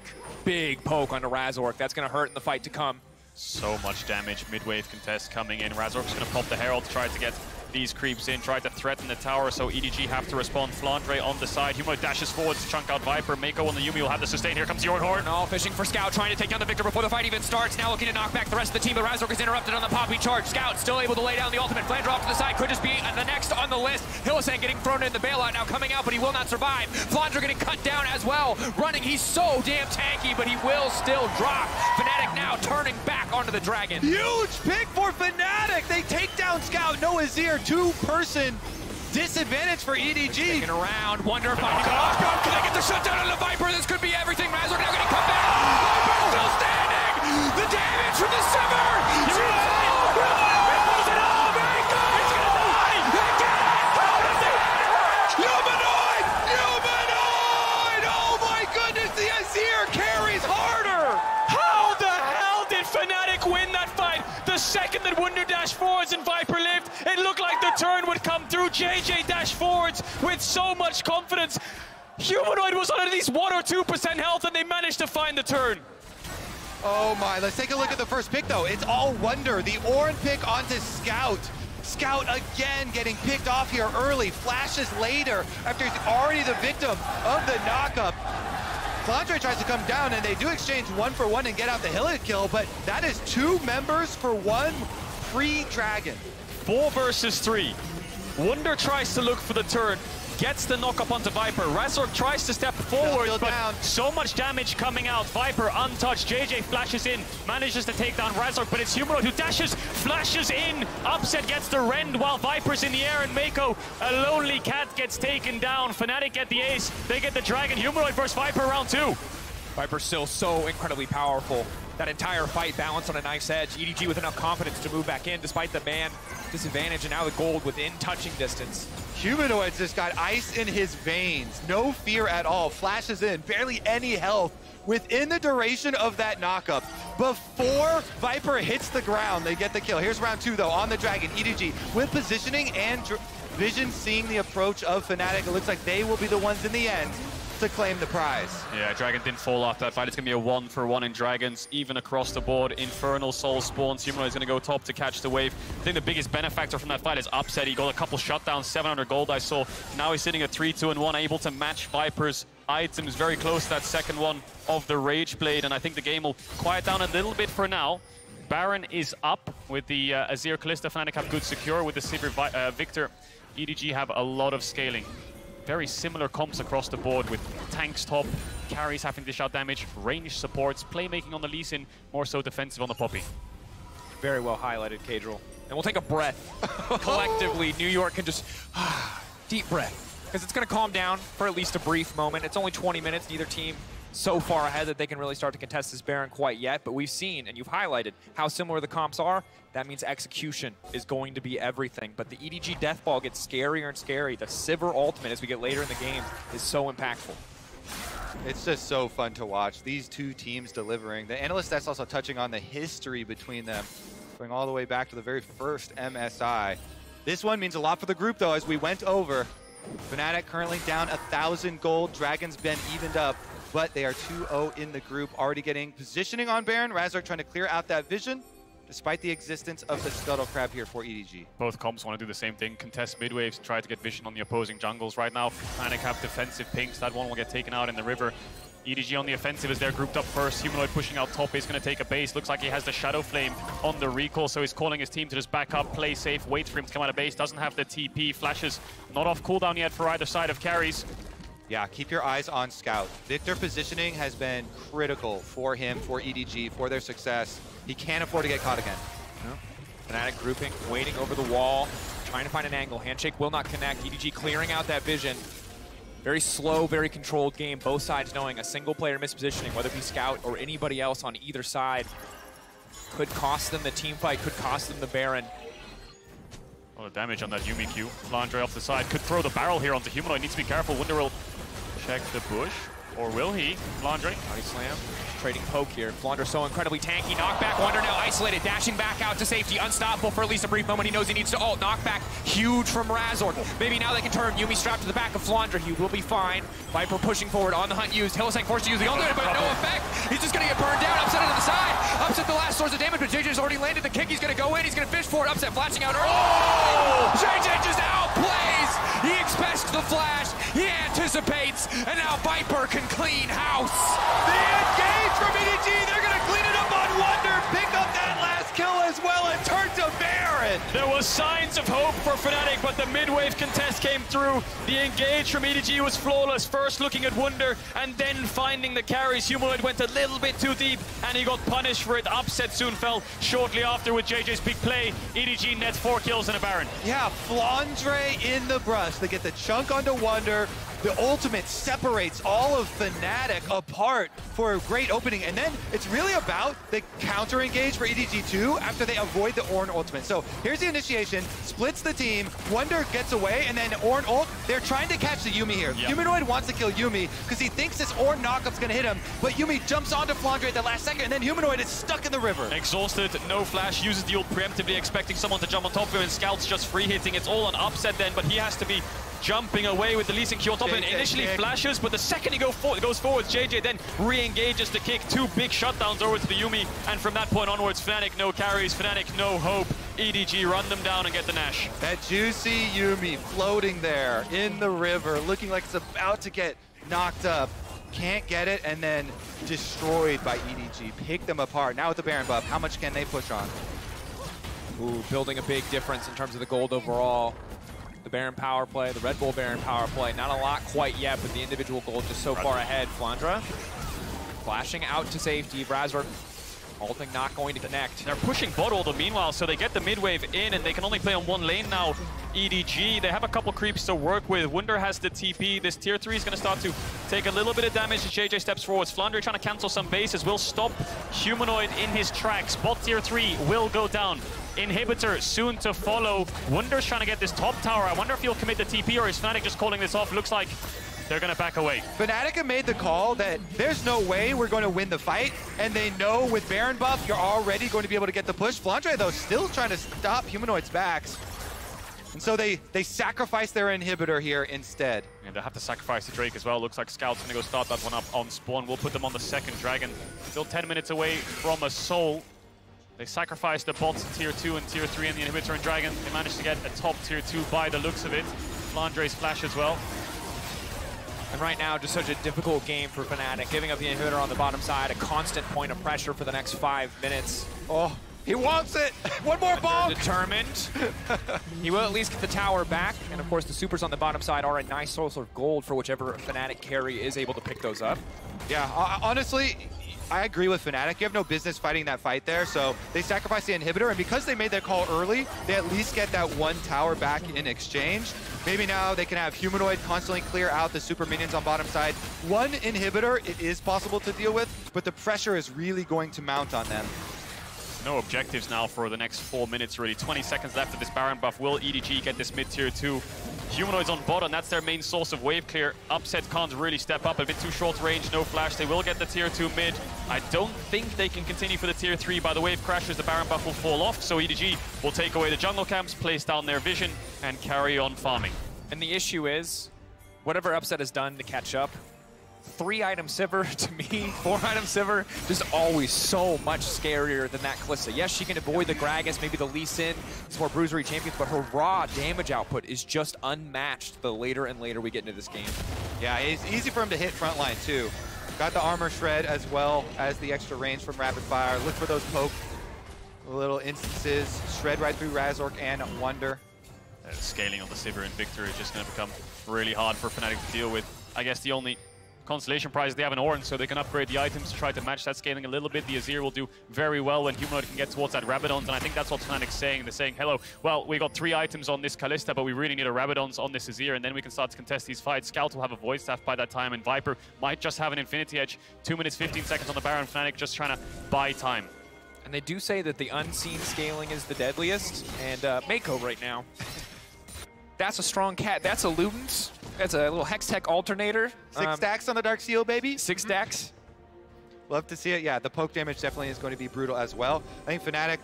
poke onto Razork. That's going to hurt in the fight to come. So much damage. Mid-wave contest coming in. Razork's going to pop the Herald, try to get these creeps in, try to threaten the tower, so EDG have to respond. Flandre on the side. Humanoid dashes forward to chunk out Viper. Mako on the Yumi will have the sustain. Here comes Yornhorn. All fishing for Scout, trying to take down the Victor before the fight even starts. Now looking to knock back the rest of the team, but Razork is interrupted on the poppy charge. Scout still able to lay down the ultimate. Flandre off to the side, could just be the next on the list. Hylissang getting thrown in the bailout, now coming out, but he will not survive. Flandre getting cut down as well. Running, he's so damn tanky, but he will still drop. Fnatic now turning back onto the Dragon. Huge pick for Fnatic! They take down Scout, no Azir, 2-person disadvantage for EDG. Sticking around, wonder if I can they get the shutdown on the Viper? This could be everything. Razork now getting cut back. Viper still standing! The damage from the Sivir! Humanoid! Oh my goodness, the Azir carries harder! How the hell did Fnatic win that fight? The second that Wunder dashed forwards and Viper lived, it looked like the turn would come through. JJ dashed forwards with so much confidence. Humanoid was on at least 1 or 2% health and they managed to find the turn. Oh my, let's take a look at the first pick though. It's all Wunder. The Orin pick onto Scout. Scout again getting picked off here early. Flashes later after he's already the victim of the knockup. Flandre tries to come down and they do exchange 1-for-1 and get out the Hillit kill, but that is 2 members for 1 free Dragon. 4 versus 3. Wunder tries to look for the turn, gets the knock up onto Viper. Razork tries to step forward, but down. So much damage coming out. Viper untouched. JJ flashes in, manages to take down Razork, but it's Humanoid who dashes, flashes in. Upset gets the rend while Viper's in the air, and Mako, a lonely cat, gets taken down. Fnatic get the ace, they get the Dragon. Humanoid versus Viper round 2. Viper's still so incredibly powerful. That entire fight balanced on a nice edge. EDG with enough confidence to move back in despite the man disadvantage, and now the gold within touching distance. Humanoid's just got ice in his veins. No fear at all. Flashes in, barely any health within the duration of that knockup. Before Viper hits the ground, they get the kill. Here's round 2 though on the Dragon. EDG with positioning and vision seeing the approach of Fnatic. It looks like they will be the ones in the end to claim the prize. Yeah, Dragon didn't fall off that fight. It's going to be a 1-for-1 in Dragons, even across the board. Infernal Soul spawns. Humanoid's going to go top to catch the wave. I think the biggest benefactor from that fight is Upset. He got a couple shutdowns, 700 gold I saw. Now he's sitting at 3-2-1, able to match Viper's items very close to that second one of the Rage Blade, and I think the game will quiet down a little bit for now. Baron is up with the Azir Kalista. Fnatic have good secure with the Sivir Victor. EDG have a lot of scaling. Very similar comps across the board with tanks top, carries having to dish out damage, range supports, playmaking on the Lee Sin, more so defensive on the Poppy. Very well highlighted, Cadril. And we'll take a breath. Collectively, New York can just deep breath, because it's going to calm down for at least a brief moment. It's only 20 minutes. Neither team so far ahead that they can really start to contest this Baron quite yet, but we've seen, and you've highlighted, how similar the comps are. That means execution is going to be everything, but the EDG death ball gets scarier and scarier. The Sivir ultimate, as we get later in the game, is so impactful. It's just so fun to watch. These two teams delivering. The analyst that's also touching on the history between them, going all the way back to the very first MSI. This one means a lot for the group, though, as we went over. Fnatic currently down 1,000 gold. Dragon's been evened up, but they are 2-0 in the group, already getting positioning on Baron. Razork trying to clear out that vision, despite the existence of the Scuttle Crab here for EDG. Both comps want to do the same thing, contest mid-waves, try to get vision on the opposing jungles. Right now, Fnatic have defensive pinks. That one will get taken out in the river. EDG on the offensive as they're grouped up first. Humanoid pushing out top is going to take a base. Looks like he has the Shadow Flame on the recall, so he's calling his team to just back up, play safe, wait for him to come out of base. Doesn't have the TP. Flashes not off cooldown yet for either side of carries. Yeah, keep your eyes on Scout. Victor positioning has been critical for him, for EDG, for their success. He can't afford to get caught again. No. Fnatic grouping, waiting over the wall, trying to find an angle. Handshake will not connect. EDG clearing out that vision. Very slow, very controlled game. Both sides knowing a single player mispositioning, whether it be Scout or anybody else on either side, could cost them the team fight, could cost them the Baron. A lot of damage on that Yuumi Q. Flandre off the side could throw the barrel here onto Humanoid. Needs to be careful. Wunder will check the bush. Or will he? Flandre. Body slam. Trading poke here. Flandre so incredibly tanky. Knockback. Wunder now isolated. Dashing back out to safety. Unstoppable for at least a brief moment. He knows he needs to ult. Knockback. Huge from Razork. Maybe now they can turn. Yuumi strapped to the back of Flandre. He will be fine. Viper pushing forward on the hunt used. Hillsang forced to use the ultimate, but no effect. He's just going to get burned down. Upset it to the side. Upset the last source of damage, but JJ's already landed the kick. He's going to go in. He's going to fish for it. Upset flashing out. Oh! JJ just outplays. He expects the flash. He anticipates. And now Viper can clean house. The engage from EDG. They're going to clean it up on Wunder. Pick up that last kill as well and turn to Baron. There was signs of hope for Fnatic, but the mid-wave contest came through. The engage from EDG was flawless. First looking at Wunder and then finding the carries. Humanoid went a little bit too deep and he got punished for it. Upset soon fell shortly after with JJ's big play. EDG nets 4 kills and a Baron. Yeah, Flandre in the brush. They get the chunk onto Wunder. The ultimate separates all of Fnatic apart for a great opening. And then it's really about the counter engage for EDG2 after they avoid the Ornn ultimate. So here's the initiation, splits the team, Wunder gets away, and then Ornn ult. They're trying to catch the Yuumi here. Yep. Humanoid wants to kill Yuumi because he thinks this Ornn knockup's gonna hit him, but Yuumi jumps onto Flandre at the last second, and then Humanoid is stuck in the river. Exhausted, no flash, uses the ult preemptively, expecting someone to jump on top of him, and Scout's just free hitting. It's all on Upset then, but he has to be jumping away with the Lee Sin Q on top of it. Initially flashes, but the second he goes forward, JJ then re-engages the kick. 2 big shutdowns over to the Yuumi, and from that point onwards, Fnatic no carries, Fnatic no hope. EDG run them down and get the Nash. That juicy Yuumi floating there in the river, looking like it's about to get knocked up. Can't get it, and then destroyed by EDG. Pick them apart. Now with the Baron buff, how much can they push on? Ooh, building a big difference in terms of the gold overall. The Baron power play, the Red Bull Baron power play. Not a lot quite yet, but the individual gold just so far ahead. Flandre flashing out to safety. Razork ulting not going to connect. They're pushing bot ult meanwhile, so they get the mid-wave in, and they can only play on one lane now. EDG, they have a couple creeps to work with. Wunder has the TP. This tier 3 is going to start to take a little bit of damage as JJ steps forwards. Flandre trying to cancel some bases, will stop Humanoid in his tracks. Bot tier 3 will go down. Inhibitor soon to follow. Wunder's trying to get this top tower. I wonder if he'll commit the TP, or is Fnatic just calling this off? Looks like they're going to back away. Fnatic have made the call that there's no way we're going to win the fight, and they know with Baron buff, you're already going to be able to get the push. Flandre, though, still trying to stop Humanoid's backs. And so they sacrifice their inhibitor here instead. And they'll have to sacrifice the Drake as well. Looks like Scout's going to go start that one up on spawn. We'll put them on the second dragon. Still 10 minutes away from a soul. They sacrificed the bots in tier 2 and tier 3 and the inhibitor and dragon. They managed to get a top tier 2 by the looks of it. Flandre's flash as well. And right now, just such a difficult game for Fnatic. Giving up the inhibitor on the bottom side, a constant point of pressure for the next 5 minutes. Oh, he wants it! One more bonk! Determined. He will at least get the tower back. And of course, the supers on the bottom side are a nice source of gold for whichever Fnatic carry is able to pick those up. Yeah, honestly, I agree with Fnatic. You have no business fighting that fight there, so they sacrifice the inhibitor, and because they made their call early, they at least get that 1 tower back in exchange. Maybe now they can have Humanoid constantly clear out the super minions on bottom side. 1 inhibitor, it is possible to deal with, but the pressure is really going to mount on them. No objectives now for the next 4 minutes, really. 20 seconds left of this Baron buff. Will EDG get this mid-tier 2? Humanoids on bot, and that's their main source of wave clear. Upset can't really step up, a bit too short range, no flash. They will get the tier 2 mid. I don't think they can continue for the tier 3. By the wave crashes, the Baron buff will fall off, so EDG will take away the jungle camps, place down their vision, and carry on farming. And the issue is, whatever Upset has done to catch up, 3-item Sivir, to me, 4-item Sivir, just always so much scarier than that Kalista. Yes, she can avoid the Gragas, maybe the Lee Sin, some more bruisery champions, but her raw damage output is just unmatched the later and later we get into this game. Yeah, it's easy for him to hit frontline, too. Got the armor shred as well as the extra range from rapid fire. Look for those poke little instances. Shred right through Razork and Wunder. Scaling on the Sivir and Victor is just going to become really hard for Fnatic to deal with. I guess the only consolation prize they have an Orange, so they can upgrade the items to try to match that scaling a little bit. The Azir will do very well when Humanoid can get towards that Rabadons, and I think that's what Fnatic's saying. They're saying, hello, well, we got 3 items on this Kalista, but we really need a Rabadons on this Azir, and then we can start to contest these fights. Scout will have a Void Staff by that time, and Viper might just have an Infinity Edge. 2 minutes, 15 seconds on the Baron. Fnatic just trying to buy time. And they do say that the unseen scaling is the deadliest, and Mako right now. That's a strong cat. That's a Ludens. That's a little Hextech alternator. 6 stacks on the Dark Seal, baby. 6 stacks. Love to see it. Yeah, the poke damage definitely is going to be brutal as well. I think Fnatic,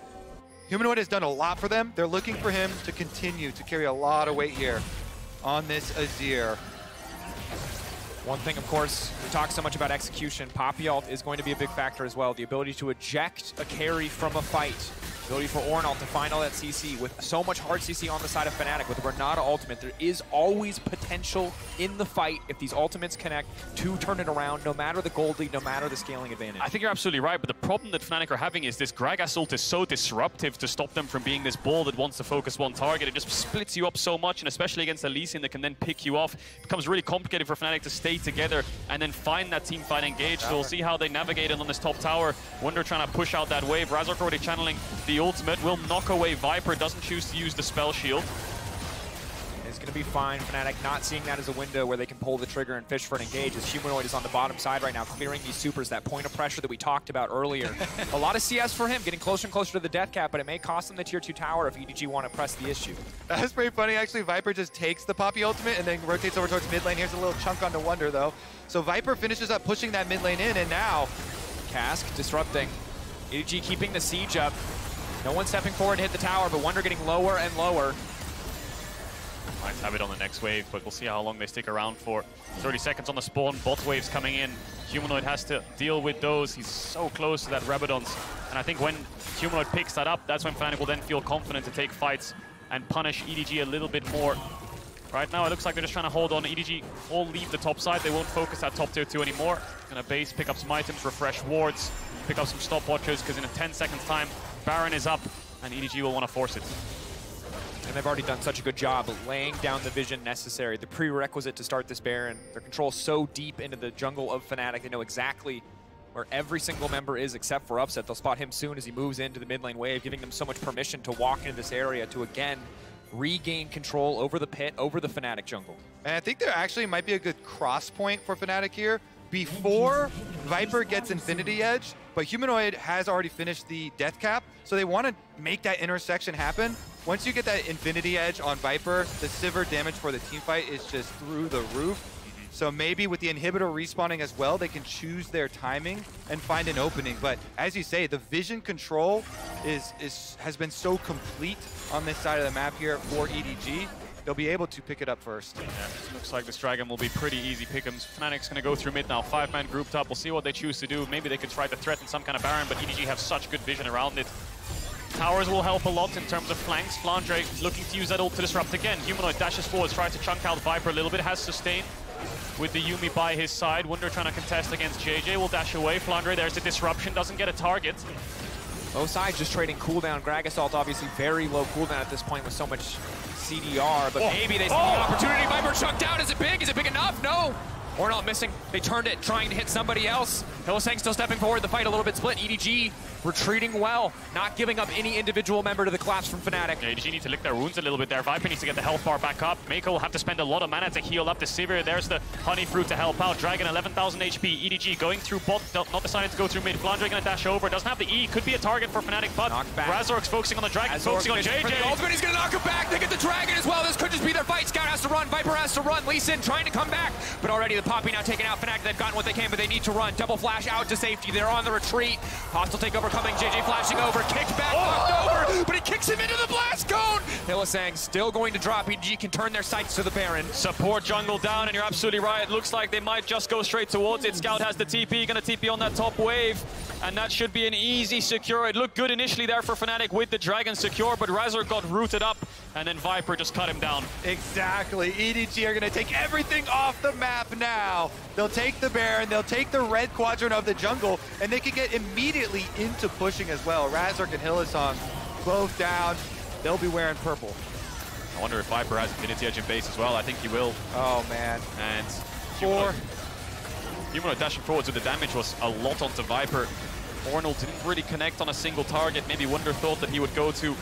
Humanoid has done a lot for them. They're looking for him to continue to carry a lot of weight here on this Azir. One thing, of course, we talk so much about execution. Poppy ult is going to be a big factor as well. The ability to eject a carry from a fight. The ability for Ornalt to find all that CC. With so much hard CC on the side of Fnatic, with Renata ultimate, there is always potential in the fight if these ultimates connect to turn it around, no matter the gold lead, no matter the scaling advantage. I think you're absolutely right, but the problem that Fnatic are having is this Gragas ult is so disruptive to stop them from being this ball that wants to focus one target. It just splits you up so much, and especially against a Lee Sin that can then pick you off. It becomes really complicated for Fnatic to stay together and then find that team fight engaged. So we'll see how they navigate it on this top tower. Wunder trying to push out that wave. Razork already channeling the ultimate. Will knock away Viper. Doesn't choose to use the spell shield. It's going to be fine. Fnatic not seeing that as a window where they can pull the trigger and fish for an engage, as Humanoid is on the bottom side right now, clearing these supers, that point of pressure that we talked about earlier. A lot of CS for him, getting closer and closer to the death cap, but it may cost them the tier 2 tower if EDG want to press the issue. That's pretty funny, actually. Viper just takes the Poppy ultimate and then rotates over towards mid lane. Here's a little chunk onto Wunder, though. So Viper finishes up pushing that mid lane in, and now Cask disrupting. EDG keeping the siege up. No one stepping forward to hit the tower, but Wunder getting lower and lower. Might have it on the next wave, but we'll see how long they stick around for. 30 seconds on the spawn, bot waves coming in. Humanoid has to deal with those. He's so close to that Rabadons. And I think when Humanoid picks that up, that's when Fnatic will then feel confident to take fights and punish EDG a little bit more. Right now, it looks like they're just trying to hold on. EDG all leave the top side. They won't focus at top tier 2 anymore. Gonna base, pick up some items, refresh wards, pick up some stopwatches, because in a 10 seconds time, Baron is up, and EDG will want to force it. And they've already done such a good job of laying down the vision necessary, the prerequisite to start this Baron. Their control so deep into the jungle of Fnatic, they know exactly where every single member is except for Upset. They'll spot him soon as he moves into the mid lane wave, giving them so much permission to walk into this area to, again, regain control over the pit, over the Fnatic jungle. And I think there actually might be a good cross point for Fnatic here. Before Viper gets Infinity Edge, but Humanoid has already finished the death cap, so they want to make that intersection happen. Once you get that Infinity Edge on Viper, the Sivir damage for the teamfight is just through the roof. So maybe with the inhibitor respawning as well, they can choose their timing and find an opening. But as you say, the vision control has been so complete on this side of the map here for EDG. They'll be able to pick it up first. Yeah, looks like this Dragon will be pretty easy pick'ems. Fnatic's gonna go through mid now, 5-man grouped up. We'll see what they choose to do. Maybe they could try to threaten some kind of Baron, but EDG have such good vision around it. Towers will help a lot in terms of flanks. Flandre looking to use that ult to disrupt again. Humanoid dashes forward, tries to chunk out Viper a little bit, has sustain with the Yuumi by his side. Wunder trying to contest against JJ, will dash away. Flandre, there's the disruption, doesn't get a target. Both sides just trading cooldown. Gragas ult obviously very low cooldown at this point with so much CDR, but maybe they see the opportunity. Viper chunked out. Is it big? Is it big enough? No. Ornalt missing. They turned it, trying to hit somebody else. Hylissang still stepping forward. The fight a little bit split. EDG retreating well, not giving up any individual member to the collapse from Fnatic. Yeah, EDG need to lick their wounds a little bit there. Viper needs to get the health bar back up. Mako will have to spend a lot of mana to heal up the Sivir. There's the Honey Fruit to help out. Dragon 11,000 HP. EDG going through bot, not deciding to go through mid. Flandre gonna dash over. Doesn't have the E. Could be a target for Fnatic, but Razork's focusing on the Dragon, focusing on JJ. The ultimate, he's gonna knock him back. They get the Dragon as well. This could just be their fight. Scout has to run. Viper has to run. Lee Sin trying to come back, but already the Poppy now taking out Fnatic. They've gotten what they can, but they need to run. Double flash out to safety. They're on the retreat. Hostile takeover coming. JJ flashing over. Kicked back, knocked over, but he kicks him into the blast cone. Hylissang still going to drop. EDG can turn their sights to the Baron. Support jungle down, and you're absolutely right. Looks like they might just go straight towards it. Scout has the TP, gonna TP on that top wave, and that should be an easy secure. It looked good initially there for Fnatic with the Dragon secure, but Razork got rooted up, and then Viper just cut him down. Exactly. EDG are gonna take everything off the map now. They'll take the Baron, they'll take the red quadrant of the jungle, and they can get immediately into pushing as well. Razork and Hylissang both down. They'll be wearing purple. I wonder if Viper has Infinity Edge in base as well. I think he will. Oh, man. And 4. Humanoid dashing forward, so the damage was a lot onto Viper. Arnold didn't really connect on a single target. Maybe Wunder thought that he would go to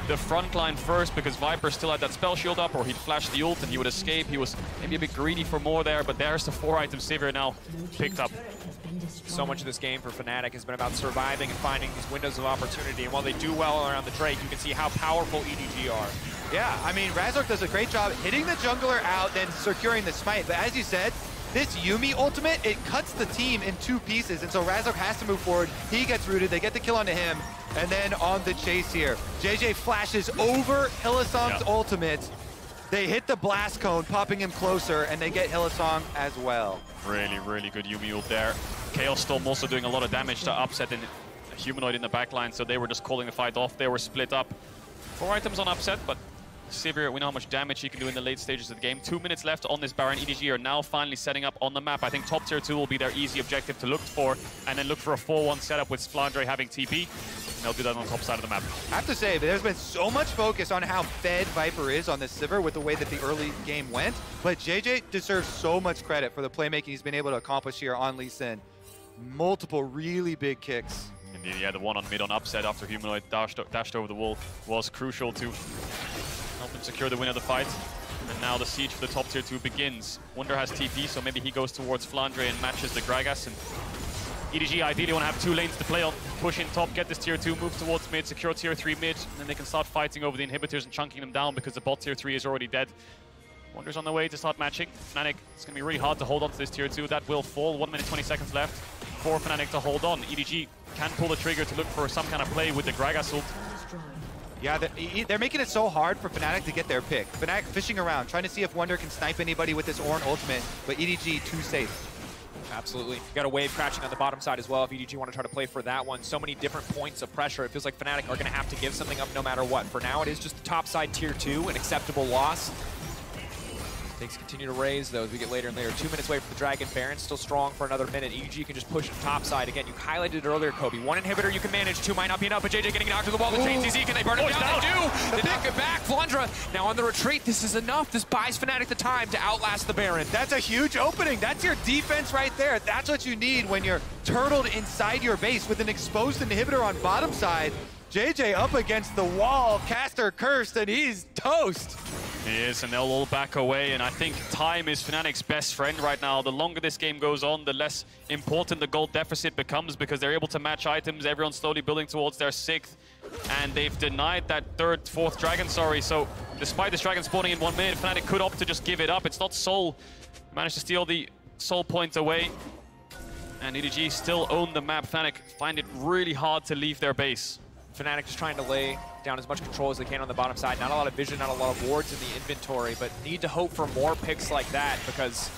the front line first because Viper still had that spell shield up, or he'd flash the ult and he would escape. He was maybe a bit greedy for more there, but there's the 4-item Sivir now picked up. So much of this game for Fnatic has been about surviving and finding these windows of opportunity, and while they do well around the Drake, you can see how powerful EDG are. Yeah, I mean, Razork does a great job hitting the jungler out, then securing the smite, but as you said, this Yuumi ultimate, it cuts the team in 2 pieces, and so Razork has to move forward. He gets rooted, they get the kill onto him, and then on the chase here. JJ flashes over Hylissang's ultimate. They hit the blast cone, popping him closer, and they get Hylissang as well. Really, really good Yuumi ult there. Chaos Storm also doing a lot of damage to Upset and Humanoid in the backline, so they were just calling the fight off. They were split up. 4 items on Upset, but Sivir, we know how much damage he can do in the late stages of the game. 2 minutes left on this Baron. EDG are now finally setting up on the map. I think top tier 2 will be their easy objective to look for, and then look for a 4-1 setup with Flandre having TP. And they'll do that on the top side of the map. I have to say, there's been so much focus on how fed Viper is on this Sivir with the way that the early game went, but JJ deserves so much credit for the playmaking he's been able to accomplish here on Lee Sin. Multiple really big kicks. Indeed, yeah, the one on mid on Upset after Humanoid dashed over the wall was crucial to help him secure the win of the fight. And now the siege for the top tier 2 begins. Wunder has TP, so maybe he goes towards Flandre and matches the Gragas. And EDG ideally want to have 2 lanes to play on. Push in top, get this tier 2, move towards mid, secure tier 3 mid, and then they can start fighting over the inhibitors and chunking them down because the bot tier 3 is already dead. Wunder's on the way to start matching. Fnatic, it's going to be really hard to hold on to this tier 2. That will fall. 1 minute, 20 seconds left for Fnatic to hold on. EDG can pull the trigger to look for some kind of play with the Gragas ult. Yeah, they're making it so hard for Fnatic to get their pick. Fnatic fishing around, trying to see if Wunder can snipe anybody with this Ornn ultimate, but EDG too safe. Absolutely. You got a wave crashing on the bottom side as well if EDG want to try to play for that one. So many different points of pressure. It feels like Fnatic are going to have to give something up no matter what. For now, it is just the top side tier 2, an acceptable loss. Things continue to raise, though, as we get later and later. 2 minutes away from the Dragon. Baron still strong for another minute. EDG can just push the top side. Again, you highlighted it earlier, Kobe. 1 inhibitor you can manage. 2 might not be enough, but JJ getting knocked to the wall. The chain CZ, can they burn it down? They do! They knock it back. Flandre now on the retreat. This is enough. This buys Fnatic the time to outlast the Baron. That's a huge opening. That's your defense right there. That's what you need when you're turtled inside your base with an exposed inhibitor on bottom side. JJ up against the wall, caster cursed, and he's toast. He is, and they'll all back away, and I think time is Fnatic's best friend right now. The longer this game goes on, the less important the gold deficit becomes because they're able to match items. Everyone's slowly building towards their 6th, and they've denied that 3rd, 4th dragon, so despite this dragon spawning in 1 minute, Fnatic could opt to just give it up. It's not Soul. Managed to steal the Soul point away, and EDG still own the map. Fnatic find it really hard to leave their base. Fnatic just trying to lay down as much control as they can on the bottom side. Not a lot of vision, not a lot of wards in the inventory, but need to hope for more picks like that because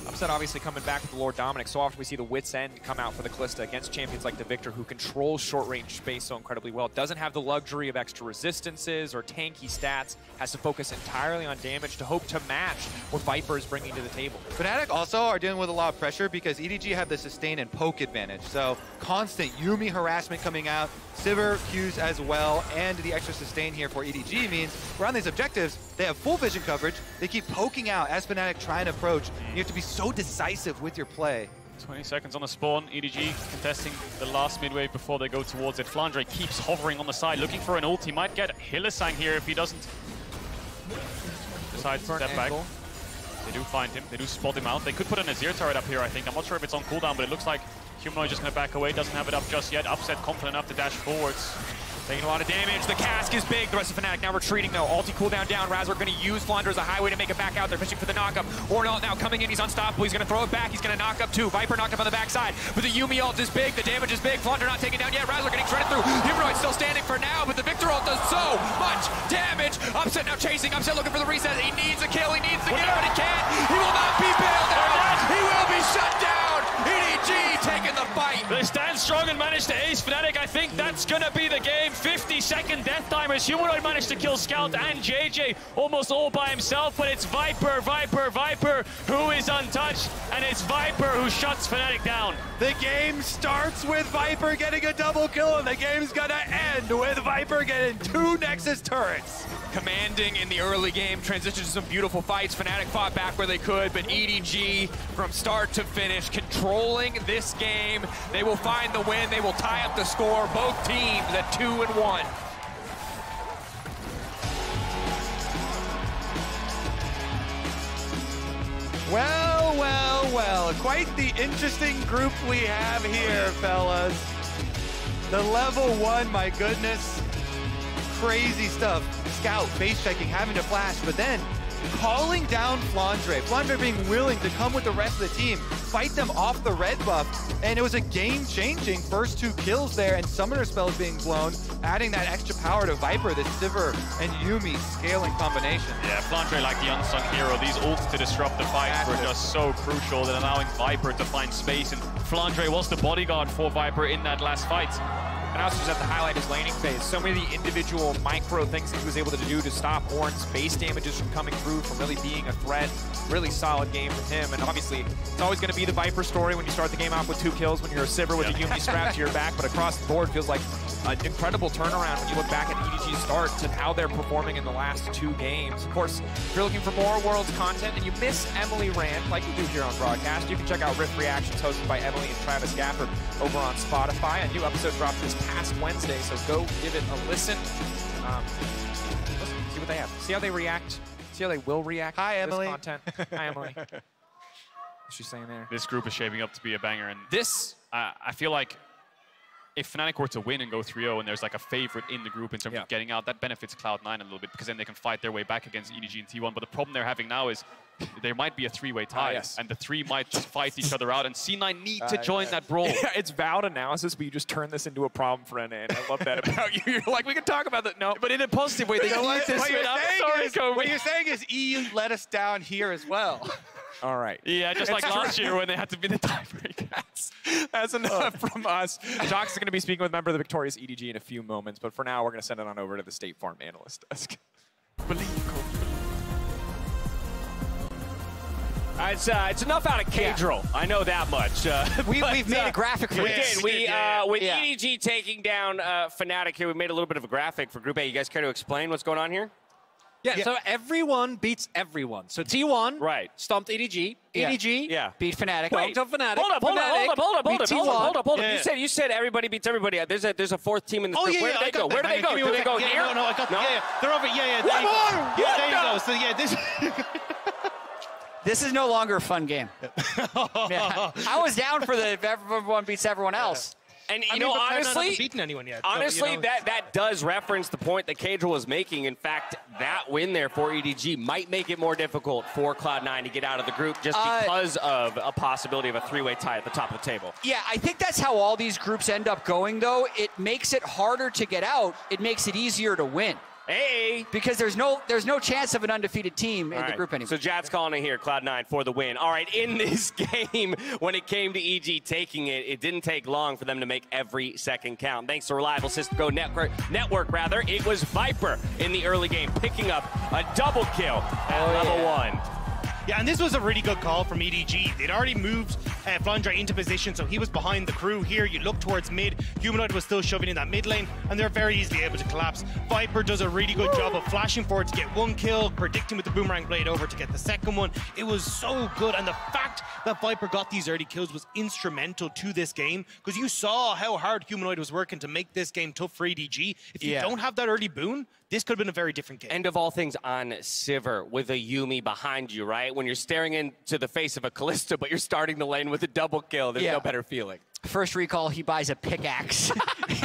Upset obviously coming back with the Lord Dominic. So often we see the Wit's End come out for the Kalista against champions like the Victor, who controls short-range space so incredibly well. Doesn't have the luxury of extra resistances or tanky stats. Has to focus entirely on damage to hope to match what Viper is bringing to the table. Fnatic also are dealing with a lot of pressure because EDG have the sustain and poke advantage. So constant Yuumi harassment coming out, Sivir Qs as well, and the extra sustain here for EDG means around these objectives, they have full vision coverage. They keep poking out as Fnatic try and approach. You have to be so decisive with your play. 20 seconds on the spawn. EDG contesting the last midway before they go towards it. Flandre keeps hovering on the side, looking for an ult. He might get Hylissang here if he doesn't decide to step back. They do find him. They do spot him out. They could put an Azir turret up here, I think. I'm not sure if it's on cooldown, but it looks like Humanoid just going to back away. Doesn't have it up just yet. Upset confident enough to dash forwards. Taking a lot of damage. The cask is big. The rest of Fnatic now retreating though. Ulti cooldown down. Razork going to use Flandre as a highway to make it back out. They're fishing for the knockup. Ornn now coming in. He's unstoppable. He's going to throw it back. He's going to knock up too. Viper knocked up on the backside. But the Yuumi ult is big. The damage is big. Flandre not taken down yet. Razork getting shredded through. Humanoid still standing for now, but the Victor ult does so much damage. Upset now chasing. Upset looking for the reset. He needs a kill. He needs the kill, but he can't. He will not be bailed out. He will be shut down. EDG taking the fight. They stand strong and manage to ace Fnatic. I think that's going to be the game. 50-second death timers. Humanoid managed to kill Scout and JJ almost all by himself, but it's Viper who is untouched, and it's Viper who shuts Fnatic down. The game starts starts with Viper getting a double kill, and the game's gonna end with Viper getting 2 Nexus turrets. Commanding in the early game, transitioned to some beautiful fights. Fnatic fought back where they could, but EDG from start to finish, controlling this game. They will find the win. They will tie up the score. Both teams at 2-1. Well, well, well. Quite the interesting group we have here, fellas. The level 1, my goodness. Crazy stuff. Scout, base checking, having to flash, but then calling down Flandre. Flandre being willing to come with the rest of the team, fight them off the red buff, and it was a game-changing first 2 kills there, and summoner spells being blown, adding that extra power to Viper, the Sivir and Yuumi scaling combination. Yeah, Flandre like the unsung hero. These ults to disrupt the fight were just so crucial that allowing Viper to find space, and Flandre was the bodyguard for Viper in that last fight. And also just have to highlight his laning phase. So many of the individual micro things that he was able to do to stop Ornn's base damages from coming through, from really being a threat. Really solid game from him. And obviously, it's always going to be the Viper story when you start the game out with 2 kills, when you're a Sivir with a Yuumi strapped to your back. But across the board, feels like an incredible turnaround when you look back at EDG's start to how they're performing in the last 2 games. Of course, if you're looking for more Worlds content and you miss Emily Rand, like you do here on broadcast, you can check out Rift Reactions hosted by Emily and Travis Gafford over on Spotify. A new episode dropped this past Wednesday, so go give it a listen. Listen, see what they have. See how they react. See how they will react to Emily. this content. Hi, Emily. What's she saying there? This group is shaping up to be a banger, and this, I feel like if Fnatic were to win and go 3-0 and there's like a favorite in the group in terms of getting out, that benefits Cloud9 a little bit because then they can fight their way back against EDG and T1. But the problem they're having now is there might be a 3-way tie, and the 3 might just fight each other out, and C9 need to join that brawl. Yeah, it's Vowed analysis, but you just turn this into a problem for NA, and I love that about you. You're like, we can talk about that. No, but in a positive way. They what you're saying is EU let us down here as well. All right. Yeah, just like last year when they had to be the tiebreak. That's enough from us. Jox is going to be speaking with a member of the victorious EDG in a few moments, but for now, we're going to send it on over to the State Farm analyst desk. It's enough out of Cadril. I know that much. We've made a graphic for this. We did. With EDG taking down Fnatic here, we made a little bit of a graphic for Group A. You guys care to explain what's going on here? Yeah, so everyone beats everyone. So T1 stomped EDG. EDG beat Fnatic. Hold up. You said everybody beats everybody. There's a 4th team in the group. Where do they go? Where do they go? Do they go here? No, I got they're over. There you go. So this. This is no longer a fun game. I was down for the everyone beats everyone else. And I mean, honestly, beaten anyone yet. Honestly, that does reference the point that Cadril was making. In fact, that win there for EDG might make it more difficult for Cloud9 to get out of the group just because of a possibility of a 3-way tie at the top of the table. Yeah, I think that's how all these groups end up going, though. It makes it harder to get out. It makes it easier to win. Hey! Because there's no chance of an undefeated team in the group anymore. So Jad's calling it here, Cloud9 for the win. All right, in this game, when it came to EG taking it, it didn't take long for them to make every second count. Thanks to reliable Cisco network, it was Viper in the early game, picking up a double kill at level 1. Yeah, and this was a really good call from EDG. They'd already moved Flandre into position, so he was behind the crew here. You look towards mid. Humanoid was still shoving in that mid lane, and they're very easily able to collapse. Viper does a really good job of flashing forward to get 1 kill, predicting with the boomerang blade over to get the 2nd one. It was so good, and the fact that Viper got these early kills was instrumental to this game, because you saw how hard Humanoid was working to make this game tough for EDG. If you don't have that early boon, this could have been a very different game. End of all things on Sivir with a Yuumi behind you, right? When you're staring into the face of a Kalista, but you're starting the lane with a double kill, there's no better feeling. First recall, he buys a pickaxe,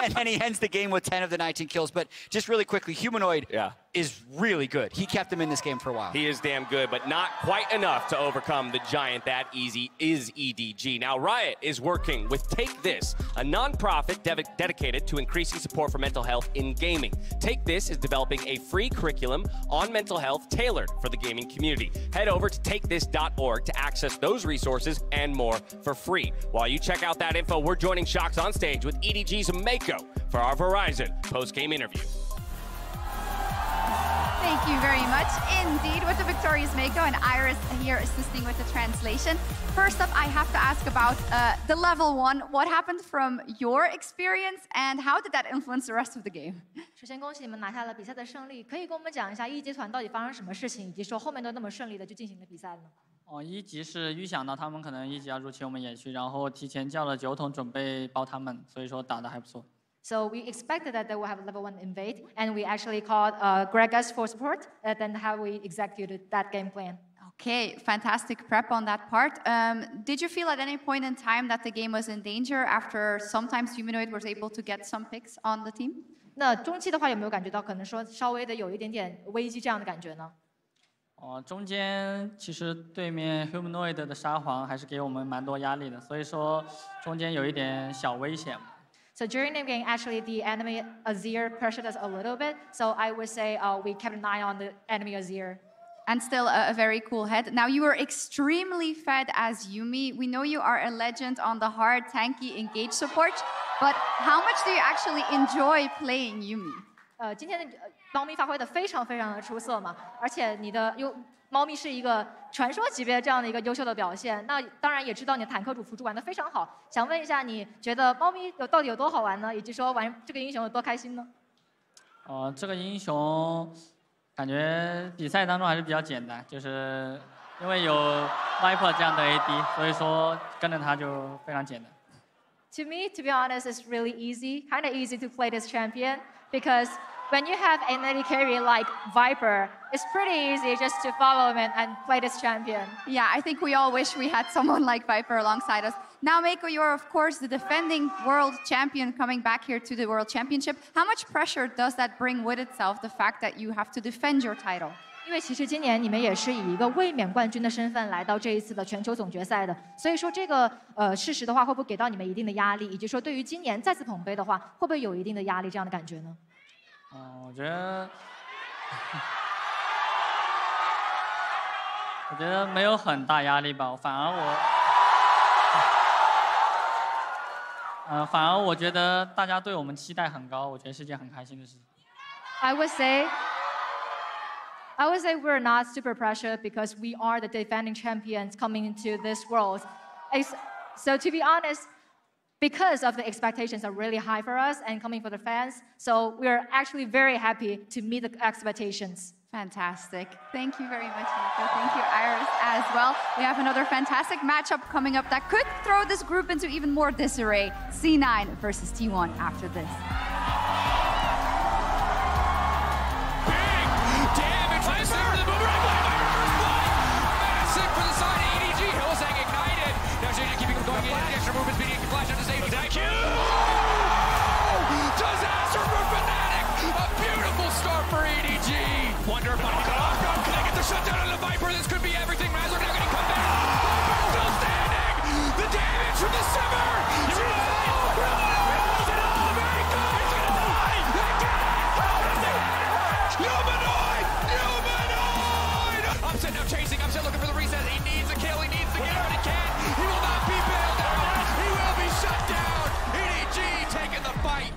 and then he ends the game with 10 of the 19 kills. But just really quickly, Humanoid is really good. He kept him in this game for a while. He is damn good, but not quite enough to overcome the giant that easy is EDG. Now, Riot is working with Take This, a non-profit dedicated to increasing support for mental health in gaming. Take This is developing a free curriculum on mental health tailored for the gaming community. Head over to takethis.org to access those resources and more for free. While you check out that info, we're joining Shox on stage with EDG's Mako for our Verizon post-game interview. Thank you very much indeed. With the victorious Mako and Iris here assisting with the translation. First up, I have to ask about the level 1. What happened from your experience and how did that influence the rest of the game? 首先恭喜你们拿下了比赛的胜利，可以跟我们讲一下一级团到底发生什么事情，以及说后面都那么顺利的就进行了比赛了呢？一级是预想到他们可能一级要入侵我们野区，然后提前叫了9桶准备包他们，所以说打得还不错。 So we expected that they will have level 1 invade, and we actually called Gregas for support, and then how we executed that game plan. Okay, fantastic prep on that part. Did you feel at any point in time that the game was in danger after sometimes Humanoid was able to get some picks on the team? 那中期的话有没有感觉到可能说稍微的有一点点危机这样的感觉呢？中间其实对面 Humanoid 的沙皇还是给我们蛮多压力的，所以说中间有一点小危险。 So during the game, actually, the enemy Azir pressured us a little bit. So I would say we kept an eye on the enemy Azir. And still a very cool head. Now, you were extremely fed as Yuumi. We know you are a legend on the hard, tanky, engage support. But how much do you actually enjoy playing Yuumi? 今天的猫咪发挥的非常非常的出色嘛，而且你的猫咪是一个传说级别这样的一个优秀的表现。那当然也知道你的坦克主辅助玩得非常好。想问一下，你觉得猫咪到底有多好玩呢？以及说玩这个英雄有多开心呢？这个英雄感觉比赛当中还是比较简单，就是因为有 Viper 这样的 AD， 所以说跟着他就非常简单。To me, to be honest, it's really easy, kind of easy to play this champion because when you have an AD carry like Viper, it's pretty easy just to follow him and play this champion. Yeah, I think we all wish we had someone like Viper alongside us. Now, Mako, you're of course the defending world champion coming back here to the World Championship. How much pressure does that bring with itself, the fact that you have to defend your title? 因为其实今年你们也是以一个卫冕冠军的身份来到这一次的全球总决赛的，所以说这个事实的话，会不会给到你们一定的压力？以及说对于今年再次捧杯的话，会不会有一定的压力这样的感觉呢？我觉得没有很大压力吧，反而我觉得大家对我们期待很高，我觉得是件很开心的事情。I would say we're not super pressured because we are the defending champions coming into this world. So to be honest, because of the expectations are really high for us and coming for the fans, so we're actually very happy to meet the expectations. Fantastic. Thank you very much, Mako. Thank you, Iris, as well. We have another fantastic matchup coming up that could throw this group into even more disarray. C9 versus T1 after this. Movement speed, flash into safety. Thank you! Disaster for Fnatic! A beautiful start for ADG! Wonder if can they get the shutdown on the Viper? This could be everything. Mazur now going to come back. Viper still standing! The damage from the Simmer! Upset now chasing, Upset looking for the reset. He needs a kill, he needs the kill, but he can't. He will not be bailed out. He will be shut down. EDG taking the fight.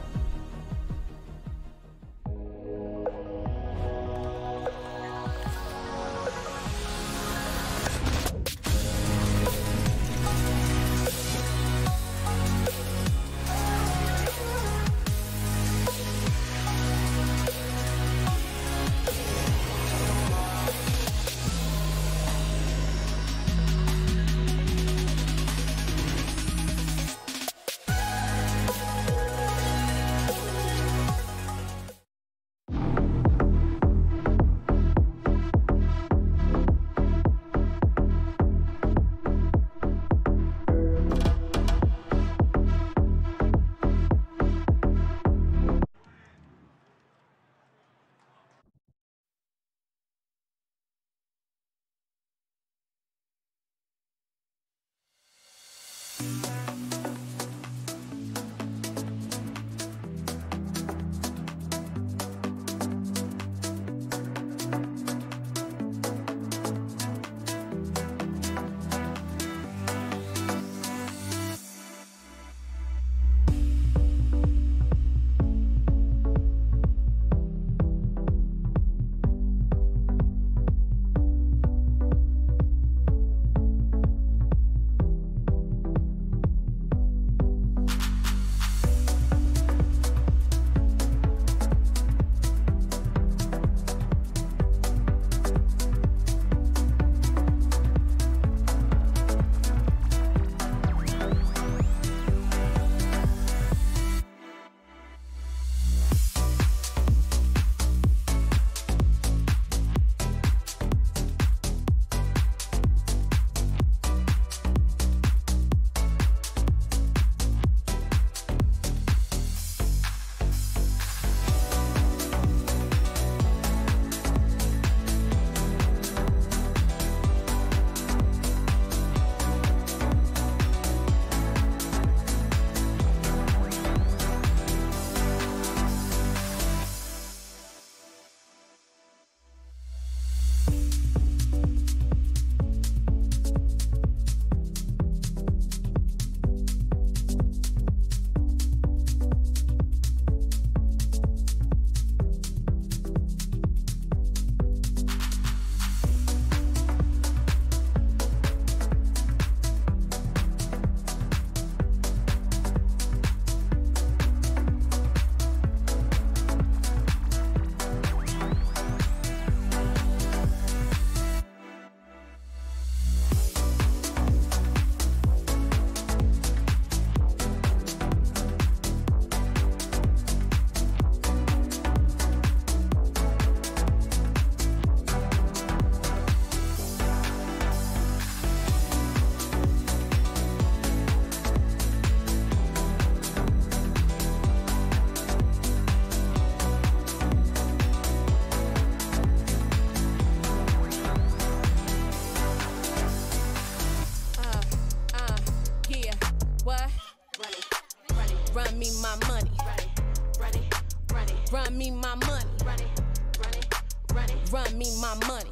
mean my money.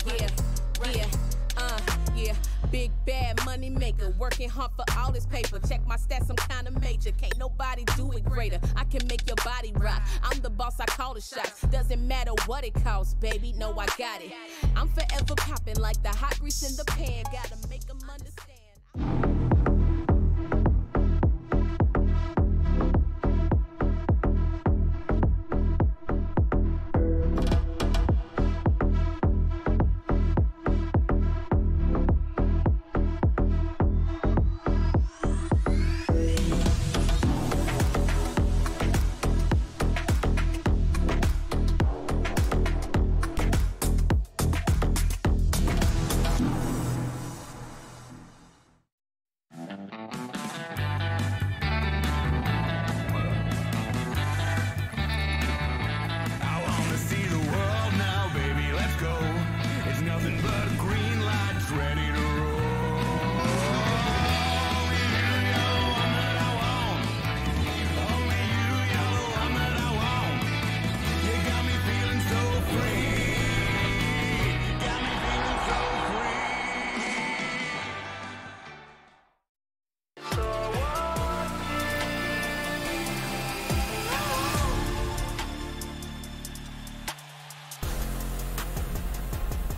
Yeah, yeah, yeah. Big bad money maker, working hard for all this paper. Check my stats, I'm kinda major. Can't nobody do it greater. I can make your body rock. I'm the boss, I call the shots. Doesn't matter what it costs, baby. No, I got it. I'm forever popping like the hot grease in the pan. Gotta make them understand.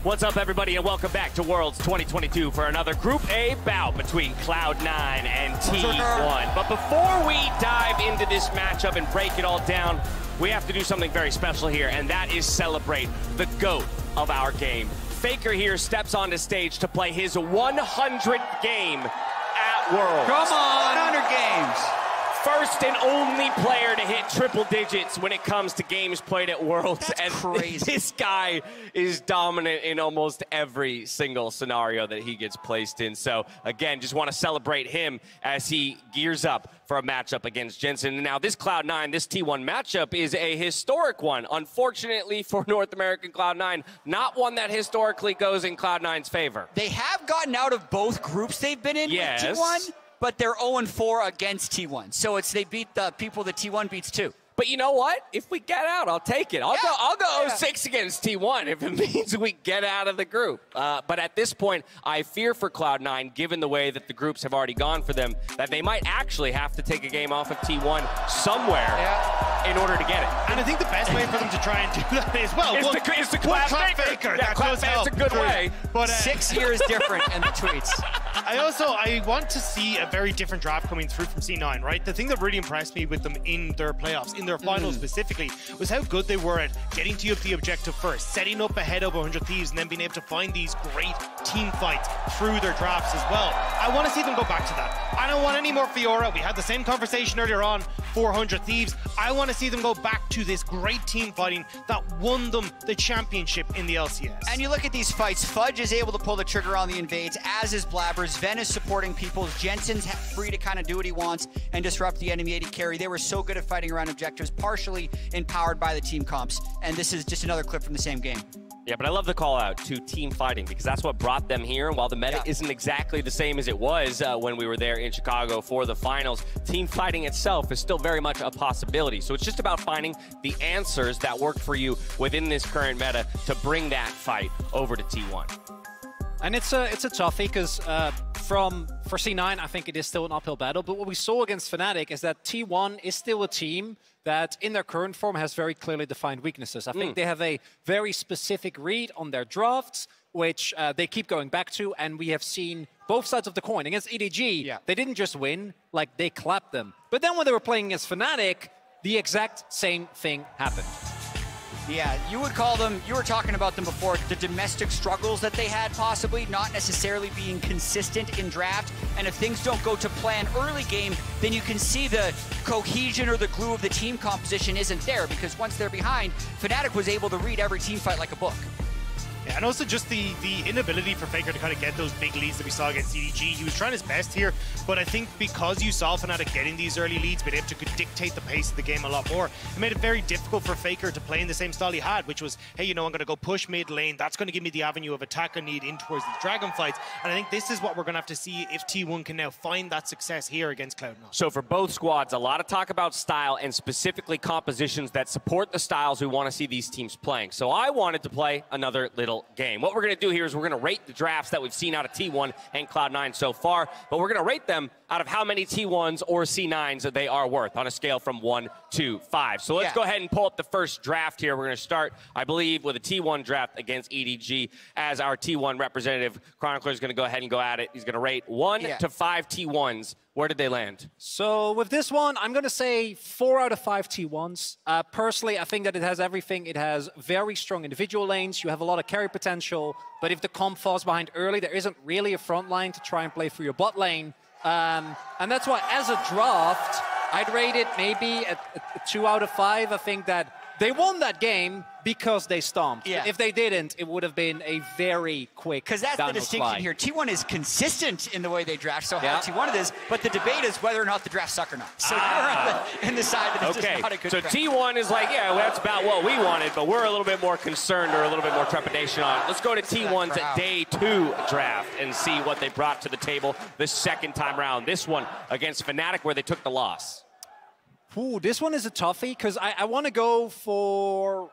What's up, everybody, and welcome back to Worlds 2022 for another Group A bout between Cloud9 and T1. But before we dive into this matchup and break it all down, we have to do something very special here, and that is celebrate the GOAT of our game. Faker here steps onto stage to play his 100th game at Worlds. Come on! 100 games! First and only player to hit triple digits when it comes to games played at Worlds. That's crazy. This guy is dominant in almost every single scenario that he gets placed in. So, again, just want to celebrate him as he gears up for a matchup against Jensen. Now, this Cloud9, this T1 matchup is a historic one. Unfortunately for North American Cloud9, not one that historically goes in Cloud9's favor. They have gotten out of both groups they've been in with T1. But they're 0-4 against T1. So it's they beat the people that T1 beats too. But you know what? If we get out, I'll take it. I'll go 0-6 against T1 if it means we get out of the group. But at this point, I fear for Cloud9, given the way that the groups have already gone for them, that they might actually have to take a game off of T1 somewhere in order to get it. And I think the best way for them to try and do that as well is to clap Faker. That clap's a good way. But 6 years different in the tweets. I want to see a very different draft coming through from C9, right? The thing that really impressed me with them in their playoffs, in their finals specifically, was how good they were at getting to the objective first, setting up ahead of 100 Thieves, and then being able to find these great team fights through their drafts as well. I want to see them go back to that. I don't want any more Fiora. We had the same conversation earlier on, 400 Thieves. I want to see them go back to this great team fighting that won them the championship in the LCS. And you look at these fights, Fudge is able to pull the trigger on the invades, as is Blabbers. Ven is supporting people. Jensen's free to kind of do what he wants and disrupt the enemy AD carry. They were so good at fighting around objectives, partially empowered by the team comps. And this is just another clip from the same game. Yeah, but I love the call out to team fighting because that's what brought them here. And while the meta isn't exactly the same as it was when we were there in Chicago for the finals, team fighting itself is still very much a possibility. So it's just about finding the answers that work for you within this current meta to bring that fight over to T1. And it's a toughie because for C9, I think it is still an uphill battle. But what we saw against Fnatic is that T1 is still a team that in their current form has very clearly defined weaknesses. I think they have a very specific read on their drafts, which they keep going back to. And we have seen both sides of the coin. Against EDG, they didn't just win, like they clapped them. But then when they were playing against Fnatic, the exact same thing happened. Yeah, you would call them, you were talking about them before, the domestic struggles that they had possibly, not necessarily being consistent in draft. And if things don't go to plan early game, then you can see the cohesion or the glue of the team composition isn't there, because once they're behind, Fnatic was able to read every team fight like a book. Yeah, and also just the inability for Faker to kind of get those big leads that we saw against EDG. He was trying his best here, but I think because you saw Fnatic getting these early leads, being able to dictate the pace of the game a lot more, it made it very difficult for Faker to play in the same style he had, which was, hey, you know, I'm going to go push mid lane. That's going to give me the avenue of attack I need in towards these Dragon fights. And I think this is what we're going to have to see if T1 can now find that success here against Cloud9. So for both squads, a lot of talk about style and specifically compositions that support the styles we want to see these teams playing. So I wanted to play another little game. What we're going to do here is we're going to rate the drafts that we've seen out of T1 and Cloud9 so far, but we're going to rate them out of how many T1s or C9s that they are worth on a scale from 1 to 5. So let's go ahead and pull up the first draft here. We're going to start, I believe, with a T1 draft against EDG. As our T1 representative, Chronicler is going to go ahead and go at it. He's going to rate 1 to 5 T1s. Where did they land? So with this one, I'm going to say 4 out of 5 T1s. Personally, I think that it has everything. It has very strong individual lanes. You have a lot of carry potential. But if the comp falls behind early, there isn't really a front line to try and play through your bot lane. And that's why, as a draft, I'd rate it maybe a 2 out of 5. I think that they won that game because they stomped. Yeah. If they didn't, it would have been a very quick Because that's the distinction here. T1 is consistent in the way they draft, so how T1 it is, but the debate is whether or not the draft suck or not. So you're on the side that it's just not a good draft. T1 is like, yeah, well, that's about what we wanted, but we're a little bit more concerned or a little bit more trepidation on it. Let's go to T1's day 2 draft and see what they brought to the table the second time around. This one against Fnatic, where they took the loss. Ooh, this one is a toughie because I want to go for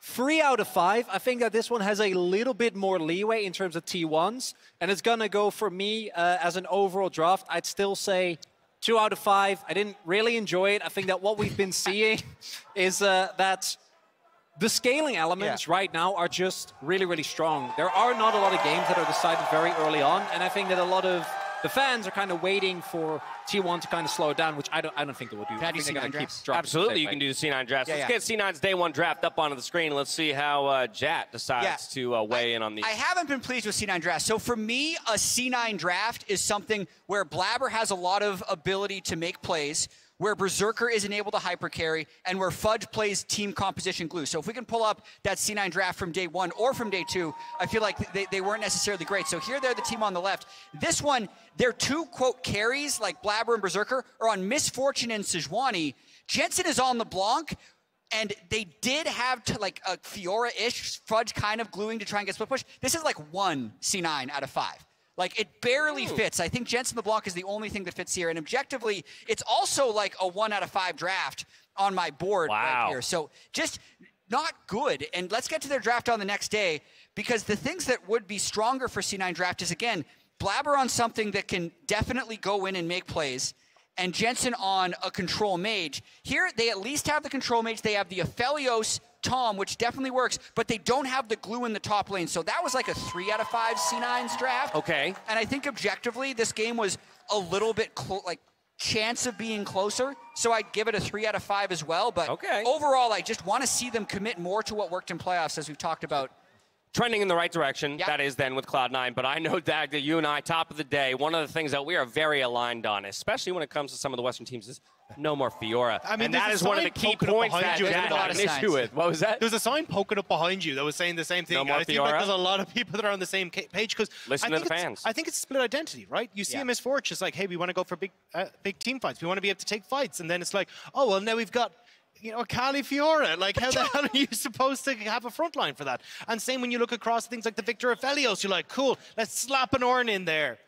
3 out of 5. I think that this one has a little bit more leeway in terms of T1s, and it's going to go for me as an overall draft. I'd still say 2 out of 5. I didn't really enjoy it. I think that what we've been seeing is that the scaling elements right now are just really, really strong. There are not a lot of games that are decided very early on, and I think that a lot of the fans are kind of waiting for T1 to kind of slow it down, which I don't think they will do. Can I do C9 drafts? Absolutely, you can do the C9 drafts. Let's get C9's day 1 draft up onto the screen. Let's see how Jat decides to weigh in on these. I haven't been pleased with C9 drafts. So for me, a C9 draft is something where Blabber has a lot of ability to make plays, where Berserker isn't able to hypercarry, and where Fudge plays team composition glue. So if we can pull up that C9 draft from day 1 or from day 2, I feel like they weren't necessarily great. So here they're the team on the left. This one, their 2, quote, carries, like Blabber and Berserker, are on Misfortune and Sejuani. Jensen is on the Blanc, and they did have like a Fiora-ish Fudge kind of gluing to try and get split push. This is like 1 C9 out of 5. Like, it barely fits. I think Jensen LeBlanc is the only thing that fits here. And objectively, it's also like a 1 out of 5 draft on my board right here. So just not good. And let's get to their draft on the next day, because the things that would be stronger for C9 draft is, again, Blabber on something that can definitely go in and make plays, and Jensen on a control mage. Here, they at least have the control mage. They have the Aphelios Tom, which definitely works, but they don't have the glue in the top lane. So that was like a 3 out of 5 C9's draft. Okay. And I think objectively, this game was a little bit like chance of being closer. So I'd give it a 3 out of 5 as well. But overall, I just want to see them commit more to what worked in playoffs, as we've talked about. Trending in the right direction, that is then with Cloud9. But I know, Dag, that you and I, top of the day, one of the things that we are very aligned on, especially when it comes to some of the Western teams, is no more Fiora. I mean, and that is one of the key points that Jack had an issue with. What was that? There's a sign poking up behind you that was saying the same thing. No more I feel like Fiora? there's a lot of people that are on the same page. Listen to the fans. I think it's split identity, right? You see a Misfortune, it's like, hey, we want to go for big team fights. We want to be able to take fights. And then it's like, oh, well, now we've got, you know, Kali Fiora. Like, how the hell are you supposed to have a front line for that? And same when you look across things like the Victor Aphelios, you're like, cool, let's slap an Ornn in there.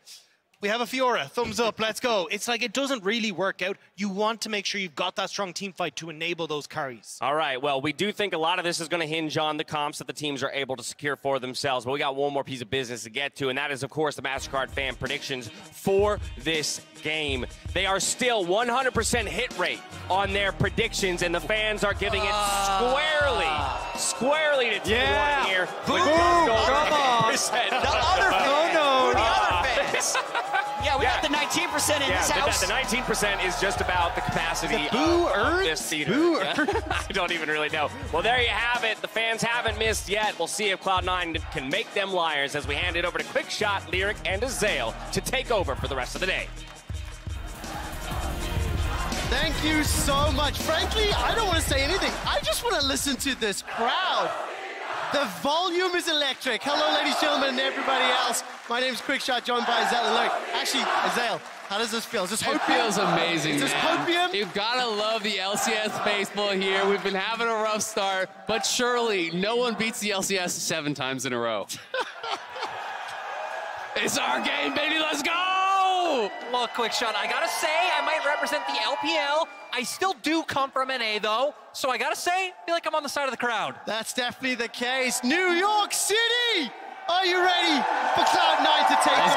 We have a Fiora, thumbs up, let's go. It's like, it doesn't really work out. You want to make sure you've got that strong team fight to enable those carries. All right, well, we do think a lot of this is going to hinge on the comps that the teams are able to secure for themselves, but we got one more piece of business to get to, and that is, of course, the MasterCard fan predictions for this game. They are still 100% hit rate on their predictions, and the fans are giving it squarely to T1 here. Boo! Come on! The other fans! Yeah, we got the 19% in this house. The 19% is just about the capacity of this theater. I don't even really know. Well, there you have it. The fans haven't missed yet. We'll see if Cloud9 can make them liars as we hand it over to Quickshot, Lyric, and Azael to take over for the rest of the day. Thank you so much. Frankly, I don't want to say anything. I just want to listen to this crowd. The volume is electric. Hello, ladies, gentlemen, and everybody else. My name is Quickshot, joined by Azale and Lyric. Actually, Azale, how does this feel? Is this hopium? It feels amazing, Is this hopium? You've got to love the LCS faithful here. We've been having a rough start, but surely no one beats the LCS 7 times in a row. It's our game, baby. Let's go! Look, Quickshot, I gotta say, I might represent the LPL. I still do come from NA, though, so I gotta say, I feel like I'm on the side of the crowd. That's definitely the case. New York City! Are you ready for Cloud9 to take on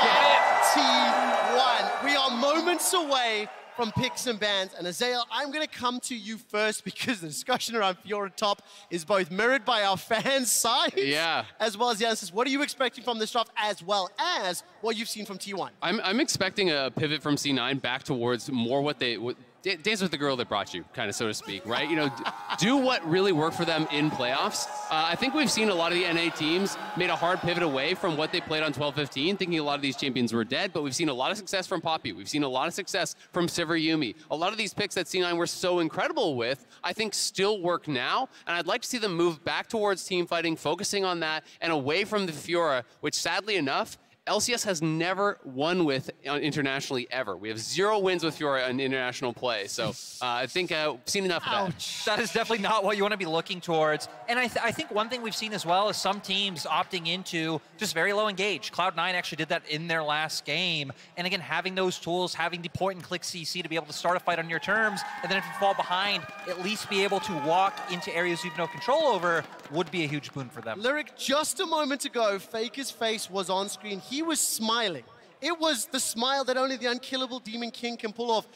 T1? We are moments away from picks and bans. And Azale, I'm going to come to you first because the discussion around Fiora top is both mirrored by our fans' side as well as the answers. What are you expecting from this draft as well as what you've seen from T1? I'm expecting a pivot from C9 back towards more what they... Dance with the girl that brought you, kind of, so to speak, right? You know, do what really worked for them in playoffs. I think we've seen a lot of the NA teams made a hard pivot away from what they played on 12-15, thinking a lot of these champions were dead, but we've seen a lot of success from Poppy. We've seen a lot of success from Sivir Yumi. A lot of these picks that C9 were so incredible with, I think still work now, and I'd like to see them move back towards team fighting, focusing on that, and away from the Fiora, which sadly enough, LCS has never won with internationally ever. We have 0 wins with Fiora in international play. So I think we've seen enough of that. That is definitely not what you want to be looking towards. And I think one thing we've seen as well is some teams opting into just very low engage. Cloud9 actually did that in their last game. And again, having those tools, having the point and click CC to be able to start a fight on your terms, and then if you fall behind, at least be able to walk into areas you have no control over would be a huge boon for them. Lyric, just a moment ago, Faker's face was on screen. He was smiling. It was the smile that only the unkillable Demon King can pull off.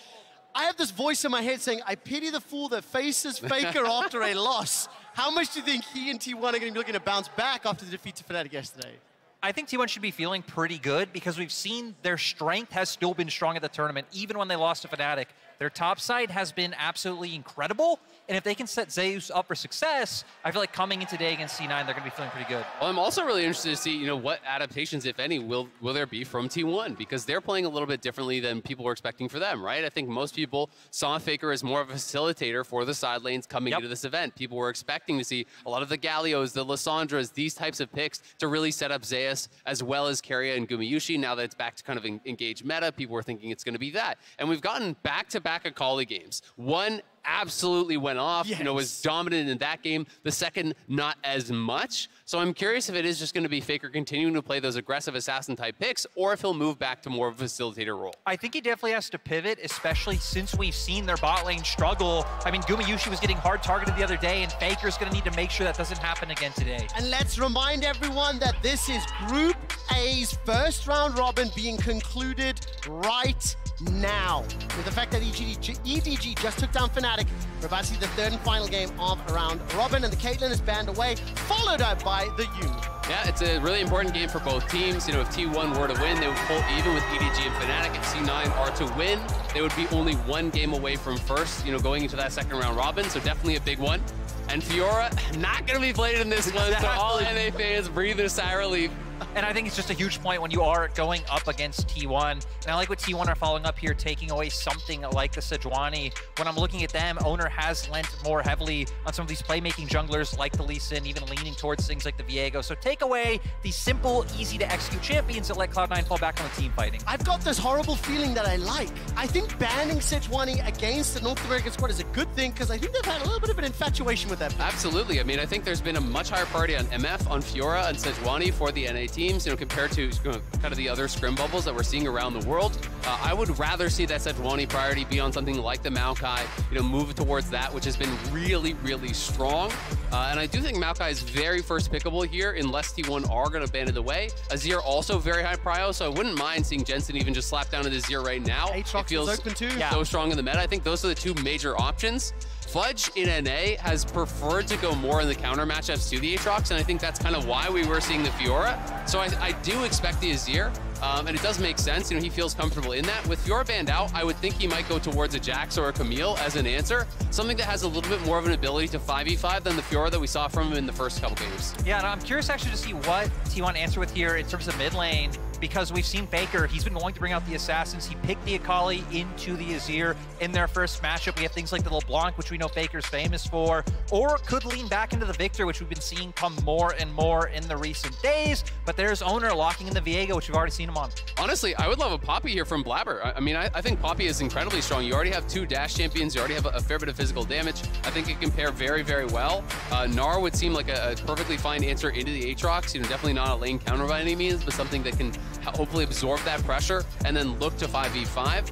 I have this voice in my head saying, I pity the fool that faces Faker after a loss. How much do you think he and T1 are going to be looking to bounce back after the defeat to Fnatic yesterday? I think T1 should be feeling pretty good because we've seen their strength has still been strong at the tournament, even when they lost to Fnatic. Their top side has been absolutely incredible, and if they can set Zeus up for success, I feel like coming in today against C9, they're going to be feeling pretty good. Well, I'm also really interested to see, what adaptations, if any, will there be from T1, because they're playing a little bit differently than people were expecting for them, right? I think most people saw Faker as more of a facilitator for the side lanes coming into this event. People were expecting to see a lot of the Gallios, the Lissandras, these types of picks to really set up Zeus as well as Keria and Gumayushi. Now that it's back to kind of engaged meta, people were thinking it's going to be that. And we've gotten back-to-back Akali games. One absolutely went off, was dominant in that game. The second, not as much. So I'm curious if it is just going to be Faker continuing to play those aggressive assassin-type picks, or if he'll move back to more of a facilitator role. I think he definitely has to pivot, especially since we've seen their bot lane struggle. I mean, Gumayushi was getting hard targeted the other day, and Faker's going to need to make sure that doesn't happen again today. And let's remind everyone that this is Group A's first round robin being concluded right now. With the fact that EDG just took down Fnatic, we're about to see the third and final game of a round robin, and the Caitlyn is banned away, followed up by the Yumi. Yeah, it's a really important game for both teams. If T1 were to win, they would pull even with EDG and Fnatic. If C9 are to win, they would be only 1 game away from first, going into that second round robin, so definitely a big one. And Fiora, not going to be played in this one, so all NA fans breathe a sigh of relief. And I think it's just a huge point when you are going up against T1. And I like what T1 are following up here, taking away something like the Sejuani. When I'm looking at them, Owner has lent more heavily on some of these playmaking junglers like the Lee Sin, even leaning towards things like the Viego. So take away the simple, easy-to-execute champions that let Cloud9 fall back on the team fighting. I've got this horrible feeling that I like. I think banning Sejuani against the North American squad is a good thing, because I think they've had a little bit of an infatuation with that. Absolutely. I mean, I think there's been a much higher priority on MF, on Fiora, and Sejuani for the NA teams, compared to kind of the other scrim bubbles that we're seeing around the world. I would rather see that Sejuani priority be on something like the Maokai, move towards that, which has been really, really strong. And I do think Maokai is very first pickable here, unless T1 are going to ban it away. Azir also very high prio, so I wouldn't mind seeing Jensen even just slap down at Azir right now. It feels open too. So strong in the meta. I think those are the 2 major options. Fudge in NA has preferred to go more in the counter matchups to the Aatrox, and I think that's kind of why we were seeing the Fiora. So I do expect the Azir and it does make sense. You know, he feels comfortable in that. With Fiora banned out, I would think he might go towards a Jax or a Camille as an answer, something that has a little bit more of an ability to 5v5 than the Fiora that we saw from him in the first couple games. Yeah, and I'm curious actually to see what T1 answer with here in terms of mid lane, because we've seen Faker, he's been wanting to bring out the Assassins. He picked the Akali into the Azir in their first matchup. We have things like the LeBlanc, which we know Faker's famous for, or could lean back into the Victor, which we've been seeing come more and more in the recent days. But there's Owner locking in the Viego, which we've already seen him on. Honestly, I would love a Poppy here from Blabber. I mean, I think Poppy is incredibly strong. You already have 2 dash champions. You already have a fair bit of physical damage. I think it can pair very, very well. Gnar would seem like a perfectly fine answer into the Aatrox. You know, definitely not a lane counter by any means, but something that can hopefully absorb that pressure and then look to 5v5.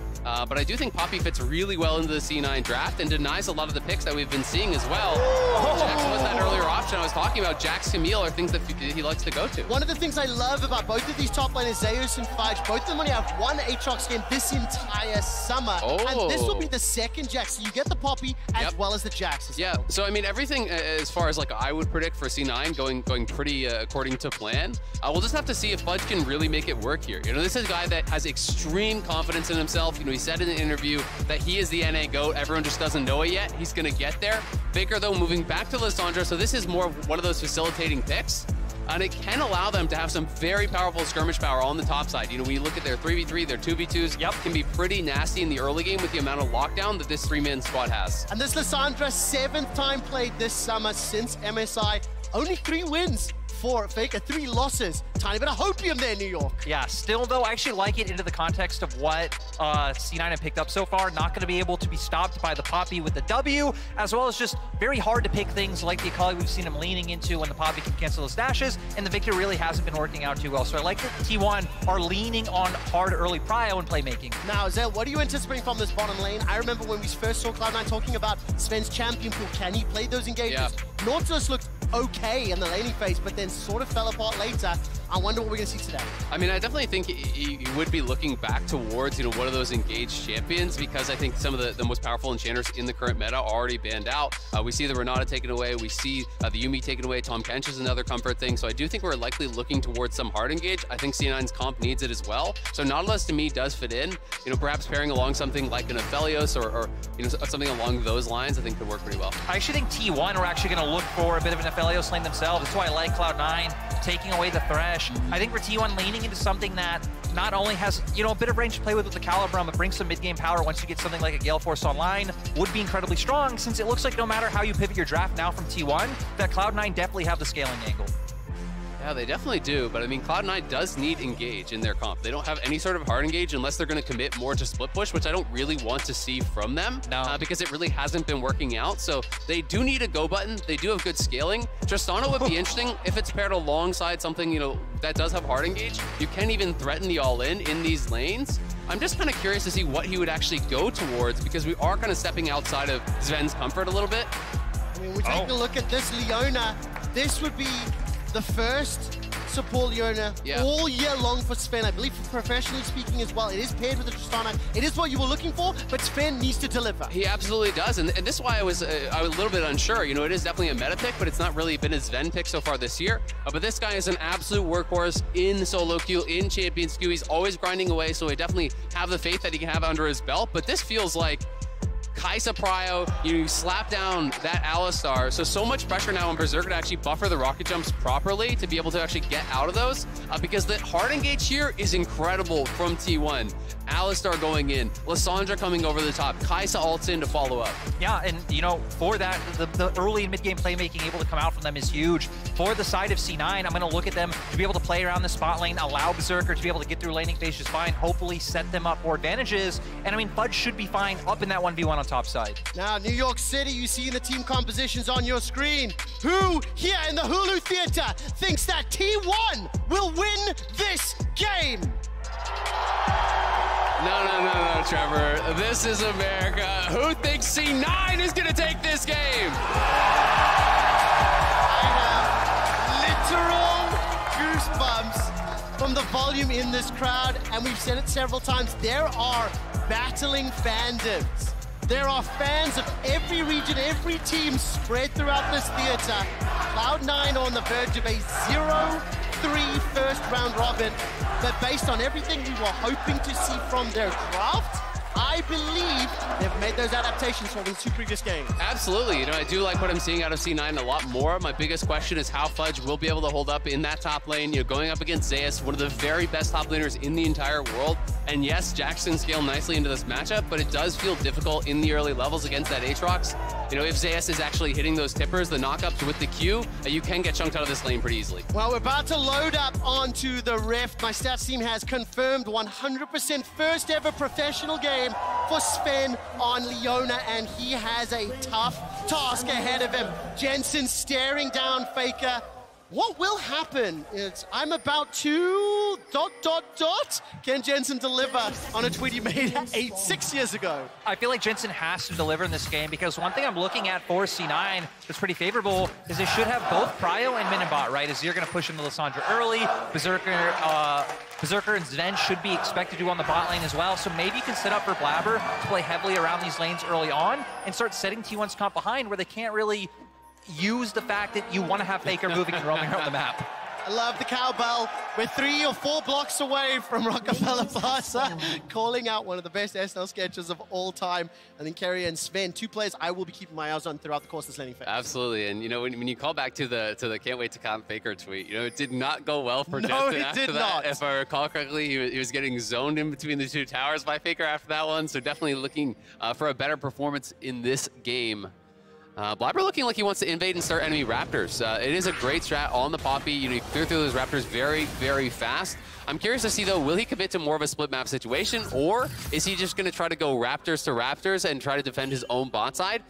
But I do think Poppy fits really well into the C9 draft and denies a lot of the picks that we've been seeing as well. Jax was that earlier option I was talking about. Jax, Camille are things that he likes to go to. One of the things I love about both of these top laners, Zeus and Fudge, both of them only have 1 Aatrox game this entire summer. And this will be the second Jax. So you get the Poppy as well as the Jax as well. So I mean, everything as far as like I would predict for C9 going pretty according to plan. We'll just have to see if Fudge can really make it work here. You know, this is a guy that has extreme confidence in himself. You know, he said in an interview that he is the NA GOAT. Everyone just doesn't know it yet. He's going to get there. Faker, though, moving back to Lissandra, so this is more one of those facilitating picks. And it can allow them to have some very powerful skirmish power on the top side. You know, when you look at their 3v3, their 2v2s, can be pretty nasty in the early game with the amount of lockdown that this 3-man squad has. And this Lissandra, 7th time played this summer since MSI. Only 3 wins for Faker, 3 losses. Tiny bit of hopium there, New York. Yeah, still though, I actually like it into the context of what C9 have picked up so far. Not going to be able to be stopped by the Poppy with the W, as well as just very hard to pick things like the Akali we've seen him leaning into when the Poppy can cancel those dashes, and the Victor really hasn't been working out too well. So I like that T1 are leaning on hard early prio and playmaking. Now, Zell, what are you anticipating from this bottom lane? I remember when we first saw Cloud9 talking about Sven's champion pool. Can he play those engagements? Nautilus looked okay in the laning phase, but then sort of fell apart later. I wonder what we're going to see today. I mean, I definitely think he would be looking back towards, you know, one of those engaged champions, because I think some of the most powerful enchanters in the current meta are already banned out. We see the Renata taken away. We see the Yuumi taken away. Tom Kench is another comfort thing. So I do think we're likely looking towards some hard engage. I think C9's comp needs it as well. So Nautilus to me does fit in. You know, perhaps pairing along something like an Aphelios or you know, something along those lines, I think could work pretty well. I actually think T1 are actually going to look for a bit of an Aphelios lane themselves. That's why I like Cloud9 taking away the Thresh. I think for T1 leaning into something that not only has, you know, a bit of range to play with the Calibrum, but brings some mid-game power once you get something like a Gale Force online, would be incredibly strong, since it looks like no matter how you pivot your draft now from T1, that Cloud9 definitely have the scaling angle. Yeah, they definitely do, but I mean, Cloud9 does need engage in their comp. They don't have any sort of hard engage unless they're going to commit more to split push, which I don't really want to see from them, because it really hasn't been working out. So they do need a go button. They do have good scaling. Tristana would be interesting if it's paired alongside something, you know, that does have hard engage. You can even threaten the all-in these lanes. I'm just kind of curious to see what he would actually go towards, because we are kind of stepping outside of Sven's comfort a little bit. I mean, we're taking a look at this Leona. This would be the first support Leona all year long for Sven. I believe professionally speaking as well. It is paired with the Tristana. It is what you were looking for, but Sven needs to deliver. He absolutely does, and this is why I was a little bit unsure. You know, it is definitely a meta pick, but it's not really been a Sven pick so far this year. But this guy is an absolute workhorse in solo queue, in Champions queue. He's always grinding away, so I definitely have the faith that he can have under his belt. But this feels like Kai'Sa prio, you slap down that Alistar, so much pressure now on Berserker to actually buffer the rocket jumps properly to be able to actually get out of those, because the hard engage here is incredible from T1. Alistar going in, Lissandra coming over the top, Kai'Sa ults in to follow up. Yeah, and you know, for that, the early and mid-game playmaking able to come out from them is huge. For the side of C9, I'm going to look at them to be able to play around the spot lane, allow Berserker to be able to get through laning phase just fine, hopefully set them up for advantages, and I mean, Fudge should be fine up in that 1v1 on top side. Now, New York City, you see the team compositions on your screen. Who here in the Hulu Theater thinks that T1 will win this game? No, Trevor. This is America. Who thinks C9 is going to take this game? I have literal goosebumps from the volume in this crowd, and we've said it several times. There are battling fandoms. There are fans of every region, every team spread throughout this theater. Cloud9 on the verge of a 0 3 first round robin, but based on everything we were hoping to see from their draft, I believe they've made those adaptations from the 2 previous games. Absolutely. You know, I do like what I'm seeing out of C9 a lot more. My biggest question is how Fudge will be able to hold up in that top lane. You know, going up against Zeus, one of the very best top laners in the entire world. And yes, Jackson scaled nicely into this matchup, but it does feel difficult in the early levels against that Aatrox. You know, if Zeus is actually hitting those tippers, the knockups with the Q, you can get chunked out of this lane pretty easily. Well, we're about to load up onto the Rift. My stats team has confirmed 100% first ever professional game for Sven on Leona, and he has a tough task ahead of him. Jensen staring down Faker. What will happen is I'm about to ... Can Jensen deliver on a tweet he made 6 years ago? I feel like Jensen has to deliver in this game because one thing I'm looking at for C9 that's pretty favorable is they should have both Prio and Min and Bot, right? As you're going to push into Lissandra early, Berserker and Zven should be expected to on the bot lane as well, so maybe you can set up for Blabber to play heavily around these lanes early on and start setting T1's comp behind where they can't really use the fact that you want to have Faker moving and roaming around the map. I love the cowbell. We're 3 or 4 blocks away from Rockefeller Plaza, calling out one of the best SNL sketches of all time. I think Kerry and Sven, 2 players I will be keeping my eyes on throughout the course of this laning phase. Absolutely, and you know, when you call back to the can't wait to comp Faker tweet, you know, it did not go well for Jensen after that. If I recall correctly, he was getting zoned in between the 2 towers by Faker after that one, so definitely looking for a better performance in this game. Blabber looking like he wants to invade and start enemy Raptors. It is a great strat on the Poppy. You know, you clear through those Raptors very, very fast. I'm curious to see, though, will he commit to more of a split map situation, or is he just going to try to go Raptors to Raptors and try to defend his own bot side?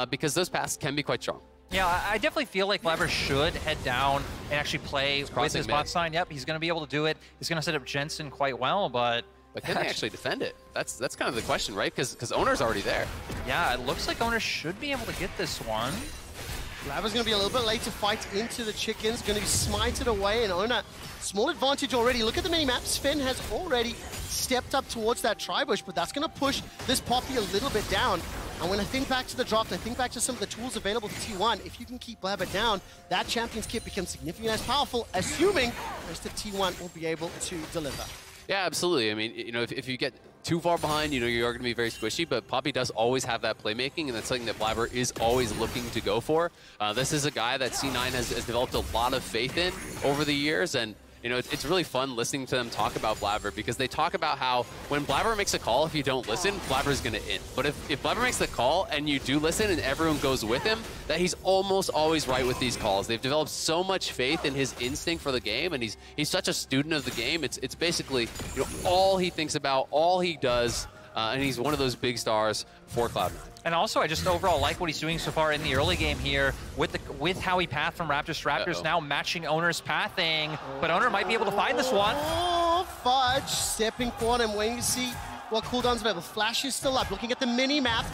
Because those paths can be quite strong. Yeah, I definitely feel like Blabber should head down and actually play with his bot side. Yep, he's going to be able to do it. He's going to set up Jensen quite well, but can they actually defend it? That's kind of the question, right? Because Owner's already there. Yeah, it looks like Owner should be able to get this one. Blabber's going to be a little bit late to fight into the chickens. Going to be smited away, and Owner, small advantage already. Look at the mini-map. Sven has already stepped up towards that tri-bush, but that's going to push this Poppy a little bit down. And when I think back to the draft, I think back to some of the tools available to T1. If you can keep Blabber down, that Champion's Kit becomes significantly less powerful, assuming the rest of T1 will be able to deliver. Yeah, absolutely. I mean, you know, if you get too far behind, you know, you are going to be very squishy, but Poppy does always have that playmaking, and that's something that Blabber is always looking to go for. This is a guy that C9 has developed a lot of faith in over the years, and you know, it's really fun listening to them talk about Blabber because they talk about how when Blabber makes a call, if you don't listen, Blabber's going to end. But if Blabber makes the call and you do listen and everyone goes with him, that he's almost always right with these calls. They've developed so much faith in his instinct for the game, and he's such a student of the game. It's basically, you know, all he thinks about, all he does, and he's one of those big stars for Cloud9. And also, I just overall like what he's doing so far in the early game here with how he pathed from Raptors to Raptors, now matching Owner's pathing. But Owner might be able to find this one. Oh, Fudge stepping forward and waiting to see what cooldown's available. Flash is still up, looking at the mini-map.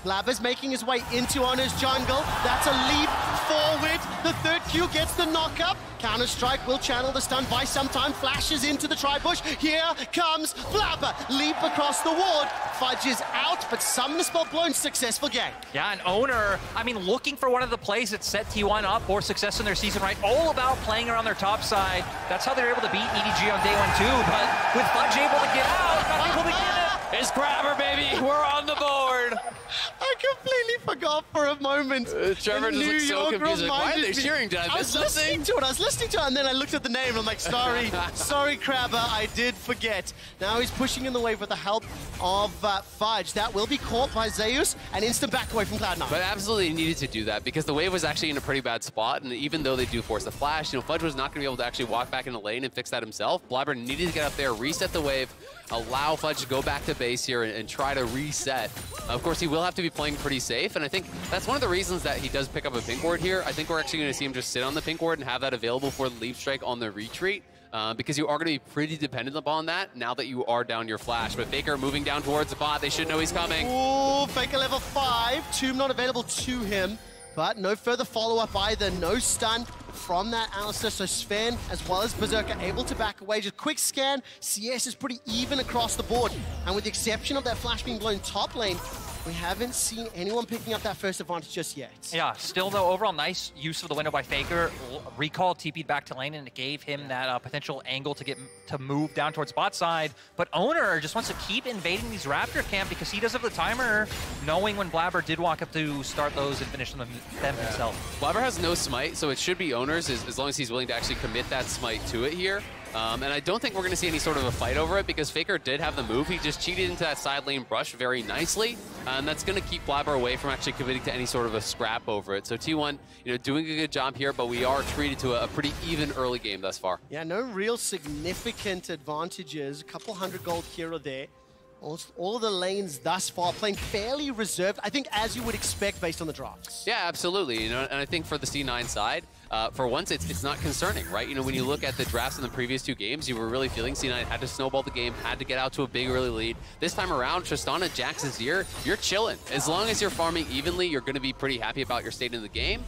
Blabber's making his way into Owner's jungle. That's a leap forward. The 3rd Q gets the knock-up. Counter-Strike will channel the stun by some time. Flashes into the tri-bush. Here comes Blabber. Leap across the ward. Fudge is out, but summon the spell blown. Successful game. Yeah, and Owner, I mean, looking for one of the plays that set T1 up for success in their season, right? All about playing around their top side. That's how they're able to beat EDG on day 1 too, but with Fudge able to get out, not able to get it. It's Grabber, baby. We're on the board. I completely forgot for a moment. Trevor just looks so confused. Like, why are they cheering? Did I miss something? I was listening to it, and then I looked at the name, and I'm like, sorry, sorry, Crabber, I did forget. Now he's pushing in the wave with the help of Fudge. That will be caught by Zeus, and instant back away from Cloud9. But absolutely needed to do that, because the wave was actually in a pretty bad spot, and even though they do force the flash, you know, Fudge was not going to be able to actually walk back in the lane and fix that himself. Blabber needed to get up there, reset the wave, allow Fudge to go back to base here and try to reset. Of course, he will have to be playing pretty safe, and I think that's one of the reasons that he does pick up a pink ward here. I think we're actually going to see him just sit on the pink ward and have that available for the leap strike on the retreat, because you are going to be pretty dependent upon that now that you are down your flash. But Faker moving down towards the bot, they should know he's coming. Ooh, Faker level 5, Tomb not available to him, but no further follow-up either, no stun from that Alistair, so Sven as well as Berserker able to back away. Just quick scan, CS is pretty even across the board, and with the exception of that flash being blown top lane, We haven't seen anyone picking up that first advantage just yet. Yeah, still though, overall nice use of the window by Faker. Recall TP'd back to lane and it gave him that potential angle to move down towards bot side. But Owner just wants to keep invading these Raptor camp because he does have the timer, knowing when Blabber did walk up to start those and finish them himself. Blabber has no smite, so it should be Owner's as long as he's willing to actually commit that smite to it here. And I don't think we're going to see any sort of a fight over it because Faker did have the move. He just cheated into that side lane brush very nicely. And that's going to keep Blabber away from actually committing to any sort of a scrap over it. So T1, doing a good job here, but we are treated to a pretty even early game thus far. Yeah, no real significant advantages. A couple 100 gold here or there. All of the lanes thus far playing fairly reserved, I think, as you would expect based on the drafts. Yeah, absolutely. And I think for the C9 side, for once, it's not concerning, right? When you look at the drafts in the previous 2 games, you were really feeling C9 had to snowball the game, had to get out to a big early lead. This time around, Tristana, Jax, Azir, you're chilling. As long as you're farming evenly, you're going to be pretty happy about your state in the game.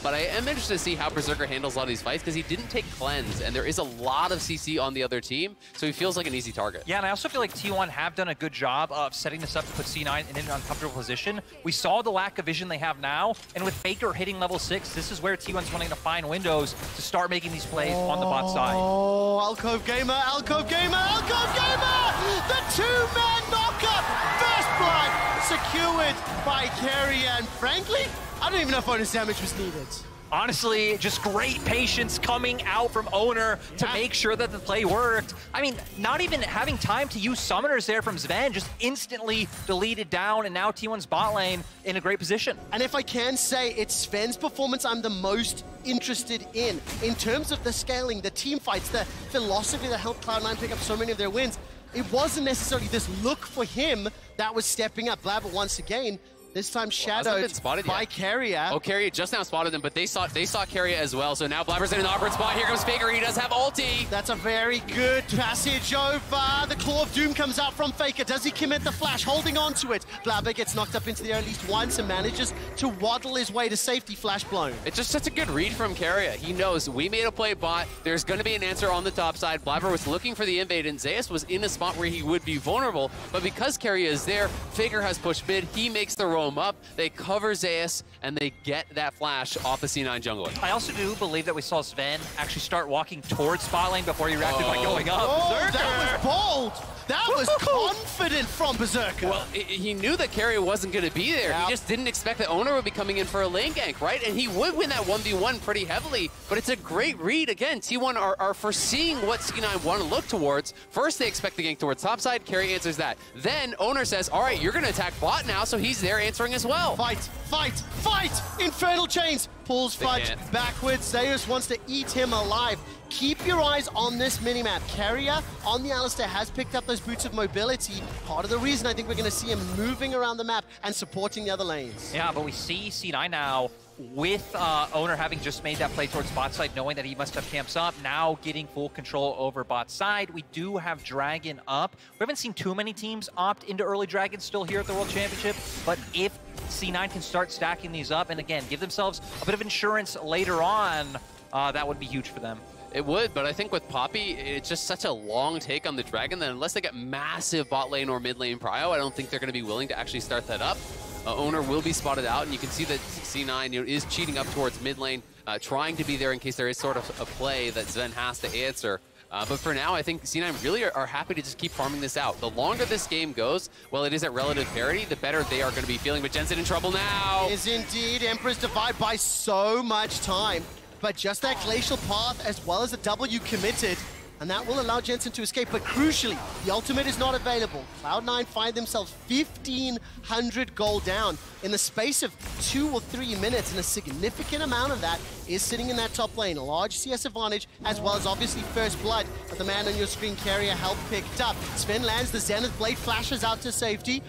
But I am interested to see how Berserker handles a lot of these fights because he didn't take cleanse, and there is a lot of CC on the other team, so he feels like an easy target. Yeah, and I also feel like T1 have done a good job of setting this up to put C9 in an uncomfortable position. We saw the lack of vision they have now, and with Faker hitting level 6, this is where T1's wanting to find windows to start making these plays on the bot side. Oh, Alcove Gamer, Alcove Gamer, Alcove Gamer! The 2-man knockup! First blood secured by Carrier, and frankly, I don't even know if bonus damage was needed. Honestly, just great patience coming out from Owner to make sure that the play worked. I mean, not even having time to use summoners there from Sven, just instantly deleted down, and now T1's bot lane in a great position. And if I can say, it's Sven's performance I'm the most interested in terms of the scaling, the team fights, the philosophy that helped Cloud9 pick up so many of their wins. It wasn't necessarily this look for him that was stepping up. Blabber once again, this time shadowed by Carrier. Oh, Carrier just now spotted them, but they saw Carrier as well. So now Blabber's in an awkward spot. Here comes Faker. He does have ulti. That's a very good passage over. The Claw of Doom comes out from Faker. Does he commit the flash? Holding on to it. Blabber gets knocked up into the air at least once and manages to waddle his way to safety. Flash blown. It's just such a good read from Carrier. He knows we made a play bot. There's going to be an answer on the top side. Blabber was looking for the invade, and Zeus was in a spot where he would be vulnerable. But because Carrier is there, Faker has pushed mid. He makes the roam up. They cover Zeus, and they get that flash off the C9 jungler. I also do believe that we saw Sven actually start walking towards spot lane before he reacted by going up. Oh, Berserker. That was bold! That was confident from Berserker. Well, he knew that Carrier wasn't going to be there. He just didn't expect that Owner would be coming in for a lane gank, right? And he would win that 1v1 pretty heavily, but it's a great read. Again, T1 are foreseeing what C9 want to look towards. First, they expect the gank towards topside. Carrier answers that. Then Owner says, all right, you're going to attack bot now, so he's there answering as well. Fight, fight, fight! Infernal Chains pulls Fudge backwards. Zeus wants to eat him alive. Keep your eyes on this minimap. Carrier on the Alistar has picked up those boots of mobility. Part of the reason I think we're going to see him moving around the map and supporting the other lanes. Yeah, but we see C9 now with Owner having just made that play towards bot side, knowing that he must have camps up, now getting full control over bot side. We do have Dragon up. We haven't seen too many teams opt into early Dragon still here at the World Championship, but if C9 can start stacking these up and again, give themselves a bit of insurance later on, that would be huge for them. It would, but I think with Poppy, it's just such a long take on the Dragon that unless they get massive bot lane or mid lane prio, I don't think they're going to be willing to actually start that up. Owner will be spotted out, and you can see that C9 is cheating up towards mid lane, trying to be there in case there is sort of a play that Sven has to answer. But for now, I think C9 really are happy to just keep farming this out. The longer this game goes, while it is at relative parity, the better they are going to be feeling. But Jensen in trouble now. Is indeed. Emperor's Divide by so much time. But just that Glacial Path as well as the W committed, and that will allow Jensen to escape. But crucially, the ultimate is not available. Cloud9 find themselves 1,500 gold down in the space of 2 or 3 minutes, and a significant amount of that is sitting in that top lane. A large CS advantage, as well as obviously first blood. But the man on your screen, Carrier, help picked up. Sven lands the Zenith Blade, flashes out to safety.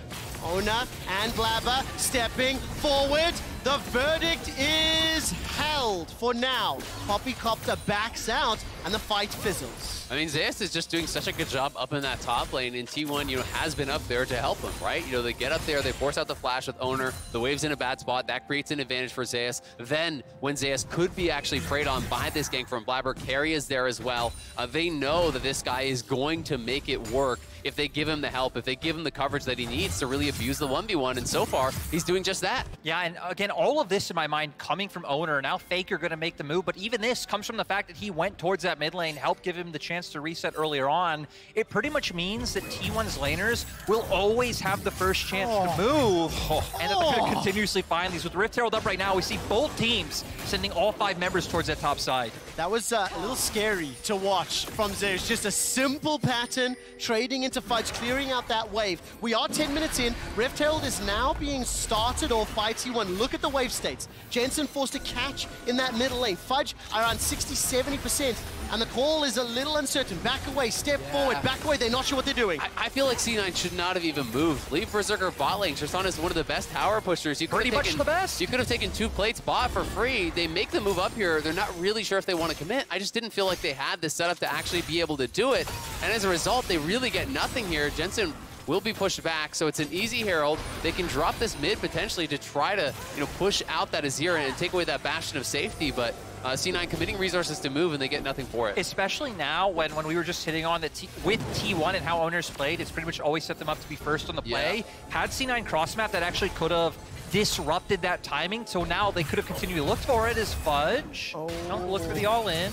Owner and Blabber stepping forward. The verdict is held for now. Poppy Copter backs out and the fight fizzles. I mean, Zeus is just doing such a good job up in that top lane, and T1, has been up there to help him, right? They get up there, they force out the flash with Owner, the wave's in a bad spot, that creates an advantage for Zeus. Then, when Zeus could be actually preyed on by this gank from Blabber, Carry is there as well. They know that this guy is going to make it work if they give him the help, if they give him the coverage that he needs to really abuse the 1v1, and so far, he's doing just that. Yeah, and again, all of this in my mind coming from Owner. Now Faker going to make the move, but even this comes from the fact that he went towards that mid lane, helped give him the chance to reset earlier on. It pretty much means that T1's laners will always have the first chance to move, and that they're going to continuously find these. With Rift Herald up right now, we see both teams sending all 5 members towards that top side. That was a little scary to watch from Zeus. Just a simple pattern, trading into Fudge, clearing out that wave. We are 10 minutes in. Rift Herald is now being started off by T1. Look at the wave states. Jensen forced to catch in that middle lane. Fudge around 60-70%. And the call is a little uncertain. Back away, step forward, back away. They're not sure what they're doing. I feel like C9 should not have even moved. Leave Berserker bot lane. Tristan is one of the best tower pushers. Pretty much the best. You could have taken 2 plates bot for free. They make the move up here. They're not really sure if they want to commit. I just didn't feel like they had the setup to actually be able to do it. And as a result, they really get nothing here. Jensen will be pushed back, so it's an easy Herald. They can drop this mid potentially to try to, push out that Azir and take away that bastion of safety, but C9 committing resources to move and they get nothing for it. Especially now when we were just hitting on that with T1 and how Owners played, it's pretty much always set them up to be first on the play. Had C9 cross map, that actually could have disrupted that timing, so now they could have continued to look for it as Fudge. Don't look for the all-in.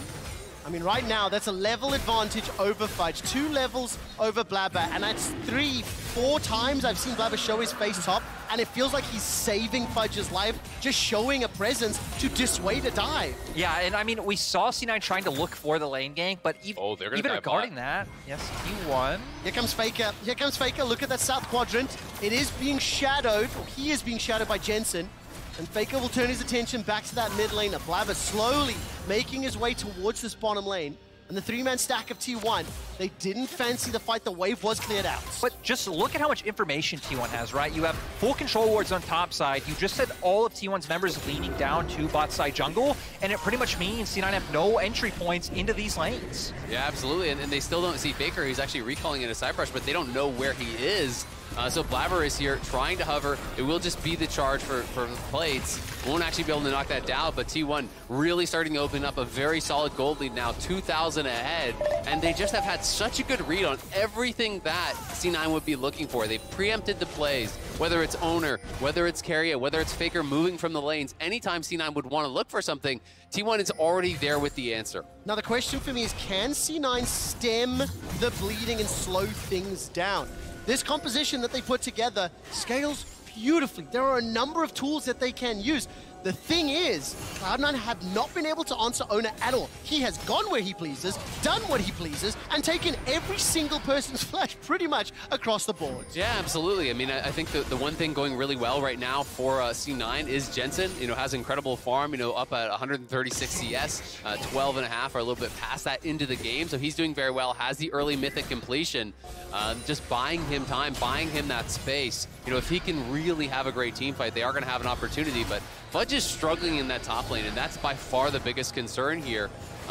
I mean, right now, that's a level advantage over Fudge. 2 levels over Blabber, and that's 3-4 times I've seen Blabber show his face top, and it feels like he's saving Fudge's life, just showing a presence to dissuade a dive. Yeah, and I mean, we saw C9 trying to look for the lane gank, but even regarding that, yes, T1. Here comes Faker. Here comes Faker. Look at that south quadrant. It is being shadowed, or he is being shadowed by Jensen. And Faker will turn his attention back to that mid lane. Blabber slowly making his way towards this bottom lane. And the 3-man stack of T1, they didn't fancy the fight. The wave was cleared out. But just look at how much information T1 has, right? You have full control wards on top side. You just said all of T1's members leaning down to bot side jungle, and it pretty much means C9 have no entry points into these lanes. Yeah, absolutely. And they still don't see Faker. He's actually recalling in a side brush, but they don't know where he is. So Blabber is here trying to hover. It will just be the charge for the plates. Won't actually be able to knock that down, but T1 really starting to open up a very solid gold lead now, 2,000 ahead. And they just have had such a good read on everything that C9 would be looking for. They preempted the plays, whether it's Owner, whether it's Carrier, whether it's Faker moving from the lanes. Anytime C9 would want to look for something, T1 is already there with the answer. Now the question for me is, can C9 stem the bleeding and slow things down? This composition that they put together scales beautifully. There are a number of tools that they can use. The thing is, Cloud9 have not been able to answer Owner at all. He has gone where he pleases, done what he pleases, and taken every single person's flash pretty much across the board. Yeah, absolutely. I mean, I think the one thing going really well right now for C9 is Jensen, has incredible farm, up at 136 CS, 12 and a half, or a little bit past that into the game. So he's doing very well, has the early mythic completion, just buying him time, buying him that space. If he can really have a great team fight, they are going to have an opportunity, but Fudge is struggling in that top lane, and that's by far the biggest concern here.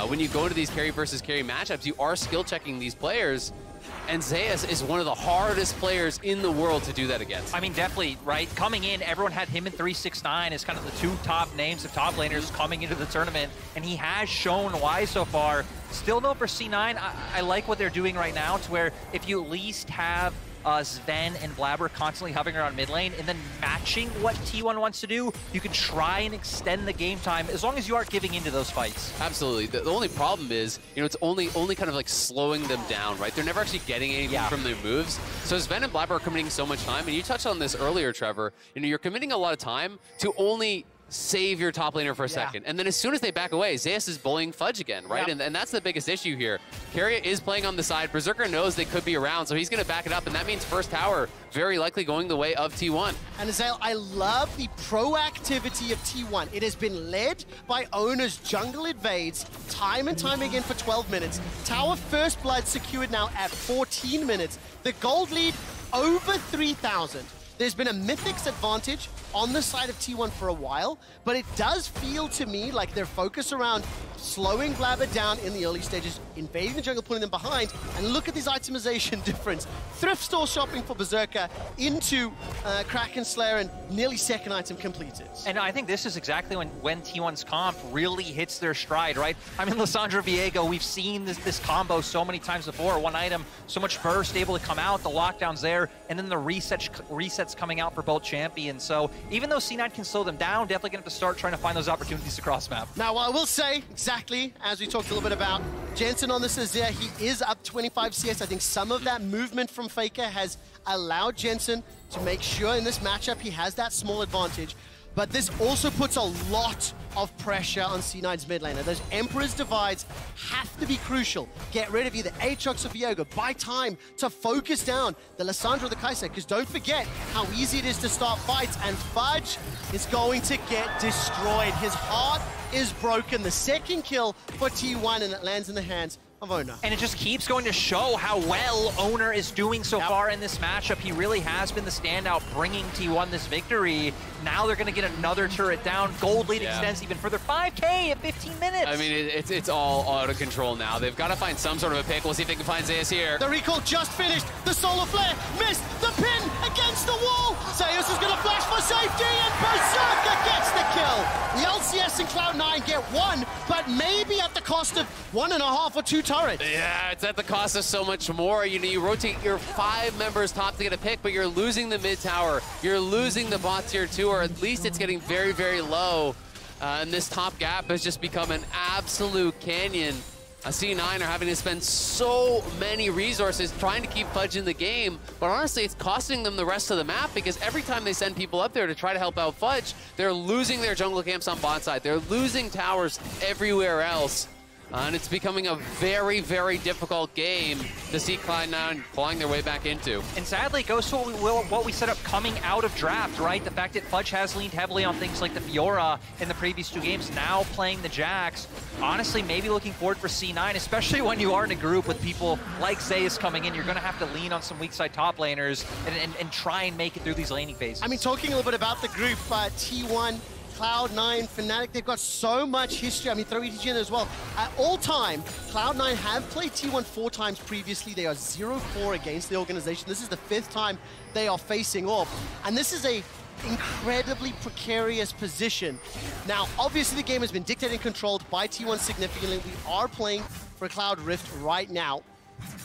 When you go into these carry versus carry matchups, you are skill checking these players, and Zeus is one of the hardest players in the world to do that against. I mean, definitely, right? Coming in, everyone had him in 369 as kind of the 2 top names of top laners coming into the tournament, and he has shown why so far. Still though, for C9, I like what they're doing right now, to where if you at least have Sven and Blabber constantly hovering around mid lane and then matching what T1 wants to do, you can try and extend the game time as long as you aren't giving into those fights. Absolutely. The only problem is, it's only kind of like slowing them down, right? They're never actually getting anything from their moves. So Sven and Blabber are committing so much time, and you touched on this earlier, Trevor. You're committing a lot of time to only save your top laner for a second. And then as soon as they back away, Zeus is bullying Fudge again, right? And that's the biggest issue here. Carrier is playing on the side. Berserker knows they could be around, so he's going to back it up, and that means first tower very likely going the way of T1. And Azael, I love the proactivity of T1. It has been led by Owner's jungle invades time and time again for 12 minutes. Tower first blood secured now at 14 minutes. The gold lead over 3,000. There's been a Mythic's advantage on the side of T1 for a while, but it does feel to me like their focus around slowing Blabber down in the early stages, invading the jungle, putting them behind, and look at this itemization difference. Thrift store shopping for Berserker into Kraken Slayer, and nearly second item completed. And I think this is exactly when T1's comp really hits their stride, right? I mean, Lissandra Viego, we've seen this combo so many times before. One item, so much burst able to come out, the lockdowns there, and then the resets coming out for both champions. So even though C9 can slow them down, definitely going to have to start trying to find those opportunities across map. Now, I will say, exactly as we talked a little bit about, Jensen on this Azir, he is up 25 CS. I think some of that movement from Faker has allowed Jensen to make sure in this matchup he has that small advantage. But this also puts a lot of pressure on C9's mid laner. Those Emperor's divides have to be crucial. Get rid of either Aatrox or Viego. Buy time to focus down the Lissandra or the Kai'Sa, because don't forget how easy it is to start fights, and Fudge is going to get destroyed. His heart is broken. The second kill for T1, and it lands in the hands of Owner. And it just keeps going to show how well Owner is doing so far in this matchup. He really has been the standout, bringing T1 this victory. Now they're going to get another turret down. Gold lead extends even further. 5K in 15 minutes. I mean, it's all out of control now. They've got to find some sort of a pick. We'll see if they can find Zeus here. The recall just finished. The solar flare missed. The pin against the wall. Zeus is going to flash for safety, and Berserker gets the kill. The LCS and Cloud9 get one, but maybe at the cost of 1.5 or 2 turrets. Yeah, it's at the cost of so much more. You know, you rotate your 5 members top to get a pick, but you're losing the mid tower. You're losing the bot tier 2, or at least it's getting very, very low. And this top gap has just become an absolute canyon. C9 are having to spend so many resources trying to keep Fudge in the game, but honestly, it's costing them the rest of the map, because every time they send people up there to try to help out Fudge, they're losing their jungle camps on bot side. They're losing towers everywhere else. And it's becoming a very, very difficult game to see Cloud9 clawing their way back into. And sadly, it goes to what we set up coming out of draft, right? The fact that Fudge has leaned heavily on things like the Fiora in the previous 2 games, now playing the Jax. Honestly, maybe looking forward for C9, especially when you are in a group with people like Zeus coming in. You're going to have to lean on some weak side top laners and try and make it through these laning phases. I mean, talking a little bit about the group, T1, Cloud9, Fnatic, they've got so much history. I mean, throw ETG in as well. At all time, Cloud9 have played T1 4 times previously. They are 0-4 against the organization. This is the 5th time they are facing off. And this is a incredibly precarious position. Now, obviously the game has been dictated and controlled by T1 significantly. We are playing for Cloud Rift right now.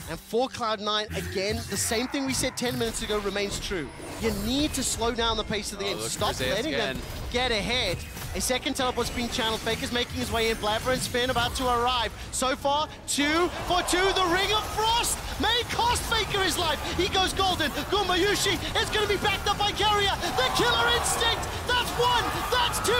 And for Cloud9, again, the same thing we said 10 minutes ago remains true. You need to slow down the pace of the game. Stop letting them get ahead. A second teleport's being channeled. Faker's making his way in. Blabber and Spin about to arrive. So far, 2 for 2. The Ring of Frost may cost Faker his life. He goes golden. Gumayushi is going to be backed up by Garrier. The Killer Instinct. That's 1. That's 2.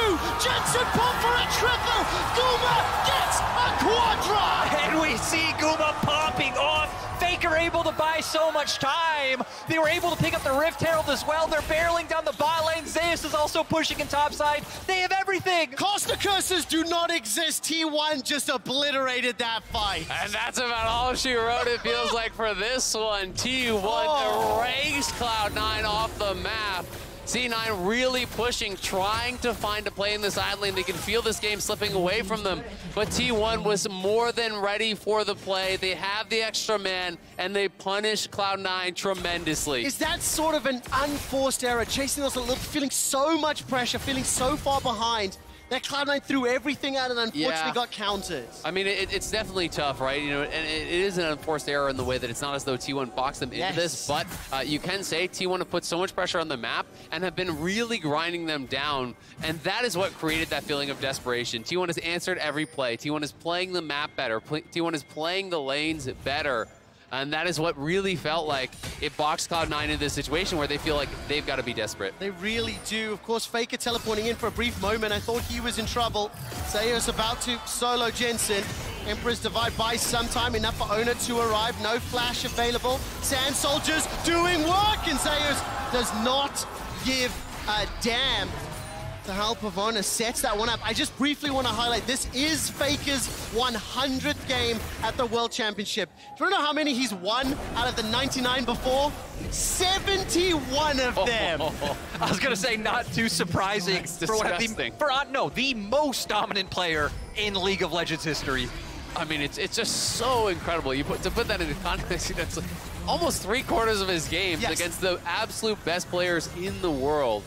Jensen pump for a triple. Guma gets a quadra. And we see Guma popping off. Faker able to buy so much time. They were able to pick up the Rift Herald as well. They're barreling down the bot lane. Zeus is also pushing in topside. They have everything. Costa curses do not exist. T1 just obliterated that fight. And that's about all she wrote, it feels like, for this one. T1 erased Cloud9 off the map. C9 really pushing, trying to find a play in the side lane. They can feel this game slipping away from them. But T1 was more than ready for the play. They have the extra man, and they punish Cloud9 tremendously. Is that sort of an unforced error? Chasing us a little, feeling so much pressure, feeling so far behind, that Cloud9 threw everything out and unfortunately got countered. I mean, it's definitely tough, right? You know, and it is an unforced error in the way that it's not as though T1 boxed them into this, but you can say T1 have put so much pressure on the map and have been really grinding them down, and that is what created that feeling of desperation. T1 has answered every play. T1 is playing the map better. T1 is playing the lanes better. And that is what really felt like it boxed Cloud9 into this situation where they feel like they've got to be desperate. They really do. Of course, Faker teleporting in for a brief moment. I thought he was in trouble. Zeus about to solo Jensen. Emperor's Divide buys some time, enough for Owner to arrive. No flash available. Sand Soldiers doing work, and Zeus does not give a damn. the help of Honor sets that one up. I just briefly want to highlight, this is Faker's 100th game at the World Championship. Do you know how many he's won out of the 99 before? 71 of them. I was going to say, not too surprising for one of the most dominant player in League of Legends history. I mean, it's just so incredible. To put that into context, that's like almost 3/4 of his games against the absolute best players in the world.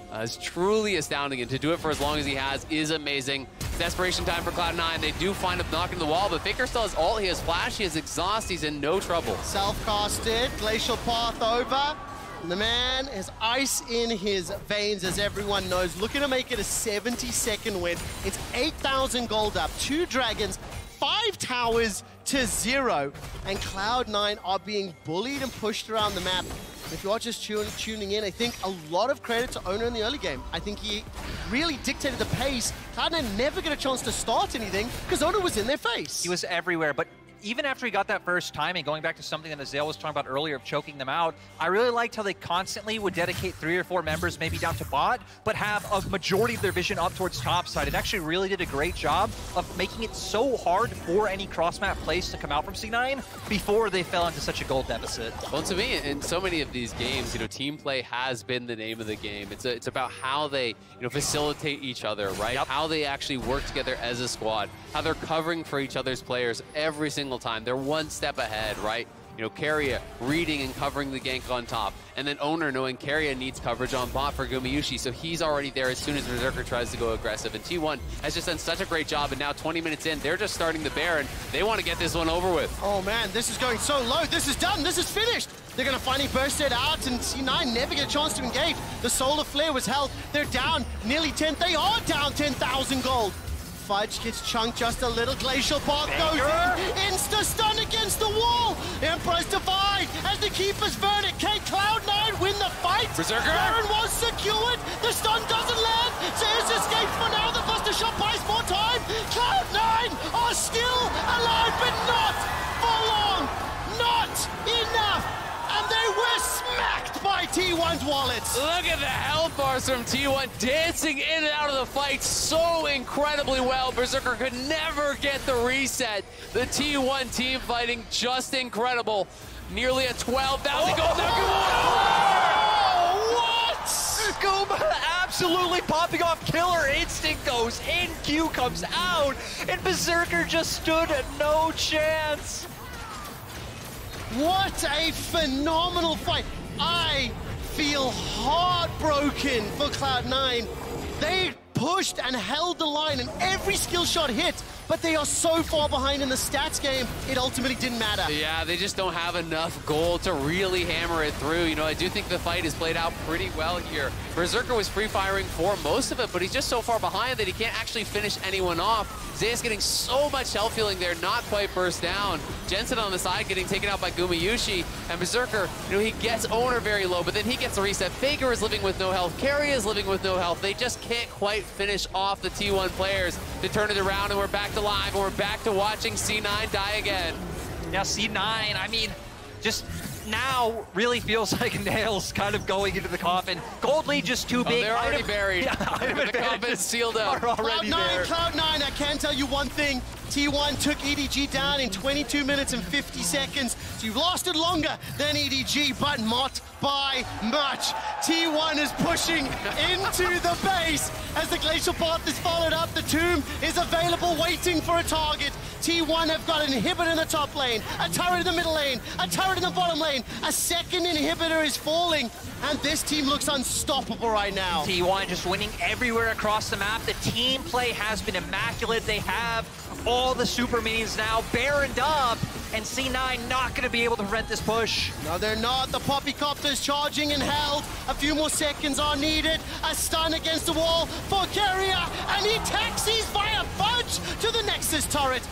It's truly astounding, and to do it for as long as he has is amazing. Desperation time for Cloud9. They do find him knocking the wall, but Faker still has ult, he has flash, he has exhaust, he's in no trouble. Self-casted, Glacial Path over. And the man has ice in his veins, as everyone knows. Looking to make it a 70-second win. It's 8,000 gold up, 2 dragons, 5 towers to 0. And Cloud9 are being bullied and pushed around the map. If you're just tuning in, I think a lot of credit to Owner in the early game. I think he really dictated the pace. Cloud9 never get a chance to start anything because Owner was in their face. He was everywhere, but even after he got that first timing, going back to something that Azael was talking about earlier of choking them out, I really liked how they constantly would dedicate 3 or 4 members maybe down to bot, but have a majority of their vision up towards top side. It actually really did a great job of making it so hard for any cross-map plays to come out from C9 before they fell into such a gold deficit. Well, to me, in so many of these games, team play has been the name of the game. It's about how they, facilitate each other, right? How they actually work together as a squad, how they're covering for each other's players every single time. They're one step ahead, right? Keria reading and covering the gank on top. And then Owner knowing Keria needs coverage on bot for Gumayushi, so he's already there as soon as Berserker tries to go aggressive. And T1 has just done such a great job, and now 20 minutes in, they're just starting the Baron. They want to get this one over with. Oh man, this is going so low. This is done. This is finished. They're going to finally burst it out, and C9 never get a chance to engage. The Solar Flare was held. They're down nearly 10. They are down 10,000 gold. Fudge gets chunked just a little. Glacial Path goes in. Insta-stun against the wall. Emperor's Divide as the Keeper's Verdict. Can Cloud9 win the fight? Berserker! Baron was secured. The stun doesn't land. Zeus escapes for now. The Buster Shot buys more time. Cloud9 are still alive, but not for long. Not enough. And they were smacked by T1's wallets. Look at the health bars from T1 dancing in and out of the fight so incredibly well. Berserker could never get the reset. The T1 team fighting just incredible. Nearly a 12,000 gold. What? Guma absolutely popping off. Killer Instinct goes in, Q comes out, and Berserker just stood no chance. What a phenomenal fight. I feel heartbroken for Cloud9. They pushed and held the line and every skill shot hit, but they are so far behind in the stats game, it ultimately didn't matter. Yeah, they just don't have enough gold to really hammer it through. I do think the fight is played out pretty well here. Berserker was free firing for most of it, but he's just so far behind that he can't actually finish anyone off. Zeus getting so much health healing there, not quite burst down. Jensen on the side getting taken out by Gumayushi, and Berserker, he gets Owner very low, but then he gets a reset. Faker is living with no health. Keria is living with no health. They just can't quite finish off the T1 players to turn it around, and we're back to live, and we're back to watching C9 die again. Now C9, I mean, just now really feels like nails kind of going into the coffin. Gold lead just too big. They're already buried. The coffin's sealed up. Cloud9, I can tell you one thing. T1 took EDG down in 22 minutes and 50 seconds. So you've lasted longer than EDG, but not by much. T1 is pushing into the base as the Glacial Path is followed up. The Tomb is available, waiting for a target. T1 have got an inhibitor in the top lane, a turret in the middle lane, a turret in the bottom lane. A second inhibitor is falling, and this team looks unstoppable right now. T1 just winning everywhere across the map. The team play has been immaculate. They have all the super minions now baroned up, and C9 not going to be able to prevent this push. No, they're not. The Poppycopter's charging and held. A few more seconds are needed. A stun against the wall for Keria, and he taxis via Fudge to the Nexus turret.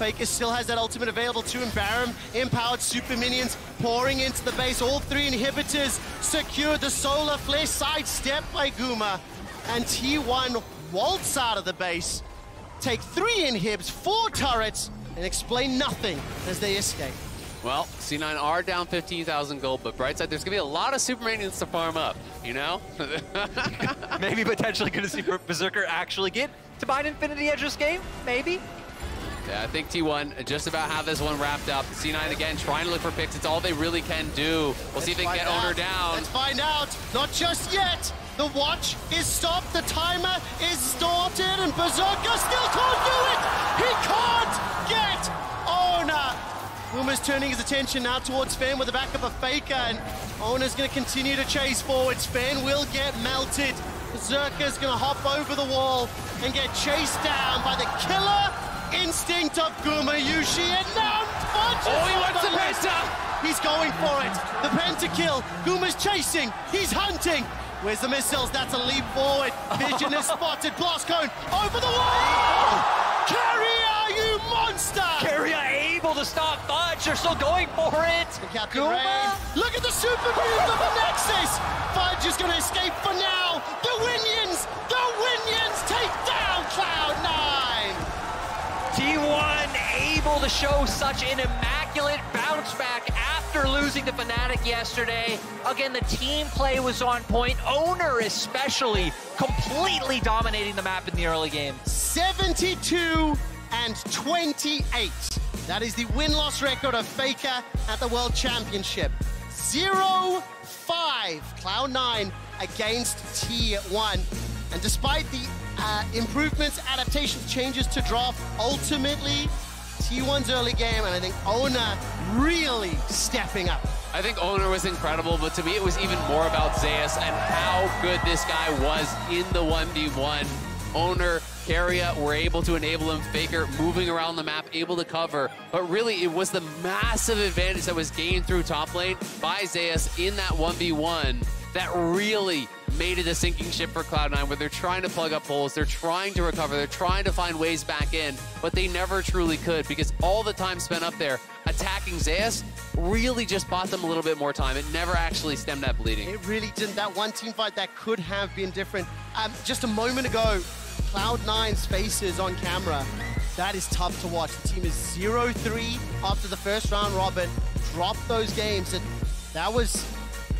Faker still has that ultimate available to him. Baron, empowered super minions pouring into the base. All 3 inhibitors secure. The Solar Flare sidestepped by Guma. And T1 waltz out of the base, take 3 inhibs, 4 turrets, and explain nothing as they escape. Well, C9 are down 15,000 gold, but bright side, there's going to be a lot of Supermanians to farm up, you know? Maybe potentially going to see Berserker actually get to buy an Infinity Edge this game, maybe? Yeah, I think T1 just about have this one wrapped up. C9 again trying to look for picks. It's all they really can do. We'll see if they can get Owner down. Let's find out. Not just yet. The watch is stopped. The timer is started. And Berserker still can't do it. He can't get Owner. Wilmer's turning his attention now towards Sven with the back of a Faker. And Owner's going to continue to chase forward. Sven will get melted. Berserker's going to hop over the wall and get chased down by the killer instinct of Gumayushi, and now he wants the penta! He's going for it. The pentakill. Guma's chasing. He's hunting. Where's the missiles? That's a leap forward. Vision is spotted. Blast cone over the wall. Carrier, you monster! Carrier able to stop Fudge. They're still going for it. Guma. Look at the super move of the Nexus. Fudge is going to escape for now. The Winions take down Cloud9. T1 able to show such an immaculate bounce back after losing to Fnatic yesterday. Again, the team play was on point. Owner especially completely dominating the map in the early game. 72 and 28. That is the win-loss record of Faker at the World Championship. 0-5 Cloud9 against T1. And despite the improvements, adaptations, changes to draft, ultimately, T1's early game, and I think Owner really stepping up. I think Owner was incredible, but to me it was even more about Zeus and how good this guy was in the 1v1. Owner, Carrier were able to enable him, Faker moving around the map, able to cover, but really it was the massive advantage that was gained through top lane by Zeus in that 1v1 that really made it a sinking ship for Cloud9, where they're trying to plug up holes, they're trying to recover, they're trying to find ways back in, but they never truly could, because all the time spent up there attacking Zeus really just bought them a little bit more time. It never actually stemmed that bleeding. It really didn't. That one team fight that could have been different. Just a moment ago, Cloud9's faces on camera, that is tough to watch. The team is 0-3 after the first round robin, dropped those games, and that was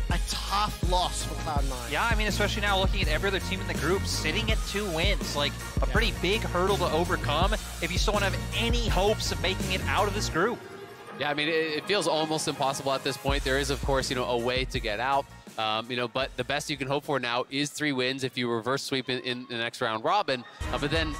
a tough loss for Cloud9. Yeah, I mean, especially now looking at every other team in the group sitting at 2 wins, like a pretty big hurdle to overcome if you still want to have any hopes of making it out of this group. Yeah, I mean, it feels almost impossible at this point. There is, of course, a way to get out. But the best you can hope for now is 3 wins if you reverse sweep in the next round robin. But then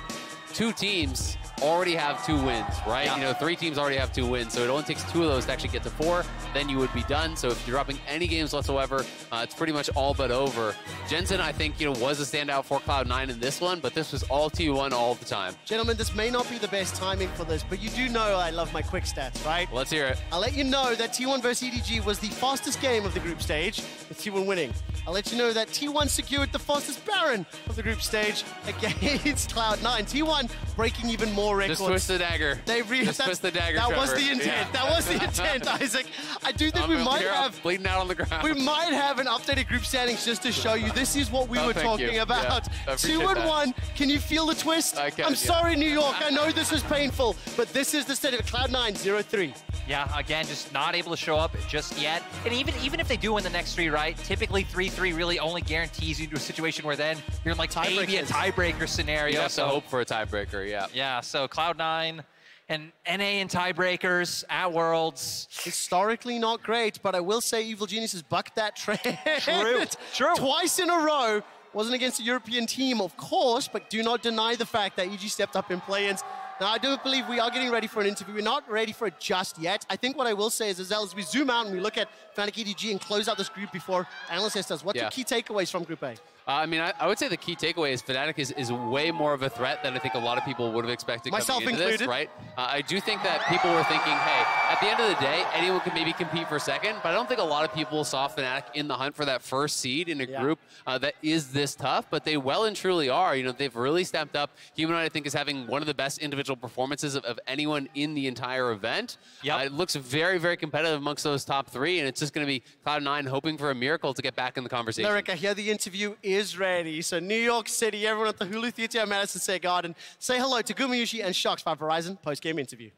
2 teams already have 2 wins, right? Yeah. 3 teams already have 2 wins, so it only takes 2 of those to actually get to 4. Then you would be done. So if you're dropping any games whatsoever, it's pretty much all but over. Jensen, I think, was a standout for Cloud9 in this one, but this was all T1 all the time. Gentlemen, this may not be the best timing for this, but you do know I love my quick stats, right? Let's hear it. I'll let you know that T1 versus EDG was the fastest game of the group stage, with T1 winning. I'll let you know that T1 secured the fastest Baron of the group stage against Cloud9. T1 breaking even more records. Just twist the dagger. Just twist the dagger, That Trevor. was the intent. Yeah. That was the intent, Isaac. I do think we might have bleeding out on the ground. We might have an updated group standings just to show you this is what we were talking about. Yeah, 2-1. Can you feel the twist? I can. I'm sorry, New York. I know this was painful, but this is the state of Cloud9 0-3. Yeah, again, just not able to show up just yet. And even if they do win the next 3, right? Typically 3-3 really only guarantees you to a situation where then you're in like maybe a tiebreaker scenario. You have to hope for a tiebreaker, yeah. Yeah, so Cloud9 and NA in tiebreakers at Worlds. Historically not great, but I will say Evil Genius has bucked that trend. True. Twice in a row. Wasn't against a European team, of course, but do not deny the fact that EG stepped up in play-ins. Now, I do believe we are getting ready for an interview. We're not ready for it just yet. I think what I will say is, as we zoom out and we look at Fnatic EDG and close out this group before Analyst does, what's your key takeaways from Group A? I would say the key takeaway is Fnatic is way more of a threat than I think a lot of people would have expected Myself coming into included. this, right? I do think that people were thinking, hey, at the end of the day, anyone could maybe compete for second, but I don't think a lot of people saw Fnatic in the hunt for that first seed in a group that is this tough, but they well and truly are. They've really stepped up. Humanoid, I think, is having one of the best individual performances of anyone in the entire event. It looks very, very competitive amongst those top 3, and it's just going to be Cloud9 hoping for a miracle to get back in the conversation. Lyric, I hear the interview is ready. So New York City, everyone at the Hulu Theater at Madison Square Garden, say hello to Gumayushi and Shox by Verizon post-game interview.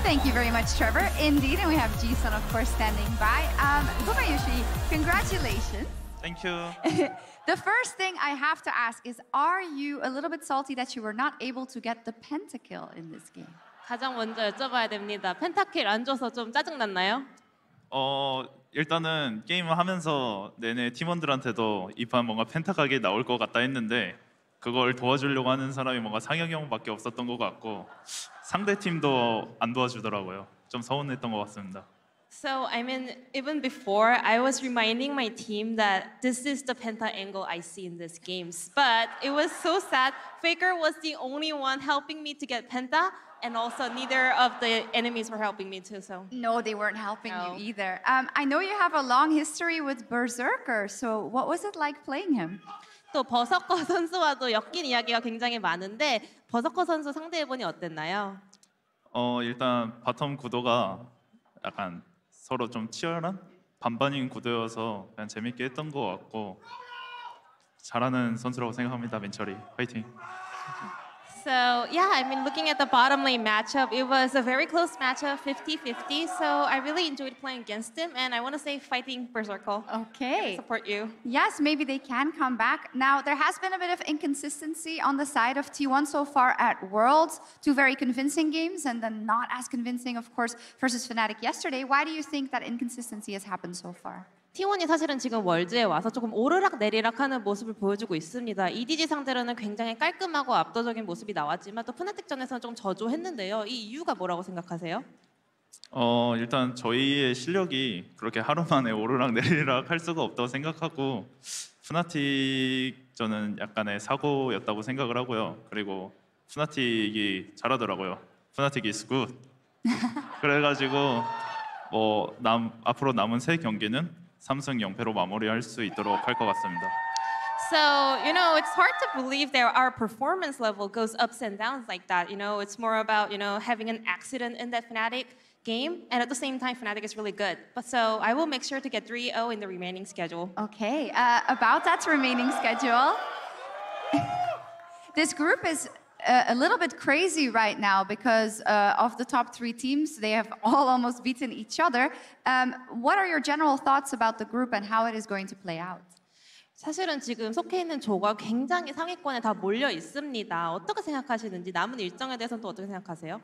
Thank you very much, Trevor. Indeed, and we have Ji-sun, of course, standing by. Gumayushi, congratulations. Thank you. The first thing I have to ask is, are you a little bit salty that you were not able to get the pentakill in this game? 가장 먼저 여쭤봐야 됩니다. 펜타킬 안 줘서 좀 짜증났나요? 일단은 게임을 하면서 내내 팀원들한테도 이 판 뭔가 펜타각이 나올 것 같다 했는데 그걸 도와주려고 하는 사람이 뭔가 상혁이 형밖에 없었던 것 같고 상대 팀도 안 도와주더라고요. 좀 서운했던 것 같습니다. So, I mean, even before, I was reminding my team that this is the penta angle I see in these games. But it was so sad. Faker was the only one helping me to get penta, and also neither of the enemies were helping me too, so. No, they weren't helping you either. I know you have a long history with Berserker, so what was it like playing him? 또 버서커 선수와도 엮인 이야기가 굉장히 많은데 버서커 선수 상대해보니 어땠나요? 일단 바텀 구도가 약간 서로 좀 치열한 반반인 구도여서 그냥 재밌게 했던 것 같고 잘하는 선수라고 생각합니다. 민철이 화이팅! So, yeah, I mean, looking at the bottom lane matchup, it was a very close matchup, 50-50. So I really enjoyed playing against him, and I want to say fighting Berserker. Okay. Support you. Yes, maybe they can come back. Now, there has been a bit of inconsistency on the side of T1 so far at Worlds. 2 very convincing games, and then not as convincing, of course, versus Fnatic yesterday. Why do you think that inconsistency has happened so far? T1이 사실은 지금 월즈에 와서 조금 오르락 내리락 하는 모습을 보여주고 있습니다. EDG 상대로는 굉장히 깔끔하고 압도적인 모습이 나왔지만 또 푸나틱전에서는 좀 저조했는데요. 이 이유가 뭐라고 생각하세요? 일단 저희의 실력이 그렇게 하루 만에 오르락 내리락 할 수가 없다고 생각하고 푸나틱전은 약간의 사고였다고 생각을 하고요. 그리고 푸나틱이 잘하더라고요. 푸나틱 is good. 그래가지고 앞으로 남은 3경기는 3승 0패로 마무리할 수 있도록 할 것 같습니다. So, you know, it's hard to believe that our performance level goes ups and downs like that. You know, it's more about, you know, having an accident in that Fnatic game, and at the same time, Fnatic is really good. But so, I will make sure to get 3-0 in the remaining schedule. Okay, about that remaining schedule, this group is a little bit crazy right now because of the top 3 teams. They have all almost beaten each other. What are your general thoughts about the group and how it is going to play out? 사실은 지금 속해 있는 조가 굉장히 상위권에 다 몰려 있습니다. 어떻게 생각하시는지 남은 일정에 대해서는 또 어떻게 생각하세요?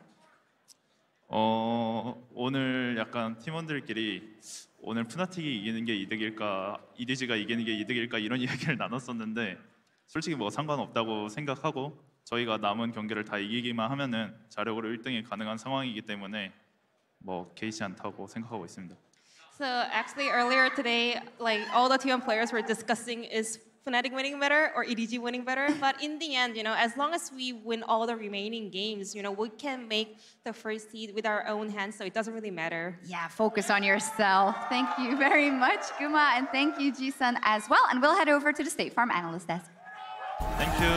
오늘 약간 팀원들끼리 오늘 푸나틱이 이기는 게 이득일까, EDG가 이기는 게 이득일까 이런 이야기를 나눴었는데 솔직히 뭐 상관없다고 생각하고 저희가 남은 경기를 다 이기기만 하면은 자력으로 1등이 가능한 상황이기 때문에 뭐 개의치 않다고 생각하고 있습니다. So actually earlier today, like all the T1 players were discussing is Fnatic winning better or EDG winning better? But in the end, you know, as long as we win all the remaining games, you know, we can make the first seed with our own hands, so it doesn't really matter. Yeah, focus on yourself. Thank you very much, Guma, and thank you, Ji-sun, as well. And we'll head over to the State Farm analyst desk. Thank you.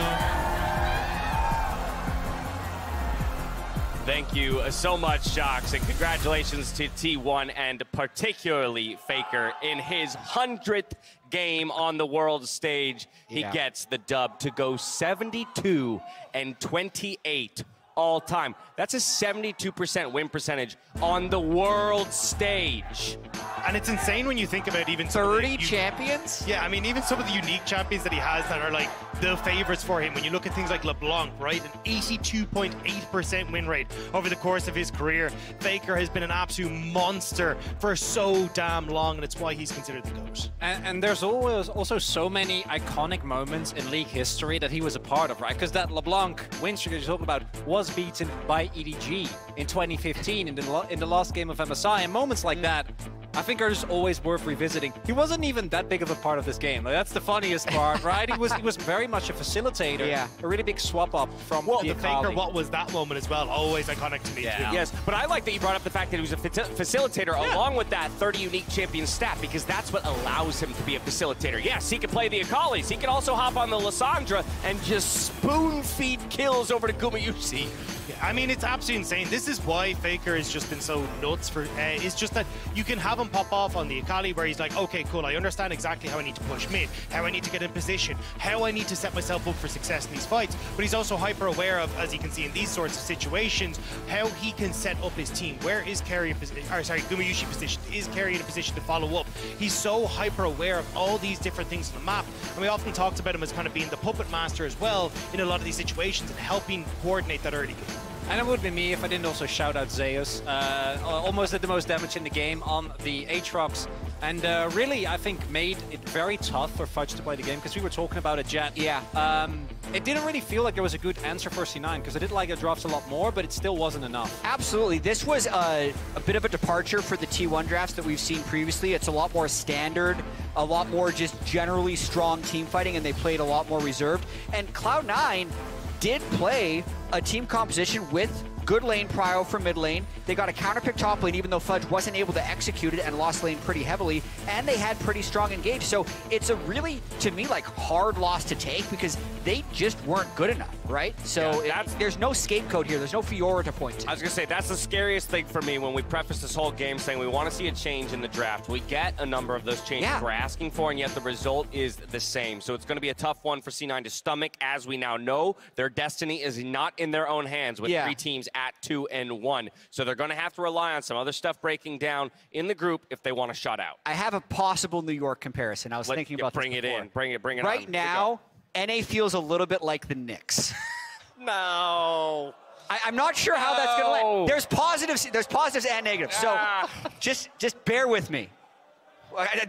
Thank you so much, Jocks, and congratulations to T1 and particularly Faker in his 100th game on the world stage. He gets the dub to go 72 and 28 all time. That's a 72% win percentage on the world stage. And it's insane when you think about even 30 champions? Yeah, I mean, even some of the unique champions that he has that are like the favorites for him. When you look at things like LeBlanc, right? An 82.8% win rate over the course of his career. Faker has been an absolute monster for so damn long, and it's why he's considered the GOAT. And there's always also so many iconic moments in League history that he was a part of, right? Because that LeBlanc win streak you're talking about was beaten by EDG in 2015 in the last game of MSI, and moments like that I think are just always worth revisiting. He wasn't even that big of a part of this game. Like, that's the funniest part, right? He was very much a facilitator. Yeah. A really big swap up from the Faker, what was that moment as well? Always iconic to me too. Yes, but I like that you brought up the fact that he was a facilitator along with that 30 unique champion stat, because that's what allows him to be a facilitator. Yes, he can play the Akalis. He can also hop on the Lissandra and just spoon feed kills over to Gumayusi. Yeah, I mean, it's absolutely insane. This is why Faker has just been so nuts for. It's just that you can have him him pop off on the Akali where he's like, okay, cool, I understand exactly how I need to push mid, how I need to get in position, how I need to set myself up for success in these fights. But he's also hyper aware of, as you can see in these sorts of situations, how he can set up his team. Where is Carry Gumayushi positioned? Is Carry in a position to follow up? He's so hyper aware of all these different things on the map. And we often talked about him as kind of being the puppet master as well in a lot of these situations and helping coordinate that early game. And it would be me if I didn't also shout out Zeus. Almost did the most damage in the game on the Aatrox. And really, I think, made it very tough for Fudge to play the game, because we were talking about a Jet. Yeah. It didn't really feel like there was a good answer for C9, because I did like it drops a lot more, but it still wasn't enough. Absolutely. This was a bit of a departure for the T1 drafts that we've seen previously. It's a lot more standard, a lot more just generally strong team fighting, and they played a lot more reserved. And Cloud9 did play a team composition with good lane prio from mid lane. They got a counter pick top lane, even though Fudge wasn't able to execute it and lost lane pretty heavily, and they had pretty strong engage. So it's a really, to me, like hard loss to take because they just weren't good enough, right? So there's no scapegoat here. There's no Fiora to point to. I was gonna say, that's the scariest thing for me when we preface this whole game saying we want to see a change in the draft. We get a number of those changes we're asking for, and yet the result is the same. So it's gonna be a tough one for C9 to stomach. As we now know, their destiny is not in their own hands with 3 teams at 2-1. So they're going to have to rely on some other stuff breaking down in the group if they want to shut out. I have a possible New York comparison. I was thinking about this before. Bring it on. Right now, NA feels a little bit like the Knicks. No. I'm not sure how that's going to land. There's positives and negatives. So just bear with me.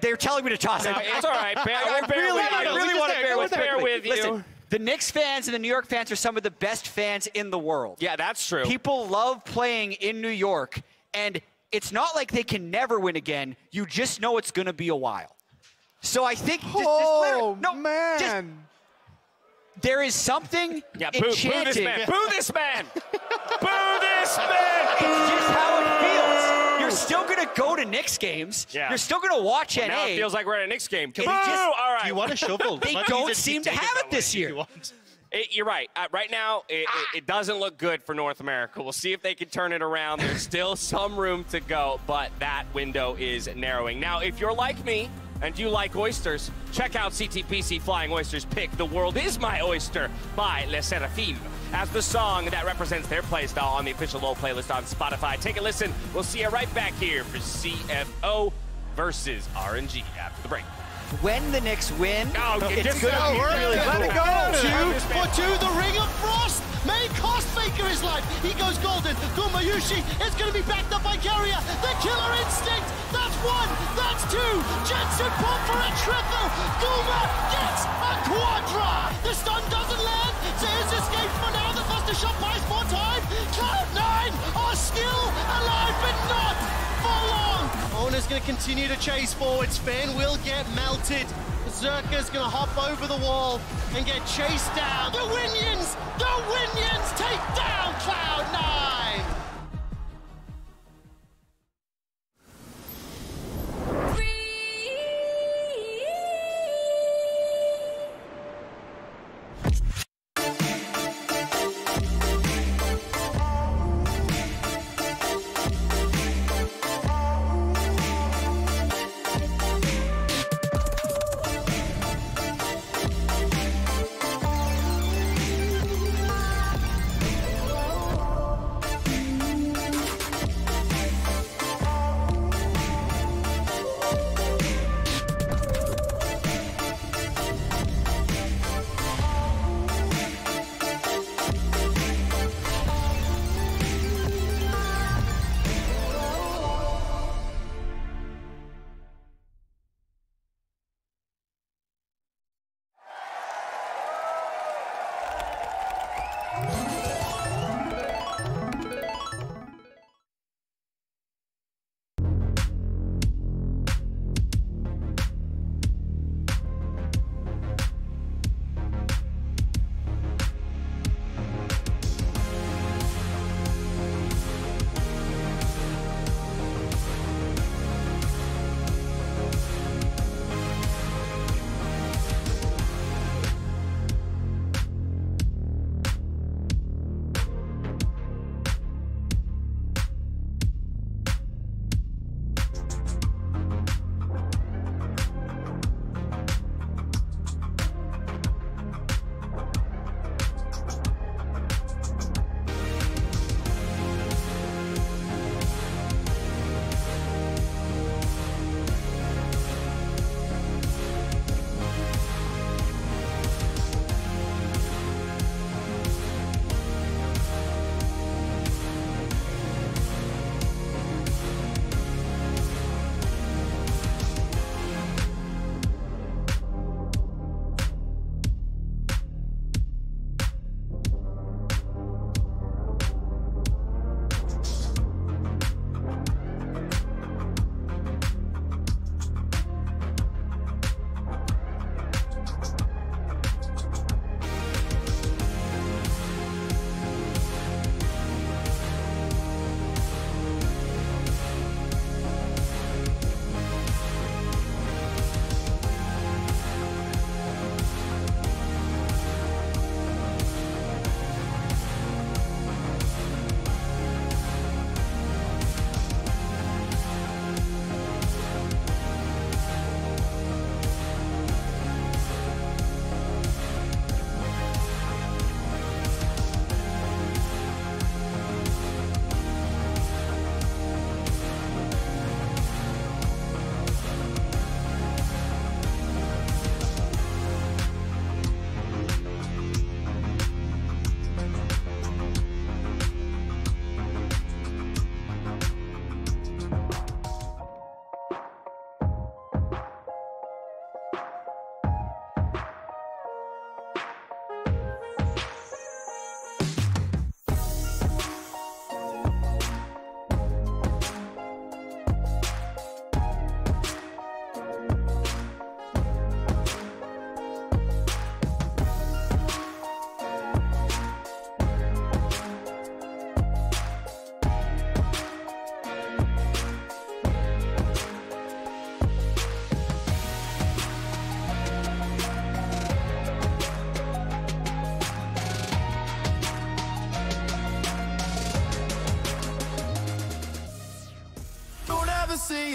They're telling me to toss it. It's all right. I really want to bear with you. Listen, the Knicks fans and the New York fans are some of the best fans in the world. Yeah, that's true. People love playing in New York, and it's not like they can never win again. You just know it's going to be a while. So I think there is something enchanting. Boo this man. Boo this man. Boo this man. It's just how it feels. You're still going to go to Knicks games. Yeah. You're still going to watch NA. Now it feels like we're at a Knicks game. All right. You want a shovel? They don't seem to have it this year. You're right. Right now, it doesn't look good for North America. We'll see if they can turn it around. There's still some room to go, but that window is narrowing. Now, if you're like me and you like oysters, check out CTPC Flying Oysters pick The World Is My Oyster by Le Seraphim as the song that represents their playstyle on the official LoL playlist on Spotify. Take a listen. We'll see you right back here for CFO versus RNG after the break. When the Knicks win, it's good. Really Let it go. 2 2 for 2, the Ring of Frost may cost Faker his life. He goes golden. Gumayushi is going to be backed up by Carrier. The killer instinct. That's 1. That's 2. Jensen pulled for a triple. Guma gets a quadra. The stun doesn't land. Zeus escapes for now. The Thunder Shot buys more time. Cloud9 are still alive, but not for long. Ona's going to continue to chase forward. Sven will get melted. Zerka's going to hop over the wall and get chased down. The Winions take down Cloud9.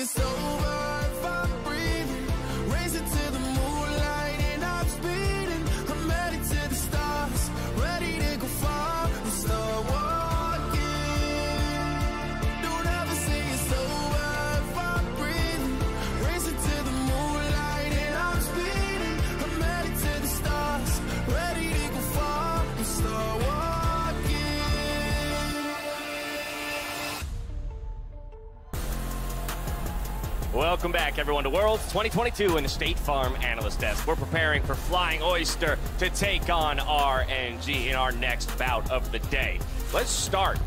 it's over if I'm breathing. Racing to the moonlight and I'm speeding. I'm headed to the stars, ready to go far and start walking. Don't ever say it's over if I'm breathing. Racing to the moonlight and I'm speeding. I'm headed to the stars, ready to go far and start walking. Welcome back, everyone, to Worlds 2022 in the State Farm Analyst Desk. We're preparing for Flying Oyster to take on RNG in our next bout of the day. Let's start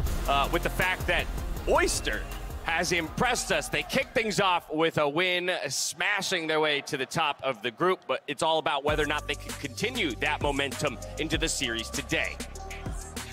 with the fact that Oyster has impressed us. They kicked things off with a win, smashing their way to the top of the group, but it's all about whether or not they can continue that momentum into the series today.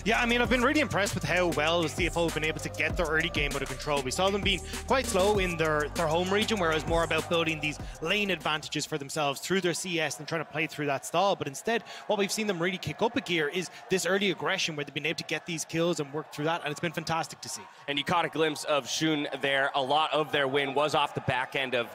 Yeah, I mean, I've been really impressed with how well the CFO have been able to get their early game under control. We saw them being quite slow in their home region, where it was more about building these lane advantages for themselves through their CS and trying to play through that stall. But instead, what we've seen them really kick up a gear is this early aggression, where they've been able to get these kills and work through that, and it's been fantastic to see. And you caught a glimpse of Shun there. A lot of their win was off the back end of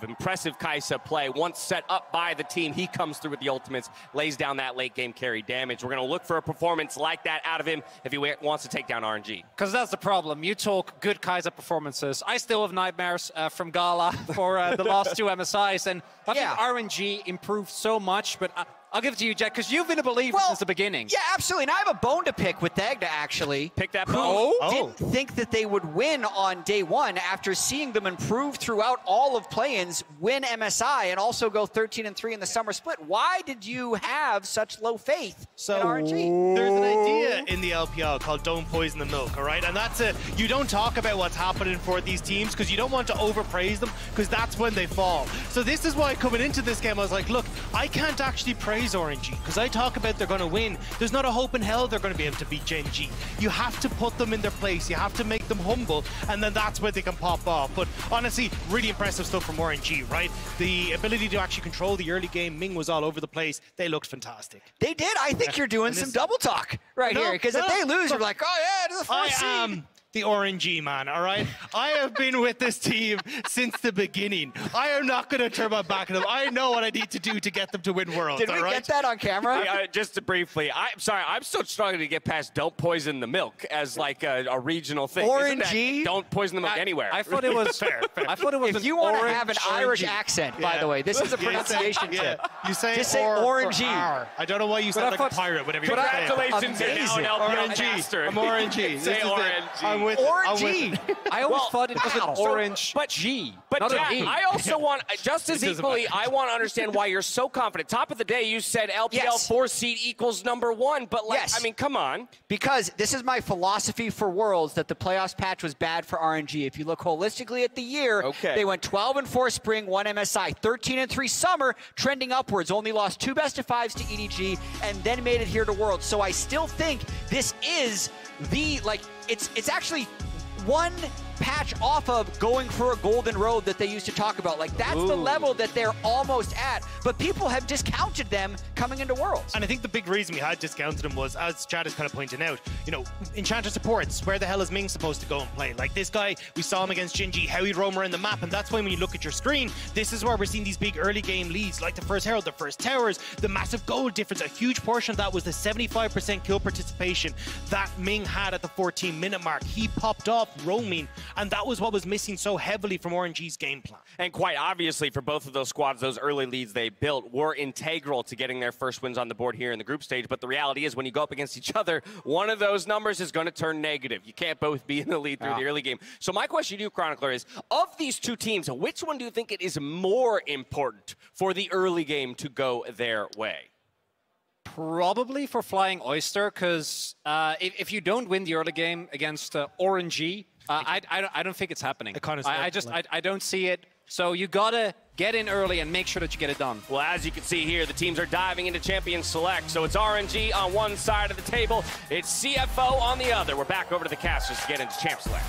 impressive Kai'Sa play. Once set up by the team, he comes through with the ultimates, lays down that late game carry damage. We're going to look for a performance like that out of him if he wants to take down RNG. Because that's the problem. You talk good Kai'Sa performances. I still have nightmares from Gala for the last two MSIs, and I think RNG improved so much, but I'll give it to you, Jack, because you've been a believer since the beginning. Yeah, absolutely. And I have a bone to pick with Dagda, actually. Pick that bone. Didn't think that they would win on day one after seeing them improve throughout all of play-ins, win MSI, and also go 13-3 in the summer split. Why did you have such low faith in RNG? There's an idea in the LPL called don't poison the milk, all right? And that's you don't talk about what's happening for these teams because you don't want to overpraise them, because that's when they fall. So this is why coming into this game, I was like, look, I can't actually praise RNG because I talk about they're going to win. There's not a hope in hell they're going to be able to beat Gen G. You have to put them in their place. You have to make them humble, and then that's where they can pop off. But honestly, really impressive stuff from RNG, right? The ability to actually control the early game. Ming was all over the place. They looked fantastic. They did. I think you're doing some double talk right here, because if they lose, you're like, oh yeah, to the first seed. I am the RNG man, all right? I have been with this team since the beginning. I am not going to turn my back on them. I know what I need to do to get them to win Worlds, Did we get that on camera? Just briefly, I'm sorry, I'm still struggling to get past don't poison the milk as like a regional thing. RNG? Don't poison the milk anywhere. I thought it was fair. I thought it was if you want to have an Irish accent, by the way, this is a pronunciation tip. You say just say RNG. I don't know why you sound like a pirate, whatever you say. Congratulations, you're now an LPL master. I'm RNG. Say RNG. I'm with RNG. I always thought it was an orange but G, but not Jack, an E. I also want, just as equally, I want to understand why you're so confident. Top of the day, you said LPL 4 seed equals #1, but like, I mean, come on. Because this is my philosophy for Worlds, that the playoffs patch was bad for RNG. If you look holistically at the year, they went 12-4 spring, 1 MSI, 13-3 summer, trending upwards, only lost 2 best-of-5s to EDG, and then made it here to Worlds. So I still think this is the, like, it's actually one patch off of going for a golden road that they used to talk about. Like, that's the level that they're almost at, but people have discounted them coming into Worlds. And I think the big reason we had discounted them was, as Chad is kind of pointing out, you know, Enchanter supports, where the hell is Ming supposed to go and play? Like, this guy, we saw him against Gen G, how he'd roam around the map, and that's why when you look at your screen, this is where we're seeing these big early game leads, like the first Herald, the first Towers, the massive gold difference. A huge portion of that was the 75% kill participation that Ming had at the 14-minute mark. He popped off roaming, and that was what was missing so heavily from RNG's game plan. And quite obviously, for both of those squads, those early leads they built were integral to getting their first wins on the board here in the group stage. But the reality is, when you go up against each other, one of those numbers is going to turn negative. You can't both be in the lead through the early game. So my question to you, Chronicler, is, of these two teams, which one do you think it is more important for the early game to go their way? Probably for Flying Oyster, because if you don't win the early game against RNG, I don't think it's happening. I don't see it. So you gotta get in early and make sure that you get it done. Well, as you can see here, the teams are diving into Champion Select. So it's RNG on one side of the table, it's CFO on the other. We're back over to the casters to get into Champ Select.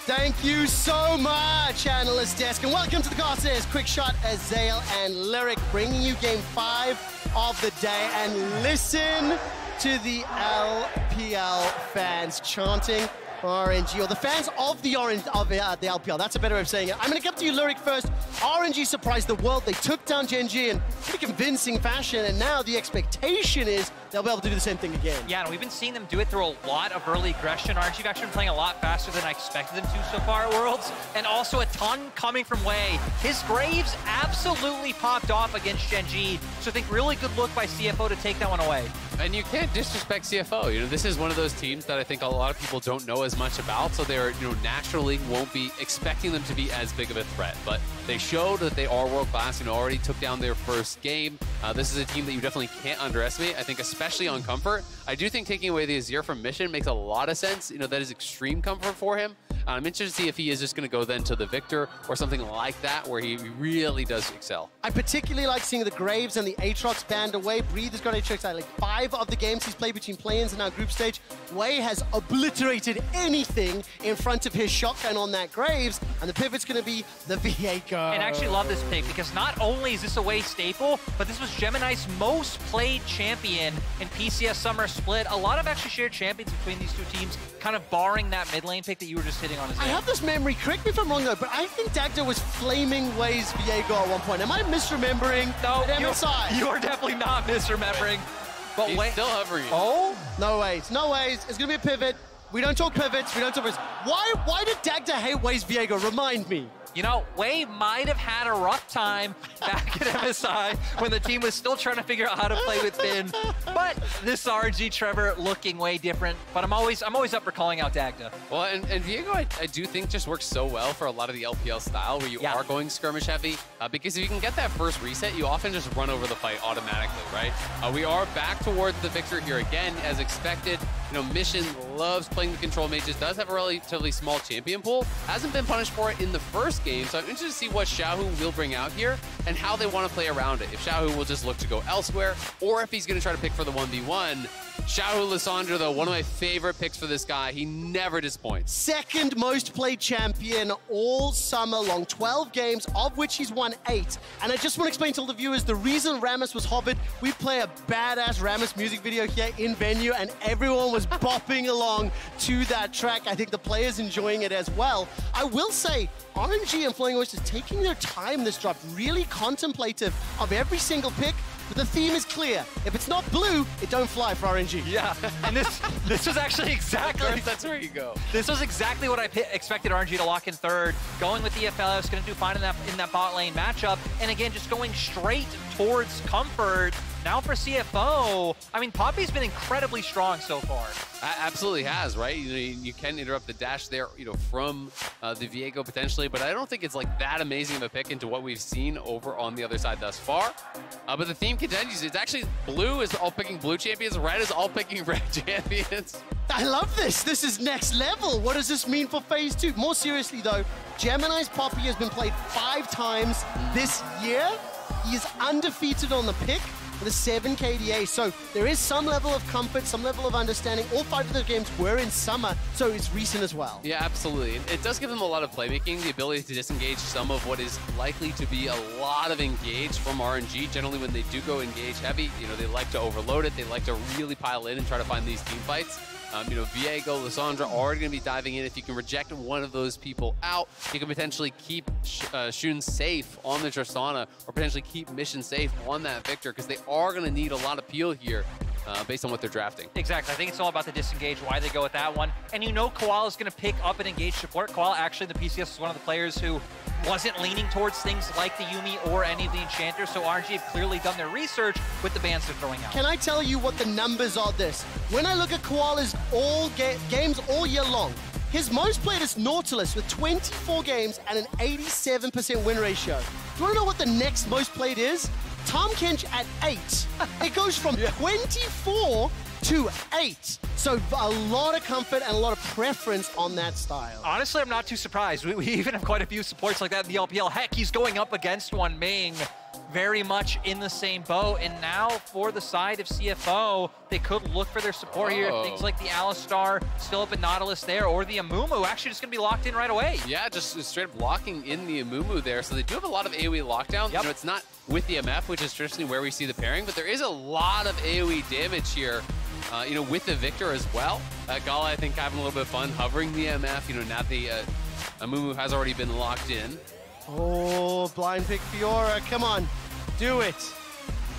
Thank you so much, Analyst Desk, and welcome to the Casters. Quick shot, Azael and Lyric bringing you game 5 of the day. And listen to the LPL fans chanting RNG, or the fans of the the LPL. That's a better way of saying it. I'm going to come to you, Lyric, first. RNG surprised the world. They took down Gen G in pretty convincing fashion, and now the expectation is they'll be able to do the same thing again. Yeah, and we've been seeing them do it through a lot of early aggression. RNG have actually been playing a lot faster than I expected them to so far at Worlds, and also a ton coming from Wei. His Graves absolutely popped off against Gen G, so I think really good look by CFO to take that one away. And you can't disrespect CFO. You know, this is one of those teams that I think a lot of people don't know as much about, so they're, you know, naturally won't be expecting them to be as big of a threat. But they showed that they are world class, you know, already took down their first game. This is a team that you definitely can't underestimate. I think especially on comfort. I do think taking away the Azir from Mission makes a lot of sense. You know, that is extreme comfort for him. I'm interested to see if he is just going to go then to the Victor or something like that, where he really does excel. I particularly like seeing the Graves and the Aatrox banned away. Breathe has got Aatrox out like 5 of the games he's played between play-ins and now group stage. Wei has obliterated anything in front of his shotgun on that Graves, and the pivot's going to be the Viego. And I actually love this pick because not only is this a Wei staple, but this was Gemini's most played champion in PCS Summer Split. A lot of actually shared champions between these two teams, kind of barring that mid lane pick that you were just hitting on his I have this memory, correct me if I'm wrong though, but I think Dagda was flaming Wei's Viego at one point. Am I misremembering? No, at MSI? you are definitely not misremembering. But He's Wei still hovering. Oh? No ways, no ways. It's gonna be a pivot. We don't talk pivots, we don't talk pivots. Why did Dagda hate Wei's Viego? Remind me. You know, Wei might have had a rough time back at MSI when the team was still trying to figure out how to play with Finn. But this RNG Trevor looking way different. But I'm always up for calling out Dagda. Well, and Viego, I do think just works so well for a lot of the LPL style where you are going skirmish heavy. Because if you can get that first reset, you often just run over the fight automatically, right? We are back towards the Victor here again, as expected. You know, Mission loves playing the control mages, does have a relatively small champion pool. Hasn't been punished for it in the first game, so I'm interested to see what Xiaohu will bring out here and how they want to play around it. If Xiaohu will just look to go elsewhere, or if he's going to try to pick for the 1v1. Xiaohu Lissandra, though, one of my favorite picks for this guy. He never disappoints. Second most played champion all summer long, 12 games, of which he's won 8. And I just want to explain to all the viewers, the reason Rammus was hovered, we play a badass Rammus music video here in venue, and everyone was bopping along to that track. I think the players enjoying it as well. I will say, RNG and Flowing Oysters taking their time this drop, really contemplative of every single pick. But the theme is clear. If it's not blue, it don't fly for RNG. Yeah, and this was actually exactly... That's where you go. This was exactly what I expected RNG to lock in third. Going with EFL, is going to do fine in that bot lane matchup. And again, just going straight towards comfort. Now for CFO, I mean, Poppy's been incredibly strong so far. Absolutely has, right? You can interrupt the dash there, you know, from the Viego potentially, but I don't think it's like that amazing of a pick into what we've seen over on the other side thus far. But the theme continues. It's actually blue is all picking blue champions, red is all picking red champions. I love this. This is next level. What does this mean for phase 2? More seriously though, Gemini's Poppy has been played 5 times this year. He is undefeated on the pick with a 7 KDA, so there is some level of comfort, some level of understanding. All 5 of those games were in summer, so it's recent as well. Yeah, absolutely. It does give them a lot of playmaking, the ability to disengage some of what is likely to be a lot of engage from RNG. Generally, when they do go engage heavy, you know, they like to overload it. They like to really pile in and try to find these team fights. You know, Viego, Lissandra already going to be diving in. If you can reject one of those people out, you can potentially keep Shun safe on the Tristana, or potentially keep Mission safe on that Victor, because they are going to need a lot of peel here based on what they're drafting. Exactly. I think it's all about the disengage, why they go with that one. And you know Koala is going to pick up and engage support. Koala actually, the PCS, is one of the players who wasn't leaning towards things like the Yuumi or any of the enchanters, so RNG have clearly done their research with the bans they're throwing out. Can I tell you what the numbers are this? When I look at Koala's games all year long, his most played is Nautilus with 24 games and an 87% win ratio. Do you want to know what the next most played is? Tom Kench at 8. It goes from 24 to 8. So a lot of comfort and a lot of preference on that style. Honestly, I'm not too surprised. We even have quite a few supports like that in the LPL. Heck, he's going up against one Ming, very much in the same boat. And now for the side of CFO, they could look for their support here. Things like the Alistar still up in Nautilus there, or the Amumu actually just going to be locked in right away. Yeah, just straight up locking in the Amumu there. So they do have a lot of AoE lockdown. You know, it's not with the MF, which is traditionally where we see the pairing, but there is a lot of AoE damage here you know, with the Victor as well. Gala, I think, having a little bit of fun hovering the MF. You know, now the Amumu has already been locked in. Oh, blind pick Fiora, come on, do it.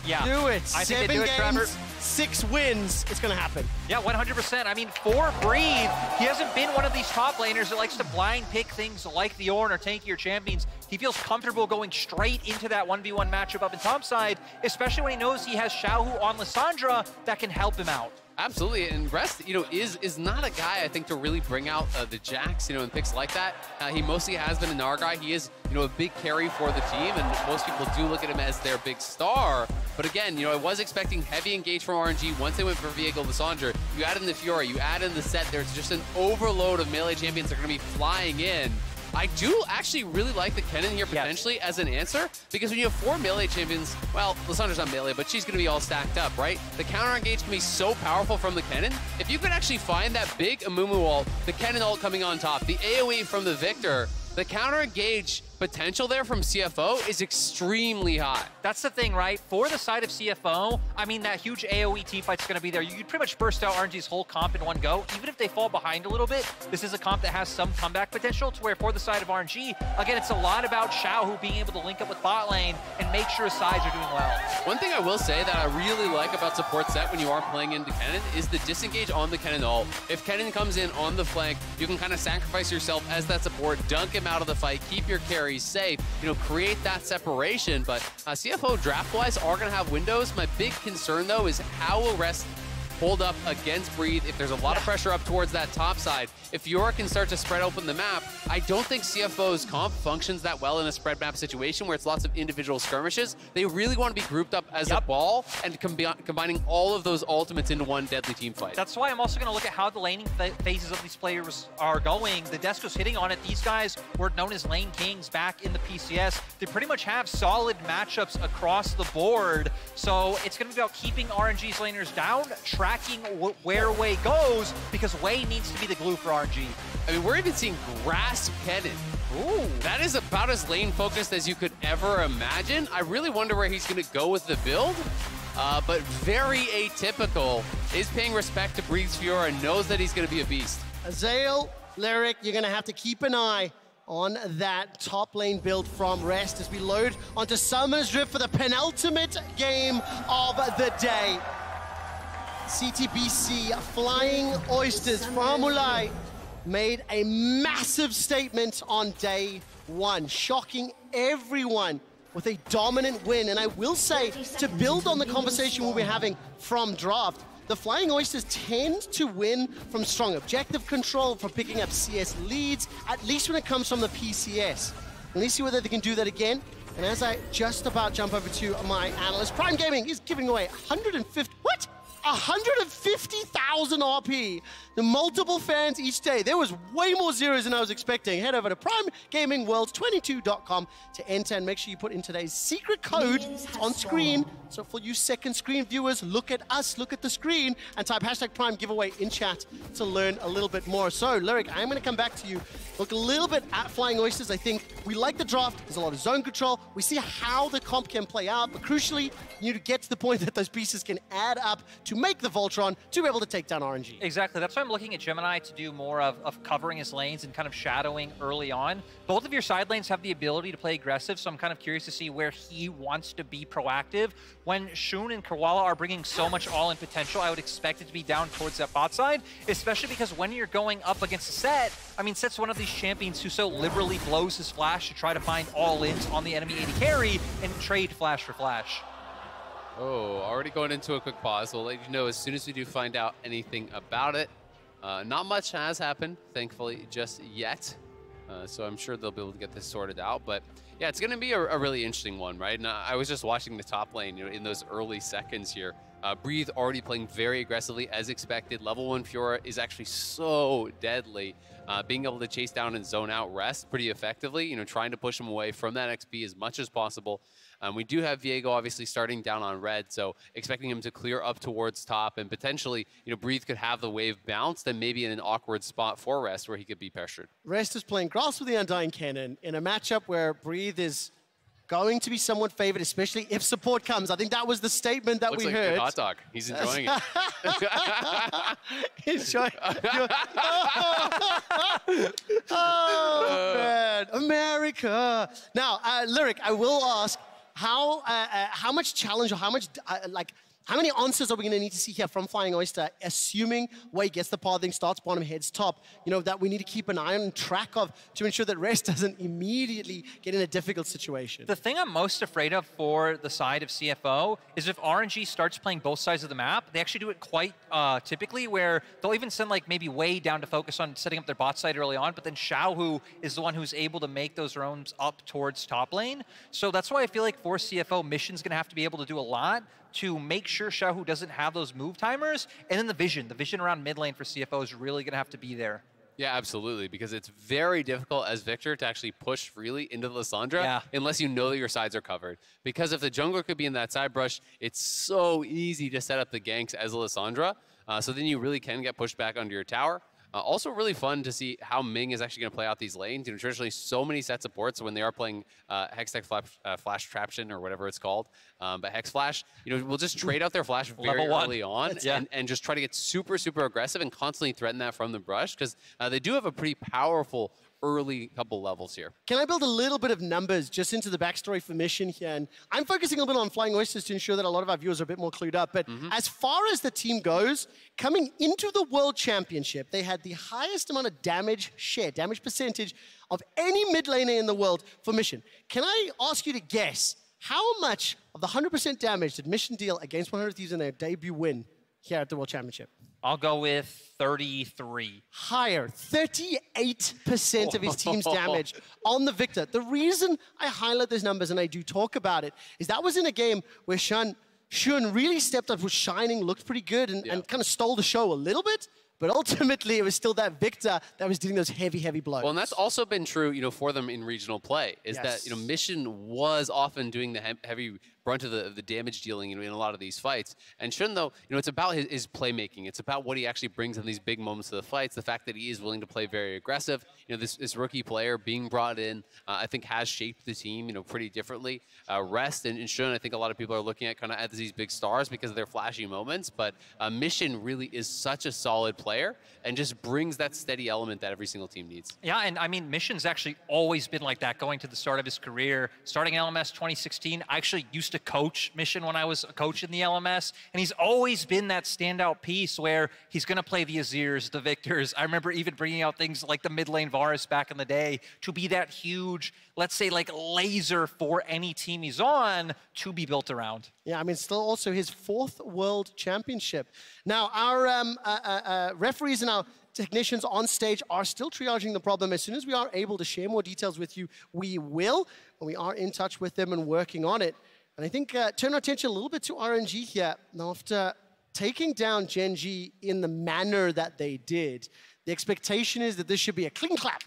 Yeah. Do it. I think 7 they do it, games, Trevor. 6 wins, it's gonna happen. Yeah, 100%. I mean, for Breathe, he hasn't been one of these top laners that likes to blind pick things like the Ornn or tankier champions. He feels comfortable going straight into that 1v1 matchup up in topside, especially when he knows he has Xiaohu on Lissandra that can help him out. Absolutely, and Rest, you know, is not a guy, I think, to really bring out the Jax, you know, and picks like that. He mostly has been an R guy. He is, you know, a big carry for the team, and most people do look at him as their big star. But again, you know, I was expecting heavy engage from RNG once they went for Viego Lissandra. You add in the Fiora, you add in the set, there's just an overload of melee champions that are going to be flying in. I do actually really like the Kennen here potentially as an answer, because when you have 4 melee champions, well, Lissandra's not melee, but she's going to be all stacked up, right? The counter engage can be so powerful from the Kennen. If you can actually find that big Amumu ult, the Kennen ult coming on top, the AoE from the Victor, the counter engage potential there from CFO is extremely high. That's the thing, right? For the side of CFO, I mean, that huge AoE teamfight's going to be there. You could pretty much burst out RNG's whole comp in one go. Even if they fall behind a little bit, this is a comp that has some comeback potential, to where for the side of RNG, again, it's a lot about Xiaohu being able to link up with bot lane and make sure his sides are doing well. One thing I will say that I really like about support set when you are playing into Kennen is the disengage on the Kennen ult. If Kennen comes in on the flank, you can kind of sacrifice yourself as that support, dunk him out of the fight, keep your carries safe, you know, create that separation. But CFO draft-wise are going to have windows. My big concern, though, is how will Rest hold up against Breathe if there's a lot of pressure up towards that top side. If Fiora can start to spread open the map, I don't think CFO's comp functions that well in a spread map situation where it's lots of individual skirmishes. They really want to be grouped up as a ball and combining all of those ultimates into one deadly team fight. That's why I'm also going to look at how the laning phases of these players are going. The Desco's hitting on it. These guys were known as lane kings back in the PCS. They pretty much have solid matchups across the board. So it's going to be about keeping RNG's laners down, tracking where Wei goes, because Wei needs to be the glue for RNG. I mean, we're even seeing Grasp Kennen. Ooh, that is about as lane focused as you could ever imagine. I really wonder where he's going to go with the build, but very atypical. Is paying respect to Breathe's Fiora, knows that he's going to be a beast. Azael, Lyric, you're going to have to keep an eye on that top lane build from Rest as we load onto Summoner's Rift for the penultimate game of the day. CTBC Flying Oysters from Mulai made a massive statement on day 1, shocking everyone with a dominant win. And I will say, to build on the conversation we'll be having from draft, the Flying Oysters tend to win from strong objective control, from picking up CS leads, at least when it comes from the PCS. And let's see whether they can do that again. And as I just about jump over to my analyst, Prime Gaming is giving away 150,000 RP to multiple fans each day. There was way more zeros than I was expecting. Head over to primegamingworlds22.com to enter, and make sure you put in today's secret code. It's on screen. So for you second screen viewers, look at us, look at the screen, and type hashtag Prime giveaway in chat to learn a little bit more. So Lyric, I'm going to come back to you. Look a little bit at Flying Oysters. I think we like the draft. There's a lot of zone control. We see how the comp can play out, but crucially, you need to get to the point that those pieces can add up to make the Voltron to be able to take down RNG. Exactly. That's why I'm looking at Gemini to do more of covering his lanes and kind of shadowing early on. Both of your side lanes have the ability to play aggressive, so I'm kind of curious to see where he wants to be proactive. When Shun and Kerwala are bringing so much all-in potential, I would expect it to be down towards that bot side, especially because when you're going up against Set, I mean, Set's one of these champions who so liberally blows his flash to try to find all-ins on the enemy AD carry and trade flash for flash. Oh, already going into a quick pause. We'll let you know as soon as we do find out anything about it. Not much has happened, thankfully, just yet. So I'm sure they'll be able to get this sorted out. But yeah, it's going to be a really interesting one, right? And I was just watching the top lane, you know, in those early seconds here. Breathe already playing very aggressively as expected. Level 1 Fiora is actually so deadly. Being able to chase down and zone out Rest pretty effectively, you know, trying to push him away from that XP as much as possible. We do have Viego obviously starting down on red, so expecting him to clear up towards top, and potentially, you know, Breathe could have the wave bounced and maybe in an awkward spot for Rest where he could be pressured. Rest is playing Grasp with the Undying Cannon in a matchup where Breathe is going to be somewhat favored, especially if support comes. I think that was the statement that Looks we like a heard. good hot dog. He's enjoying it. Enjoy. Oh, man. America. Now, Lyric, I will ask, how much challenge or how much, how many answers are we going to need to see here from Flying Oyster, assuming Wei gets the pathing, starts bottom, heads top, that we need to keep an eye on track of to ensure that Rest doesn't immediately get in a difficult situation? The thing I'm most afraid of for the side of CFO is if RNG starts playing both sides of the map, they actually do it quite typically, where they'll even send like maybe Wei down to focus on setting up their bot side early on, but then Xiaohu is the one who's able to make those roams up towards top lane. So that's why I feel like for CFO, Mission's going to have to be able to do a lot to make sure Xiaohu doesn't have those move timers. And then the vision around mid lane for CFO is really going to have to be there. Yeah, absolutely, because it's very difficult as Victor to actually push freely into the Lissandra unless you know that your sides are covered. Because if the jungler could be in that side brush, it's so easy to set up the ganks as a Lissandra, so then you really can get pushed back under your tower. Also really fun to see how Ming is actually going to play out these lanes. Traditionally, so many set supports when they are playing Hextech Flash Traption or whatever it's called. But Hex Flash, will just trade out their Flash very early on and just try to get super, super aggressive and constantly threaten that from the brush, because they do have a pretty powerful early couple levels here. Can I build a little bit of numbers just into the backstory for Mission here? And I'm focusing a little bit on Flying Oysters to ensure that a lot of our viewers are a bit more clued up. But as far as the team goes, coming into the World Championship, they had the highest amount of damage percentage of any mid laner in the world for Mission. Can I ask you to guess how much of the 100% damage did Mission deal against 100 Thieves in their debut win here at the World Championship? I'll go with 33. Higher, 38% of his team's damage on the Victor. The reason I highlight those numbers and I do talk about it is that was in a game where Shun really stepped up, was shining, looked pretty good, and kind of stole the show a little bit. But ultimately, it was still that Victor that was doing those heavy, heavy blows. Well, and that's also been true, for them in regional play, is that, Mission was often doing the heavy brunt of the damage dealing in a lot of these fights. And Shun, though, it's about his playmaking. It's about what he actually brings in these big moments of the fights, the fact that he is willing to play very aggressive. This rookie player being brought in, I think, has shaped the team, pretty differently. Rest and Shun, I think a lot of people are looking at kind of as these big stars because of their flashy moments, but Mission really is such a solid player and just brings that steady element that every single team needs. Yeah, and I mean, Mission's actually always been like that going to the start of his career. Starting in LMS 2016, I actually used to coach Mission when I was a coach in the LMS, and he's always been that standout piece where he's going to play the Azirs, the Victors. I remember even bringing out things like the mid lane Varus back in the day to be that huge, let's say, like laser for any team he's on to be built around. Yeah, I mean, still also his 4th World Championship. Now, our referees and our technicians on stage are still triaging the problem. As soon as we are able to share more details with you, we will. And we are in touch with them and working on it. And I think turn our attention a little bit to RNG here. Now, after taking down Gen G in the manner that they did, the expectation is that this should be a clean clap.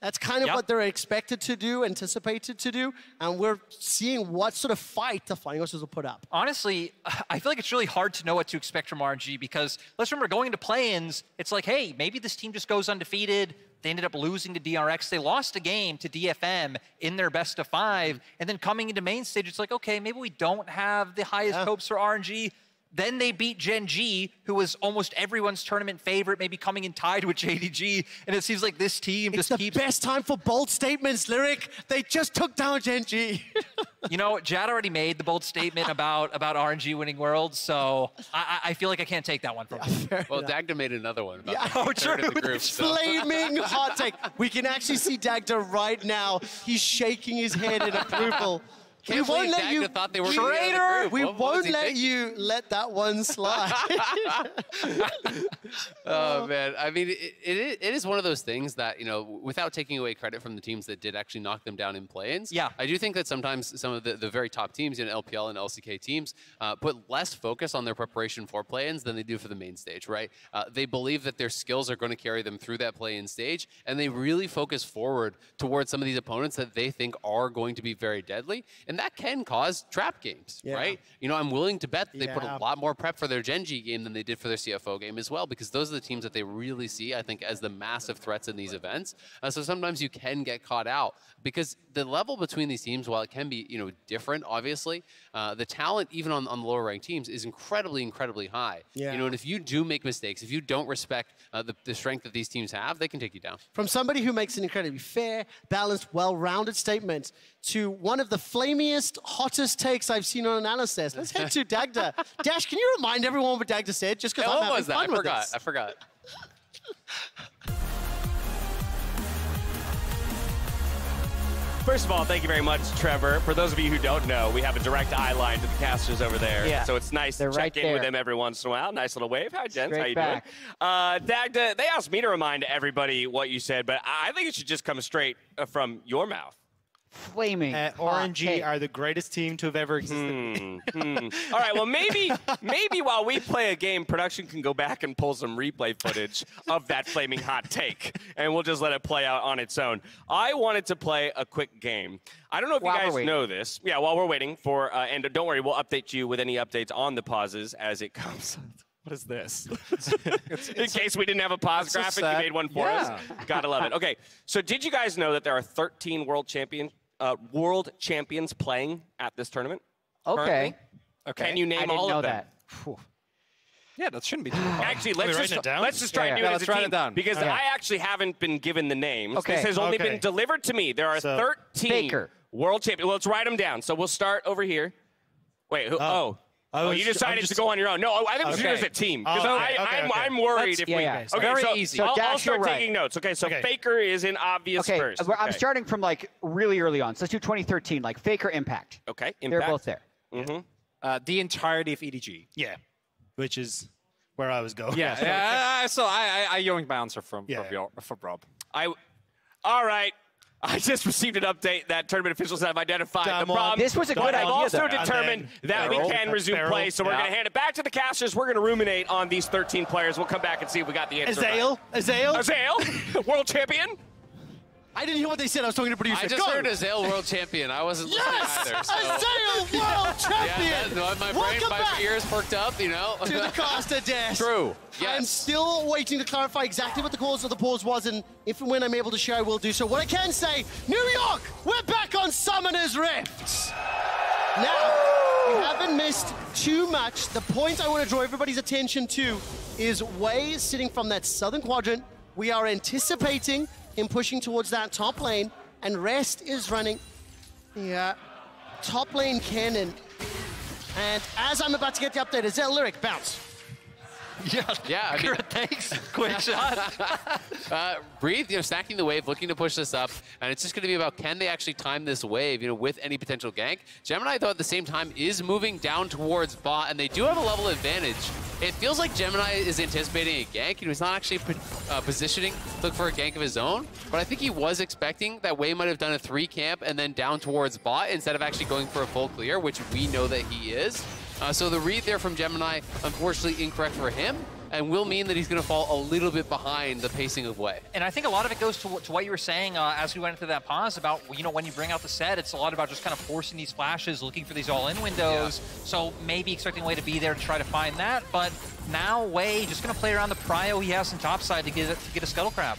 That's kind of what they're expected to do, anticipated to do, and we're seeing what sort of fight the Flying Oysters will put up. Honestly, I feel like it's really hard to know what to expect from RNG because let's remember, going into play-ins, it's like, hey, maybe this team just goes undefeated. They ended up losing to DRX. They lost a game to DFM in their best of 5, and then coming into main stage, it's like, okay, maybe we don't have the highest hopes for RNG. Then they beat Gen G, who was almost everyone's tournament favorite, maybe coming in tied with JDG. And it seems like this team just keeps... It's the best time for bold statements, Lyric. They just took down Gen G. Jad already made the bold statement about RNG winning Worlds, so I feel like I can't take that one from him. Well, Dagda made another one. Oh, true. Flaming hot take. We can actually see Dagda right now. He's shaking his head in approval. We won't let you, thought they were traitor. We won't let you let that one slide. Oh man, I mean, it is one of those things that without taking away credit from the teams that did actually knock them down in play-ins. Yeah, I do think that sometimes some of the very top teams, LPL and LCK teams, put less focus on their preparation for play-ins than they do for the main stage. Right? They believe that their skills are going to carry them through that play-in stage, and they really focus forward towards some of these opponents that they think are going to be very deadly. and that can cause trap games, right? You know, I'm willing to bet that they put a lot more prep for their Gen G game than they did for their CFO game as well, because those are the teams that they really see, I think, as the massive threats in these events. So sometimes you can get caught out because the level between these teams, while it can be, you know, different, obviously, the talent even on the lower ranked teams is incredibly, incredibly high. You know, and if you do make mistakes, if you don't respect the strength that these teams have, they can take you down. From somebody who makes an incredibly fair, balanced, well-rounded statement to one of the flamiest, hottest takes I've seen on analysis. Let's head to Dagda. Dash, can you remind everyone what Dagda said? Just because I'm having fun with this. I forgot. First of all, thank you very much, Trevor. For those of you who don't know, we have a direct eye line to the casters over there. Yeah. So it's nice to check in with them every once in a while. Nice little wave. Hi, gents. How you doing? Dagda, they asked me to remind everybody what you said, but I think it should just come straight from your mouth. Flaming. RNG are the greatest team to have ever existed. All right, well, maybe while we play a game, production can go back and pull some replay footage of that flaming hot take, and we'll just let it play out on its own. I wanted to play a quick game. I don't know if you guys know this. Yeah, while we're waiting for, and don't worry, we'll update you with any updates on the pauses as it comes. What is this? In case we didn't have a pause graphic, you made one for us. Gotta love it. Okay, so did you guys know that there are 13 world champions playing at this tournament? Okay. Can you name all of them? Yeah, that shouldn't be too hard. Actually, let's just try and do it as a team. Because I actually haven't been given the names. This has only been delivered to me. There are 13 world champions. Well, let's write them down. So we'll start over here. Wait, who? Oh, you decided to go on your own. No, I think we should do it as a team. Because I'm worried if we... Okay, very easy. So I'll start taking notes. Okay, so Faker is in obvious first. I'm starting from like really early on. So let's do 2013, like Faker Impact. Okay, Impact. They're both there. The entirety of EDG. Yeah, which is where I was going. Yeah, so I yoinked my answer from Rob. All right. I just received an update that tournament officials have identified the problem. This was a good idea. I've also determined that we can resume play, so we're going to hand it back to the casters. We're going to ruminate on these 13 players. We'll come back and see if we got the answer right. Azael, world champion. I didn't hear what they said. I was talking to producer. I just heard Azael world champion. I wasn't listening either. So. Azael world champion. My ears perked up, you know. To the caster desk. True. Yes. I'm still waiting to clarify exactly what the cause of the pause was, and if and when I'm able to share, I will do so. What I can say, New York, we're back on Summoner's Rift. Now, we haven't missed too much. The point I want to draw everybody's attention to is Wei sitting from that southern quadrant. We are anticipating him pushing towards that top lane, and Rest is running top lane cannon. And as I'm about to get the update, is that Lyric bounce? Yeah, I mean, thanks. Quick shot. Breathe, you know, stacking the wave, looking to push this up, and it's just going to be about can they actually time this wave, you know, with any potential gank. Gemini, though, at the same time, is moving down towards bot, and they do have a level advantage. It feels like Gemini is anticipating a gank. You know, he's not actually positioning to look for a gank of his own, but I think he was expecting that Wei might have done a 3 camp and then down towards bot instead of actually going for a full clear, which we know that he is. So the read there from Gemini, unfortunately incorrect for him, and will mean that he's going to fall a little bit behind the pacing of Wei. And I think a lot of it goes to what you were saying as we went into that pause about, you know, when you bring out the set, it's a lot about just kind of forcing these flashes, looking for these all-in windows. So maybe expecting Wei to be there to try to find that, but now Wei just going to play around the prio he has on top side to get a Scuttle Crab.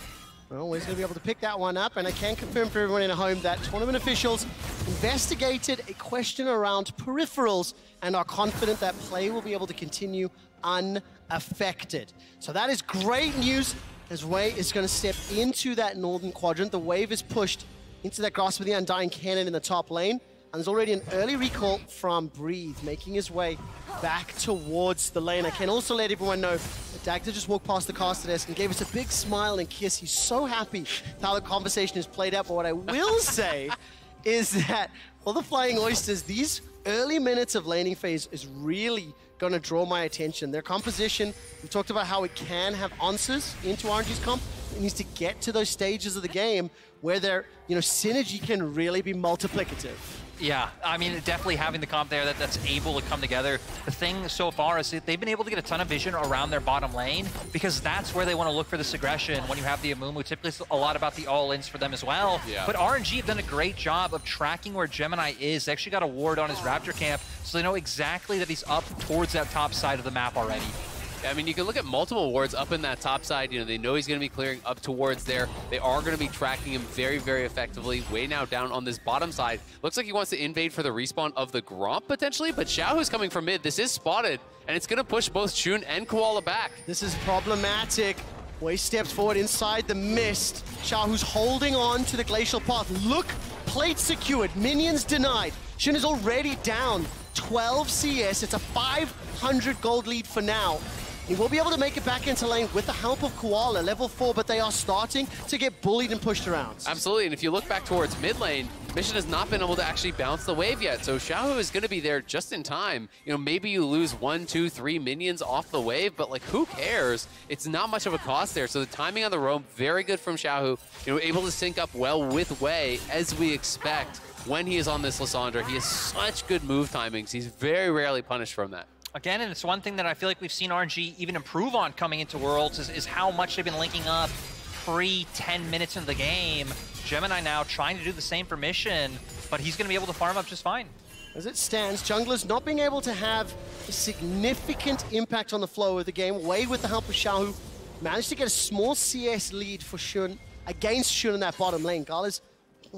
Well, Wei's going to be able to pick that one up, and I can confirm for everyone in home that tournament officials investigated a question around peripherals and are confident that play will be able to continue unaffected. So that is great news, as Wei is going to step into that northern quadrant. The wave is pushed into that Grasp of the Undying cannon in the top lane, and there's already an early recall from Breathe, making his way back towards the lane. I can also let everyone know that Dagda just walked past the caster desk and gave us a big smile and kiss. He's so happy with how the conversation is played out. But what I will say is that for the Flying Oysters, these early minutes of laning phase is really going to draw my attention. Their composition, we talked about how it can have answers into RNG's comp. It needs to get to those stages of the game where their synergy can really be multiplicative. Yeah, I mean, definitely having the comp there that's able to come together. The thing so far is that they've been able to get a ton of vision around their bottom lane because that's where they want to look for this aggression. When you have the Amumu, typically it's a lot about the all-ins for them as well. Yeah. But RNG have done a great job of tracking where Gemini is. They actually got a ward on his Raptor camp, so they know exactly that he's up towards that top side of the map already. I mean, you can look at multiple wards up in that top side. You know, they know he's going to be clearing up towards there. They are going to be tracking him very, very effectively. Way now down on this bottom side. Looks like he wants to invade for the respawn of the Gromp, potentially, but Xiaohu's coming from mid. This is spotted, and it's going to push both Shun and Koala back. This is problematic. Wei steps forward inside the mist. Xiaohu's holding on to the glacial path. Look, plate secured, minions denied. Shun is already down 12 CS. It's a 500 gold lead for now. He will be able to make it back into lane with the help of Koala, level 4, but they are starting to get bullied and pushed around. Absolutely, and if you look back towards mid lane, Mission has not been able to actually bounce the wave yet, so Xiaohu is going to be there just in time. You know, maybe you lose 1, 2, 3 minions off the wave, but like, who cares? It's not much of a cost there, so the timing on the roam, very good from Xiaohu. You know, able to sync up well with Wei, as we expect when he is on this Lissandra. He has such good move timings. He's very rarely punished from that. Again, and it's one thing that I feel like we've seen RNG even improve on coming into Worlds is how much they've been linking up pre-10 minutes into the game. Gemini now trying to do the same for Mission, but he's going to be able to farm up just fine. As it stands, junglers not being able to have a significant impact on the flow of the game. Wei, with the help of Xiaohu, managed to get a small CS lead for Shun against Shun in that bottom lane. Gala's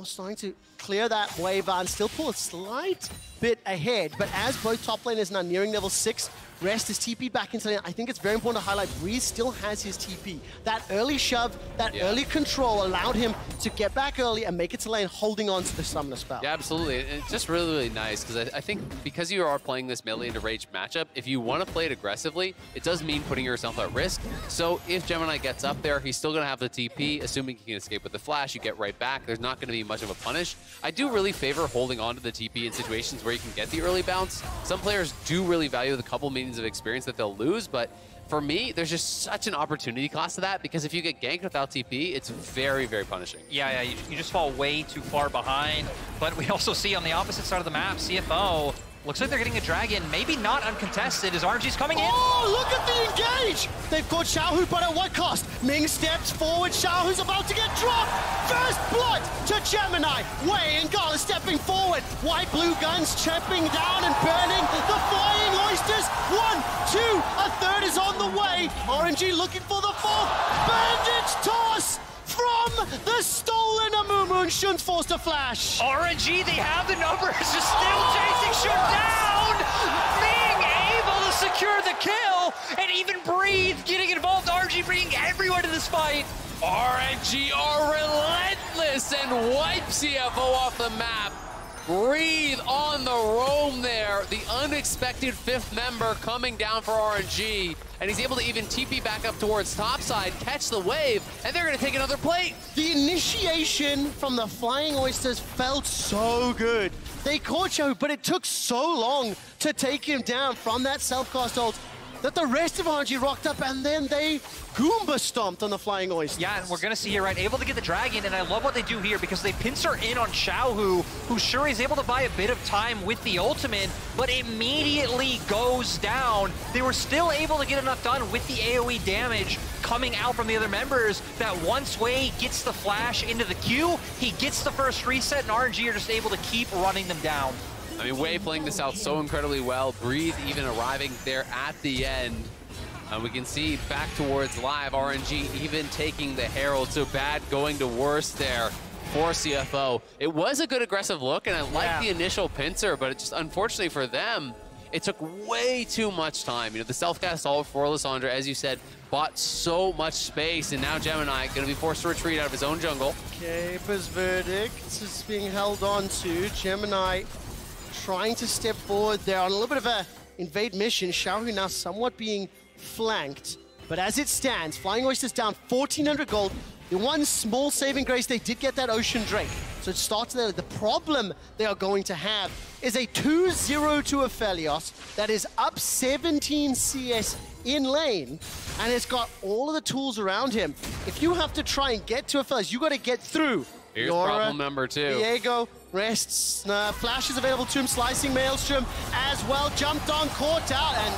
starting to clear that wave and still pull a slight bit ahead. But as both top laners now nearing level 6, Rest is TP back into lane. I think it's very important to highlight Breeze still has his TP. That early shove, that early control allowed him to get back early and make it to lane holding on to the summoner spell. Yeah, absolutely. And it's just really, really nice because I think because you are playing this melee into rage matchup, if you want to play it aggressively, it does mean putting yourself at risk. So if Gemini gets up there, he's still going to have the TP, assuming he can escape with the flash, you get right back. There's not going to be much of a punish. I do really favor holding on to the TP in situations where you can get the early bounce. Some players do really value the couple minions of experience that they'll lose, but for me, there's just such an opportunity cost to that because if you get ganked without TP, it's very, very punishing. Yeah, you just fall way too far behind. But we also see on the opposite side of the map, CFO, looks like they're getting a dragon, maybe not uncontested as RNG's coming in. Oh, look at the engage! They've caught Xiaohu, but at what cost? Ming steps forward, Xiaohu's about to get dropped! First blood to Gemini! Wei and Gala stepping forward, white-blue guns chopping down and burning the flying oysters! 1, 2, a third is on the way! RNG looking for the fourth! Bandage toss! From the stolen Amumu, and Shun's forced to flash. RNG, they have the numbers, just still chasing Shun down! Being able to secure the kill, and even Breathe getting involved. RNG bringing everyone to this fight. RNG are relentless and wipe CFO off the map. Breathe on the roam there. The unexpected 5th member coming down for RNG. And he's able to even TP back up towards topside, catch the wave, and they're going to take another plate. The initiation from the Flying Oysters felt so good. They caught Xiaohu, but it took so long to take him down from that self-cast ult that the rest of RNG rocked up, and then they Goomba stomped on the Flying Oysters. Yeah, and we're going to see here, right, able to get the dragon, and I love what they do here because they pincer in on Xiaohu, who sure is able to buy a bit of time with the ultimate, but immediately goes down. They were still able to get enough done with the AoE damage coming out from the other members that once Wei gets the flash into the queue, he gets the first reset, and RNG are just able to keep running them down. I mean, Wei playing this out so incredibly well. Breathe even arriving there at the end. And we can see back towards live, RNG even taking the Herald. So bad going to worse there for CFO. It was a good aggressive look, and I like the initial pincer, but it just, unfortunately for them, it took way too much time. You know, the self-cast ult for Lissandra, as you said, bought so much space, and now Gemini going to be forced to retreat out of his own jungle. Caper's verdict is being held on to. Gemini trying to step forward there on a little bit of a invade mission. Xiaohu now somewhat being flanked, but as it stands, Flying Oysters down 1,400 gold. In one small saving grace, they did get that Ocean Drake. So it starts there. The problem they are going to have is a 2-0 to Aphelios that is up 17 CS in lane, and it's got all of the tools around him. If you have to try and get to Aphelios, you got to get through Here's Nora, problem number 2. Diego rests. Flash is available to him, slicing Maelstrom as well. Jumped on, caught out, and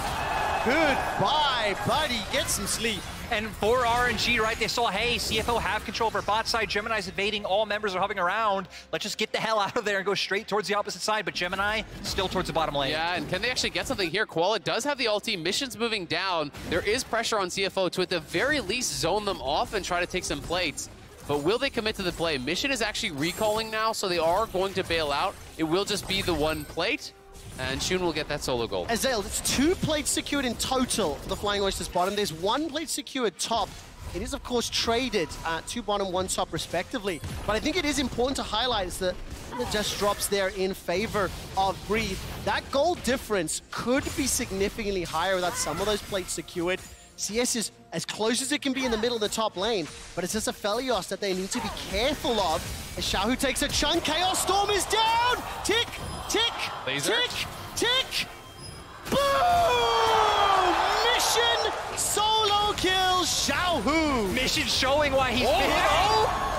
goodbye, buddy. Get some sleep. And for RNG, right, they saw, hey, CFO have control over bot side. Gemini's invading. All members are hovering around. Let's just get the hell out of there and go straight towards the opposite side. But Gemini still towards the bottom lane. Yeah, and can they actually get something here? Koala does have the ulti. Mission's moving down. There is pressure on CFO to, at the very least, zone them off and try to take some plates. But will they commit to the play? Mission is actually recalling now, so they are going to bail out. It will just be the one plate. And Shun will get that solo goal. Azael, it's 2 plates secured in total for the Flying Oysters bottom. There's 1 plate secured top. It is, of course, traded 2 bottom, 1 top, respectively. But I think it is important to highlight is that it just drops there in favor of Breathe. That goal difference could be significantly higher without some of those plates secured. CS is as close as it can be in the middle of the top lane, but it's just a Felios that they need to be careful of. As Xiaohu takes a chunk, Chaos Storm is down! Tick, tick, Laser. tick, tick! Boom! Mission solo kill Xiaohu! Mission showing why he's big.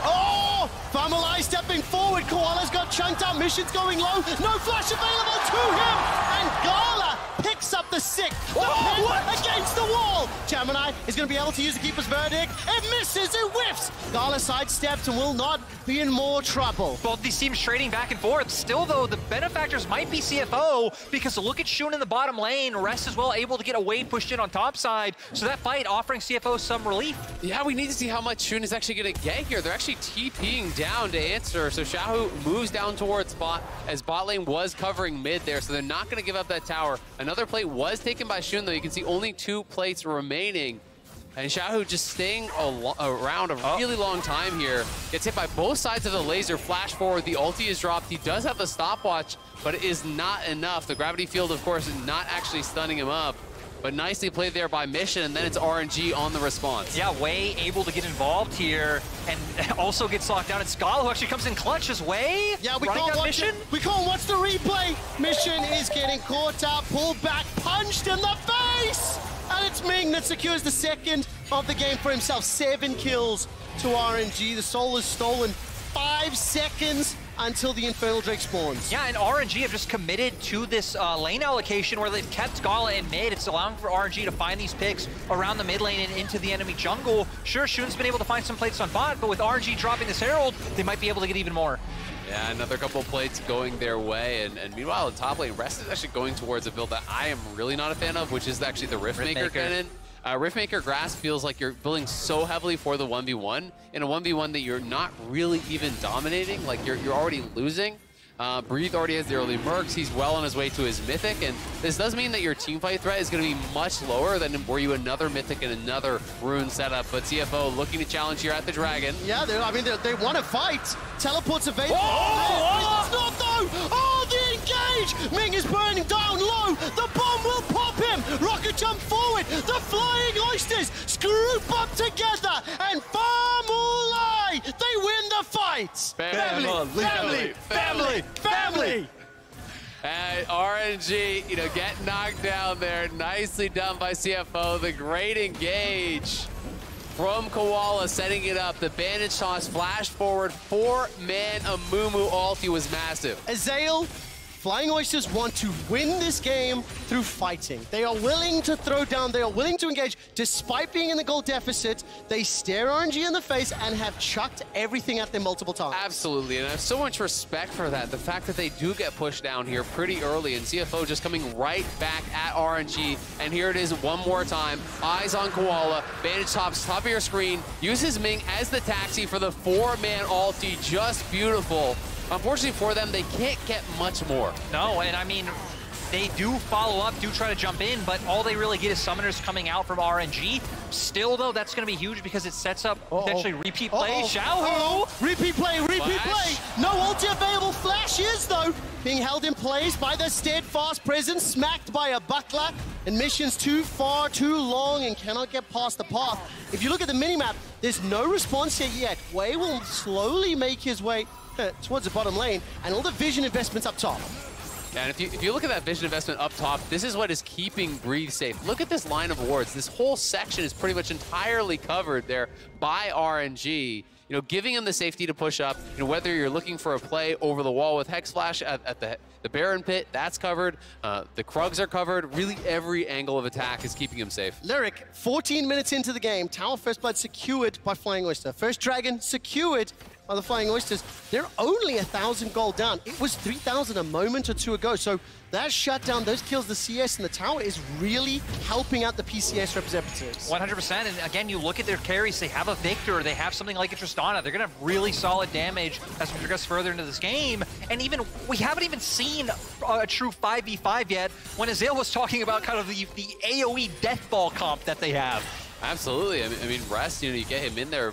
Oh! Famolai stepping forward, Koala's got chunked out, Mission's going low, no flash available to him, and Gala picks up the 6th. The pin against the wall. Gemini is going to be able to use the Keeper's Verdict. It misses, it whiffs. Gala sidesteps and will not be in more trouble. Both these teams trading back and forth. Still, though, the benefactors might be CFO, because look at Shun in the bottom lane. Rest as well able to get a wave pushed in on top side. So that fight offering CFO some relief. Yeah, we need to see how much Shun is actually going to get here. They're actually TPing down to answer. So Xiaohu moves down towards bot, as bot lane was covering mid there. So they're not going to give up that tower. Another plate was taken by Shun, though. You can see only 2 plates remaining. And Xiaohu just staying around a really long time here. Gets hit by both sides of the laser. Flash forward. The ulti is dropped. He does have the stopwatch, but it is not enough. The gravity field, of course, is not actually stunning him up. But nicely played there by Mission, and then it's RNG on the response. Yeah, Wei able to get involved here, and also gets locked down. It's Scala who actually comes in clutch as Wei. Yeah, we can't watch Mission. We can't watch the replay. Mission is getting caught out, pulled back, punched in the face, and it's Ming that secures the 2nd of the game for himself. 7 kills to RNG. The soul is stolen. 5 seconds until the Infernal Drake spawns. Yeah, and RNG have just committed to this lane allocation where they've kept Gala in mid. It's allowing for RNG to find these picks around the mid lane and into the enemy jungle. Sure, Shun's been able to find some plates on bot, but with RNG dropping this Herald, they might be able to get even more. Yeah, another couple of plates going their way, and meanwhile, in top lane, Rest is actually going towards a build that I am really not a fan of, which is actually the Riftmaker cannon. Riftmaker Grass feels like you're building so heavily for the 1v1 in a 1v1 that you're not really even dominating, like you're already losing. Breathe already has the early mercs. He's well on his way to his mythic, and this does mean that your teamfight threat is going to be much lower than were you another mythic and another rune setup. But CFO looking to challenge here at the Dragon. Yeah, I mean, they want to fight. Teleport's available. Oh, it's not though. Oh, the engage. Ming is burning down low. The bomb will pop him. Rocket jump forward. The Flying Oysters group up together, and Famulai, they win the fight. Family. And RNG, get knocked down there. Nicely done by CFO. The great engage from Koala, setting it up. The bandage toss, flash forward, 4-man Amumu ulti was massive. Azael, Flying Oysters want to win this game through fighting. They are willing to throw down, they are willing to engage. Despite being in the goal deficit, they stare RNG in the face and have chucked everything at them multiple times. Absolutely, and I have so much respect for that. The fact that they do get pushed down here pretty early, and CFO just coming right back at RNG. And here it is one more time. Eyes on Koala, bandage top of your screen. Uses Ming as the taxi for the 4-man ulti, just beautiful. Unfortunately for them, they can't get much more. No, and I mean, they do follow up, do try to jump in, but all they really get is summoners coming out from RNG. Still, though, that's going to be huge because it sets up potentially repeat play. Xiaohu! Repeat play. No ulti available. Flash is, though, being held in place by the steadfast presence, smacked by a buckler, and Mission's too far, too long, and cannot get past the path. If you look at the minimap, there's no response here yet. Wei will slowly make his way towards the bottom lane, and all the vision investments up top. And if you look at that vision investment up top, this is what is keeping Breathe safe. Look at this line of wards. This whole section is pretty much entirely covered there by RNG. giving him the safety to push up. Whether you're looking for a play over the wall with Hex Flash at the Baron Pit, that's covered. The Krugs are covered. Really, every angle of attack is keeping him safe. Lyric, 14 minutes into the game, Tower First Blood secured by Flying Oyster. First Dragon secured by the Flying Oysters. They're only 1,000 gold down. It was 3,000 a moment or two ago. So that shutdown, those kills, the CS and the tower is really helping out the PCS representatives. 100%. And again, you look at their carries, they have a Victor, they have something like a Tristana. They're going to have really solid damage as we progress further into this game. And even, we haven't even seen a true 5v5 yet when Azael was talking about kind of the AoE death ball comp that they have. Absolutely. I mean, Rest, you get him in there.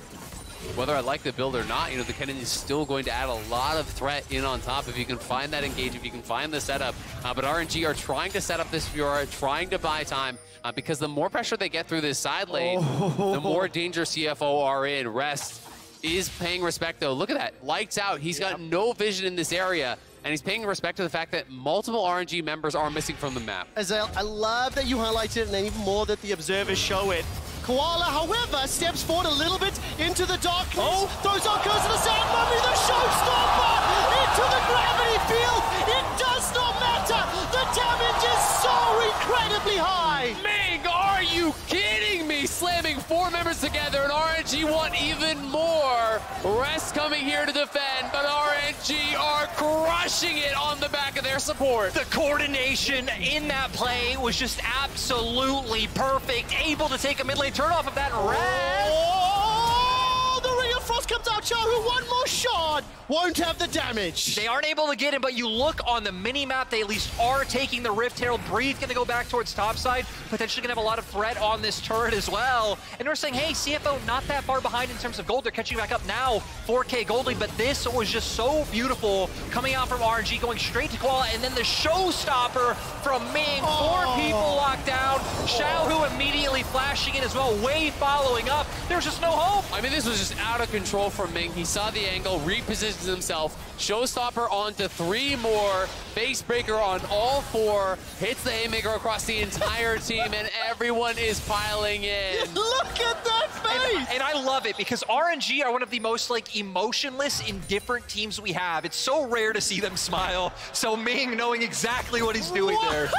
Whether I like the build or not, the Kennen is still going to add a lot of threat in on top if you can find that engage, if you can find the setup. But RNG are trying to set up this Fiora, trying to buy time, because the more pressure they get through this side lane, the more danger CFO are in. Rest is paying respect, though. Look at that. Lights out. He's got no vision in this area, and he's paying respect to the fact that multiple RNG members are missing from the map. Azael, I love that you highlighted it, and even more that the observers show it. Koala, however, steps forward a little bit into the darkness. Throws out, goes to the sand, Mummy, the showstopper into the gravity field. It does not matter. The damage is so incredibly high. Ming, are you kidding me? Slamming 4 members together, and RNG want even more. Rest coming here to defend, but RNG are crushing it on the back of their support. The coordination in that play was just absolutely perfect. Able to take a mid lane turn off of that Raz. Oh, the Ring of Frost comes out. Chahu, one more shot. Won't have the damage. They aren't able to get him, but you look on the mini-map, they at least are taking the Rift Herald. Breathe going to go back towards topside, potentially going to have a lot of threat on this turret as well. And we're saying, hey, CFO not that far behind in terms of gold. They're catching back up now, 4K gold lead, but this was just so beautiful coming out from RNG, going straight to Koala, and then the showstopper from Ming. 4 people locked down. Xiaohu immediately flashing in as well, Wei following up. There's just no hope. I mean, this was just out of control from Ming. He saw the angle, repositioned himself, showstopper onto 3 more, facebreaker on all 4, hits the haymaker across the entire team, and everyone is piling in. Look at that face! And I love it because RNG are one of the most emotionless, indifferent teams we have. It's so rare to see them smile. So Ming knowing exactly what he's doing there.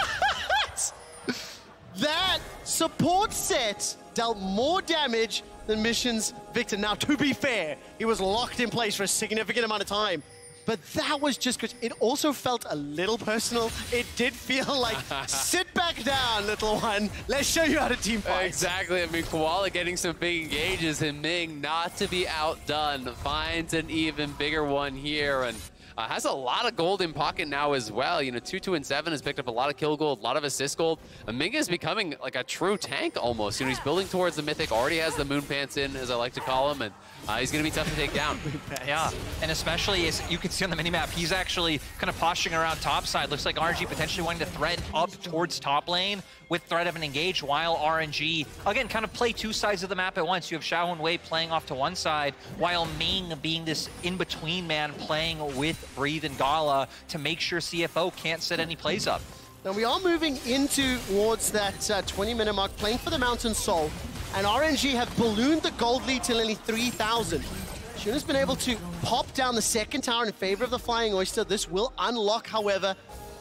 That support set dealt more damage than Mission's Victor. Now, to be fair, he was locked in place for a significant amount of time. But that was just good. It also felt a little personal. It did feel like, sit back down, little one. Let's show you how to team fight. Exactly. I mean, Koala getting some big engages, and Ming, not to be outdone, finds an even bigger one here. And has a lot of gold in pocket now as well. 2, 2, and 7 has picked up a lot of kill gold, a lot of assist gold. Ming is becoming like a true tank almost. He's building towards the Mythic, already has the Moon Pants in, as I like to call him, and he's going to be tough to take down. Yeah, and especially as you can see on the minimap, he's actually kind of posturing around top side. Looks like RNG potentially wanting to threaten up towards top lane with threat of an engage, while RNG, again, kind of play 2 sides of the map at once. You have Xiao and Wei playing off to one side, while Ming being this in-between man playing with Breathe and Gala to make sure CFO can't set any plays up. Now, we are moving towards that 20-minute mark, playing for the Mountain Soul, and RNG have ballooned the gold lead to nearly 3,000. Shuna's been able to pop down the second tower in favor of the Flying Oyster. This will unlock, however,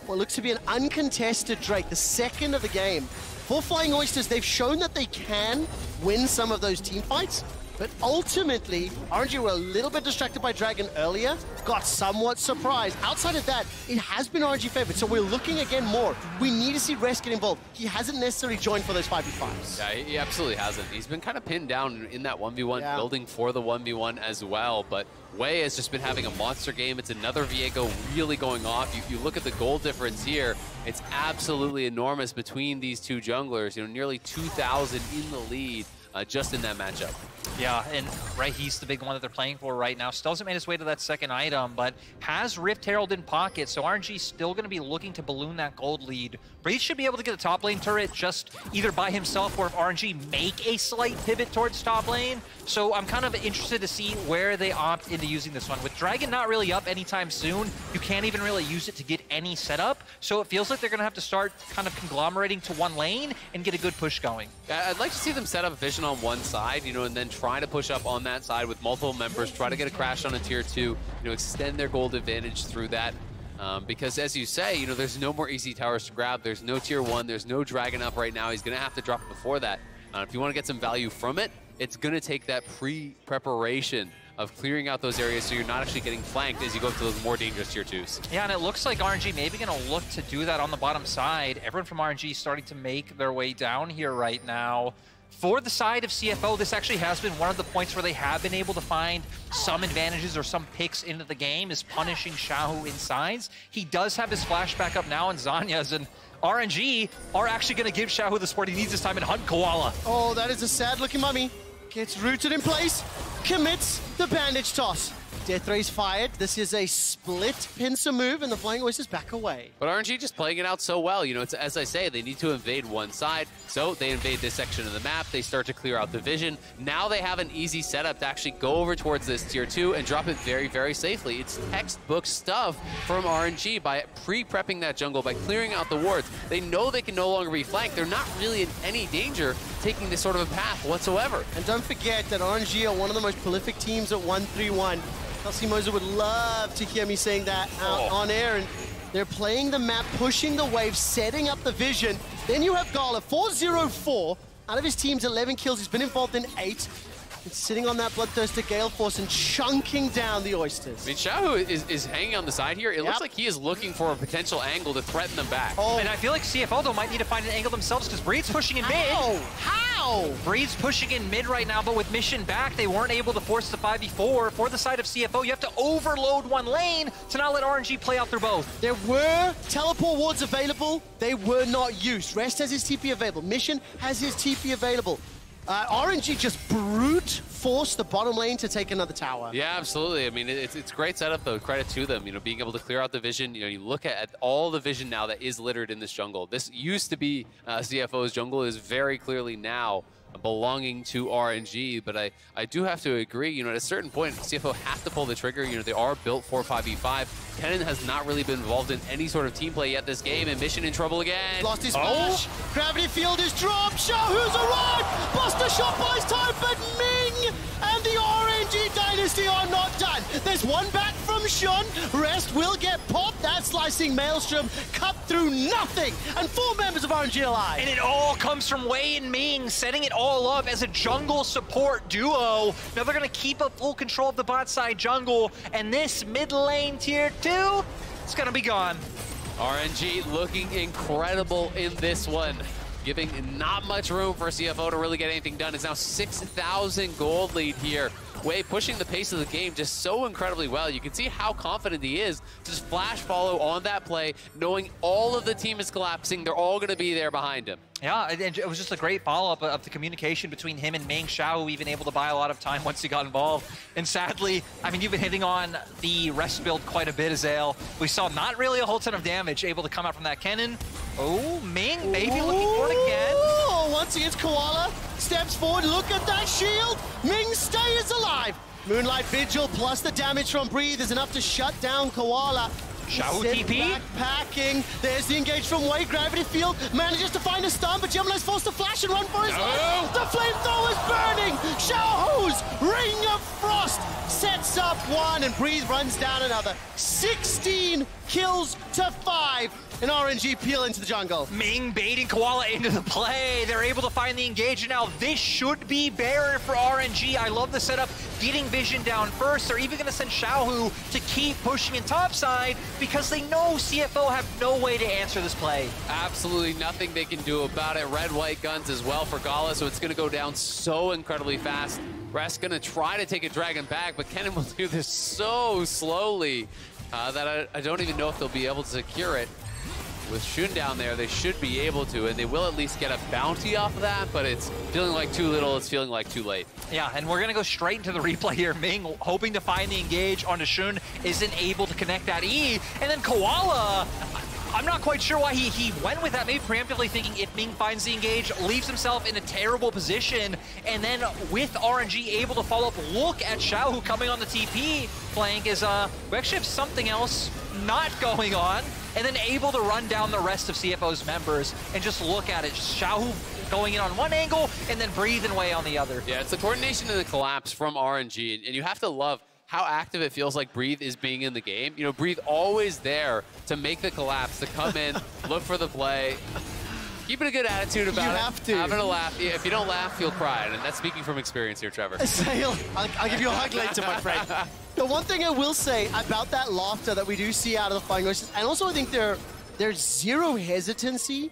what looks to be an uncontested Drake, the second of the game. For Flying Oysters, they've shown that they can win some of those team fights, but ultimately, RNG were a little bit distracted by Dragon earlier, got somewhat surprised. Outside of that, it has been RNG favored, so we're looking again more. We need to see Rest get involved. He hasn't necessarily joined for those 5v5s. Yeah, he absolutely hasn't. He's been kind of pinned down in that 1v1, building for the 1v1 as well, but Wei has just been having a monster game. It's another Viego really going off. You look at the goal difference here, it's absolutely enormous between these 2 junglers, nearly 2,000 in the lead. Just in that matchup. Yeah, and he's the big one that they're playing for right now. Still hasn't made his way to that second item, but has Rift Herald in pocket, so RNG still going to be looking to balloon that gold lead. Breathe should be able to get the top lane turret just either by himself or if RNG make a slight pivot towards top lane. So I'm kind of interested to see where they opt into using this one. With Dragon not really up anytime soon, you can't even really use it to get any setup. So it feels like they're going to have to start kind of conglomerating to one lane and get a good push going. I'd like to see them set up efficiently pushing on one side, and then trying to push up on that side with multiple members, try to get a crash on a tier 2, extend their gold advantage through that. Because as you say, there's no more easy towers to grab. There's no tier 1. There's no dragon up right now. He's going to have to drop it before that. If you want to get some value from it, it's going to take that pre-preparation of clearing out those areas so you're not actually getting flanked as you go to those more dangerous tier 2s. Yeah, and it looks like RNG maybe going to look to do that on the bottom side. Everyone from RNG starting to make their way down here right now. For the side of CFO, this actually has been one of the points where they have been able to find some advantages or some picks into the game, is punishing Xiaohu in sides. He does have his flashback up now in Zanya's, and RNG are actually going to give Xiaohu the support he needs this time and hunt Koala. Oh, that is a sad-looking mummy. Gets rooted in place, commits the bandage toss. Death Ray's fired. This is a split pincer move, and the Flying Oysters back away. But RNG just playing it out so well. It's, as I say, they need to invade one side, so they invade this section of the map. They start to clear out the vision. Now they have an easy setup to actually go over towards this tier 2 and drop it very, very safely. It's textbook stuff from RNG by pre-prepping that jungle, by clearing out the wards. They know they can no longer be flanked. They're not really in any danger taking this sort of a path whatsoever. And don't forget that RNG are one of the most prolific teams at 1-3-1. Kelsey Moser would love to hear me saying that out on air. And they're playing the map, pushing the wave, setting up the vision. Then you have Gala, 4-0-4. Out of his team's 11 kills, he's been involved in 8. It's sitting on that Bloodthirster Gale Force and chunking down the Oysters. I mean, Xiaohu is hanging on the side here. It looks like he is looking for a potential angle to threaten them back. Oh, and I feel like CFO, though, might need to find an angle themselves because Breed's pushing in mid. How? Breed's pushing in mid right now, but with Mission back, they weren't able to force the 5v4. For the side of CFO, you have to overload one lane to not let RNG play out through both. There were teleport wards available. They were not used. Rest has his TP available. Mission has his TP available. RNG just brute forced the bottom lane to take another tower. Yeah, absolutely. I mean, it's great setup, though. Credit to them, being able to clear out the vision. You look at all the vision now that is littered in this jungle. This used to be CFO's jungle, is very clearly now belonging to RNG, but I do have to agree, at a certain point, CFO have to pull the trigger. They are built for 5v5. Kennen has not really been involved in any sort of team play yet this game, and Mission in trouble again. Lost his smash. Gravity Field is dropped. Xiaohu's arrived. Buster shot buys time, but Ming and the RNG Dynasty are not done. There's one back from Shun. Rest will get popped. That slicing Maelstrom cut through nothing. And 4 members of RNG alive. And it all comes from Wei and Ming, setting it all up as a jungle support duo. Now they're going to keep up full control of the bot side jungle, and this mid lane tier 2, it's going to be gone. RNG looking incredible in this one, giving not much room for CFO to really get anything done. It's now 6,000 gold lead here. Wei pushing the pace of the game just so incredibly well. You can see how confident he is to just flash follow on that play, knowing all of the team is collapsing. They're all going to be there behind him. Yeah, it was just a great follow-up of the communication between him and Ming. Xiao even able to buy a lot of time once he got involved. And sadly, I mean, you've been hitting on the rest build quite a bit, Azale. We saw not really a whole ton of damage able to come out from that Kennen. Oh, Ming maybe looking for it again. Oh, once again, Koala steps forward. Look at that shield. Ming stays alive. Moonlight Vigil plus the damage from Breathe is enough to shut down Koala. Xiao TP. Backpacking. There's the engage from Wei. Gravity Field manages to find a stun, but Gemini's forced to flash and run for his life. The flamethrower is burning. Xiaohu's Ring of Frost sets up one, and Breathe runs down another. 16 kills to 5. And RNG peel into the jungle. Ming baiting Koala into the play. They're able to find the engage, and now this should be barrier for RNG. I love the setup. Getting vision down first. They're even going to send Xiaohu to keep pushing in topside because they know CFO have no way to answer this play. Absolutely nothing they can do about it. Red-white guns as well for Gala, so it's going to go down so incredibly fast. Rest going to try to take a dragon back, but Kennen will do this so slowly that I don't even know if they'll be able to secure it. With Shun down there, they should be able to, and they will at least get a bounty off of that, but it's feeling like too little, it's feeling like too late. Yeah, and we're gonna go straight into the replay here. Ming hoping to find the engage onto Shun, isn't able to connect that E, and then Koala, I'm not quite sure why he went with that, maybe preemptively thinking if Ming finds the engage, leaves himself in a terrible position, and then with RNG able to follow up, look at Xiaohu coming on the TP flank is, we actually have something else not going on, and then able to run down the rest of CFO's members and just look at it. Just Xiaohu going in on one angle and then breathing away on the other. Yeah, it's the coordination and the collapse from RNG, and you have to love how active it feels like Breathe is being in the game. You know, Breathe always there to make the collapse, to come in, look for the play. Keeping a good attitude about it. You have to. Having a laugh. Yeah, if you don't laugh, you'll cry. And that's speaking from experience here, Trevor. Sale, I'll give you a hug later, my friend. The one thing I will say about that laughter that we do see out of the Flying Oysters, and also I think there's zero hesitancy.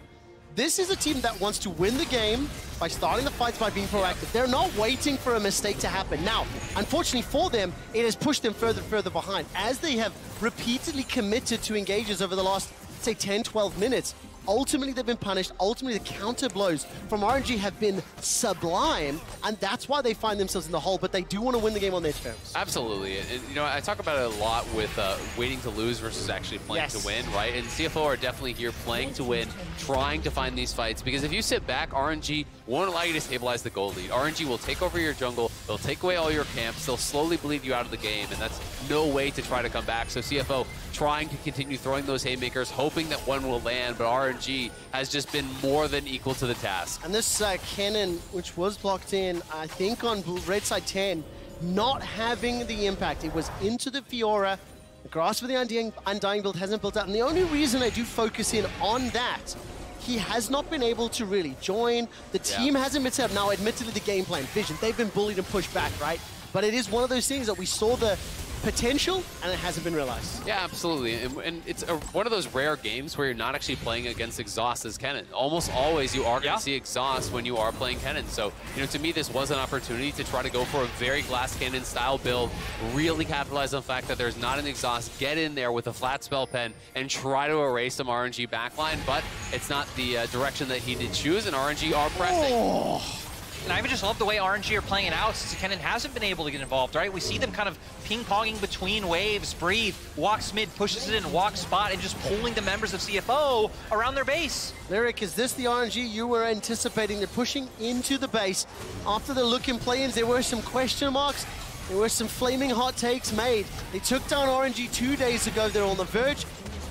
This is a team that wants to win the game by starting the fights, by being proactive. They're not waiting for a mistake to happen. Now, unfortunately for them, it has pushed them further and further behind. As they have repeatedly committed to engages over the last, say, 10, 12 minutes, ultimately they've been punished. Ultimately, the counter blows from RNG have been sublime, and that's why they find themselves in the hole, but they do want to win the game on their terms. Absolutely. And, you know, I talk about it a lot with waiting to lose versus actually playing to win, right? And CFO are definitely here playing to win, trying to find these fights, because if you sit back, RNG won't allow you to stabilize the gold lead. RNG will take over your jungle, they'll take away all your camps, they'll slowly bleed you out of the game, and that's no way to try to come back. So CFO trying to continue throwing those haymakers, hoping that one will land, but RNG has just been more than equal to the task. And this cannon, which was blocked in, I think on red side 10, not having the impact. It was into the Fiora. The grasp of the Undying build hasn't built out. And the only reason I do focus in on that, he has not been able to really join. The team hasn't been set up. Now, admittedly, the game plan, Vision, they've been bullied and pushed back, right? But it is one of those things that we saw the potential, and it hasn't been realized. Yeah, absolutely. And it's one of those rare games where you're not actually playing against Exhaust as Kennen. Almost always you are going to see Exhaust when you are playing Kennen. So, you know, to me, this was an opportunity to try to go for a very Glass Cannon style build, really capitalize on the fact that there's not an Exhaust, get in there with a flat spell pen and try to erase some RNG backline, but it's not the direction that he did choose, and RNG are pressing. And I even just love the way RNG are playing it out since Kennen hasn't been able to get involved, right? We see them kind of ping-ponging between waves, Breathe, walks mid, pushes it in, walks spot, and just pulling the members of CFO around their base. Lyric, is this the RNG you were anticipating? They're pushing into the base. After the look in play-ins, there were some question marks. There were some flaming hot takes made. They took down RNG 2 days ago. They're on the verge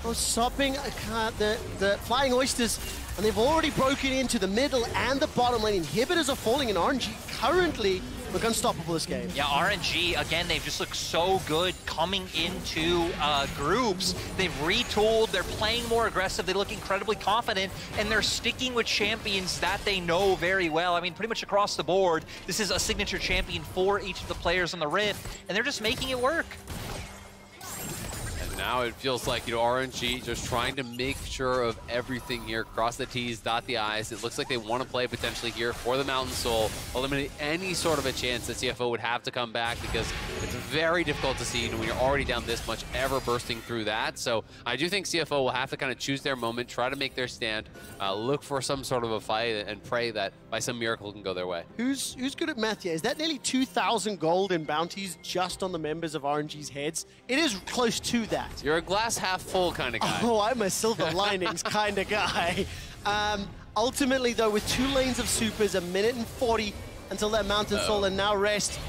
of stopping the Flying Oysters, and they've already broken into the middle and the bottom lane. Inhibitors are falling, and RNG currently look unstoppable this game. Yeah, RNG, again, they've just looked so good coming into groups. They've retooled, they're playing more aggressive, they look incredibly confident, and they're sticking with champions that they know very well. I mean, pretty much across the board, this is a signature champion for each of the players on the Rift, and they're just making it work. Now it feels like, you know, RNG just trying to make sure of everything here. Cross the T's, dot the I's. It looks like they want to play potentially here for the Mountain Soul, eliminate any sort of a chance that CFO would have to come back, because it's very difficult to see when you're already down this much, ever bursting through that. So I do think CFO will have to kind of choose their moment, try to make their stand, look for some sort of a fight, and pray that by some miracle it can go their way. Who's good at math here? Is that nearly 2,000 gold in bounties just on the members of RNG's heads? It is close to that. You're a glass half full kind of guy. Oh, I'm a silver linings kind of guy. Ultimately, though, with 2 lanes of supers, 1 minute and 40 until that Mountain Soul, and now rest.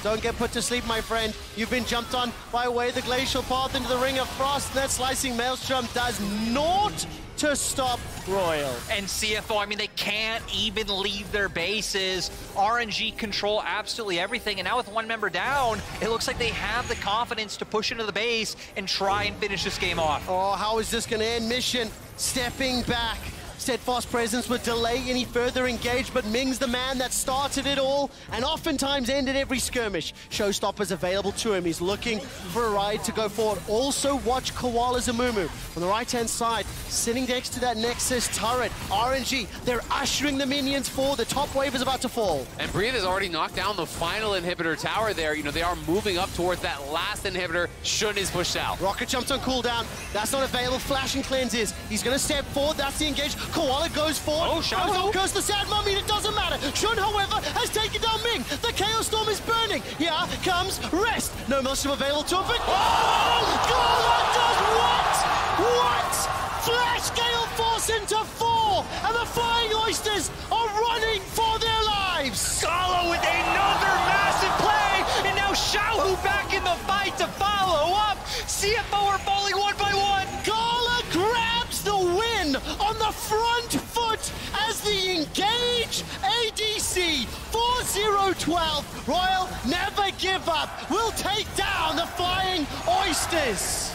Don't get put to sleep, my friend. You've been jumped on by way of the glacial path into the Ring of Frost. That slicing maelstrom does naught to stop Royal. And CFO, I mean, they can't even leave their bases. RNG control absolutely everything, and now with 1 member down, it looks like they have the confidence to push into the base and try and finish this game off. Oh, how is this going to end? Mission stepping back. Steadfast Presence would delay any further engage, but Ming's the man that started it all and oftentimes ended every skirmish. Showstoppers available to him. He's looking for a ride to go forward. Also watch Koala Zamumu on the right-hand side, sitting next to that Nexus turret. RNG, they're ushering the minions forward. The top wave is about to fall. And Breathe has already knocked down the final inhibitor tower there. You know, they are moving up towards that last inhibitor. Shun is pushed out. Rocket jumps on cooldown. That's not available. Flash and Cleanse is. He's going to step forward. That's the engage. Koala goes forward. Oh, Shadow. Curse the Sad Mummy. It doesn't matter. Shun, however, has taken down Ming. The Chaos Storm is burning. Here comes Rest. No Maelstrom available to him. But Koala does what? What? Flash Gale Force into 4. And the Flying Oysters are running for their lives. Solo with another massive play. And now Shaohu back in the fight to follow up. CFO are falling 1 by 1. Gala grabs the win on the front foot as the engage ADC 4012. Royal, never give up. We'll take down the Flying Oysters.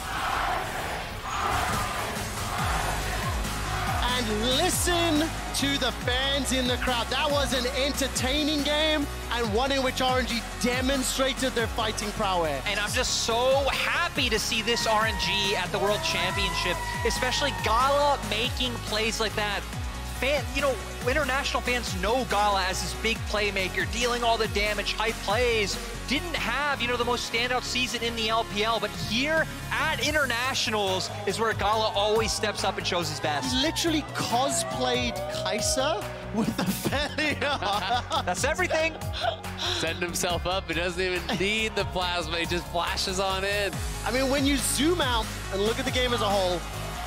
And listen to the fans in the crowd. That was an entertaining game and one in which RNG demonstrated their fighting prowess. And I'm just so happy to see this RNG at the World Championship, especially Gala making plays like that. International fans know Gala as this big playmaker, dealing all the damage, high plays. Didn't have, the most standout season in the LPL, but here at Internationals is where Gala always steps up and shows his best. He literally cosplayed Kai'Sa with the failure. That's everything. Setting himself up. He doesn't even need the plasma. He just flashes on in. I mean, when you zoom out and look at the game as a whole,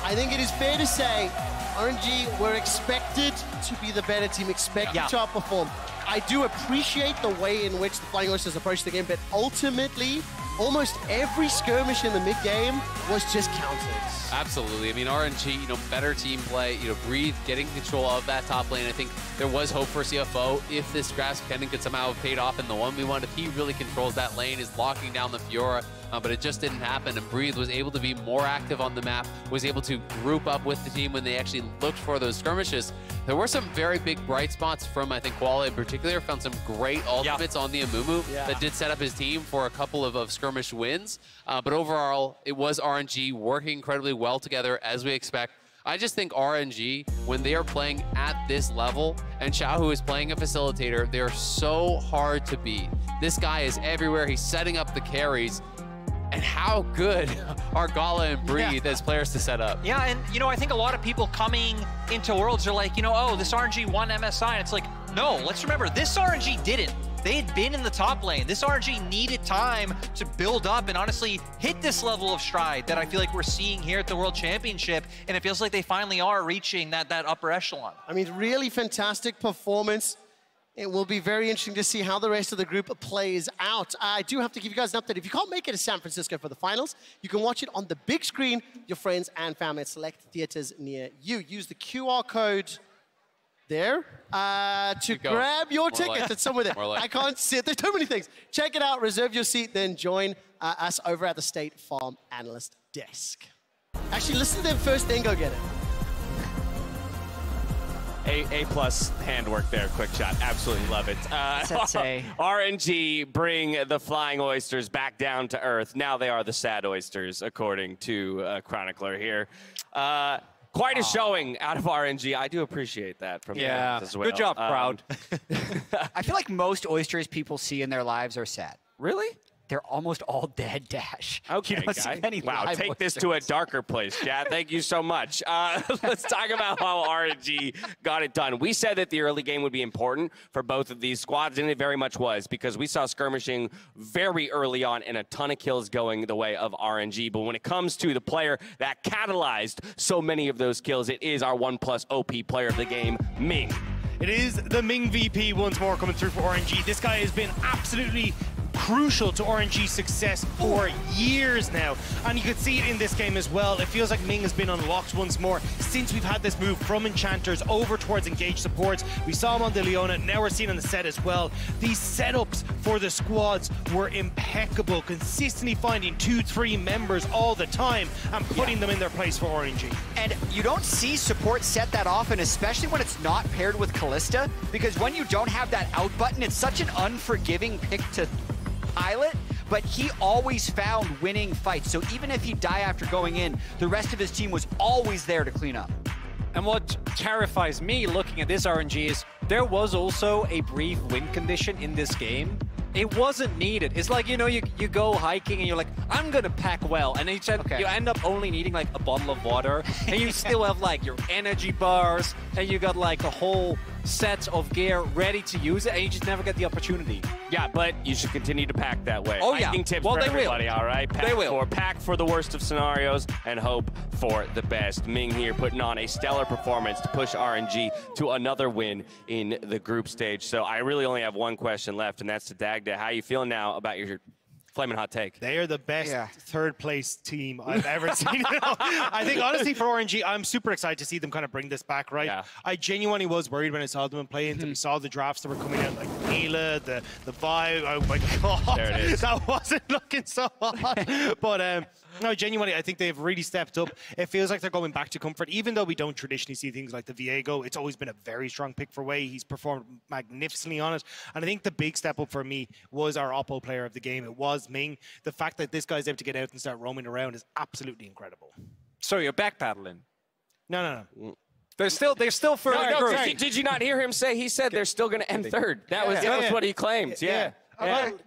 I think it is fair to say RNG were expected to be the better team, expected to outperform. I do appreciate the way in which the Flying Oysters approached the game, but ultimately, almost every skirmish in the mid-game was just counters. Absolutely. I mean, RNG, better team play, Breathe getting control of that top lane. I think there was hope for CFO if this Grasp Pendant could somehow have paid off in the 1v1. If he really controls that lane, is locking down the Fiora, but it just didn't happen. And Breathe was able to be more active on the map, was able to group up with the team when they actually looked for those skirmishes. There were some very big bright spots from, I think, Koala in particular. Found some great ultimates on the Amumu that did set up his team for a couple of skirmish wins. But overall, it was RNG working incredibly well together, as we expect. I just think RNG, when they are playing at this level, and Xiaohu is playing a facilitator, they are so hard to beat. This guy is everywhere. He's setting up the carries. And how good are Gala and Breathe as players to set up? Yeah, and I think a lot of people coming into Worlds are like, oh, this RNG won MSI. And it's like, no, let's remember, this RNG didn't. They had been in the top lane. This RNG needed time to build up and honestly hit this level of stride that I feel like we're seeing here at the World Championship. And it feels like they finally are reaching that upper echelon. I mean, really fantastic performance. It will be very interesting to see how the rest of the group plays out. I do have to give you guys an update. If you can't make it to San Francisco for the finals, you can watch it on the big screen, your friends and family at select theaters near you. Use the QR code there to grab your ticket. It's somewhere there. I can't see it. There's too many things. Check it out, reserve your seat, then join us over at the State Farm Analyst Desk. Actually, listen to them first, then go get it. A+ handwork there, quick shot. Absolutely love it. RNG bring the Flying Oysters back down to earth. Now they are the sad oysters, according to Chronicler here. Quite a showing out of RNG. I do appreciate that from them as well. Good job, crowd. I feel like most oysters people see in their lives are sad. Really? They're almost all dead, Dash. Okay, guy. Wow, take this to a darker place, Chad. Thank you so much. Let's talk about how RNG got it done. We said that the early game would be important for both of these squads, and it very much was, because we saw skirmishing very early on and a ton of kills going the way of RNG. But when it comes to the player that catalyzed so many of those kills, it is our 1+ OP player of the game, Ming. It is the Ming VP once more coming through for RNG. This guy has been absolutely crucial to RNG's success for years now, and you could see it in this game as well. It feels like Ming has been unlocked once more since we've had this move from Enchanters over towards engaged supports. We saw him on the Leona, now we're seeing on the set as well. These setups for the squads were impeccable, consistently finding 2-3 members all the time and putting them in their place for RNG. And you don't see support set that often, especially when it's not paired with Kalista, because when you don't have that out button, it's such an unforgiving pick to pilot, but he always found winning fights. So even if he'd die after going in, the rest of his team was always there to clean up. And what terrifies me looking at this RNG is there was also a brief win condition in this game. It wasn't needed. It's like, you go hiking and you're like, I'm gonna pack well. And then you end up only needing like a bottle of water. And you still have like your energy bars. And you got like a whole set of gear ready to use it. And you just never get the opportunity. Yeah, but you should continue to pack that way. Oh, yeah. Hiking tips Well, for they everybody, will. all right? Pack for the worst of scenarios and hope for the best. Ming here putting on a stellar performance to push RNG to another win in the group stage. So I really only have one question left, and that's to Dagda. How are you feeling now about your Flaming hot take. They are the best third place team I've ever seen. I think, honestly, for RNG, I'm super excited to see them kind of bring this back, right? Yeah. I genuinely was worried when I saw them in play until we saw the drafts that were coming out, like Mila, the Vibe. Oh my God. There it is. That wasn't looking so hot. But no, genuinely, I think they've really stepped up. It feels like they're going back to comfort, even though we don't traditionally see things like the Viego. It's always been a very strong pick for Wei. He's performed magnificently on it. And I think the big step up for me was our Oppo player of the game. It was Ming. The fact that this guy's able to get out and start roaming around is absolutely incredible. So you're backpedaling? No. They're still further. No, did you not hear him say? He said they're still going to end third. That was what he claimed. Yeah.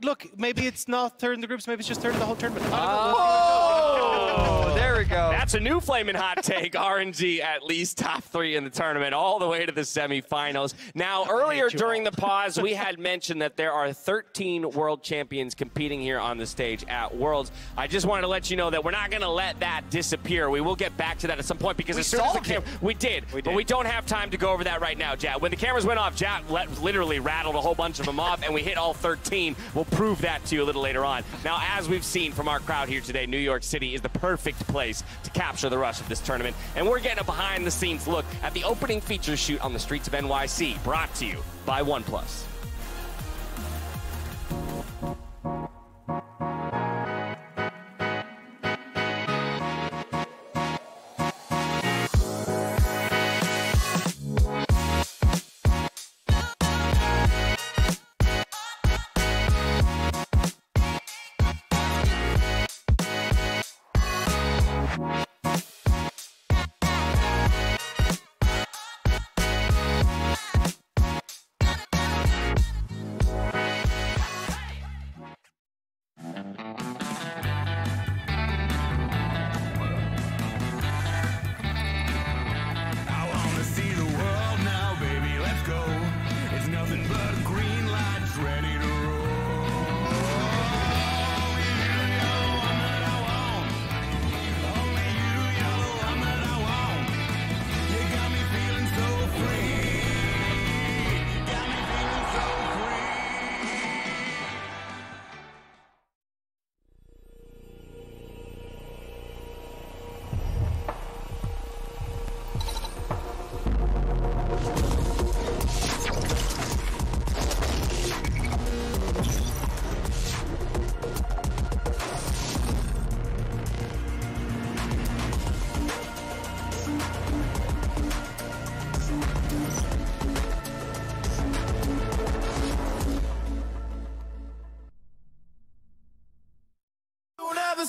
Look, maybe it's not third in the groups. Maybe it's just third in the whole tournament. Oh, there we go. That's a new flaming hot take. RNG at least top 3 in the tournament, all the way to the semifinals. Now, earlier during the pause, we had mentioned that there are 13 world champions competing here on the stage at Worlds. I just wanted to let you know that we're not going to let that disappear. We will get back to that at some point because as soon as the camera, we did, but we don't have time to go over that right now, Jat. When the cameras went off, Jat literally rattled a whole bunch of them off, and we hit all 13. We'll prove that to you a little later on. Now, as we've seen from our crowd here today, New York City is the perfect place to capture the rush of this tournament. And we're getting a behind-the-scenes look at the opening features shoot on the streets of NYC, brought to you by OnePlus.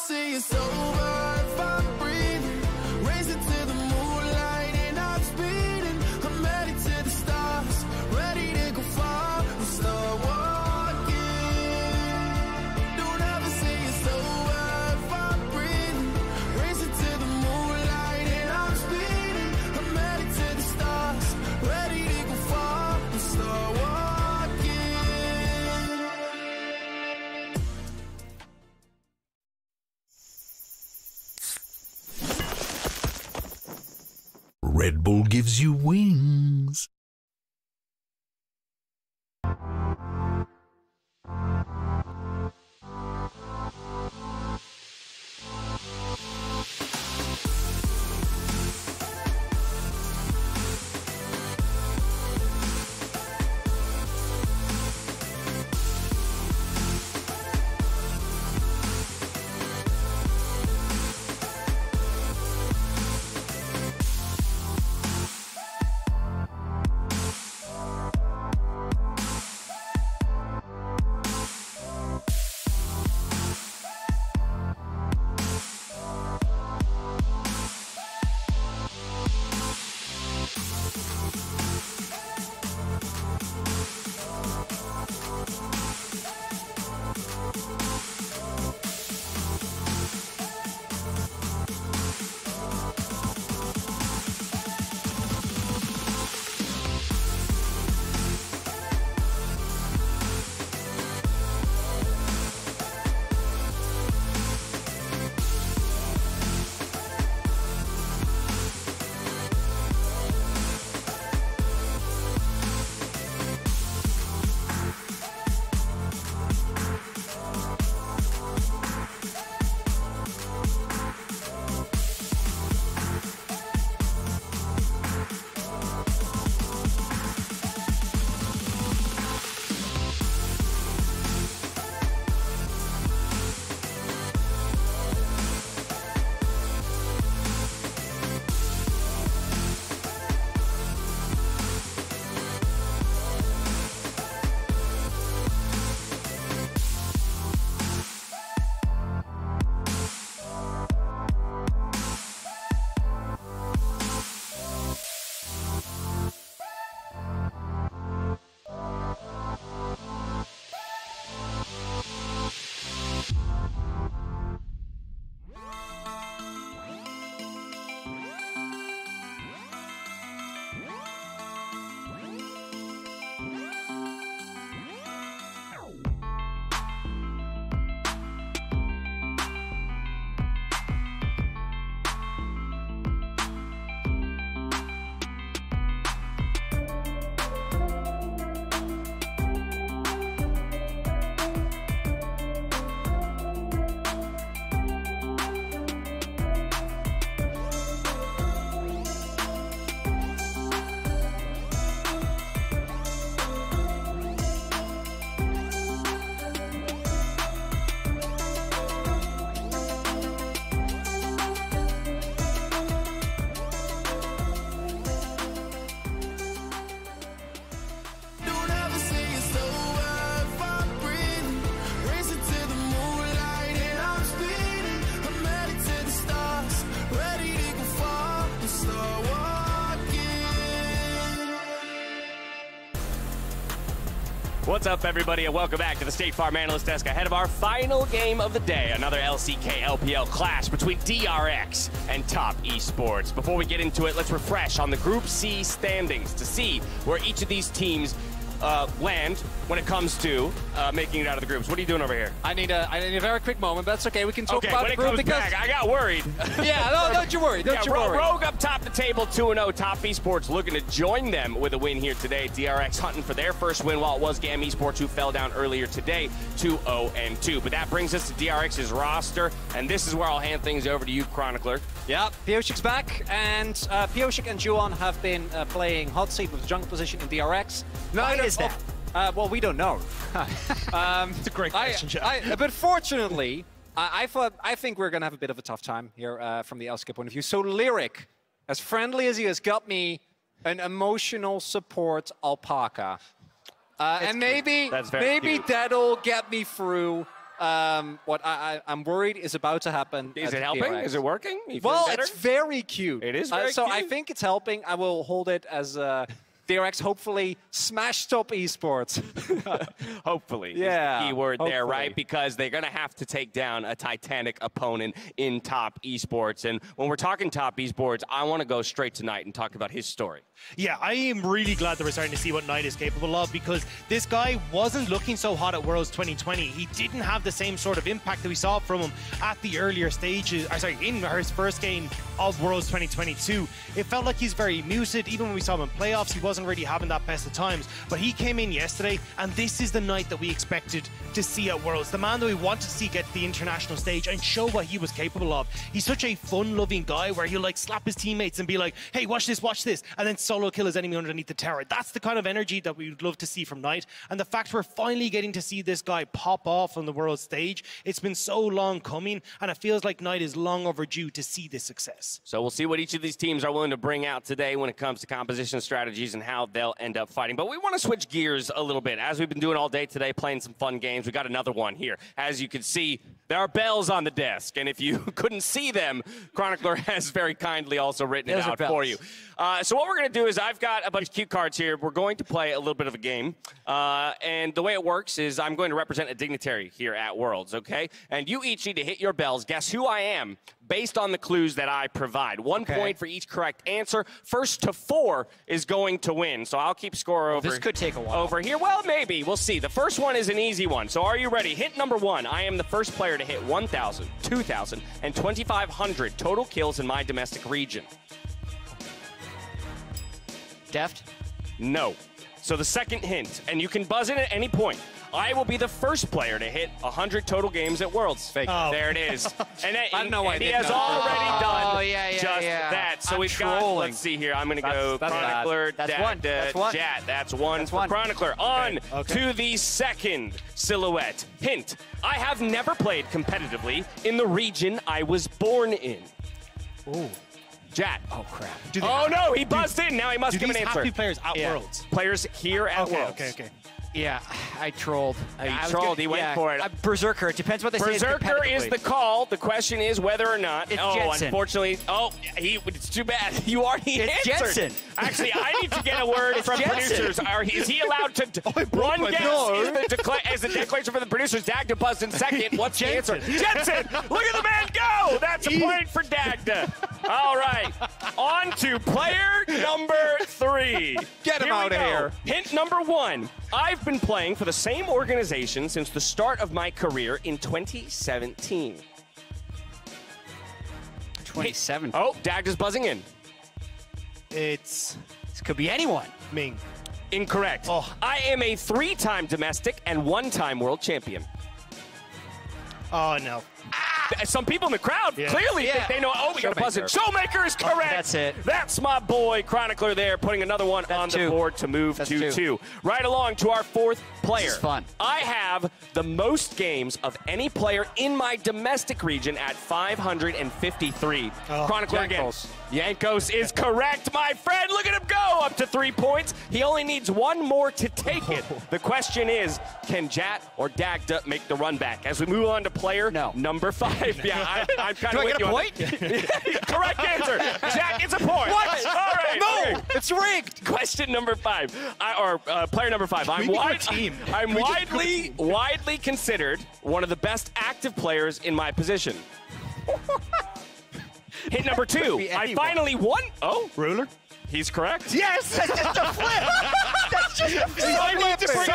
See it's over if I'm breathing, racing to the moonlight and I'm speeding. I'm headed to the stars, ready to go far and start walking. Don't ever say it's over if I'm breathing, racing to the moonlight and I'm speeding. I'm headed to the stars, ready to go far and start walking. Red Bull gives you wings. What's up, everybody, and welcome back to the State Farm Analyst Desk ahead of our final game of the day, another LCK LPL clash between DRX and Top Esports. Before we get into it, let's refresh on the Group C standings to see where each of these teams land when it comes to making it out of the groups. What are you doing over here? I need a very quick moment, but that's okay. We can talk about when the it group comes because back, I got worried. Yeah, no, don't you worry. Don't you worry. Rogue up top the table, 2-0. Top Esports looking to join them with a win here today. DRX hunting for their first win, while it was GAM Esports who fell down earlier today, 2-0-2. But that brings us to DRX's roster, and this is where I'll hand things over to you, Chronicler. Yeah, Pioshik's back, and Pioshik and Juan have been playing hot seat with the jungle position in DRX. Why is that? Well, we don't know. It's a great question, Jeff. But fortunately, I think we're going to have a bit of a tough time here from the LCK point of view. So Lyric, as friendly as he has, got me an emotional support alpaca. And maybe that'll get me through what I'm worried is about to happen. Is it helping? DRX. Is it working? Well, it's very cute. It is very cute. So I think it's helping. I will hold it as DRX hopefully smash Top Esports. Hopefully. Yeah. Is the key word there, hopefully. right? Because they're going to have to take down a titanic opponent in Top Esports. And when we're talking Top Esports, I want to go straight to Knight and talk about his story. Yeah, I am really glad that we're starting to see what Knight is capable of, because this guy wasn't looking so hot at Worlds 2020. He didn't have the same sort of impact that we saw from him at the earlier stages, in his first game of Worlds 2022. It felt like he's very muted. Even when we saw him in playoffs, he wasn't really having that best of times. But he came in yesterday, and this is the Knight that we expected to see at Worlds. The man that we wanted to see get to the international stage and show what he was capable of. He's such a fun-loving guy where he'll like slap his teammates and be like, hey, watch this, and then solo kill his enemy underneath the tower. That's the kind of energy that we would love to see from Knight. And the fact we're finally getting to see this guy pop off on the world stage, it's been so long coming, and it feels like Knight is long overdue to see this success. So we'll see what each of these teams are willing to bring out today when it comes to composition strategies and how they'll end up fighting. But we want to switch gears a little bit. As we've been doing all day today, playing some fun games, we got another one here. As you can see, there are bells on the desk, and if you couldn't see them, Chronicler has very kindly also written it out for you. So what we're going to do is I've got a bunch of cue cards here. We're going to play a little bit of a game, and the way it works is I'm going to represent a dignitary here at Worlds, okay? And you each need to hit your bells, guess who I am, based on the clues that I provide. 1 point for each correct answer. First to 4 is going to win, so I'll keep score over. This could take a while. Over here, well, maybe. We'll see. The first one is an easy one, so are you ready? Hint number 1. I am the first player to hit 1,000, 2,000, and 2,500 total kills in my domestic region. Deft? No. So the second hint, and you can buzz in at any point. I will be the first player to hit 100 total games at Worlds. Fake. Oh. There it is. And, I don't know why he has already done just yeah. that. So I'm we've trolling. got, let's see here, I'm going to go Chronicler, That's one. That's one. Jat. That's one for Chronicler. On to the second silhouette. Hint, I have never played competitively in the region I was born in. Ooh. Jat. Oh, crap. Oh, no, he buzzed in. Now he must give an answer. Do these have to be players at Worlds? Players here at Worlds. Okay. Yeah, I trolled. He went for it. Berserker. It depends what they say. Berserker is the call. The question is whether or not. It's Jensen. Unfortunately. It's too bad. You already answered. Jensen. Actually, I need to get a word from producers. Is he allowed to? One guess is the declaration for the producers. Dagda buzzed in second. What's the answer? Jensen. Look at the man go. That's a point for Dagda. All right. On to player number 3. Get him out of here. Hint number 1. I've been playing for the same organization since the start of my career in 2017. 2017. Oh, Dagda's buzzing in. This could be anyone. Ming. Incorrect. Oh. I am a 3-time domestic and 1-time world champion. Oh, no. Some people in the crowd clearly think they know. Oh, we got a buzz in. Showmaker is correct. That's it. That's my boy, Chronicler there, putting another one on the board to move to 2. Right along to our 4th player. This is fun. I have the most games of any player in my domestic region at 553. Chronicler again. Yankos is correct, my friend. Look at him go, up to 3 points. He only needs 1 more to take it. The question is, can Jat or Dagda make the run back? As we move on to player number 5. Yeah, I'm kind Do of I with get you a on point? that. Correct answer. Jack, it's a point. What? All right. No, okay. it's rigged. Question number 5, player number 5. I'm widely considered one of the best active players in my position. Hit number 2. I finally won. Oh, Ruler. He's correct. Yes, that's just a flip. That's just a flip. I need to bring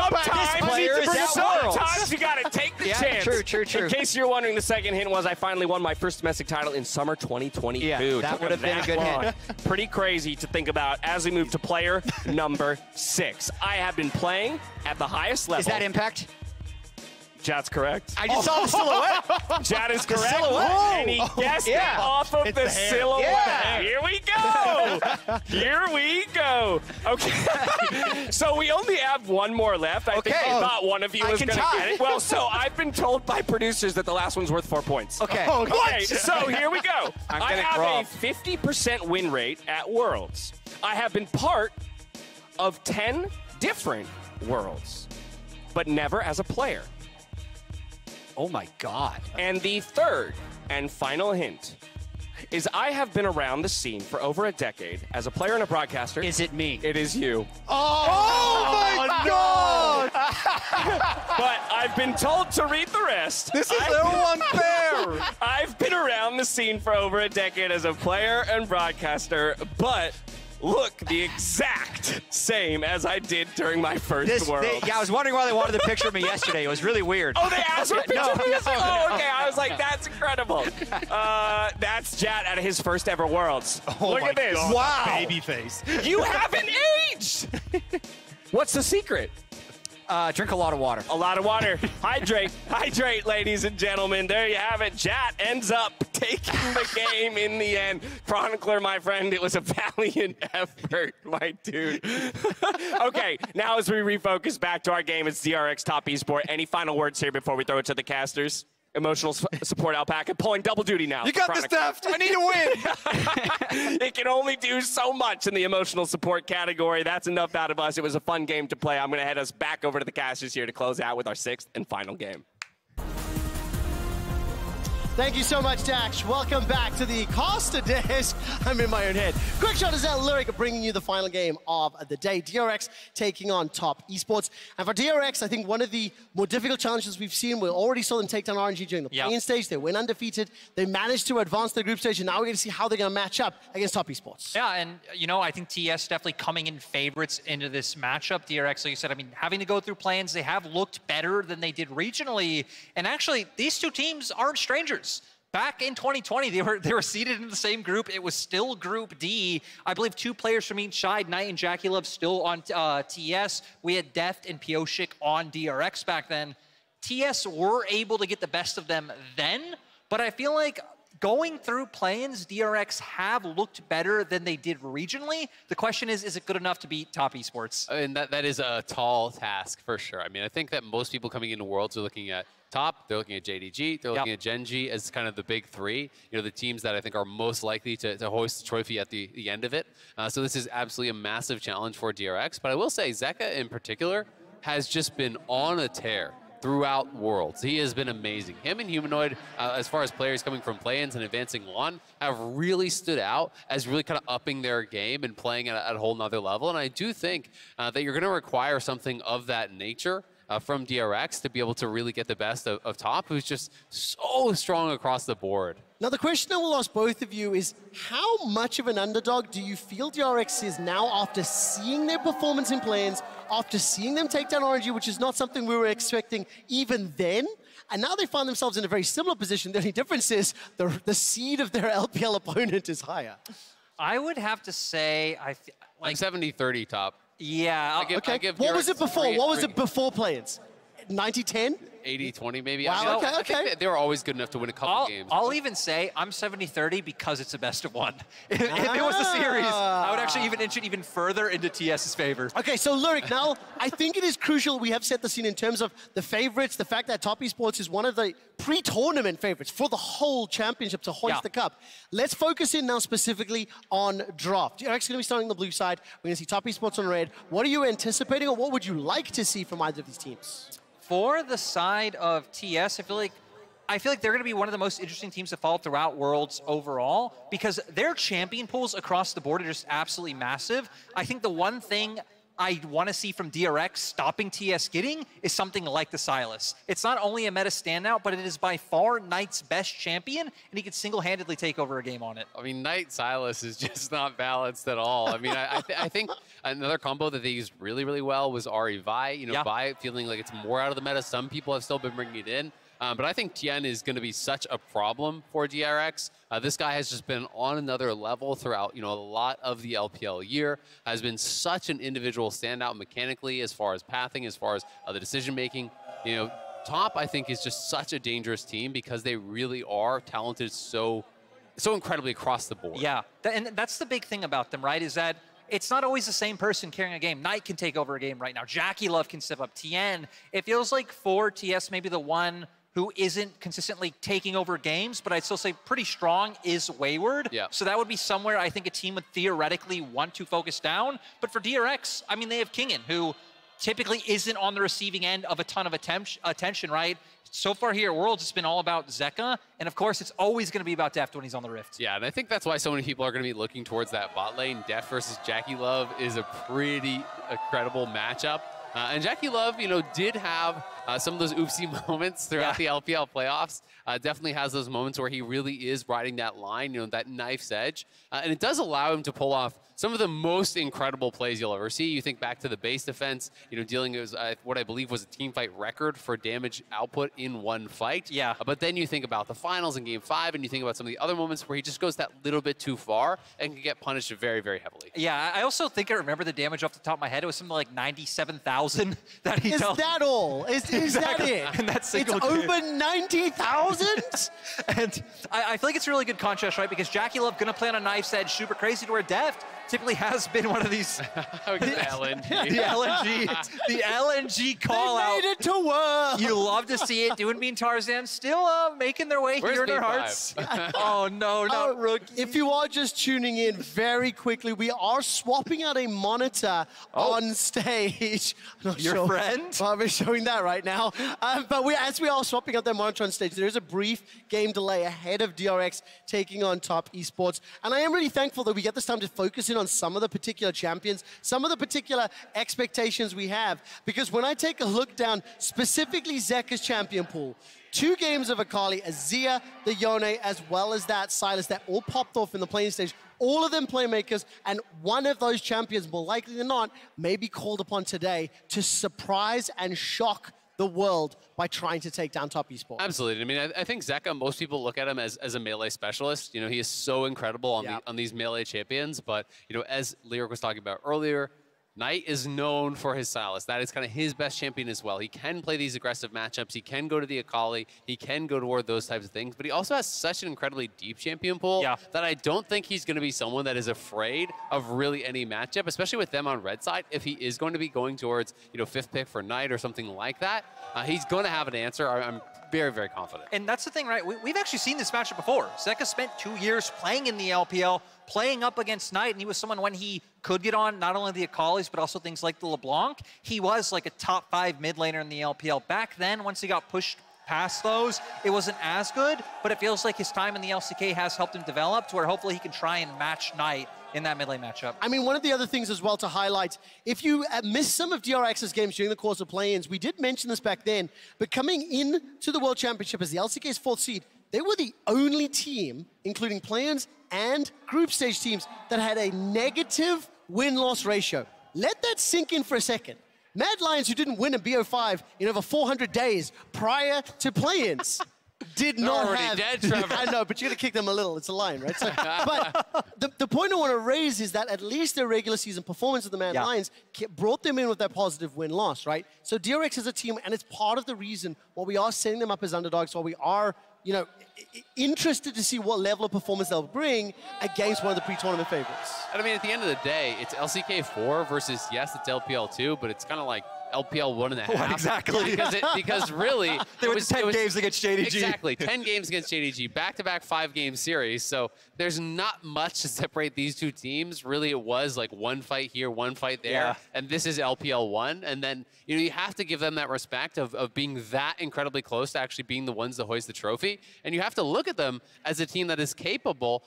sometimes you gotta take the chance. True. In case you're wondering, the second hint was I finally won my first domestic title in summer 2022. Yeah, that would have been a good hint. Pretty crazy to think about as we move to player number 6. I have been playing at the highest level. Is that Impact? Jad's correct. I just saw the silhouette. Jad is correct. Silhouette. And he guessed it off of the silhouette. Yeah. Here we go. Here we go. Okay. So we only have one more left. I think I thought one of you was going to get it. Well, so I've been told by producers that the last one's worth 4 points. Okay. Okay, so here we go. I'm I getting have robbed. a 50% win rate at Worlds. I have been part of 10 different Worlds, but never as a player. Oh my God. And the third and final hint is I have been around the scene for over a decade as a player and a broadcaster. Is it me? It is you. Oh my God! But I've been told to read the rest. This is so unfair. I've been around the scene for over a decade as a player and broadcaster, but look the exact same as I did during my first World. Yeah, I was wondering why they wanted the picture of me yesterday. It was really weird. Oh, they asked for a picture of me yesterday? No. Oh, okay. I was like, that's incredible. That's Jad at his first ever Worlds. Oh Look my at this. God. Wow. Baby face. You haven't aged. What's the secret? Drink a lot of water. A lot of water. Hydrate. Hydrate, ladies and gentlemen. There you have it. Jat ends up taking the game in the end. Chronicler, my friend, it was a valiant effort, my dude. Okay, now as we refocus back to our game, it's DRX Top Esport. Any final words here before we throw it to the casters? Emotional support alpaca pulling double duty now. You got this, Deft. I need a win. It can only do so much in the emotional support category. That's enough out of us. It was a fun game to play. I'm going to head us back over to the casters here to close out with our 6th and final game. Thank you so much, Dax. Welcome back to the Costa desk. I'm in my own head. Quick shot is that Lyric bringing you the final game of the day. DRX taking on Top Esports. And for DRX, I think one of the more difficult challenges we've seen, we already saw them take down RNG during the play-in stage. They went undefeated. They managed to advance the group stage, and now we're going to see how they're going to match up against Top Esports. Yeah, and you know, I think TES definitely coming in favorites into this matchup. DRX, like you said, I mean, having to go through plans, they have looked better than they did regionally. And actually, these two teams aren't strangers. Back in 2020, they were seated in the same group. It was still Group D. I believe 2 players from each side, Knight and Jackie Love, still on TES. We had Deft and Pioshik on DRX back then. TES were able to get the best of them then, but I feel like going through play-ins, DRX have looked better than they did regionally. The question is it good enough to beat Top Esports? And that is a tall task for sure. I mean, I think that most people coming into Worlds are looking at Top, they're looking at JDG, they're looking at Gen.G as kind of the big 3, you know, the teams that I think are most likely to hoist the trophy at the end of it. So this is absolutely a massive challenge for DRX. But I will say, Zeka in particular has just been on a tear throughout Worlds. He has been amazing. Him and Humanoid, as far as players coming from play-ins and advancing on, have really stood out as really kind of upping their game and playing at a whole nother level. And I do think that you're going to require something of that nature from DRX to be able to really get the best of Top, who's just so strong across the board. Now, the question I will ask both of you is, how much of an underdog do you feel DRX is now after seeing their performance in play-ins, after seeing them take down RNG, which is not something we were expecting even then? And now they find themselves in a very similar position. The only difference is the seed of their LPL opponent is higher. I would have to say, like 70-30 Top. Yeah. I give what was it before? What was it before play-ins? 90-10? 80-20 maybe. Wow, I think they were always good enough to win a couple games. I'll even say I'm 70-30 because it's a best of 1. If it was a series, I would actually even inch it even further into TS's favor. Okay, so Lyric, now I think it is crucial we have set the scene in terms of the favorites, the fact that Top Esports is one of the pre-tournament favorites for the whole championship to hoist the cup. Let's focus in now specifically on draft. DRX is going to be starting on the blue side. We're going to see Top Esports on red. What are you anticipating, or what would you like to see from either of these teams? For the side of TS, I feel like I feel like they're going to be one of the most interesting teams to follow throughout Worlds overall because their champion pools across the board are just absolutely massive. I think the one thing I want to see from DRX stopping TS getting is something like the Sylas. It's not only a meta standout, but it is by far Knight's best champion, and he could single-handedly take over a game on it. I mean, Knight Sylas is just not balanced at all. I mean, I think another combo that they used really, really well was Ahri Vi. You know, Vi feeling like it's more out of the meta. Some people have still been bringing it in. But I think Tien is going to be such a problem for DRX. This guy has just been on another level throughout, you know, a lot of the LPL year. Has been such an individual standout mechanically as far as pathing, as far as the decision making. You know, Top I think is just such a dangerous team because they really are talented so incredibly across the board. Yeah, and that's the big thing about them, right? Is that it's not always the same person carrying a game. Knight can take over a game right now. Jackie Love can step up. Tien. It feels like for TS, maybe the one who isn't consistently taking over games, but I'd still say pretty strong, is Wayward. Yeah. So that would be somewhere I think a team would theoretically want to focus down. But for DRX, I mean, they have Kingen, who typically isn't on the receiving end of a ton of attention, right? So far here at Worlds, it's been all about Zeka, and of course, it's always going to be about Deft when he's on the Rift. Yeah, and I think that's why so many people are going to be looking towards that bot lane. Deft versus Jackie Love is a pretty incredible matchup. And Jackie Love, you know, did have some of those oopsie moments throughout the LPL playoffs. Definitely has those moments where he really is riding that line, you know, that knife's edge. And it does allow him to pull off some of the most incredible plays you'll ever see. You think back to the base defense, you know, dealing with what I believe was a team fight record for damage output in one fight. Yeah. But then you think about the finals in Game 5, and you think about some of the other moments where he just goes that little bit too far and can get punished very, very heavily. Yeah, I also think I remember the damage off the top of my head. It was something like 97,000 that he dealt. Is that all? Is that it? And that's single it's over 90,000? And I feel like it's a really good contrast, right? Because Jackie Love going to play on a knife's edge, super crazy to where Deft typically has been one of these. LNG. The LNG. The LNG call out. They made it to work. You love to see it. Doing Bean Tarzan still making their way here in our hearts. Oh, no, not rookie. If you are just tuning in very quickly, we are swapping out a monitor on stage. Your friend? Well, we're showing that right now. But as we are swapping out that monitor on stage, there is a brief game delay ahead of DRX taking on Top Esports. And I am really thankful that we get this time to focus in on some of the particular champions, some of the particular expectations we have. Because when I take a look down, specifically Zeka's champion pool, 2 games of Akali, Azir, the Yone, as well as that Sylas, that all popped off in the playing stage. All of them playmakers, and one of those champions, more likely than not, may be called upon today to surprise and shock the world by trying to take down Top Esports. Absolutely. I mean, I think Zeka, most people look at him as a melee specialist. You know, he is so incredible on these melee champions. But, you know, as Lyric was talking about earlier, Knight is known for his Sylas. That is kind of his best champion as well. He can play these aggressive matchups. He can go to the Akali. He can go toward those types of things. But he also has such an incredibly deep champion pool that I don't think he's going to be someone that is afraid of really any matchup, especially with them on red side. If he is going to be going towards, you know, 5th pick for Knight or something like that, he's going to have an answer. I'm very, very confident. And that's the thing, right? We've actually seen this matchup before. Zeka spent 2 years playing in the LPL, playing up against Knight, and he was someone when he could get on not only the Akalis, but also things like the LeBlanc. He was like a top 5 mid laner in the LPL. Back then, once he got pushed past those, it wasn't as good, but it feels like his time in the LCK has helped him develop to where hopefully he can try and match Knight in that mid lane matchup. I mean, one of the other things as well to highlight, if you missed some of DRX's games during the course of play-ins, we did mention this back then, but coming into the World Championship as the LCK's 4th seed, they were the only team, including play-ins and group stage teams, that had a negative win-loss ratio. Let that sink in for a second. Mad Lions, who didn't win a BO5 in over 400 days prior to play-ins, did not have... Dead, Trevor. I know, but you're going to kick them a little. It's a line, right? So, but the point I want to raise is that at least their regular season performance of the Mad Lions brought them in with that positive win-loss, right? So DRX is a team, and it's part of the reason why we are setting them up as underdogs, why we are, you know, interested to see what level of performance they'll bring against one of the pre-tournament favorites. And I mean, at the end of the day, it's LCK 4 versus, yes, it's LPL 2, but it's kind of like LPL 1.5. What, exactly? Because really, They went to 10 games against JDG. Exactly, 10 games against JDG, back-to-back 5-game series. So there's not much to separate these two teams. Really, it was like one fight here, one fight there, and this is LPL 1. And then you have to give them that respect of being that incredibly close to actually being the ones to hoist the trophy. And you have to look at them as a team that is capable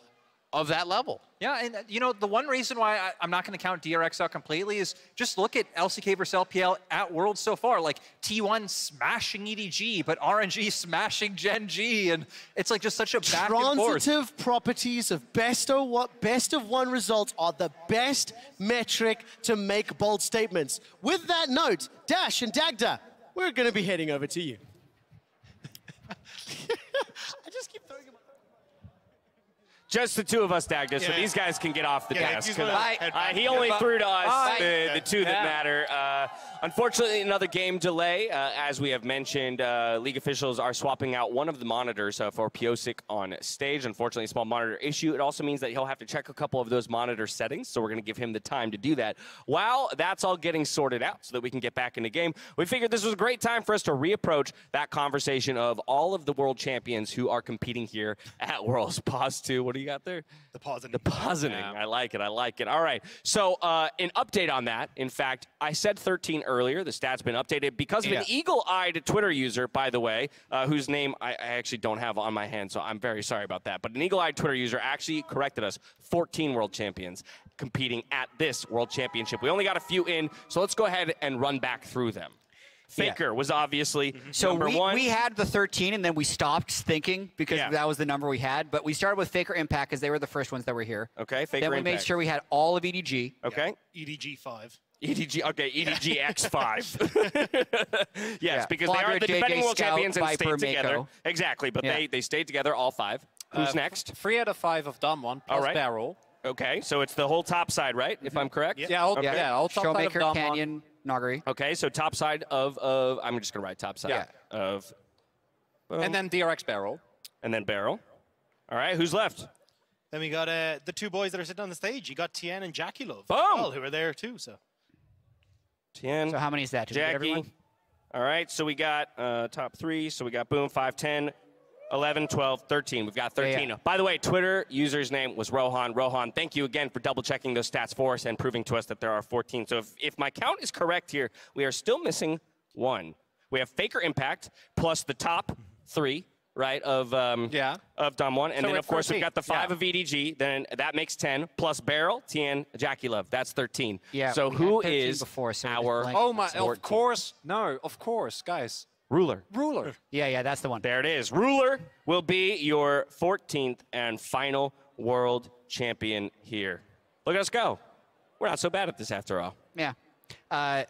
of that level. Yeah, and the one reason why I'm not going to count DRX out completely is just look at LCK versus LPL at Worlds so far. Like T1 smashing EDG, but RNG smashing Gen G, and it's like just such a back and forth. Transitive properties of best of one results are the best metric to make bold statements. With that note, Dash and Dagda, we're going to be heading over to you. I just keep throwing him. Just the two of us, Dagda, so these guys can get off the desk. He only Bye. threw to us Bye. the two that matter. Unfortunately, another game delay. As we have mentioned, League officials are swapping out one of the monitors for Piosik on stage. Unfortunately, a small monitor issue. It also means that he'll have to check a couple of those monitor settings, so we're going to give him the time to do that. While that's all getting sorted out so that we can get back in the game, we figured this was a great time for us to reapproach that conversation of all of the world champions who are competing here at Worlds. Pause 2. What do you got there? The positing. The positing. Yeah. I like it. I like it. All right. So an update on that. In fact, I said 13 earlier. The stat's been updated because of an eagle-eyed Twitter user, by the way, whose name I actually don't have on my hand, so I'm very sorry about that. But an eagle-eyed Twitter user actually corrected us. 14 world champions competing at this world championship. We only got a few in, so let's go ahead and run back through them. Faker was obviously number one. We had the 13, and then we stopped thinking because that was the number we had. But we started with Faker Impact because they were the first ones that were here. Okay, Faker Then we Impact. made sure we had all of EDG. Okay. EDG 5. EDG, okay, EDG X5. Yes, because they are the defending world champions and stayed together. Exactly, but they stayed together, all 5. Who's next? 3 out of 5 of Damwon, plus Barrel. Okay, so it's the whole top side, right? If I'm correct? Yeah, all top side of Showmaker, Damwon. Canyon, Nagari. Okay, so top side of I'm just going to write top side of... And then DRX Barrel. And then Barrel. All right, who's left? Then we got the two boys that are sitting on the stage. You got Tien and Jackie Love. Boom! Who are there too, so. Tien. So how many is that? Did we get everyone? Jackie. All right, so we got top 3. So we got Boom, 5, 10, 11, 12, 13. We've got 13. By the way, Twitter user's name was Rohan. Rohan, thank you again for double-checking those stats for us and proving to us that there are 14. So if my count is correct here, we are still missing 1. We have Faker Impact plus the top 3, right, of Damwon. And So then, of course, 13. we've got the 5 of EDG. Then that makes 10, plus Barrel, Tien, Jackie Love. That's 13. Yeah, so we who had 13 is before, so our Oh, my, sport of course. No, of course, guys. Ruler? Ruler. Yeah, that's the one. There it is. Ruler will be your 14th and final world champion here. Look at us go. We're not so bad at this after all. Yeah. I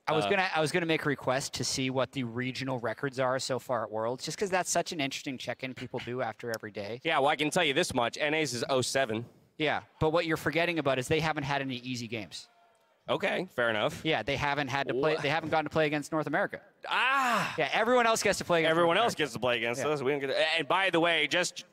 was gonna make a request to see what the regional records are so far at Worlds, just because that's such an interesting check-in people do after every day. Yeah, well, I can tell you this much. NA's is 07. Yeah, but what you're forgetting about is they haven't had any easy games. Okay, fair enough. Yeah, they haven't had to play. They haven't gotten to play against North America. Ah! Yeah, everyone else gets to play against Everyone North else America. gets to play against us. We don't get and by the way, just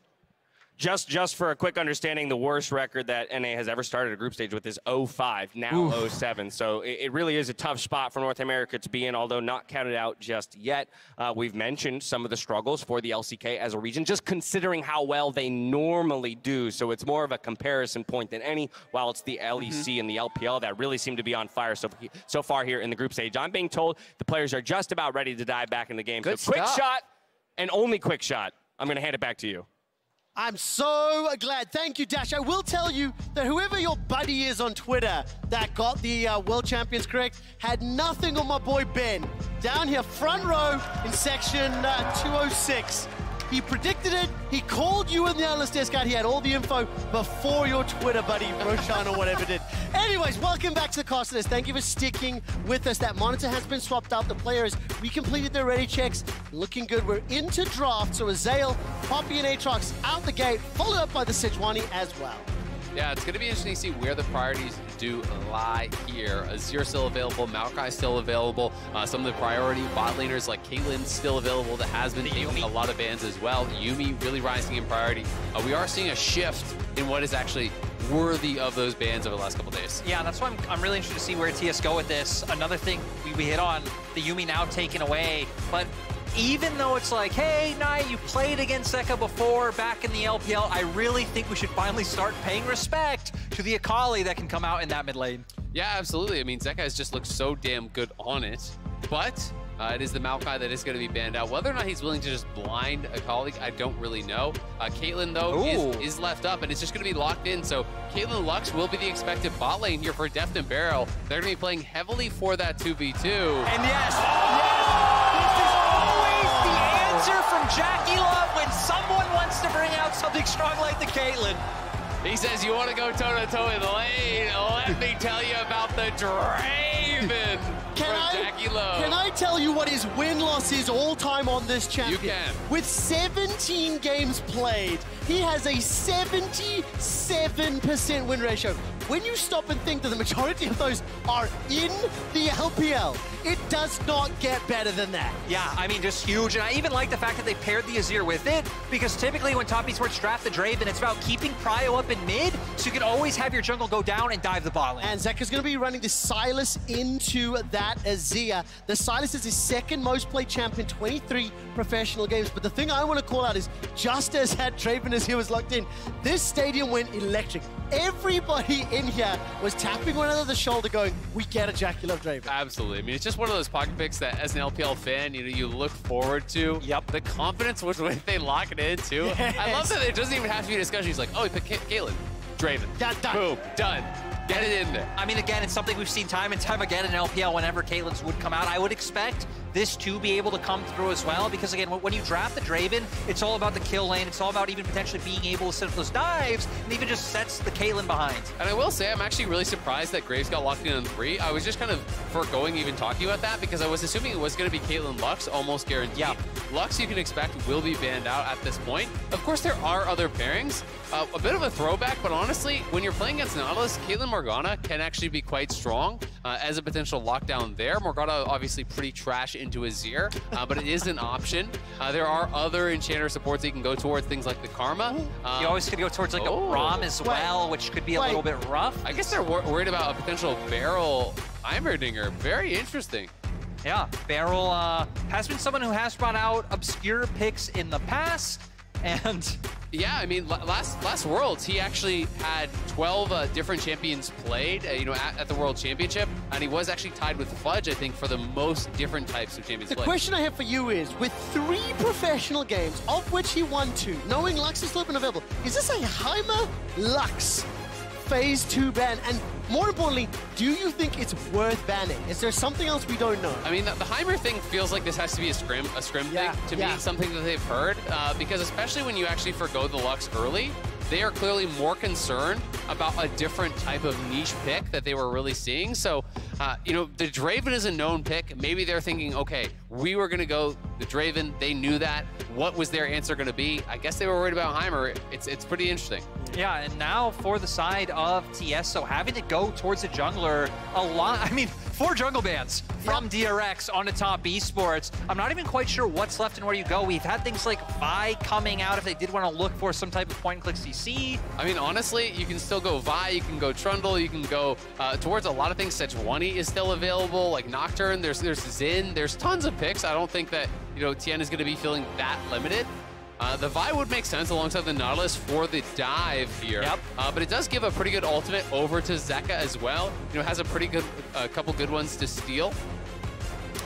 for a quick understanding, the worst record that NA has ever started a group stage with is 05, now 07. So it really is a tough spot for North America to be in, although not counted out just yet. We've mentioned some of the struggles for the LCK as a region, just considering how well they normally do. So it's more of a comparison point than any, while it's the LEC and the LPL that really seem to be on fire so far here in the group stage. I'm being told the players are just about ready to dive back in the game. Good so quick stuff. shot and only quick shot. I'm going to hand it back to you. I'm so glad. Thank you, Dash. I will tell you that whoever your buddy is on Twitter that got the World Champions correct had nothing on my boy Ben. Down here, front row in section 206. He predicted it. He called you in the analyst desk out. He had all the info before your Twitter buddy, Roshan or whatever did. Anyways, welcome back to the Casters. Thank you for sticking with us. That monitor has been swapped out. The players recompleted their ready checks. Looking good. We're into draft. So Azael, Poppy, and Aatrox out the gate, followed up by the Sejuani as well. Yeah, it's going to be interesting to see where the priorities do lie here. Azir still available, Maokai still available. Some of the priority bot laners like Caitlyn still available that has been taking a lot of bans as well. Yuumi really rising in priority. We are seeing a shift in what is actually worthy of those bans over the last couple days. Yeah, that's why I'm really interested to see where TS go with this. Another thing we hit on, the Yuumi now taken away, but even though it's like, hey, Nai, you played against Zeka before back in the LPL, I really think we should finally start paying respect to the Akali that can come out in that mid lane. Yeah, absolutely. I mean, Zeka has just looked so damn good on it, but it is the Maokai that is going to be banned out. Whether or not he's willing to just blind a colleague, I don't really know. Caitlyn, though, is left up, and it's just going to be locked in. So Caitlyn Lux will be the expected bot lane here for Deft and Barrel. They're going to be playing heavily for that 2v2. And yes, this is always the answer from Jackie Love when someone wants to bring out something strong like the Caitlyn. He says, you want to go toe-to-toe in the lane? Let me tell you about the Draven from Jackie Love. Can I tell you what his win-loss is all-time on this champion? You can. With 17 games played, he has a 77% win ratio. When you stop and think that the majority of those are in the LPL, it does not get better than that. Yeah, I mean, just huge. And I even like the fact that they paired the Azir with it, because typically when top esports draft the Draven, it's about keeping prio up in mid, so you can always have your jungle go down and dive the bot lane. And Zeka's going to be running the Sylas into that Azir. The Sylas is his second most played champion, 23 professional games. But the thing I want to call out is, just as that Draven Azir was locked in, this stadium went electric. Everybody in here was tapping one another on the shoulder going, we get a Jackie Love Draven. Absolutely. I mean, it's just one of those pocket picks that as an LPL fan, you know, you look forward to. Yep. The confidence with which they lock it in, too. Yes. I love that it doesn't even have to be a discussion. He's like, oh, he picked Caitlyn. Draven. Done. Boom. Done. Get it in there. I mean, again, it's something we've seen time and time again in LPL whenever Caitlyn's would come out. I would expect this to be able to come through as well, because again, when you draft the Draven, it's all about the kill lane. It's all about even potentially being able to set up those dives, and even just sets the Caitlyn behind. And I will say, I'm actually really surprised that Graves got locked in on 3. I was just kind of foregoing even talking about that, because I was assuming it was going to be Caitlyn Lux, almost guaranteed. Yeah. Lux, you can expect, will be banned out at this point. Of course, there are other pairings. A bit of a throwback, but honestly, when you're playing against Nautilus, Caitlyn Morgana can actually be quite strong as a potential lockdown there. Morgana obviously pretty trash into Azir, but it is an option. There are other enchanter supports that you can go towards, things like the Karma. You always could go towards like a Braum as well, which could be a little bit rough. I guess they're worried about a potential Barrel Heimerdinger. Very interesting. Yeah, Barrel has been someone who has brought out obscure picks in the past, and yeah, I mean, last Worlds, he actually had 12 different champions played, you know, at the World Championship, and he was actually tied with Fudge, I think, for the most different types of champions played. The question I have for you is, with 3 professional games, of which he won 2, knowing Lux is still available, is this a Heimer Lux Phase 2 ban? And more importantly, do you think it's worth banning? Is there something else we don't know? I mean, the Heimer thing feels like this has to be a scrim thing to me, something that they've heard, because especially when you actually forgo the Lux early, they are clearly more concerned about a different type of niche pick that they were really seeing. So, you know, the Draven is a known pick. Maybe they're thinking, okay, we were going to go the Draven. They knew that. What was their answer going to be? I guess they were worried about Heimer. It's pretty interesting. Yeah, and now for the side of TS, so having to go towards the jungler a lot. I mean, 4 jungle bans from DRX on the top esports. I'm not even quite sure what's left and where you go. We've had things like Vi coming out if they did want to look for some type of point-and-click CC. I mean, honestly, you can still go Vi, you can go Trundle, you can go towards a lot of things. Sejuani is still available, like Nocturne, there's Xin, there's tons of picks. I don't think that, you know, Tien is going to be feeling that limited. The Vi would make sense alongside the Nautilus for the dive here. Yep. But it does give a pretty good ultimate over to Zeka as well. You know, has a pretty good, couple good ones to steal.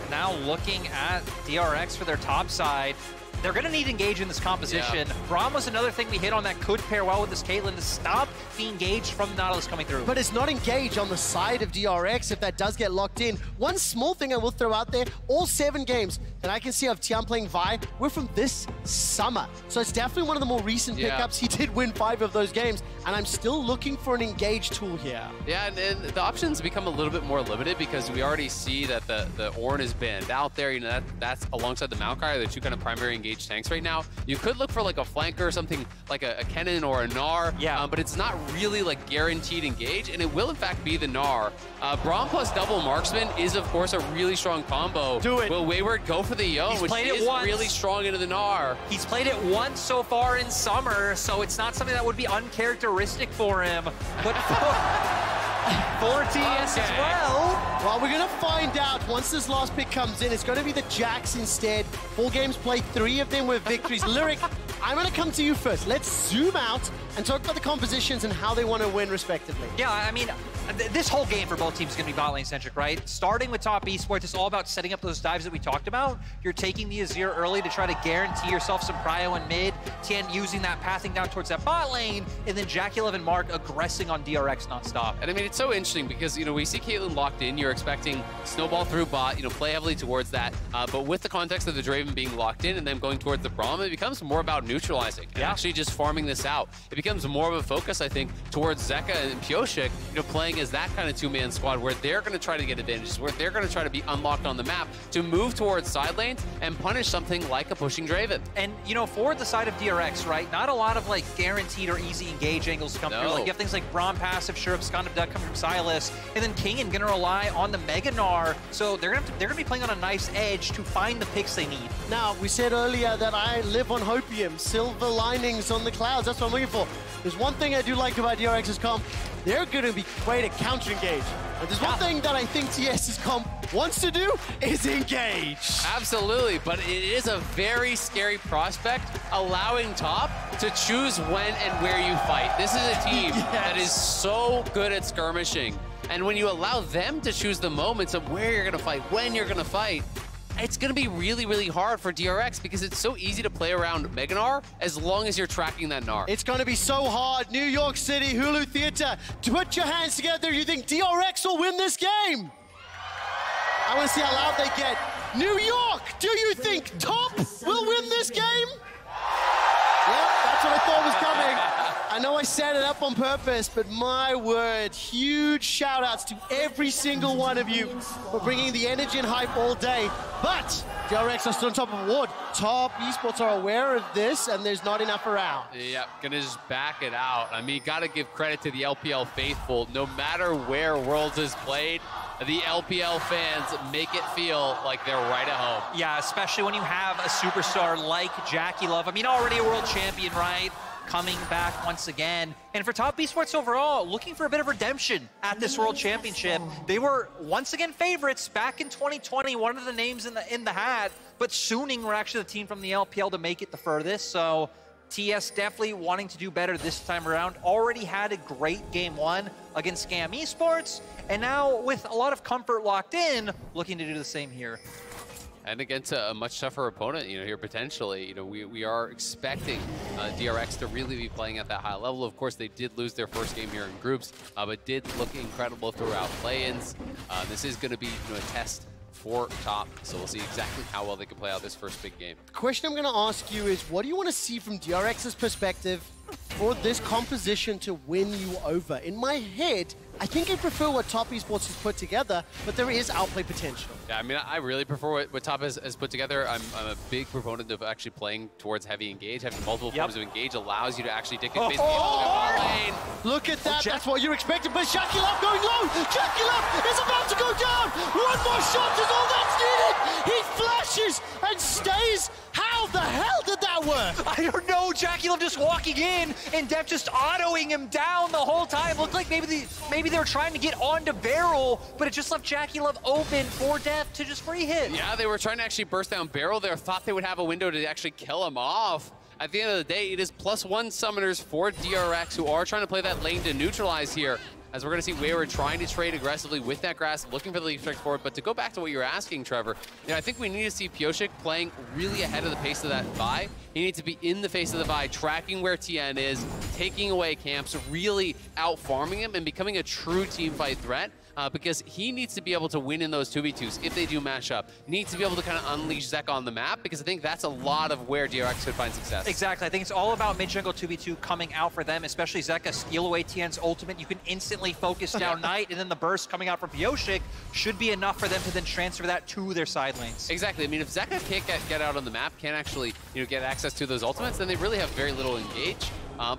Now looking at DRX for their top side, they're going to need engage in this composition. Yeah. Braum was another thing we hit on that could pair well with this Caitlyn to stop the engage from the Nautilus coming through. But it's not engage on the side of DRX if that does get locked in. One small thing I will throw out there, all 7 games that I can see of Tian playing Vi were from this summer. So it's definitely one of the more recent pickups. He did win 5 of those games, and I'm still looking for an engage tool here. Yeah, and the options become a little bit more limited because we already see that the Ornn is banned out there. You know, that's alongside the Maokai, the 2 kind of primary engage engaged tanks right now. You could look for like a flanker or something like a Kennen or a Gnar, but it's not really like guaranteed engage, and it will in fact be the Gnar. Braum plus double marksman is of course a really strong combo. Do it. Will Wayward go for the Yone, which is really strong into the Gnar? He's played it once so far in summer, so it's not something that would be uncharacteristic for him. But for TES as well. Well, we're going to find out once this last pick comes in. It's going to be the Jacks instead. 4 games played, 3 of them with victories. Lyric, I'm going to come to you first. Let's zoom out and talk about the compositions and how they want to win respectively. Yeah, I mean, this whole game for both teams is going to be bot lane centric, right? Starting with top esports, it's all about setting up those dives that we talked about. You're taking the Azir early to try to guarantee yourself some prio in mid. Tien using that, pathing down towards that bot lane, and then JackeyLove and Mark aggressing on DRX nonstop. And I mean, it's so interesting because, you know, we see Caitlyn locked in. You're expecting snowball through bot, you know, play heavily towards that. But with the context of the Draven being locked in and then going towards the Braum, it becomes more about neutralizing and actually just farming this out. It becomes more of a focus, I think, towards Zeka and Pioshik, you know, playing as that kind of two-man squad where they're going to try to get advantages, where they're going to try to be unlocked on the map to move towards side lanes and punish something like a pushing Draven. And, you know, for the side of DRX, right, not a lot of, like, guaranteed or easy engage angles come through. Like, you have things like Braum passive, sure, Abscond of Duck come from Silas, and then King and going to rely on the Mega Gnar, so they're going to be playing on a nice edge to find the picks they need. Now, we said earlier that I live on hopium, silver linings on the clouds. That's what I'm looking for. There's one thing I do like about DRX's comp. They're going to be great at counter-engage. And there's one thing that I think TS's comp wants to do is engage. Absolutely, but it is a very scary prospect, allowing top to choose when and where you fight. This is a team that is so good at skirmishing. And when you allow them to choose the moments of where you're going to fight, when you're going to fight, it's going to be really, really hard for DRX because it's so easy to play around Mega Gnar as long as you're tracking that Gnar. It's going to be so hard. New York City, Hulu Theater, to put your hands together. You think DRX will win this game? I want to see how loud they get. New York, do you think top will win this game? Yep, that's what I thought was coming. I know I set it up on purpose, but my word, huge shout outs to every single one of you for bringing the energy and hype all day. But DRX are still on top of the award. Top esports are aware of this, and there's not enough around. Yep, gonna just back it out. I mean, gotta give credit to the LPL faithful. No matter where Worlds is played, the LPL fans make it feel like they're right at home. Yeah, especially when you have a superstar like JackeyLove. I mean, already a world champion, right? Coming back once again. And for top esports overall, looking for a bit of redemption at this World Championship. They were once again favorites back in 2020, one of the names in the hat, but Suning were actually the team from the LPL to make it the furthest. So TS definitely wanting to do better this time around. Already had a great game 1 against Scam Esports, and now with a lot of comfort locked in, looking to do the same here. And against a much tougher opponent, you know, here potentially, you know, we are expecting DRX to really be playing at that high level. Of course, they did lose their first game here in groups, but did look incredible throughout play-ins. This is going to be, you know, a test for top, so we'll see exactly how well they can play out this first big game. The question I'm going to ask you is, what do you want to see from DRX's perspective for this composition to win you over? In my head, I think I prefer what Top Esports has put together, but there is outplay potential. Yeah, I mean, I really prefer what Top has put together. I'm a big proponent of actually playing towards heavy engage. Having multiple forms of engage allows you to actually dictate the lane. Look at that, that's what you're expecting, but JackeyLove going low! JackeyLove is about to go down! One more shot is all that's needed! He flashes and stays! How the hell did that work? I don't know, JackeyLove just walking in and Def just autoing him down the whole time. Looked like maybe they were trying to get onto Barrel, but it just left JackeyLove open for Def to just free hit. Yeah, they were trying to actually burst down Barrel there, thought they would have a window to actually kill him off. At the end of the day, it is +1 summoners for DRX who are trying to play that lane to neutralize here. As we're going to see Wayward trying to trade aggressively with that grass, looking for the leaf strike forward. But to go back to what you were asking, Trevor, you know, I think we need to see Pioshik playing really ahead of the pace of that Vi. He needs to be in the face of the Vi, tracking where Tien is, taking away camps, really out-farming him and becoming a true team fight threat. because he needs to be able to win in those 2v2s if they do mash up. Needs to be able to kind of unleash Zeka on the map, because I think that's a lot of where DRX could find success. Exactly. I think it's all about mid-jungle 2v2 coming out for them, especially Zeka. Steal away Tien's ultimate. You can instantly focus down Knight, and then the burst coming out from Pioshik should be enough for them to then transfer that to their side lanes. Exactly. I mean, if Zeka can't get out on the map, can't actually get access to those ultimates, then they really have very little engage.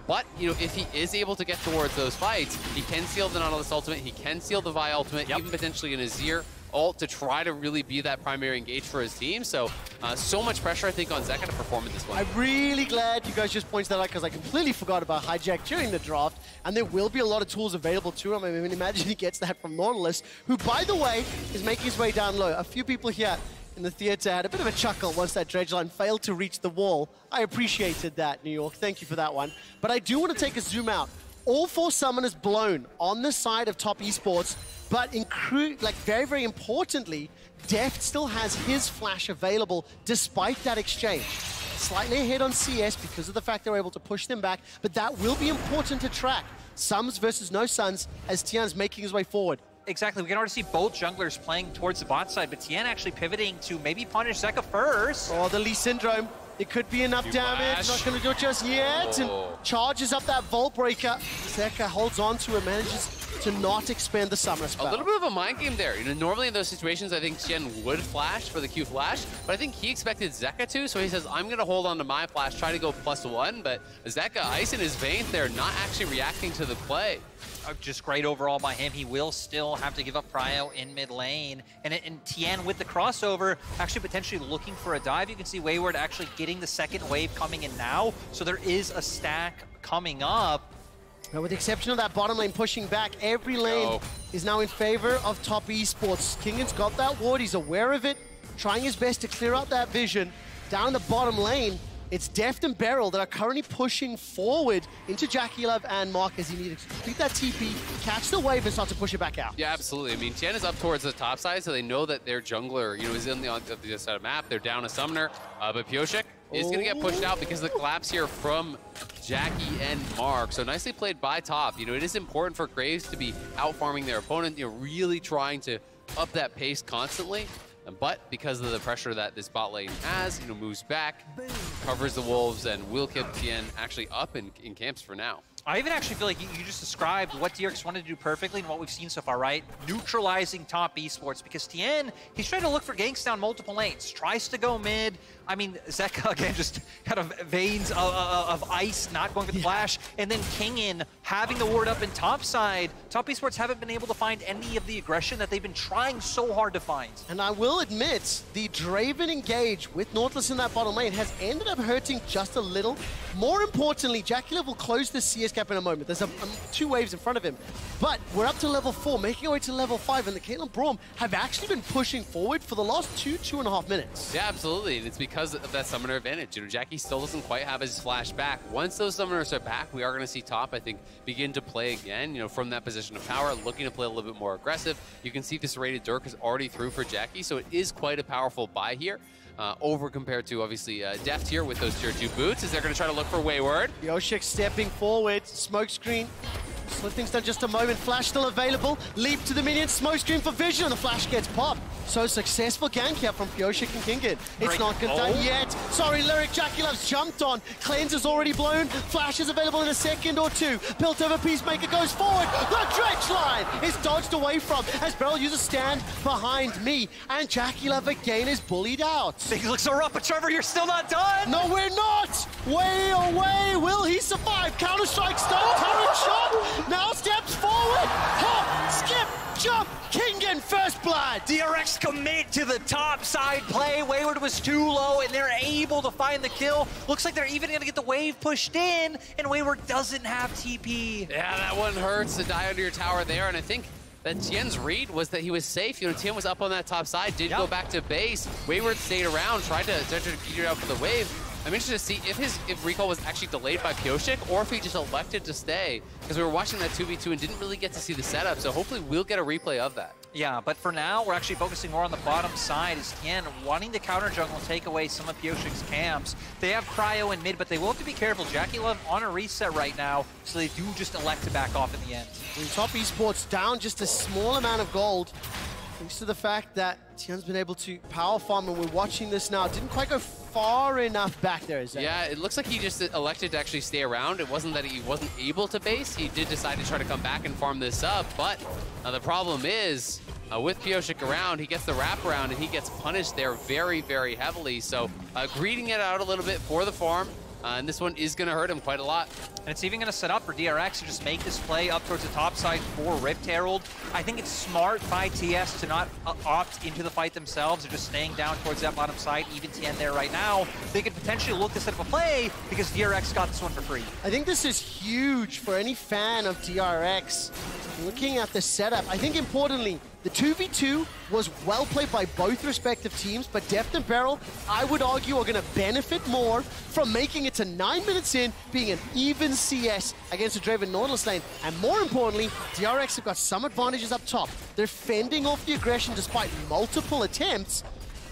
But if he is able to get towards those fights, he can seal the Nautilus ultimate, he can seal the Vi ultimate, even potentially an Azir ult to try to really be that primary engage for his team. So, so much pressure, I think, on Zeka to perform in this one. I'm really glad you guys just pointed that out, because I completely forgot about Hijack during the draft, and there will be a lot of tools available to him. I mean, imagine he gets that from Nautilus, who, by the way, is making his way down low. A few people here in the theater had a bit of a chuckle once that dredge line failed to reach the wall. I appreciated that, New York. Thank you for that one. But I do want to take a zoom out. All 4 summoners blown on the side of top esports, but very, very importantly, Deft still has his flash available despite that exchange. Slightly ahead on CS because of the fact they're able to push them back, but that will be important to track. Sums versus no Suns as Tian's making his way forward. Exactly. We can already see both junglers playing towards the bot side, but Tien actually pivoting to maybe punish Zeka first. Oh, the Lee Syndrome. It could be enough damage. Not going to do it just yet. And charges up that Vault Breaker. Zeka holds on to it, manages to not expend the summoner spell. A little bit of a mind game there. Normally in those situations, I think Tien would flash for the Q flash, but I think he expected Zeka to, so he says, I'm going to hold on to my flash, try to go +1, but Zeka, ice in his veins there, not actually reacting to the play. Just great overall by him. He will still have to give up prio in mid lane. And Tien with the crossover, actually potentially looking for a dive. You can see Wayward actually getting the second wave coming in now. So there is a stack coming up. Now, with the exception of that bottom lane pushing back, every lane is now in favor of top esports. Kingan's got that ward, he's aware of it, trying his best to clear out that vision. Down the bottom lane, it's Deft and Beryl that are currently pushing forward into JackeyLove and Mark as he needs to complete that TP, catch the wave, and start to push it back out. Yeah, absolutely. I mean, Tien is up towards the top side, so they know that their jungler, is on the other side of the map. They're down a summoner, but Pioshik is going to get pushed out because of the collapse here from Jackie and Mark. So nicely played by top. It is important for Graves to be out-farming their opponent, really trying to up that pace constantly. But because of the pressure that this bot lane has, moves back, covers the wolves, and will keep Tien actually up in camps for now. I even actually feel like you just described what DRX wanted to do perfectly and what we've seen so far, right? Neutralizing top esports, because Tien, he's trying to look for ganks down multiple lanes, tries to go mid. I mean, Zeka, again, just kind of veins of ice, not going for the flash, and then Kingin having the ward up in top side. Top esports haven't been able to find any of the aggression that they've been trying so hard to find. And I will admit, the Draven engage with Nautilus in that bottom lane has ended up hurting just a little. More importantly, JackeyLove will close the CS gap in a moment. There's 2 waves in front of him. But we're up to level 4, making our way to level 5, and the Caitlyn Braum have actually been pushing forward for the last 2.5 minutes. Yeah, absolutely. And it's because of that summoner advantage. Jackie still doesn't quite have his flash back. Once those summoners are back, we are going to see top, I think, begin to play again, from that position of power, looking to play a little bit more aggressive. You can see this rated Dirk is already through for Jackie, so it is quite a powerful buy here. Over compared to, obviously, Deft here with those tier 2 boots, as they're going to try to look for Wayward. Pioshik stepping forward, smokescreen. Slip things down just a moment, flash still available, leap to the minion, smokescreen for vision, and the flash gets popped. So successful gank here from Pioshik and Kingan. It's not done yet. Sorry, Lyric, JackeyLove's jumped on. Cleanse is already blown, flash is available in a second or 2. Built over Peacemaker goes forward, the dredge line is dodged away from as Beryl uses stand behind me, and JackeyLove again is bullied out. Things look so rough, but Trevor, you're still not done! No, we're not! Way away, will he survive? Counter-strike stun, turret shot! Now steps forward, hop, skip, jump, Kingan first blood. DRX commit to the top side play. Wayward was too low and they're able to find the kill. Looks like they're even gonna get the wave pushed in, and Wayward doesn't have TP. Yeah, that one hurts to die under your tower there, and I think that Tien's read was that he was safe. Tien was up on that top side, did go back to base. Wayward stayed around, tried to get out for the wave. I'm interested to see if recall was actually delayed by Pioshik or if he just elected to stay, because we were watching that 2v2 and didn't really get to see the setup, so hopefully we'll get a replay of that. Yeah, but for now, we're actually focusing more on the bottom side as Tien wanting to counter jungle and take away some of Pioshik's camps. They have Cryo in mid, but they will have to be careful. Jackie Love on a reset right now, so they do just elect to back off in the end. Top Esports down just a small amount of gold, thanks to the fact that Tien's been able to power farm, and we're watching this now. Didn't quite go far enough back there, is it? Yeah, it looks like he just elected to actually stay around. It wasn't that he wasn't able to base. He did decide to try to come back and farm this up, but the problem is, with Pioshik around, he gets the wraparound and he gets punished there very, very heavily. So greeting it out a little bit for the farm, and this one is going to hurt him quite a lot. And it's even going to set up for DRX to just make this play up towards the top side for Rift Herald. I think it's smart by TS to not opt into the fight themselves. They're just staying down towards that bottom side. Even Tien there right now. They could potentially look to set up a play because DRX got this one for free. I think this is huge for any fan of DRX. Looking at the setup, I think importantly, the 2v2 was well played by both respective teams, but Deft and Beryl, I would argue, are going to benefit more from making it to 9 minutes in, being an even CS against a Draven Nautilus lane. And more importantly, DRX have got some advantages up top. They're fending off the aggression despite multiple attempts.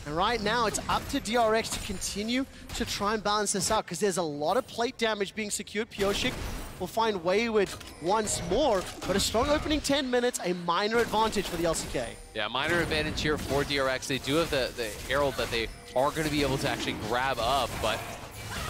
And right now, it's up to DRX to continue to try and balance this out, because there's a lot of plate damage being secured. Pioshik will find Wayward once more, but a strong opening 10 minutes, a minor advantage for the LCK. Yeah, minor advantage here for DRX. They do have the Herald that they are going to be able to actually grab up, but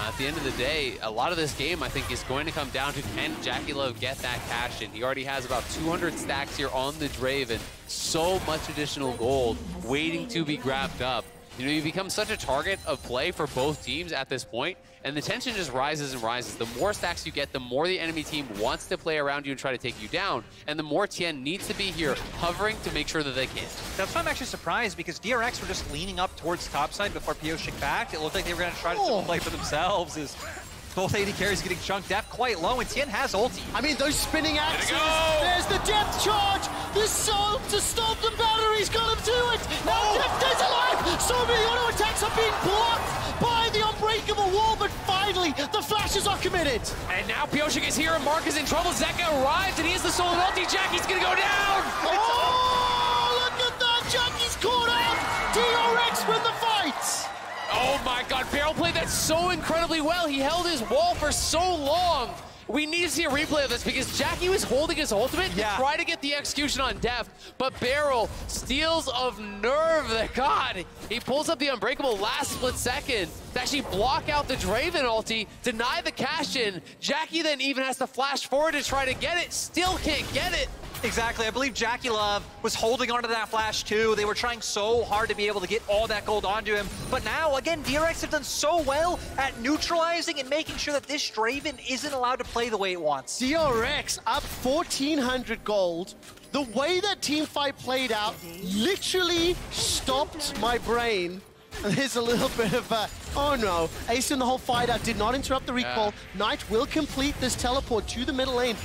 at the end of the day, a lot of this game, I think, is going to come down to, can Jackie Love get that cash in? He already has about 200 stacks here on the Draven. So much additional gold waiting to be grabbed up. You know, you become such a target of play for both teams at this point, and the tension just rises and rises. The more stacks you get, the more the enemy team wants to play around you and try to take you down, and the more Tien needs to be here hovering to make sure that they can't. That's why I'm actually surprised, because DRX were just leaning up towards topside before Pioshik backed. It looked like they were going to try to play for themselves. As both AD carries getting chunked depth quite low, and Tien has ulti. I mean, those spinning axes, there's the depth charge, the soul to stop the batteries, got him to it. Now Depth is alive, so many auto attacks are being blocked by the unbreakable wall, but finally, the flashes are committed. And now Pioshik is here, and Mark is in trouble. Zeka arrives, and he has the soul and ulti. Jackie's gonna go down! Oh, look at that, Jackie's caught up! DRX win the fight! Oh my god, Beryl played that so incredibly well. He held his wall for so long. We need to see a replay of this, because Jackie was holding his ultimate to try to get the execution on Deft, but Beryl steals of nerve. God, he pulls up the Unbreakable last split second to actually block out the Draven ulti, deny the cash in. Jackie then even has to flash forward to try to get it, still can't get it. Exactly. I believe Jackie Love was holding onto that flash too. They were trying so hard to be able to get all that gold onto him. But now, again, DRX have done so well at neutralizing and making sure that this Draven isn't allowed to play the way it wants. DRX up 1,400 gold. The way that teamfight played out literally stopped my brain. And there's a little bit of oh no. Ace in the whole fight out, did not interrupt the recall. Knight will complete this teleport to the middle lane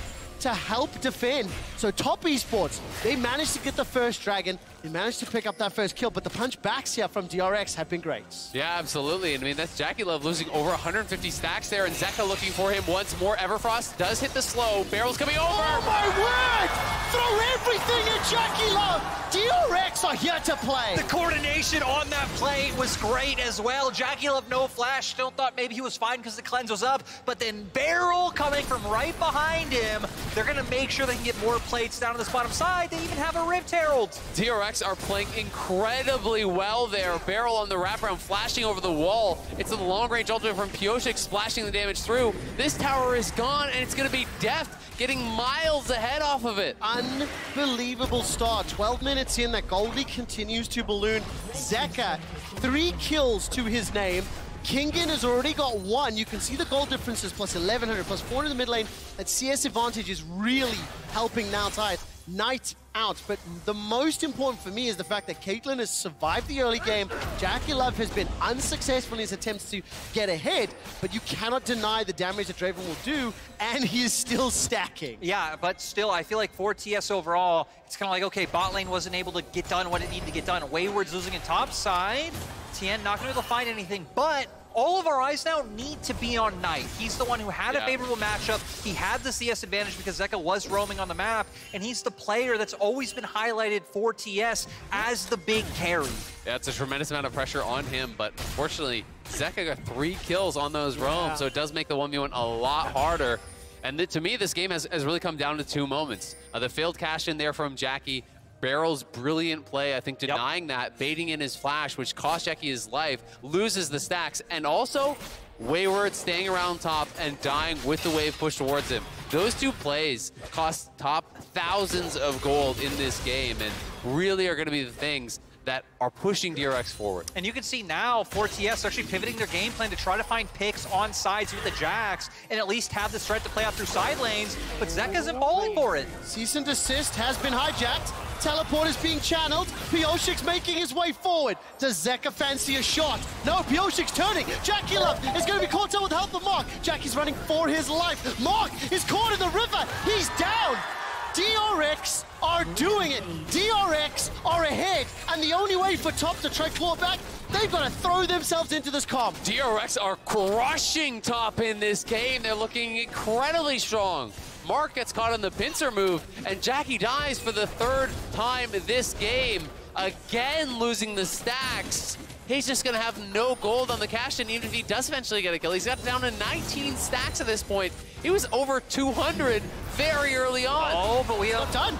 to help defend. So Top Esports, they managed to get the first dragon. They managed to pick up that first kill, but the punch backs here from DRX have been great. Yeah, absolutely. I mean, that's Jackie Love losing over 150 stacks there, and Zeka looking for him once more. Everfrost does hit the slow. Barrel's coming over. Oh my word! Throw everything at Jackie Love. DRX are here to play. The coordination on that play was great as well. Jackie Love no flash. Still thought maybe he was fine because the cleanse was up, but then Beryl coming from right behind him. They're going to make sure they can get more plates down on this bottom side. They even have a Rift Herald. DRX are playing incredibly well there. Beryl on the wraparound, flashing over the wall. It's a long-range ultimate from Pioshik, splashing the damage through. This tower is gone, and it's going to be Deft getting miles ahead off of it. Unbelievable start. 12 minutes in, that Goldie continues to balloon. Zeka, 3 kills to his name. Kingen has already got 1. You can see the gold differences, plus 1,100, plus 400 in the mid lane. That CS advantage is really helping now Tide. Knight out, but the most important for me is the fact that Caitlyn has survived the early game. Jackie Love has been unsuccessful in his attempts to get ahead, but you cannot deny the damage that Draven will do, and he is still stacking. Yeah, but still, I feel like for TS overall, it's kind of like, okay, bot lane wasn't able to get done what it needed to get done. Wayward's losing in top side. Tien not going to be able to find anything, but all of our eyes now need to be on Knight. He's the one who had a favorable matchup. He had the CS advantage because Zeka was roaming on the map, and he's the player that's always been highlighted for TS as the big carry. Yeah, it's a tremendous amount of pressure on him, but unfortunately, Zeka got 3 kills on those roams, so it does make the 1v1 a lot harder. And to me, this game has really come down to 2 moments. The failed cash in there from Jackie, Barrel's brilliant play, I think denying that, baiting in his flash, which cost Jackie his life, loses the stacks, and also Wayward staying around top and dying with the wave push towards him. Those 2 plays cost top thousands of gold in this game and really are going to be the things that are pushing DRX forward. And you can see now 4TS actually pivoting their game plan to try to find picks on sides with the Jax and at least have this threat to play out through side lanes, but Zeka isn't falling for it. Cease and desist has been hijacked. Teleport is being channeled. Pioshik's making his way forward. Does Zeka fancy a shot? No, Pioshik's turning. Jackie Love is going to be caught out with help of Mark. Jackie's running for his life. Mark is caught in the river. He's down. DRX are doing it. DRX are ahead. And the only way for Top to try claw back, they've got to throw themselves into this comp. DRX are crushing Top in this game. They're looking incredibly strong. Mark gets caught on the pincer move, and Jackie dies for the 3rd time this game. Again, losing the stacks. He's just going to have no gold on the cash, and even if he does eventually get a kill, he's got down to 19 stacks at this point. He was over 200 very early on. Oh, but we are not done.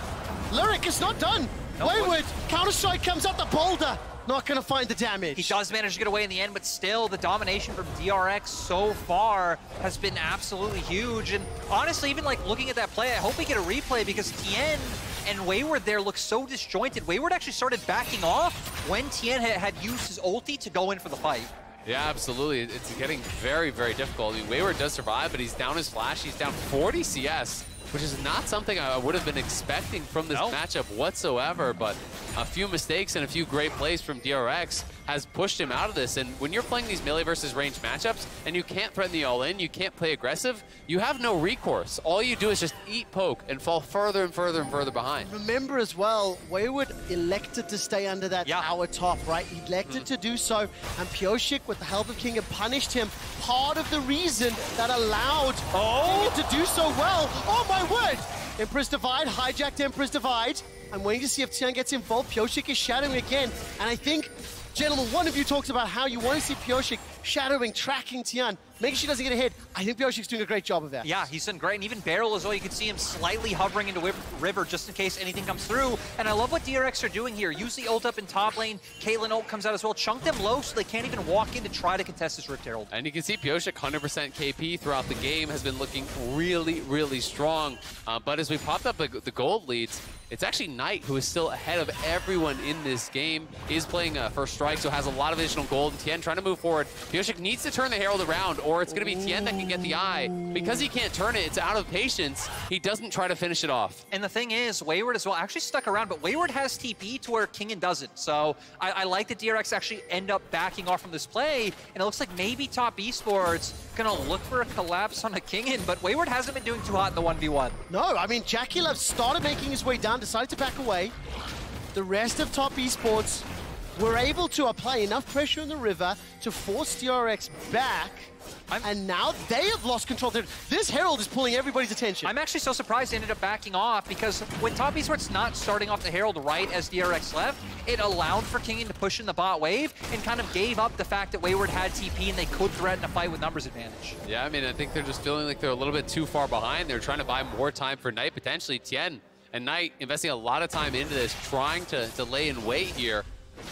Lyric is not done. No, Wayward, Counter-Strike comes out the boulder. Not going to find the damage. He does manage to get away in the end, but still the domination from DRX so far has been absolutely huge. And honestly, even like looking at that play, I hope we get a replay because Tien and Wayward there look so disjointed. Wayward actually started backing off when Tien had used his ulti to go in for the fight. Yeah, absolutely. It's getting very, very difficult. I mean, Wayward does survive, but he's down his flash. He's down 40 CS, which is not something I would have been expecting from this matchup whatsoever, but a few mistakes and a few great plays from DRX has pushed him out of this. And when you're playing these melee versus range matchups and you can't threaten the all-in, you can't play aggressive, you have no recourse. All you do is just eat poke and fall further and further and further behind. Remember as well, Wayward elected to stay under that tower top, right? He elected to do so, and Pioshik, with the help of King, had punished him. Part of the reason that allowed King to do so well. Oh my word! Empress Divide, hijacked Empress Divide. I'm waiting to see if Tian gets involved. Pioshik is shadowing again, and I think, gentlemen, one of you talked about how you want to see Pioshik shadowing, tracking Tian, making sure he doesn't get ahead. I think Pioshik's doing a great job of that. Yeah, he's done great, and even Barrel as well, you can see him slightly hovering into River just in case anything comes through. And I love what DRX are doing here. Use the ult up in top lane, Caitlyn ult comes out as well, chunk them low so they can't even walk in to try to contest this Rift Herald. And you can see Pioshik 100% KP throughout the game, has been looking really, really strong. But as we popped up the gold leads, it's actually Knight who is still ahead of everyone in this game. Is playing first strike, so has a lot of additional gold. And Tien trying to move forward. Pioshik needs to turn the Herald around, or it's going to be Tien that can get the eye. Because he can't turn it, it's out of patience. He doesn't try to finish it off. And the thing is, Wayward as well actually stuck around, but Wayward has TP to where Kingen doesn't. So I like that DRX actually end up backing off from this play, and it looks like maybe Top Esports gonna look for a collapse on a Kingen, but Wayward hasn't been doing too hot in the 1v1. No, I mean, Jackie Love started making his way down, decided to back away. The rest of Top Esports were able to apply enough pressure in the river to force DRX back, and now they have lost control. This Herald is pulling everybody's attention. I'm actually so surprised they ended up backing off, because with Top Esports not starting off the Herald right as DRX left, it allowed for Kingen to push in the bot wave and kind of gave up the fact that Wayward had TP and they could threaten a fight with numbers advantage. Yeah, I mean, I think they're just feeling like they're a little bit too far behind. They're trying to buy more time for Knight, potentially. Tien and Knight investing a lot of time into this, trying to lay in wait here.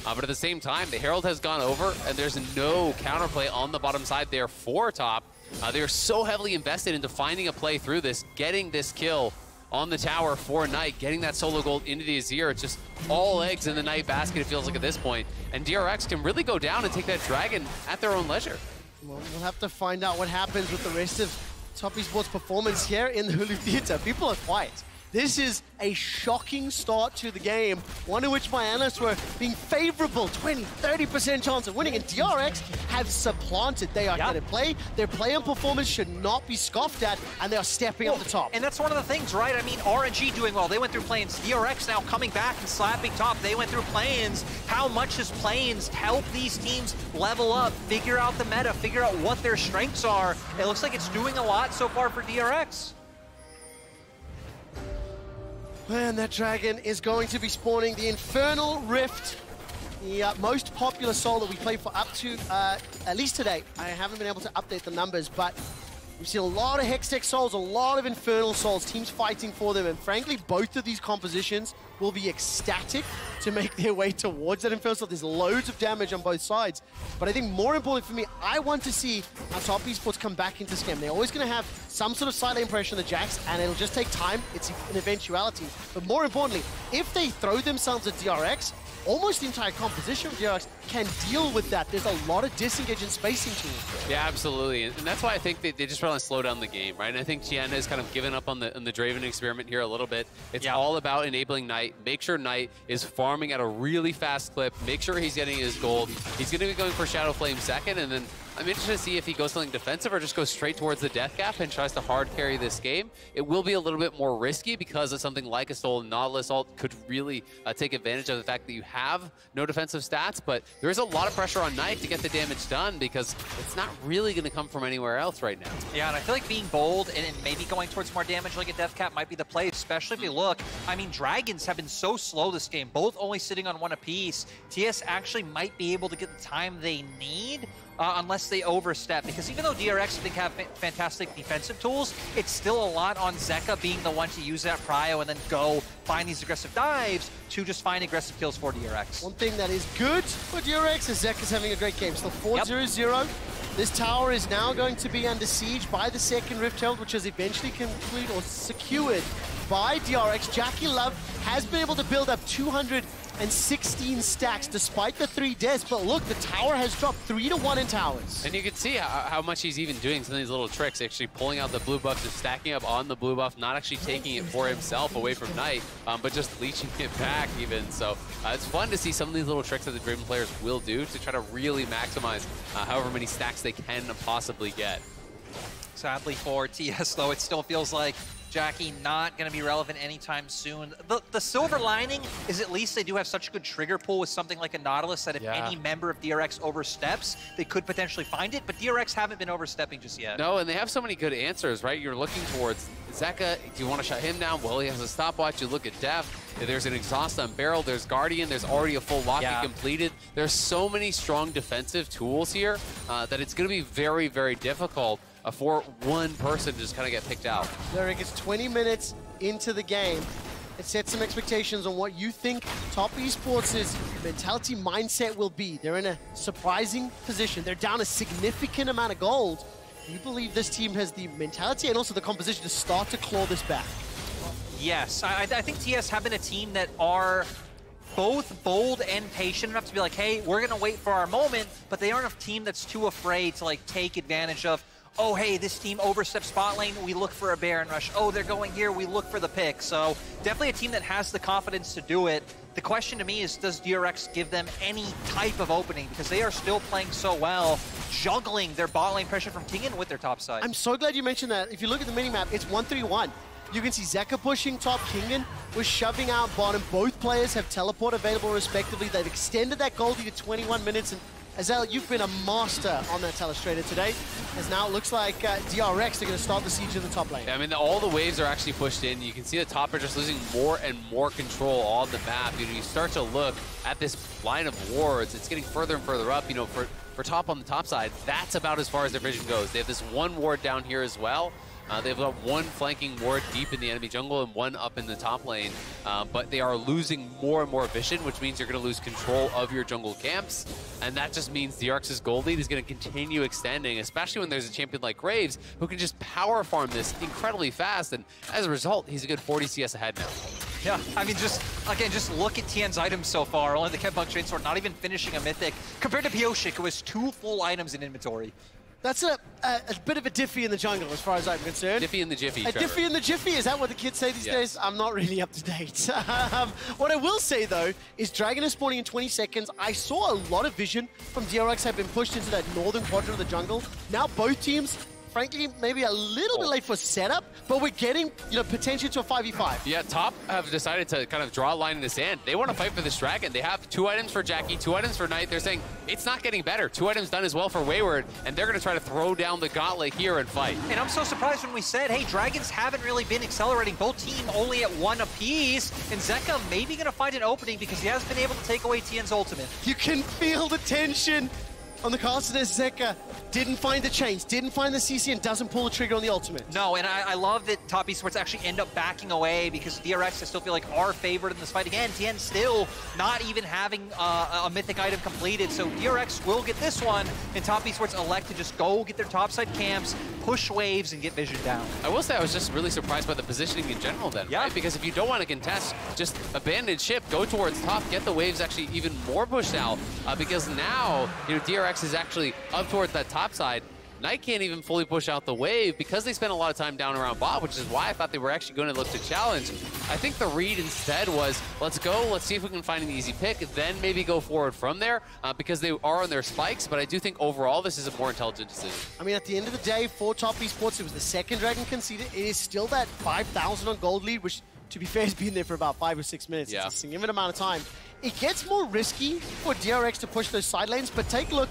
But at the same time, the Herald has gone over, and there's no counterplay on the bottom side there for Top. They are so heavily invested into finding a play through this, getting this kill on the tower for Knight, getting that solo gold into the Azir. It's just all eggs in the Knight basket, it feels like at this point. And DRX can really go down and take that dragon at their own leisure. Well, we'll have to find out what happens with the rest of Top Esports' performance here in the Hulu Theater. People are quiet. This is a shocking start to the game, one in which my analysts were being favorable, 20, 30% chance of winning, and DRX have supplanted. They are going to play. Their play and performance should not be scoffed at, and they are stepping up the top. And that's one of the things, right? I mean, RNG doing well. They went through planes. DRX now coming back and slapping top. They went through planes. How much does planes help these teams level up, figure out the meta, figure out what their strengths are? It looks like it's doing a lot so far for DRX. And that dragon is going to be spawning the Infernal Rift, the most popular soul that we play for up to, at least today. I haven't been able to update the numbers, but we've seen a lot of Hextech souls, a lot of Infernal souls, teams fighting for them, and frankly, both of these compositions will be ecstatic to make their way towards that Infernal soul. There's loads of damage on both sides, but I think more importantly for me, I want to see how Top Esports come back into this game. They're always going to have some sort of side lane pressure on the Jax, and it'll just take time. It's an eventuality. But more importantly, if they throw themselves at DRX, almost the entire composition of DRX can deal with that. There's a lot of disengage and spacing tools. Yeah, absolutely. And that's why I think they just want to slow down the game, right? And I think Tiana has kind of given up on the Draven experiment here a little bit. It's all about enabling Knight. Make sure Knight is farming at a really fast clip. Make sure he's getting his gold. He's going to be going for Shadow Flame second, and then I'm interested to see if he goes something defensive or just goes straight towards the death gap and tries to hard carry this game. It will be a little bit more risky because of something like a Stolen Nautilus ult could really take advantage of the fact that you have no defensive stats, but there is a lot of pressure on Knight to get the damage done because it's not really going to come from anywhere else right now. Yeah, and I feel like being bold and maybe going towards more damage like a death cap might be the play, especially if you look. I mean, Dragons have been so slow this game, both only sitting on one apiece. TS actually might be able to get the time they need unless they overstep, because even though DRX I think have fantastic defensive tools, it's still a lot on Zeka being the one to use that prio and then go find these aggressive dives to just find aggressive kills for DRX. One thing that is good for DRX is Zeka's having a great game. Still 4-0-0. This tower is now going to be under siege by the second Rift Herald, which is eventually complete or secured by DRX. Jackie Love has been able to build up 216 stacks despite the 3 deaths, but look, the tower has dropped 3-1 in towers. And you can see how much he's even doing some of these little tricks, actually pulling out the blue buff, just stacking up on the blue buff, not actually taking it for himself away from Knight, but just leeching it back even. So it's fun to see some of these little tricks that the Draven players will do to try to really maximize however many stacks they can possibly get. Sadly for TS though, it still feels like Jackie not going to be relevant anytime soon. The silver lining is at least they do have such a good trigger pool with something like a Nautilus that if any member of DRX oversteps, they could potentially find it, but DRX haven't been overstepping just yet. No, and they have so many good answers, right? You're looking towards Zeka. Do you want to shut him down? Well, he has a stopwatch. You look at Def. There's an exhaust on Barrel. There's Guardian. There's already a full lock completed. There's so many strong defensive tools here that it's going to be very, very difficult for one person to just kind of get picked out. Derek, it's 20 minutes into the game. It sets some expectations on what you think Top Esports' mentality mindset will be. They're in a surprising position. They're down a significant amount of gold. You believe this team has the mentality and also the composition to start to claw this back? Yes, I think TS have been a team that are both bold and patient enough to be like, hey, we're going to wait for our moment, but they aren't a team that's too afraid to like take advantage of, oh, hey, this team oversteps spot lane, we look for a Baron rush. Oh, they're going here, we look for the pick. So definitely a team that has the confidence to do it. The question to me is, does DRX give them any type of opening? Because they are still playing so well, juggling their bot lane pressure from Tingen with their top side. I'm so glad you mentioned that. If you look at the minimap, it's 1-3-1. You can see Zeka pushing top, Kingen was shoving out bottom. Both players have teleport available respectively. They've extended that Goldie to 21 minutes, and Azel, you've been a master on that telestrator today, as now it looks like DRX are going to start the siege in the top lane. Yeah, I mean, all the waves are actually pushed in. You can see the top are just losing more and more control on the map. You know, you start to look at this line of wards, it's getting further and further up. You know, for top on the top side, that's about as far as their vision goes. They have this one ward down here as well. They've got one flanking ward deep in the enemy jungle and one up in the top lane, but they are losing more and more vision, which means you're going to lose control of your jungle camps, and that just means DRX's gold lead is going to continue extending, especially when there's a champion like Graves who can just power farm this incredibly fast, and as a result, he's a good 40 CS ahead now. Yeah, I mean, just look at Tien's items so far. Only the Kempunk Chainsword, not even finishing a mythic, compared to Pioshik, who has 2 full items in inventory. That's a bit of a diffie in the jungle, as far as I'm concerned. Diffie in the jiffy, A Trevor. diffie in the jiffy, is that what the kids say these days? I'm not really up to date. What I will say, though, is Dragon is spawning in 20 seconds. I saw a lot of vision from DRX have been pushed into that northern quadrant of the jungle. Now both teams, frankly, maybe a little bit late for setup, but we're getting, potential to a 5v5. Yeah, Top have decided to kind of draw a line in the sand. They want to fight for this dragon. They have 2 items for Jackie, 2 items for Knight. They're saying it's not getting better. 2 items done as well for Wayward, and they're going to try to throw down the gauntlet here and fight. And I'm so surprised when we said, hey, Dragons haven't really been accelerating. Both teams only at 1 apiece, and Zeka maybe going to find an opening because he has been able to take away TN's ultimate. You can feel the tension on the caster. Zeka didn't find the chains, didn't find the CC, and doesn't pull the trigger on the ultimate. No, and I love that Top Esports actually end up backing away because DRX, I still feel like, are favored in this fight. Again, TN still not even having a mythic item completed, so DRX will get this one, and Top Esports elect to just go get their topside camps, push waves, and get vision down. I will say I was just really surprised by the positioning in general then, right? Because if you don't want to contest, just abandon ship, go towards top, get the waves actually even more pushed out, because now, DRX is actually up towards that top side. Knight can't even fully push out the wave because they spent a lot of time down around bot, which is why I thought they were actually going to look to challenge. I think the read instead was, let's go, let's see if we can find an easy pick, then maybe go forward from there, because they are on their spikes, but I do think overall this is a more intelligent decision. I mean, at the end of the day, for Top Esports, it was the second Dragon conceded. It is still that 5,000 on gold lead, which, to be fair, has been there for about 5 or 6 minutes. Yeah. It's a significant amount of time. It gets more risky for DRX to push those side lanes, but take a look.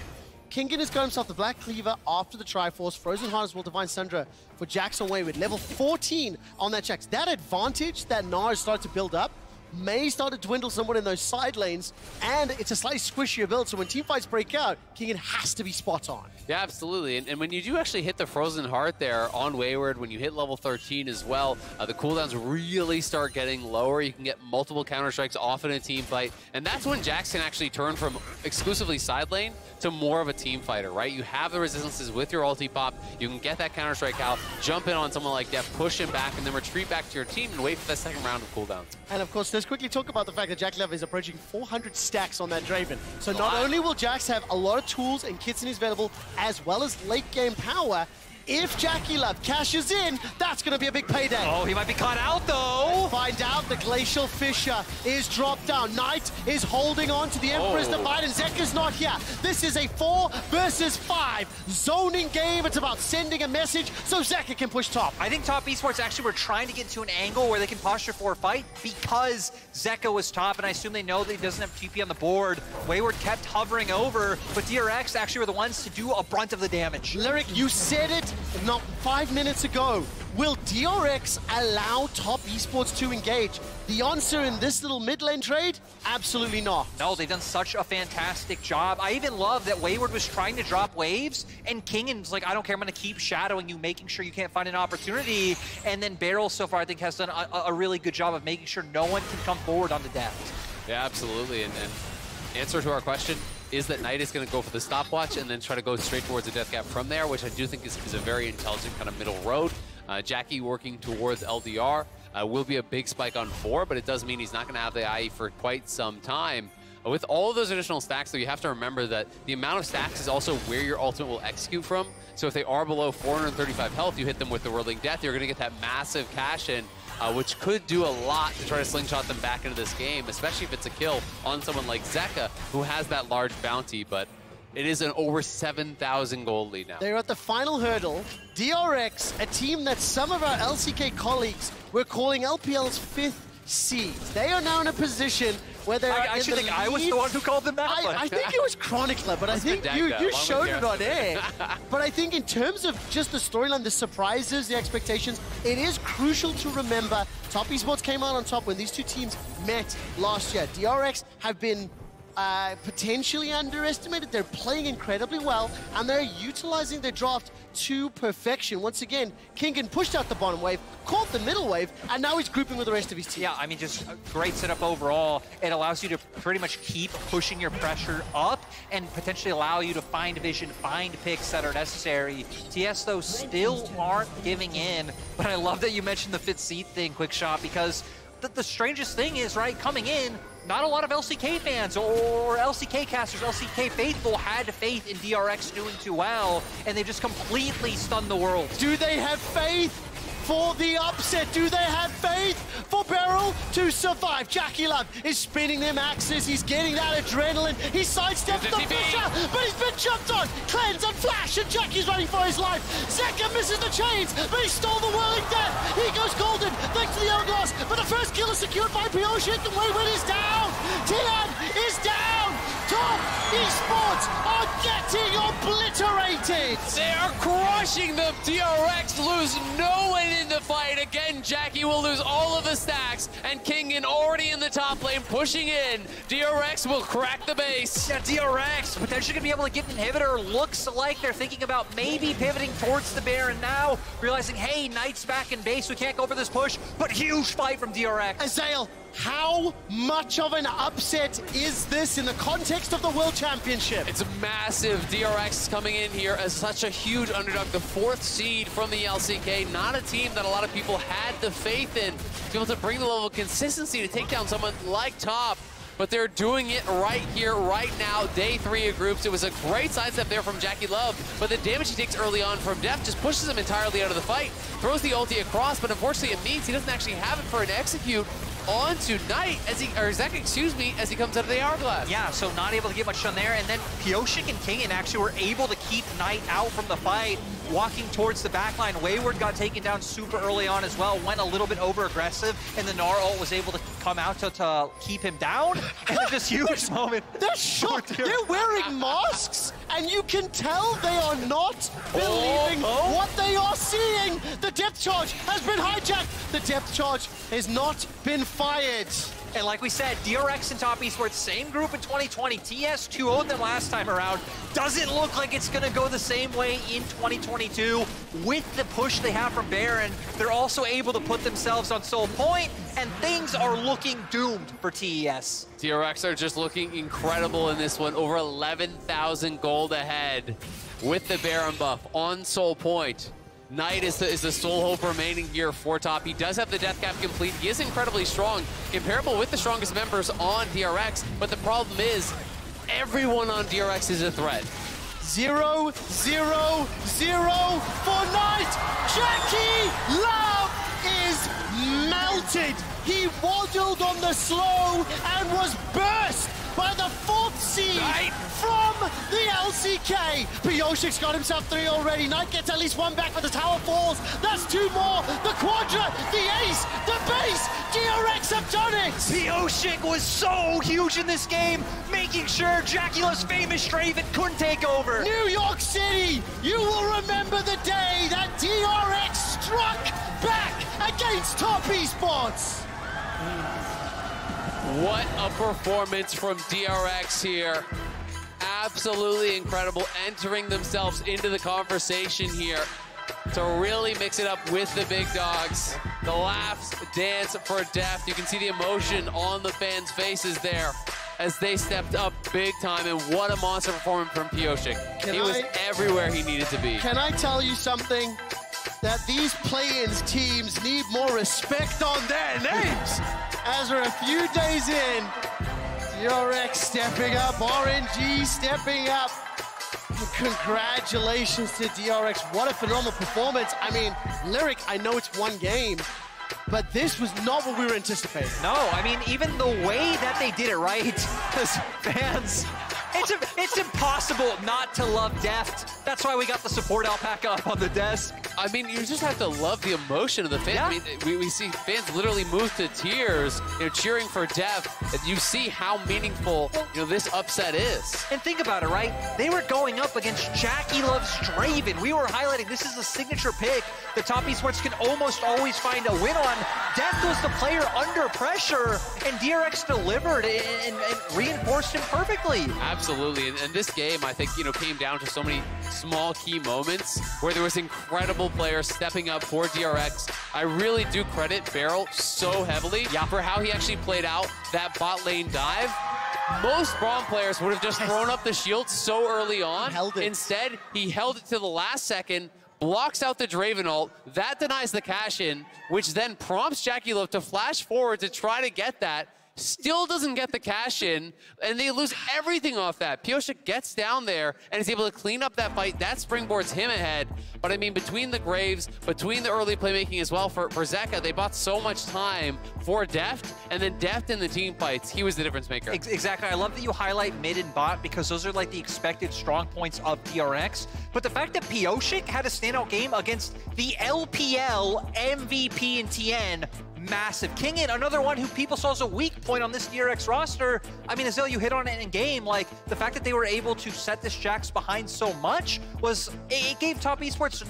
Kingen has got himself the Black Cleaver after the Triforce. Frozen Heart as well, Divine Sundra for Jackson Wayward. Level 14 on that Jax. That advantage that Nars started to build up may start to dwindle somewhat in those side lanes, and it's a slightly squishier build, so when teamfights break out, Kingen has to be spot on. Yeah, absolutely. And when you do actually hit the Frozen Heart there on Wayward, when you hit level 13 as well, the cooldowns really start getting lower. You can get multiple counter-strikes off in a team fight, and that's when Jax can actually turn from exclusively side lane to more of a team fighter, right? You have the resistances with your ulti pop, you can get that counter-strike out, jump in on someone like Def, push him back, and then retreat back to your team and wait for the second round of cooldowns. And of course, let's quickly talk about the fact that Jack Lev is approaching 400 stacks on that Draven. So not only will Jax have a lot of tools and kits in his available, as well as late game power, if Jackie Love cashes in, that's going to be a big payday. Oh, he might be caught out, though. Let's find out. The Glacial Fissure is dropped down. Knight is holding on to the Emperor's Divide, and Zeka's not here. This is a 4 versus 5 zoning game. It's about sending a message so Zeka can push top. I think Top Esports actually were trying to get to an angle where they can posture for a fight because Zeka was top, and I assume they know that he doesn't have TP on the board. Wayward kept hovering over, but DRX actually were the ones to do a brunt of the damage. Lyric, you said it not 5 minutes ago. Will DRX allow Top Esports to engage? The answer in this little mid lane trade? Absolutely not. No, they've done such a fantastic job. I even love that Wayward was trying to drop waves, and Kingen's like, I don't care, I'm going to keep shadowing you, making sure you can't find an opportunity. And then Beryl, so far, I think, has done a really good job of making sure no one can come forward on the depth. Yeah, absolutely. And answer to our question is that Knight is going to go for the stopwatch and then try to go straight towards the death gap from there, which I do think is a very intelligent kind of middle road. Jackie working towards LDR will be a big spike on 4, but it does mean he's not going to have the IE for quite some time. With all of those additional stacks, though, you have to remember that the amount of stacks is also where your ultimate will execute from. So if they are below 435 health, you hit them with the Whirling Death, you're going to get that massive cash-in, which could do a lot to try to slingshot them back into this game, especially if it's a kill on someone like Zeka, who has that large bounty, but it is an over 7,000 gold lead now. They're at the final hurdle. DRX, a team that some of our LCK colleagues were calling LPL's 5th seed. They are now in a position where they're I actually think I was the one who called them that. I think it was Chronicler, but I think you showed it on air. But I think in terms of just the storyline, the surprises, the expectations, it is crucial to remember Top Esports came out on top when these two teams met last year. DRX have been potentially underestimated. They're playing incredibly well, and they're utilizing their draft to perfection. Once again, Kingen pushed out the bottom wave, caught the middle wave, and now he's grouping with the rest of his team. Yeah, I mean, just a great setup overall. It allows you to pretty much keep pushing your pressure up and potentially allow you to find vision, find picks that are necessary. TS, though, still aren't giving in, but I love that you mentioned the 5th seed thing, Quick Shot, because the strangest thing is, right, coming in, not a lot of LCK fans or LCK casters, LCK faithful had faith in DRX doing too well, and they just completely stunned the world. Do they have faith for the upset? Do they have faith for Beryl to survive? Jackie Love is spinning them axes. He's getting that adrenaline. He sidesteps the Fisher, but he's been jumped on. Cleanse and Flash, and Jackie's running for his life. Zeka misses the chains, but he stole the Whirling Death. He goes golden, thanks to the Hourglass, but the first kill is secured by Pioshik, and Wayward is down. Tian is down. Top Esports are getting obliterated. They are crushing them. DRX lose no one in the fight. Again, Jackie will lose all of the stacks, and Kingen already in the top lane pushing in. DRX will crack the base. Yeah, DRX potentially gonna be able to get an inhibitor. Looks like they're thinking about maybe pivoting towards the Baron now, realizing, hey, Knight's back in base, we can't go for this push, but huge fight from DRX. Azael, how much of an upset is this in the context of the World Championship? It's massive. DRX coming in here as such a huge underdog, the 4th seed from the LCK, not a team that a lot of people had the faith in to be able to bring the level of consistency to take down someone like Top. But they're doing it right here, right now, day 3 of groups. It was a great sidestep there from Jackie Love, but the damage he takes early on from Def just pushes him entirely out of the fight. Throws the ulti across, but unfortunately it means he doesn't actually have it for an execute onto Knight, or Zek, excuse me, as he comes out of the Hourglass. Yeah, so not able to get much done there, and then Pioshik and Kingen actually were able to keep Knight out from the fight, walking towards the backline. Wayward got taken down super early on as well, went a little bit over-aggressive, and the Gnar ult was able to come out to keep him down, and then this huge moment. They're shocked. They're wearing masks, and you can tell they are not believing what they are seeing. The depth charge has been hijacked. The depth charge has not been fired. And like we said, DRX and Top Esports, same group in 2020. TES 2-0'd them last time around. Doesn't look like it's going to go the same way in 2022. With the push they have from Baron, they're also able to put themselves on Soul Point, and things are looking doomed for TES. DRX are just looking incredible in this one. Over 11,000 gold ahead with the Baron buff on Soul Point. Knight is the sole hope remaining here for Top. He does have the death cap complete. He is incredibly strong, comparable with the strongest members on DRX, but the problem is everyone on DRX is a threat. 0-0-0 for Knight. Jackie Love is melted. He waddled on the slow and was burst by the 4th seed from the LCK. Pioshik's got himself 3 already. Knight gets at least 1 back, but the tower falls. That's 2 more. The Quadra, the Ace, the base. DRX have done it. Pioshik was so huge in this game, making sure Jackie Love's famous Draven couldn't take over. New York City, you will remember the day that DRX struck back against Top Esports. What a performance from DRX here. Absolutely incredible, entering themselves into the conversation here to really mix it up with the big dogs. The laughs, dance for Deft. You can see the emotion on the fans' faces there as they stepped up big time, and what a monster performance from Pioshik. He was everywhere he needed to be. Can I tell you something? That these play-ins teams need more respect on their names. As we're a few days in, DRX stepping up, RNG stepping up. Congratulations to DRX. What a phenomenal performance. I mean, Lyric, I know it's 1 game, but this was not what we were anticipating. No, I mean, even the way that they did it right, as fans, it's impossible not to love Deft. That's why we got the support alpaca up on the desk. I mean, you just have to love the emotion of the fans. Yeah. I mean, we see fans literally move to tears, cheering for Def. And you see how meaningful, this upset is. And think about it, right? They were going up against Jackie Love's Draven. We were highlighting this is a signature pick that Top Esports can almost always find a win on. Def was the player under pressure, and DRX delivered and reinforced him perfectly. Absolutely, and this game, I think, came down to so many small key moments where there was incredible players stepping up for DRX. I really do credit Beryl so heavily for how he actually played out that bot lane dive. Most Braum players would have just thrown up the shield so early on. Instead, he held it to the last second, blocks out the Draven ult. That denies the cash-in, which then prompts JackeyLove to flash forward to try to get that. Still doesn't get the cash in, and they lose everything off that. Pyosha gets down there and is able to clean up that fight. That springboards him ahead. But I mean, between the Graves, between the early playmaking as well for Zeka, they bought so much time for Deft, and then Deft in the team fights, he was the difference maker. Exactly. I love that you highlight mid and bot because those are like the expected strong points of DRX. But the fact that Pyosha had a standout game against the LPL MVP in TN, massive. King It, another one who people saw as a weak point on this DRX roster. I mean, Azil, you hit on it in game. Like, the fact that they were able to set this Jax behind so much was, it gave Top Esports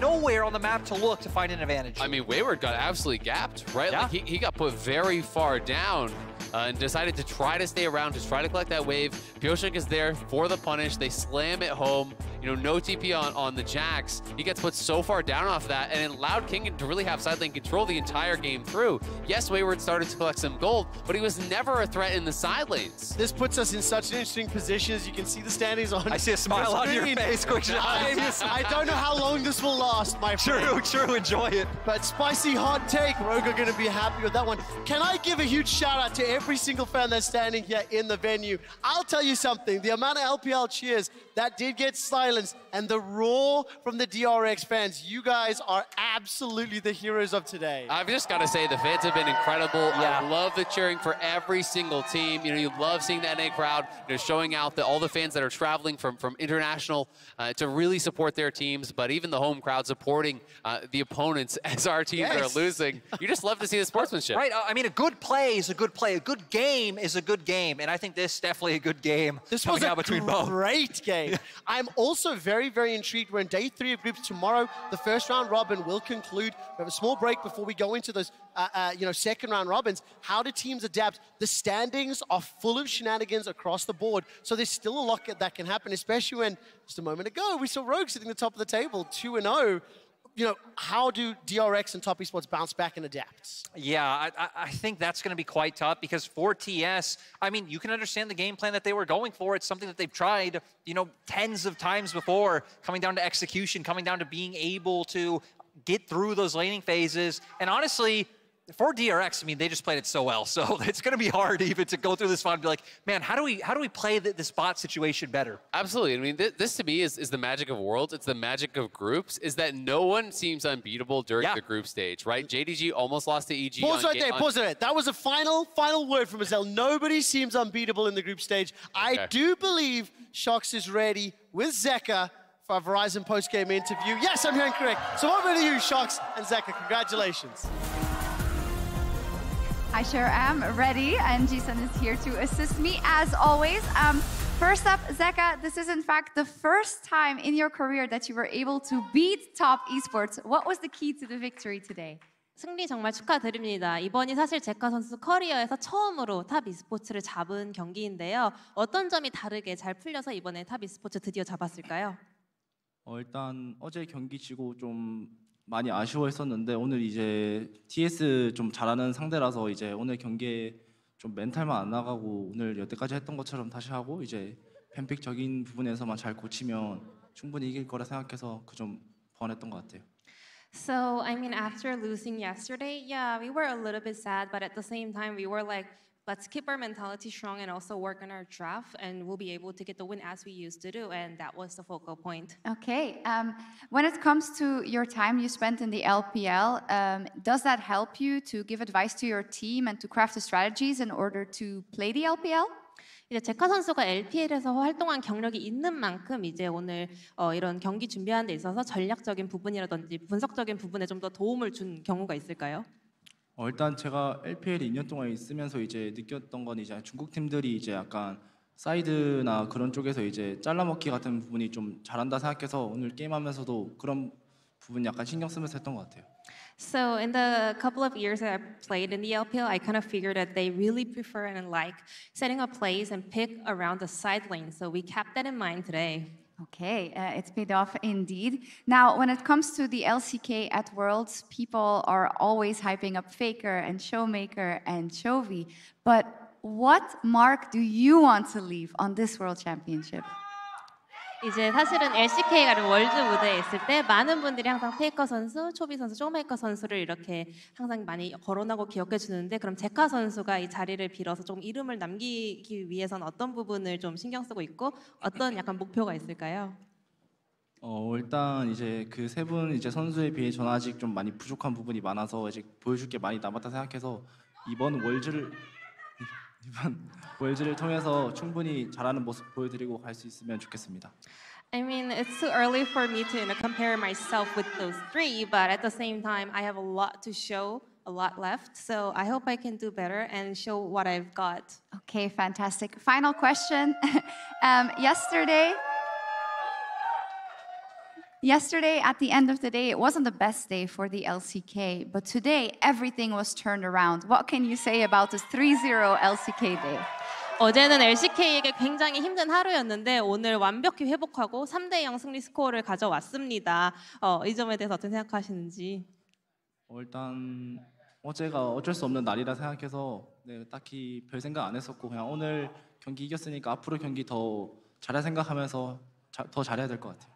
nowhere on the map to look to find an advantage. I mean, Wayward got absolutely gapped, right? Yeah. Like, he got put very far down and decided to try to stay around, to try to collect that wave. Pyosha is there for the punish. They slam it home. You know, no TP on the Jax. He gets put so far down off that, and it allowed King to really have side lane control the entire game through. Yes, Wayward started to collect some gold, but he was never a threat in the side lanes. This puts us in such an interesting position. As you can see the standings on. I see a smile on your face, quick shot. I don't know how long this will last, my friend. True, enjoy it. But spicy hot take, Rogue are going to be happy with that one. Can I give a huge shout out to every single fan that's standing here in the venue? I'll tell you something, the amount of LPL cheers that did get silenced and the roar from the DRX fans, you guys are absolutely the heroes of today. I've just got to say, the fans have been incredible. Yeah. I love the cheering for every single team. You know, you love seeing the NA crowd, you know, showing out all the fans that are traveling from international to really support their teams, but even the home crowd supporting the opponents as our teams are losing. You just love to see the sportsmanship. Right, I mean, a good play is a good play. A good game is a good game, and I think this is definitely a good game. This was a great game. I'm also very, very intrigued. We're in day 3 of groups tomorrow. The first round robin will conclude. We have a small break before we go into those second round robins. How do teams adapt? The standings are full of shenanigans across the board, so there's still a lot that can happen, especially when just a moment ago we saw Rogue sitting at the top of the table, 2-0. You know, how do DRX and Top Esports bounce back and adapt? Yeah, I think that's going to be quite tough because for TS, I mean, you can understand the game plan that they were going for. It's something that they've tried, you know, tens of times before, coming down to execution, coming down to being able to get through those laning phases. And honestly, for DRX, I mean, they just played it so well. So it's going to be hard even to go through this fun and be like, man, how do we play this bot situation better? Absolutely. I mean, this to me is the magic of Worlds. It's the magic of groups, is that no one seems unbeatable during the group stage, right? JDG almost lost to EG. Pause right there, pause right there. That was a final word from Azil. Nobody seems unbeatable in the group stage. Okay. I do believe Shox is ready with Zeka for a Verizon post-game interview. Yes, I'm hearing correct. So over to you, Shox and Zeka. Congratulations. I sure am ready, and Jason is here to assist me as always. First up, Zeka, this is in fact the first time in your career that you were able to beat Top Esports. What was the key to the victory today? 승리 정말 축하드립니다. 이번이 사실 제카 선수 커리어에서 처음으로 탑 e스포츠를 잡은 경기인데요. 어떤 점이 다르게 잘 풀려서 이번에 탑 e스포츠 드디어 잡았을까요? 일단 어제 경기 지고 좀 많이 아쉬워했었는데 오늘 이제 TS 좀 잘하는 상대라서 이제 오늘 경기에 좀 멘탈만 안 나가고 오늘 여태까지 했던 것처럼 다시 하고 이제 팬픽적인 부분에서만 잘 고치면 충분히 이길 거라 생각해서 그 점 보완했던 것 같아요. So, I mean, after losing yesterday, yeah, we were a little bit sad, but at the same time, we were like, let's keep our mentality strong and also work on our draft, and we'll be able to get the win as we used to do, and that was the focal point. Okay. When it comes to your time you spent in the LPL, does that help you to give advice to your team and to craft the strategies in order to play the LPL? 이제 제카 선수가 LPL에서 활동한 경력이 있는 만큼 이제 오늘 이런 경기 준비하는 데 있어서 전략적인 부분이라든지 분석적인 부분에 좀 더 도움을 준 경우가 있을까요? 일단 제가 LPL에 2년 동안 있으면서 이제 느꼈던 건 이제 중국 팀들이 이제 약간 사이드나 그런 쪽에서 이제 잘라먹기 같은 부분이 좀 잘한다 생각해서 오늘 게임하면서도 그런 부분 약간 신경 쓰면서 했던 것 같아요. So in the couple of years that I played in the LPL, I kind of figured that they really prefer and like setting up plays and pick around the side lane. So we kept that in mind today. Okay, it's paid off indeed. Now, when it comes to the LCK at Worlds, people are always hyping up Faker and Showmaker and Chovy. But what mark do you want to leave on this World Championship? 이제 사실은 LCK가 월드 무대에 있을 때 많은 분들이 항상 페이커 선수, 초비 선수, 쇼메이커 선수를 이렇게 항상 많이 거론하고 기억해 주는데 그럼 제카 선수가 이 자리를 빌어서 좀 이름을 남기기 위해서는 어떤 부분을 좀 신경 쓰고 있고 어떤 약간 목표가 있을까요? 일단 이제 그 세 분 이제 선수에 비해 저는 아직 좀 많이 부족한 부분이 많아서 아직 보여줄 게 많이 남았다 생각해서 이번 월즈를 통해서 충분히 잘하는 모습 보여드리고 갈 수 있으면 좋겠습니다. I mean, it's too early for me to compare myself with those three, but at the same time, I have a lot to show, a lot left. So I hope I can do better and show what I've got. Okay, fantastic. Final question. Yesterday, at the end of the day, it wasn't the best day for the LCK, but today, everything was turned around. What can you say about this 3-0 LCK day? 어제는 LCK에게 굉장히 힘든 하루였는데 오늘 완벽히 회복하고 3대0 승리 스코어를 가져왔습니다. 이 점에 대해서 어떻게 생각하시는지? 일단 어제가 어쩔 수 없는 날이라 생각해서 딱히 별 생각 안 했었고 그냥 오늘 경기 이겼으니까 앞으로 경기 더 잘할 생각하면서 더 잘해야 될 것 같아요.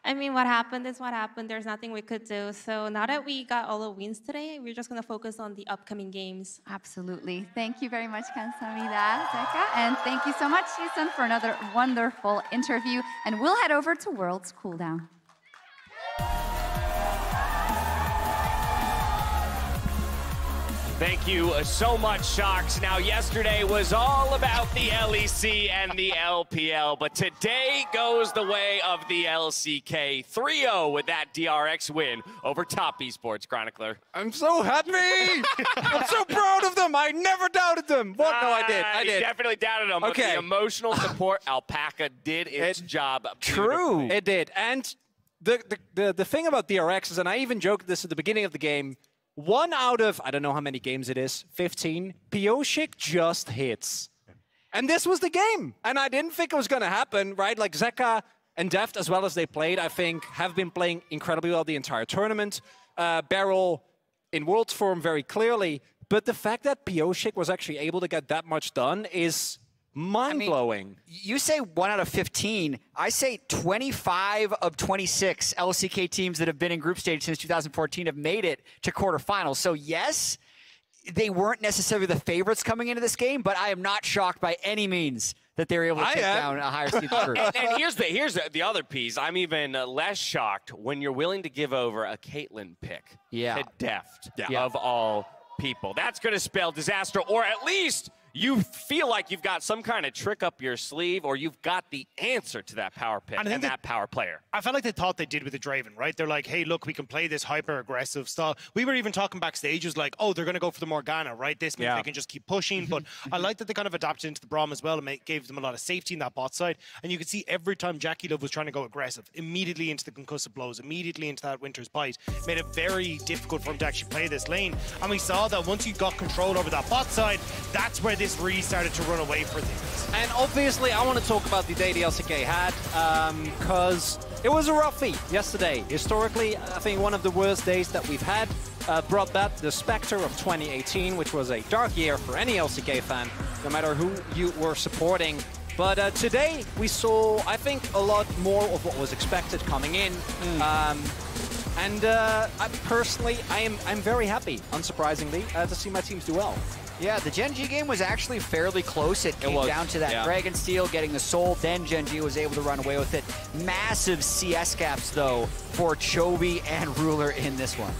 I mean, what happened is what happened. There's nothing we could do. So now that we got all the wins today, we're just going to focus on the upcoming games. Absolutely. Thank you very much, 감사합니다, Zeka. And thank you so much, Jason, for another wonderful interview. And we'll head over to World's Cooldown. Thank you so much, Sharks. Now, yesterday was all about the LEC and the LPL, but today goes the way of the LCK. 3-0 with that DRX win over Top Esports, Chronicler. I'm so happy! I'm so proud of them! I never doubted them! What? No, I did. You definitely doubted them, Okay. but the emotional support, Alpaca did its job. True. It did. And the thing about DRX is, and I even joked this at the beginning of the game, 1 out of, I don't know how many games it is, 15, Pioshik just hits. And this was the game. And I didn't think it was going to happen, right? Like Zeka and Deft, as well as they played, I think, have been playing incredibly well the entire tournament. Beryl in Worlds form very clearly. But the fact that Pioshik was actually able to get that much done is mind-blowing. I mean, you say 1 out of 15. I say 25 of 26 LCK teams that have been in group stage since 2014 have made it to quarterfinals. So yes, they weren't necessarily the favorites coming into this game, but I am not shocked by any means that they were able to take down a higher seed group. And here's the other piece. I'm even less shocked when you're willing to give over a Caitlyn pick to Deft of all people. That's going to spell disaster, or at least you feel like you've got some kind of trick up your sleeve, or you've got the answer to that power pick and that power player. I felt like they thought they did with the Draven, right? They're like, hey, look, we can play this hyper-aggressive style. We were even talking backstage, it was like, oh, they're going to go for the Morgana, right? This means they can just keep pushing. But I like that they kind of adapted into the Braum as well and gave them a lot of safety in that bot side. And you could see every time Jackie Love was trying to go aggressive, immediately into the concussive blows, immediately into that Winter's Bite, made it very difficult for him to actually play this lane. And we saw that once you got control over that bot side, that's where this really started to run away for things. And obviously, I want to talk about the day the LCK had, because it was a roughie yesterday. Historically, I think one of the worst days that we've had. Brought back the specter of 2018, which was a dark year for any LCK fan, no matter who you were supporting. But today, we saw, I think, a lot more of what was expected coming in. I personally, I'm very happy, unsurprisingly, to see my teams do well. Yeah, the Gen G game was actually fairly close. It came down to that Dragon Steel getting the soul, then Gen G was able to run away with it. Massive CS gaps, though, for Chovy and Ruler in this one.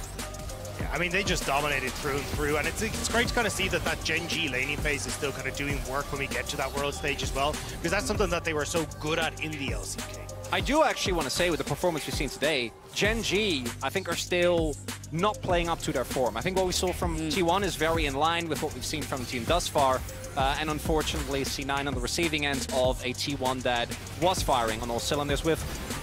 Yeah, I mean, they just dominated through and through, and it's great to kind of see that Gen G laning phase is still kind of doing work when we get to that world stage as well, because that's something that they were so good at in the LCK. I do actually want to say, with the performance we've seen today, Gen G, I think, are still not playing up to their form. I think what we saw from T1 is very in line with what we've seen from the team thus far. And unfortunately, C9 on the receiving end of a T1 that was firing on all cylinders with.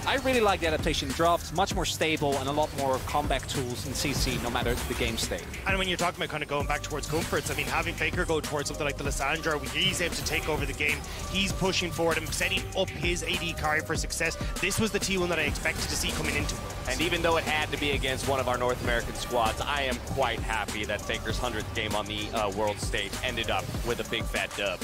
I really like the adaptation draft, much more stable and a lot more comeback tools in CC, no matter the game state. And when you're talking about kind of going back towards comforts, I mean, having Faker go towards something like the Lissandra, he's able to take over the game. He's pushing forward and setting up his AD carry for success. This was the T1 that I expected to see coming into it. And even though it had to be against one of our North American squads, I am quite happy that Faker's 100th game on the world stage ended up with a big fat dub.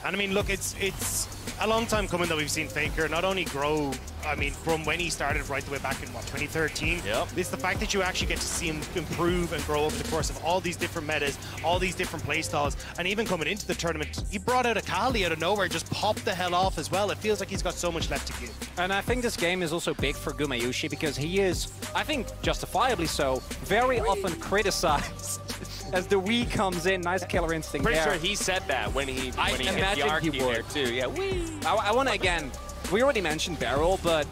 And I mean, look, it's a long time coming that we've seen Faker not only grow, I mean, from when he started right the way back in, what, 2013? Yep. It's the fact that you actually get to see him improve and grow over the course of all these different metas, all these different playstyles, and even coming into the tournament, he brought out a Kali out of nowhere, just popped the hell off as well. It feels like he's got so much left to give. And I think this game is also big for Gumayushi because he is, I think justifiably so, very often criticized as the Wii comes in. Nice killer instinct Pretty there. sure he said that when he hit the imagine arc he there would. too. Yeah, wee. I want to, again, we already mentioned Barrel, but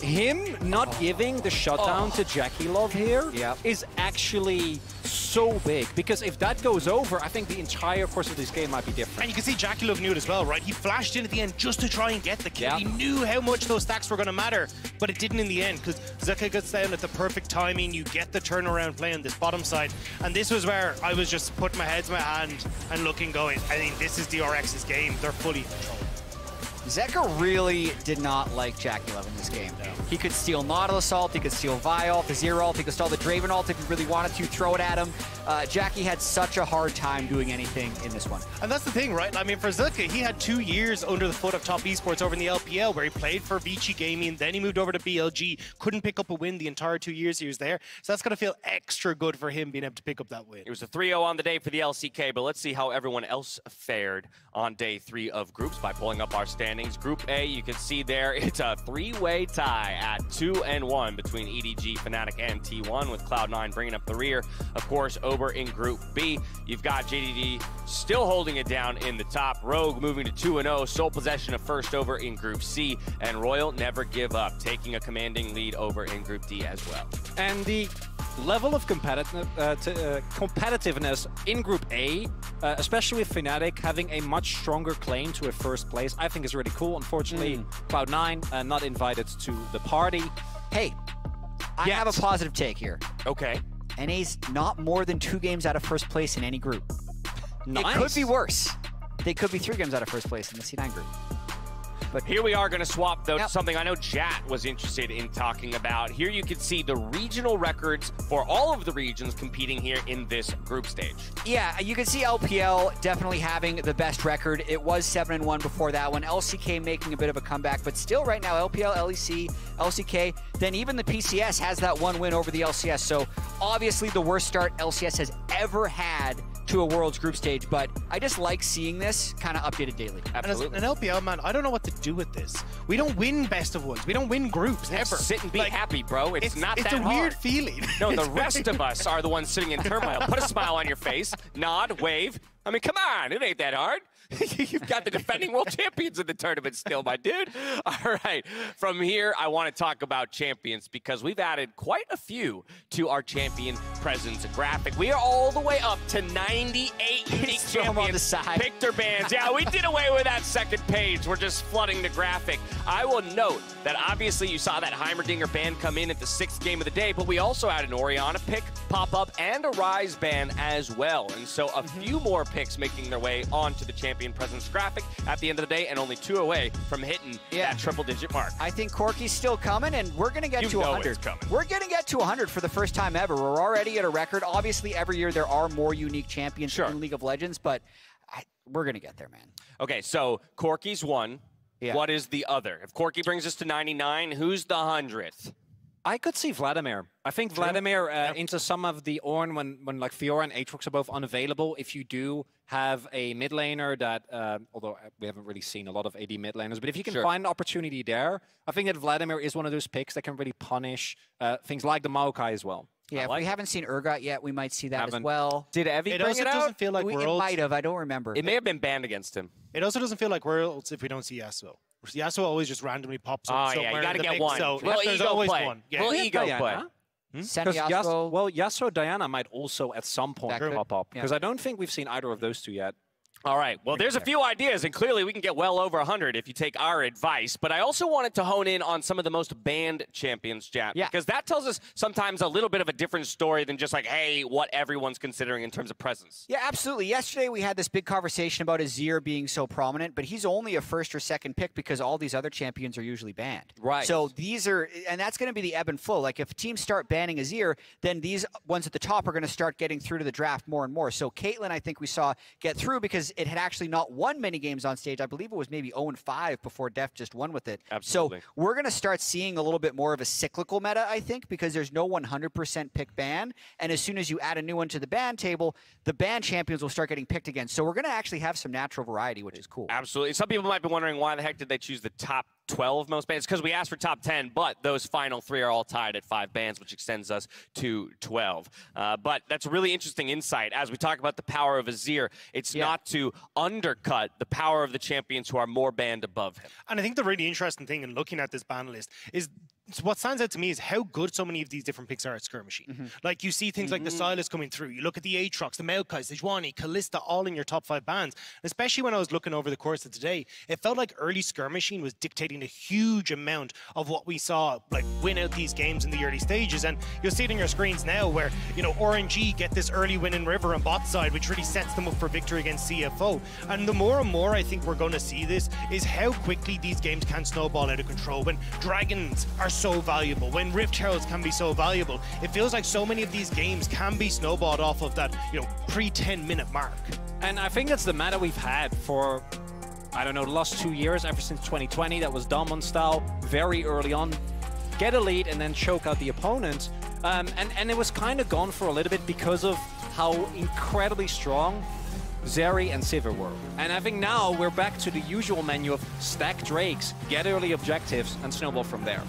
him not giving the shutdown to Jackie Love here is actually so big, because if that goes over, I think the entire course of this game might be different. And you can see Jackie Love knew it as well, right? He flashed in at the end just to try and get the kill. He knew how much those stacks were going to matter, but it didn't in the end, because Zuka gets down at the perfect timing. You get the turnaround play on this bottom side, and this was where I was just putting my head to my hand and looking, going, I think this is DRX's game. They're fully in control. Zeka really did not like Jackie Love in this game. No. He could steal Nautilus ult, he could steal Vi ult, the Zero ult, he could steal the Draven ult if he really wanted to, throw it at him. Jackie had such a hard time doing anything in this one. And that's the thing, right? I mean, for Zuka, he had 2 years under the foot of Top Esports over in the LPL, where he played for Vici Gaming, then he moved over to BLG, couldn't pick up a win the entire 2 years he was there. So that's going to feel extra good for him being able to pick up that win. It was a 3-0 on the day for the LCK, but let's see how everyone else fared on day 3 of groups by pulling up our standings. Group A, you can see there, it's a 3-way tie at 2-1 between EDG, Fnatic, and T1, with Cloud9 bringing up the rear. Of course, over in Group B, you've got JDD still holding it down in the top. Rogue moving to 2-0, sole possession of first over in Group C, and Royal never give up, taking a commanding lead over in Group D as well. And the level of competitiveness in Group A, especially with Fnatic having a much stronger claim to a first place, I think is really cool. Unfortunately, Cloud9 not invited to the party. Hey, I have a positive take here. Okay. NA's not more than 2 games out of first place in any group. Nice. It could be worse. They could be 3 games out of first place in the C9 group. But here we are going to swap, though, to something I know Jat was interested in talking about. Here you can see the regional records for all of the regions competing here in this group stage. Yeah, you can see LPL definitely having the best record. It was 7-1 before that one. LCK making a bit of a comeback, but still right now, LPL, LEC, LCK, then even the PCS has that 1 win over the LCS. So obviously the worst start LCS has ever had to a Worlds group stage, but I just like seeing this kind of updated daily. Absolutely. And as an LPL, man, I don't know what to do with this. We don't win best of ones. We don't win groups, ever. Sit and be happy, bro. It's not that hard. It's a weird feeling. No, the rest of us are the ones sitting in turmoil. Put a smile on your face, nod, wave. I mean, come on, it ain't that hard. You've got the defending world champions in the tournament still, my dude. All right, from here, I want to talk about champions because we've added quite a few to our champion presence graphic. We are all the way up to 98 unique champions. On the side. Picked their bands. Yeah, we did away with that second page. We're just flooding the graphic. I will note that obviously you saw that Heimerdinger band come in at the 6th game of the day, but we also had an Orianna pick pop up and a Ryze band as well. And so a few more picks making their way onto the champion presence graphic at the end of the day, and only 2 away from hitting that triple-digit mark. I think Corky's still coming, and we're going to get to 100. We're going to get to 100 for the first time ever. We're already at a record. Obviously, every year there are more unique champions in League of Legends, but we're going to get there, man. Okay, so Corky's 1. Yeah. What is the other? If Corky brings us to 99, who's the 100th? I could see Vladimir. I think Vladimir into some of the Ornn when like Fiora and Aatrox are both unavailable. If you do have a mid laner that, although we haven't really seen a lot of AD mid laners, but if you can find an opportunity there, I think that Vladimir is one of those picks that can really punish things like the Maokai as well. Yeah, if we haven't seen Urgot yet, we might see that as well. Did Evie bring it out? Doesn't feel like It might have. I don't remember. It may have been banned against him. It also doesn't feel like Worlds if we don't see Yasuo. Yasuo always just randomly pops up somewhere you gotta in the get mix, one. so Well, there's ego always play. one. Yeah. Well, ego play. Yasuo Diana might also at some point pop up, because I don't think we've seen either of those two yet. All right, well, there's a few ideas, and clearly we can get well over 100 if you take our advice. But I also wanted to hone in on some of the most banned champions, Jat, because that tells us sometimes a little bit of a different story than just like, hey, what everyone's considering in terms of presence. Yeah, absolutely. Yesterday we had this big conversation about Azir being so prominent, but he's only a 1st or 2nd pick because all these other champions are usually banned. Right. So these are, and that's going to be the ebb and flow. Like if teams start banning Azir, then these ones at the top are going to start getting through to the draft more and more. So Caitlyn, I think we saw get through because it had actually not won many games on stage. I believe it was maybe 0-5 before Def just won with it. Absolutely. So we're going to start seeing a little bit more of a cyclical meta, I think, because there's no 100% pick ban. And as soon as you add a new one to the ban table, the ban champions will start getting picked again. So we're going to actually have some natural variety, which is cool. Absolutely. Some people might be wondering why the heck did they choose the top 12 most bans? Because we asked for top 10, but those final 3 are all tied at 5 bans, which extends us to 12. But that's a really interesting insight. As we talk about the power of Azir, it's not to undercut the power of the champions who are more banned above him. And I think the really interesting thing in looking at this ban list is what stands out to me is how good so many of these different picks are at skirmishing. Like you see things like the Silas coming through. You look at the Aatrox, the Maokais, the Juani, Kalista, all in your top 5 bans. Especially when I was looking over the course of today, it felt like early skirmishing was dictating a huge amount of what we saw like win out these games in the early stages. And you'll see it on your screens now where, you know, RNG get this early win in River on bot side, which really sets them up for victory against CFO. And the more and more I think we're going to see this is how quickly these games can snowball out of control. When Dragons are so valuable, when Rift Heralds can be so valuable, it feels like so many of these games can be snowballed off of that, you know, pre-10-minute mark. And I think that's the meta we've had for, I don't know, the last 2 years, ever since 2020. That was Domon style, very early on, get a lead and then choke out the opponent. And it was kind of gone for a little bit because of how incredibly strong Zeri and Sivir were. And I think now we're back to the usual menu of stack Drakes, get early objectives, and snowball from there.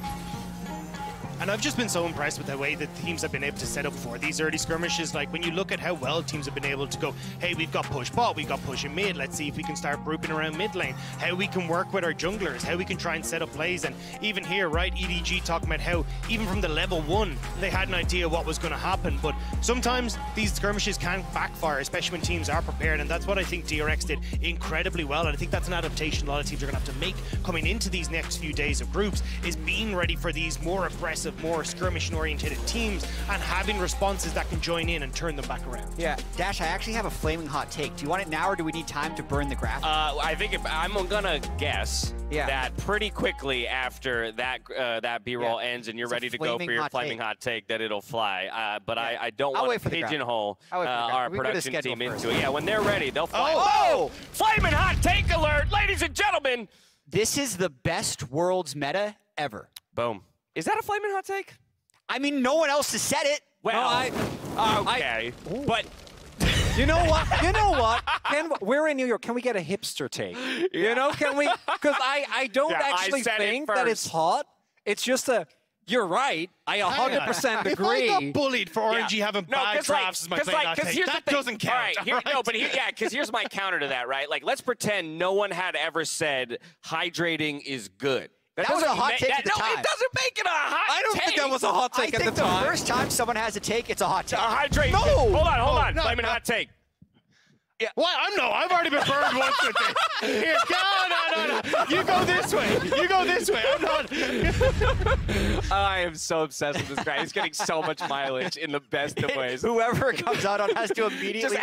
And I've just been so impressed with the way that teams have been able to set up for these early skirmishes. Like when you look at how well teams have been able to go, hey, we've got push bot, we've got push in mid, let's see if we can start grouping around mid lane, how we can work with our junglers, how we can try and set up plays. And even here, right, EDG talking about how even from the level 1, they had an idea what was going to happen. But sometimes these skirmishes can backfire, especially when teams are prepared. And that's what I think DRX did incredibly well. And I think that's an adaptation a lot of teams are going to have to make coming into these next few days of groups, is being ready for these more aggressive, more skirmishing-oriented teams and having responses that can join in and turn them back around. Yeah, Dash, I actually have a flaming hot take. Do you want it now or do we need time to burn the graph? I think I'm gonna guess that pretty quickly after that that B-roll ends and you're ready to go for your flaming hot take, that it'll fly. But I don't want to pigeonhole our production team into it. Yeah, when they're ready, they'll fly. Oh! Flaming hot take alert, ladies and gentlemen! This is the best Worlds meta ever. Boom. Is that a flaming hot take? I mean, no one else has said it. Well, okay. But you know what? You know what? We're in New York. Can we get a hipster take? You know, can we? Because I don't actually think that it's hot. It's just a. You're right. I 100% agree. If I got bullied for RNG having bad drafts as my flaming hot take, that doesn't count. All right, no, but because here's my counter to that, right? Like, let's pretend no one had ever said hydrating is good. That was a hot take at the time. No, it doesn't make it a hot take. I don't think that was a hot take at the time. I think the first time someone has a take, it's a hot take. Hydrate. No! Hold on. Flaming hot take. Yeah. What? I've already been burned once with this. Here, no. You go this way. You go this way. I'm not. I am so obsessed with this guy. He's getting so much mileage in the best of ways. Whoever it comes out on has to immediately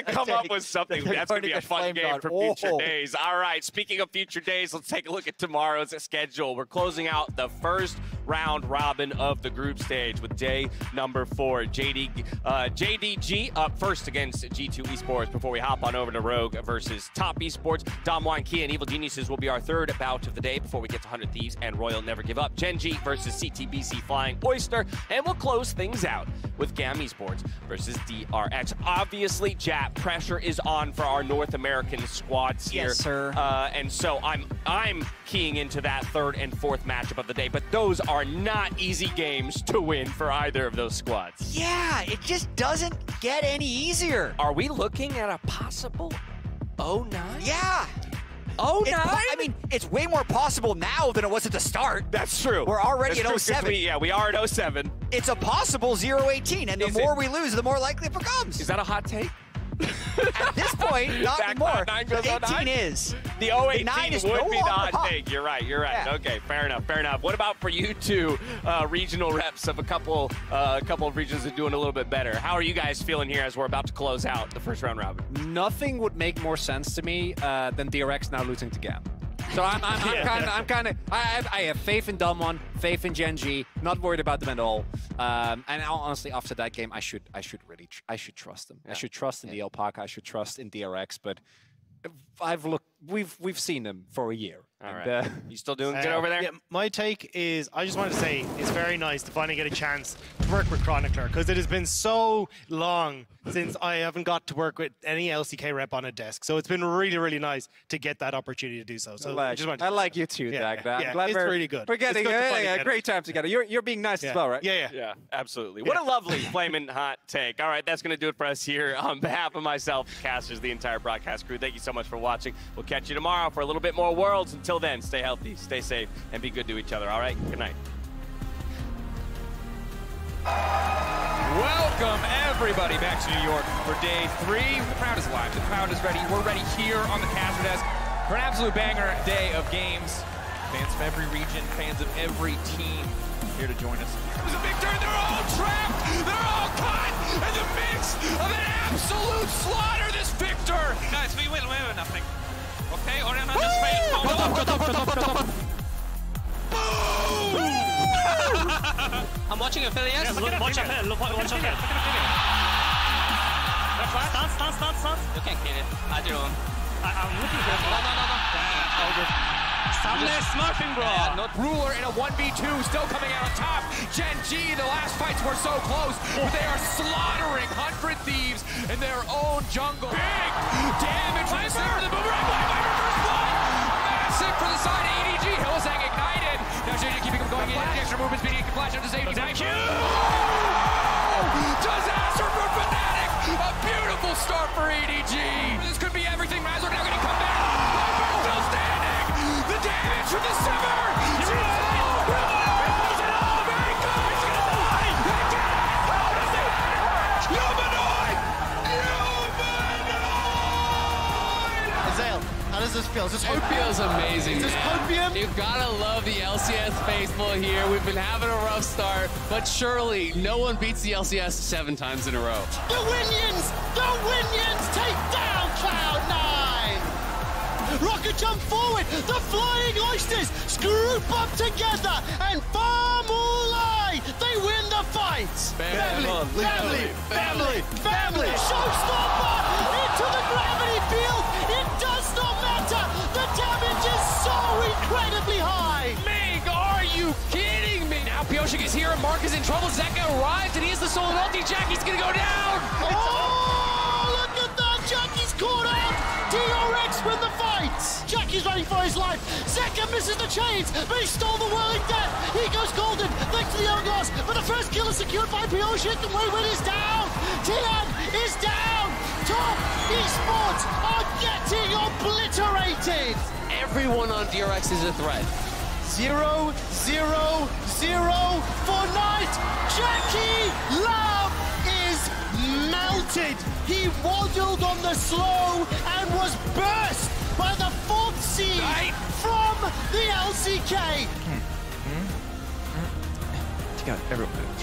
come up with something. That's going to be a fun game for future days. All right, speaking of future days, let's take a look at tomorrow's schedule. We're closing out the first round robin of the group stage with day number 4. JDG up first against G2 Esports before we hop on over to Rogue versus Top Esports. Damwon, Kia, and Evil Geniuses will be our third bout of the day before we get to 100 Thieves and Royal Never Give Up. Genji versus CTBC Flying Oyster. And we'll close things out with GAM Esports versus DRX. Obviously, Jap, pressure is on for our North American squads here. Yes, sir. And so I'm keying into that third and fourth matchup of the day, but those are not easy games to win for either of those squads. Yeah, it just doesn't get any easier. Are we looking at a possible 0-9? Yeah. 0-9? I mean, it's way more possible now than it was at the start. That's true. We're already at 07. We are at 07. It's a possible 0-18, and the more we lose, the more likely it becomes. Is that a hot take? At this point, not anymore. 18 is. The 0-18 would be the hot take. You're right. Yeah. Okay, fair enough. What about for you two regional reps of a couple of regions that are doing a little bit better? How are you guys feeling here as we're about to close out the first round robin? Nothing would make more sense to me than DRX now losing to GAM. So I have faith in Damwon, faith in Genji, not worried about them at all. And honestly, after that game, I should trust them. Yeah. I should trust in the Alpaca, I should trust in DRX, but We've seen him for a year. All right. You still doing good over there? Yeah, my take is, I just want to say, it's very nice to finally get a chance to work with Chronicler, because it has been so long since I haven't got to work with any LCK rep on a desk. So it's been really, really nice to get that opportunity to do so. So I like you too, Dagda. Yeah, I'm glad it's really good. We're getting a great time together. You're being nice as well, right? Yeah, absolutely. What a lovely flaming hot take. All right, that's going to do it for us here. On behalf of myself, casters, the entire broadcast crew, thank you so much for watching. We'll catch you tomorrow for a little bit more Worlds. Until then, stay healthy, stay safe, and be good to each other. All right, good night. Welcome, everybody, back to New York for day 3. The crowd is live. The crowd is ready. We're ready here on the caster desk for an absolute banger day of games. Fans from every region, fans of every team here to join us. There's a big turn. They're all trapped. They're all caught in the mix of an absolute slaughter. This Victor. Guys, we will win nothing. Okay, Oriana just failed. I'm watching Affiliates. Yes, watch Affiliates. Watch Affiliates. Stance. You can kill it. I do. I'm looking for it. No. Smurfing, bro. Ruler in a 1v2, still coming out on top. Gen G, the last fights were so close, but they are slaughtering 100 Thieves in their own jungle. Big damage from the center of the boomerang. Massive for the side of EDG. Hillsang ignited. Now JJ keeping him going in. Extra movement speed. He can flash out to safety. Disaster for Fnatic. A beautiful start for EDG. This could be everything. Razor now going to come back. Viper still standing. The damage from the Sever. How does this feel? Is this It hopium? feels amazing. Is this hopium? You've got to love the LCS faithful here. We've been having a rough start, but surely no one beats the LCS 7 times in a row. The Winions! The Winions take down Cloud9! Rocket jump forward! The Flying Oysters group up together and Family! They win the fight! Family! Showstopper! Into the gravity field! It does not matter! The damage is so incredibly high! Mig, are you kidding me? Now Pioshik is here and Mark is in trouble. Zeka arrives and he is the solo ulti. Jackie's gonna go down! Oh, look at that! Jackie's caught out! DRX win the fight! Jackie's running for his life. Zeka misses the chains, but he stole the whirling death. He goes golden, thanks to the Ogos. But the first kill is secured by Pioshik, and Wayward is down. Tian is down. Top Esports are getting obliterated. Everyone on DRX is a threat. 0-0-0 for Knight. Jackie Love is melted. He waddled on the slow and was burst by the 4th seed from the LCK. Together, everyone.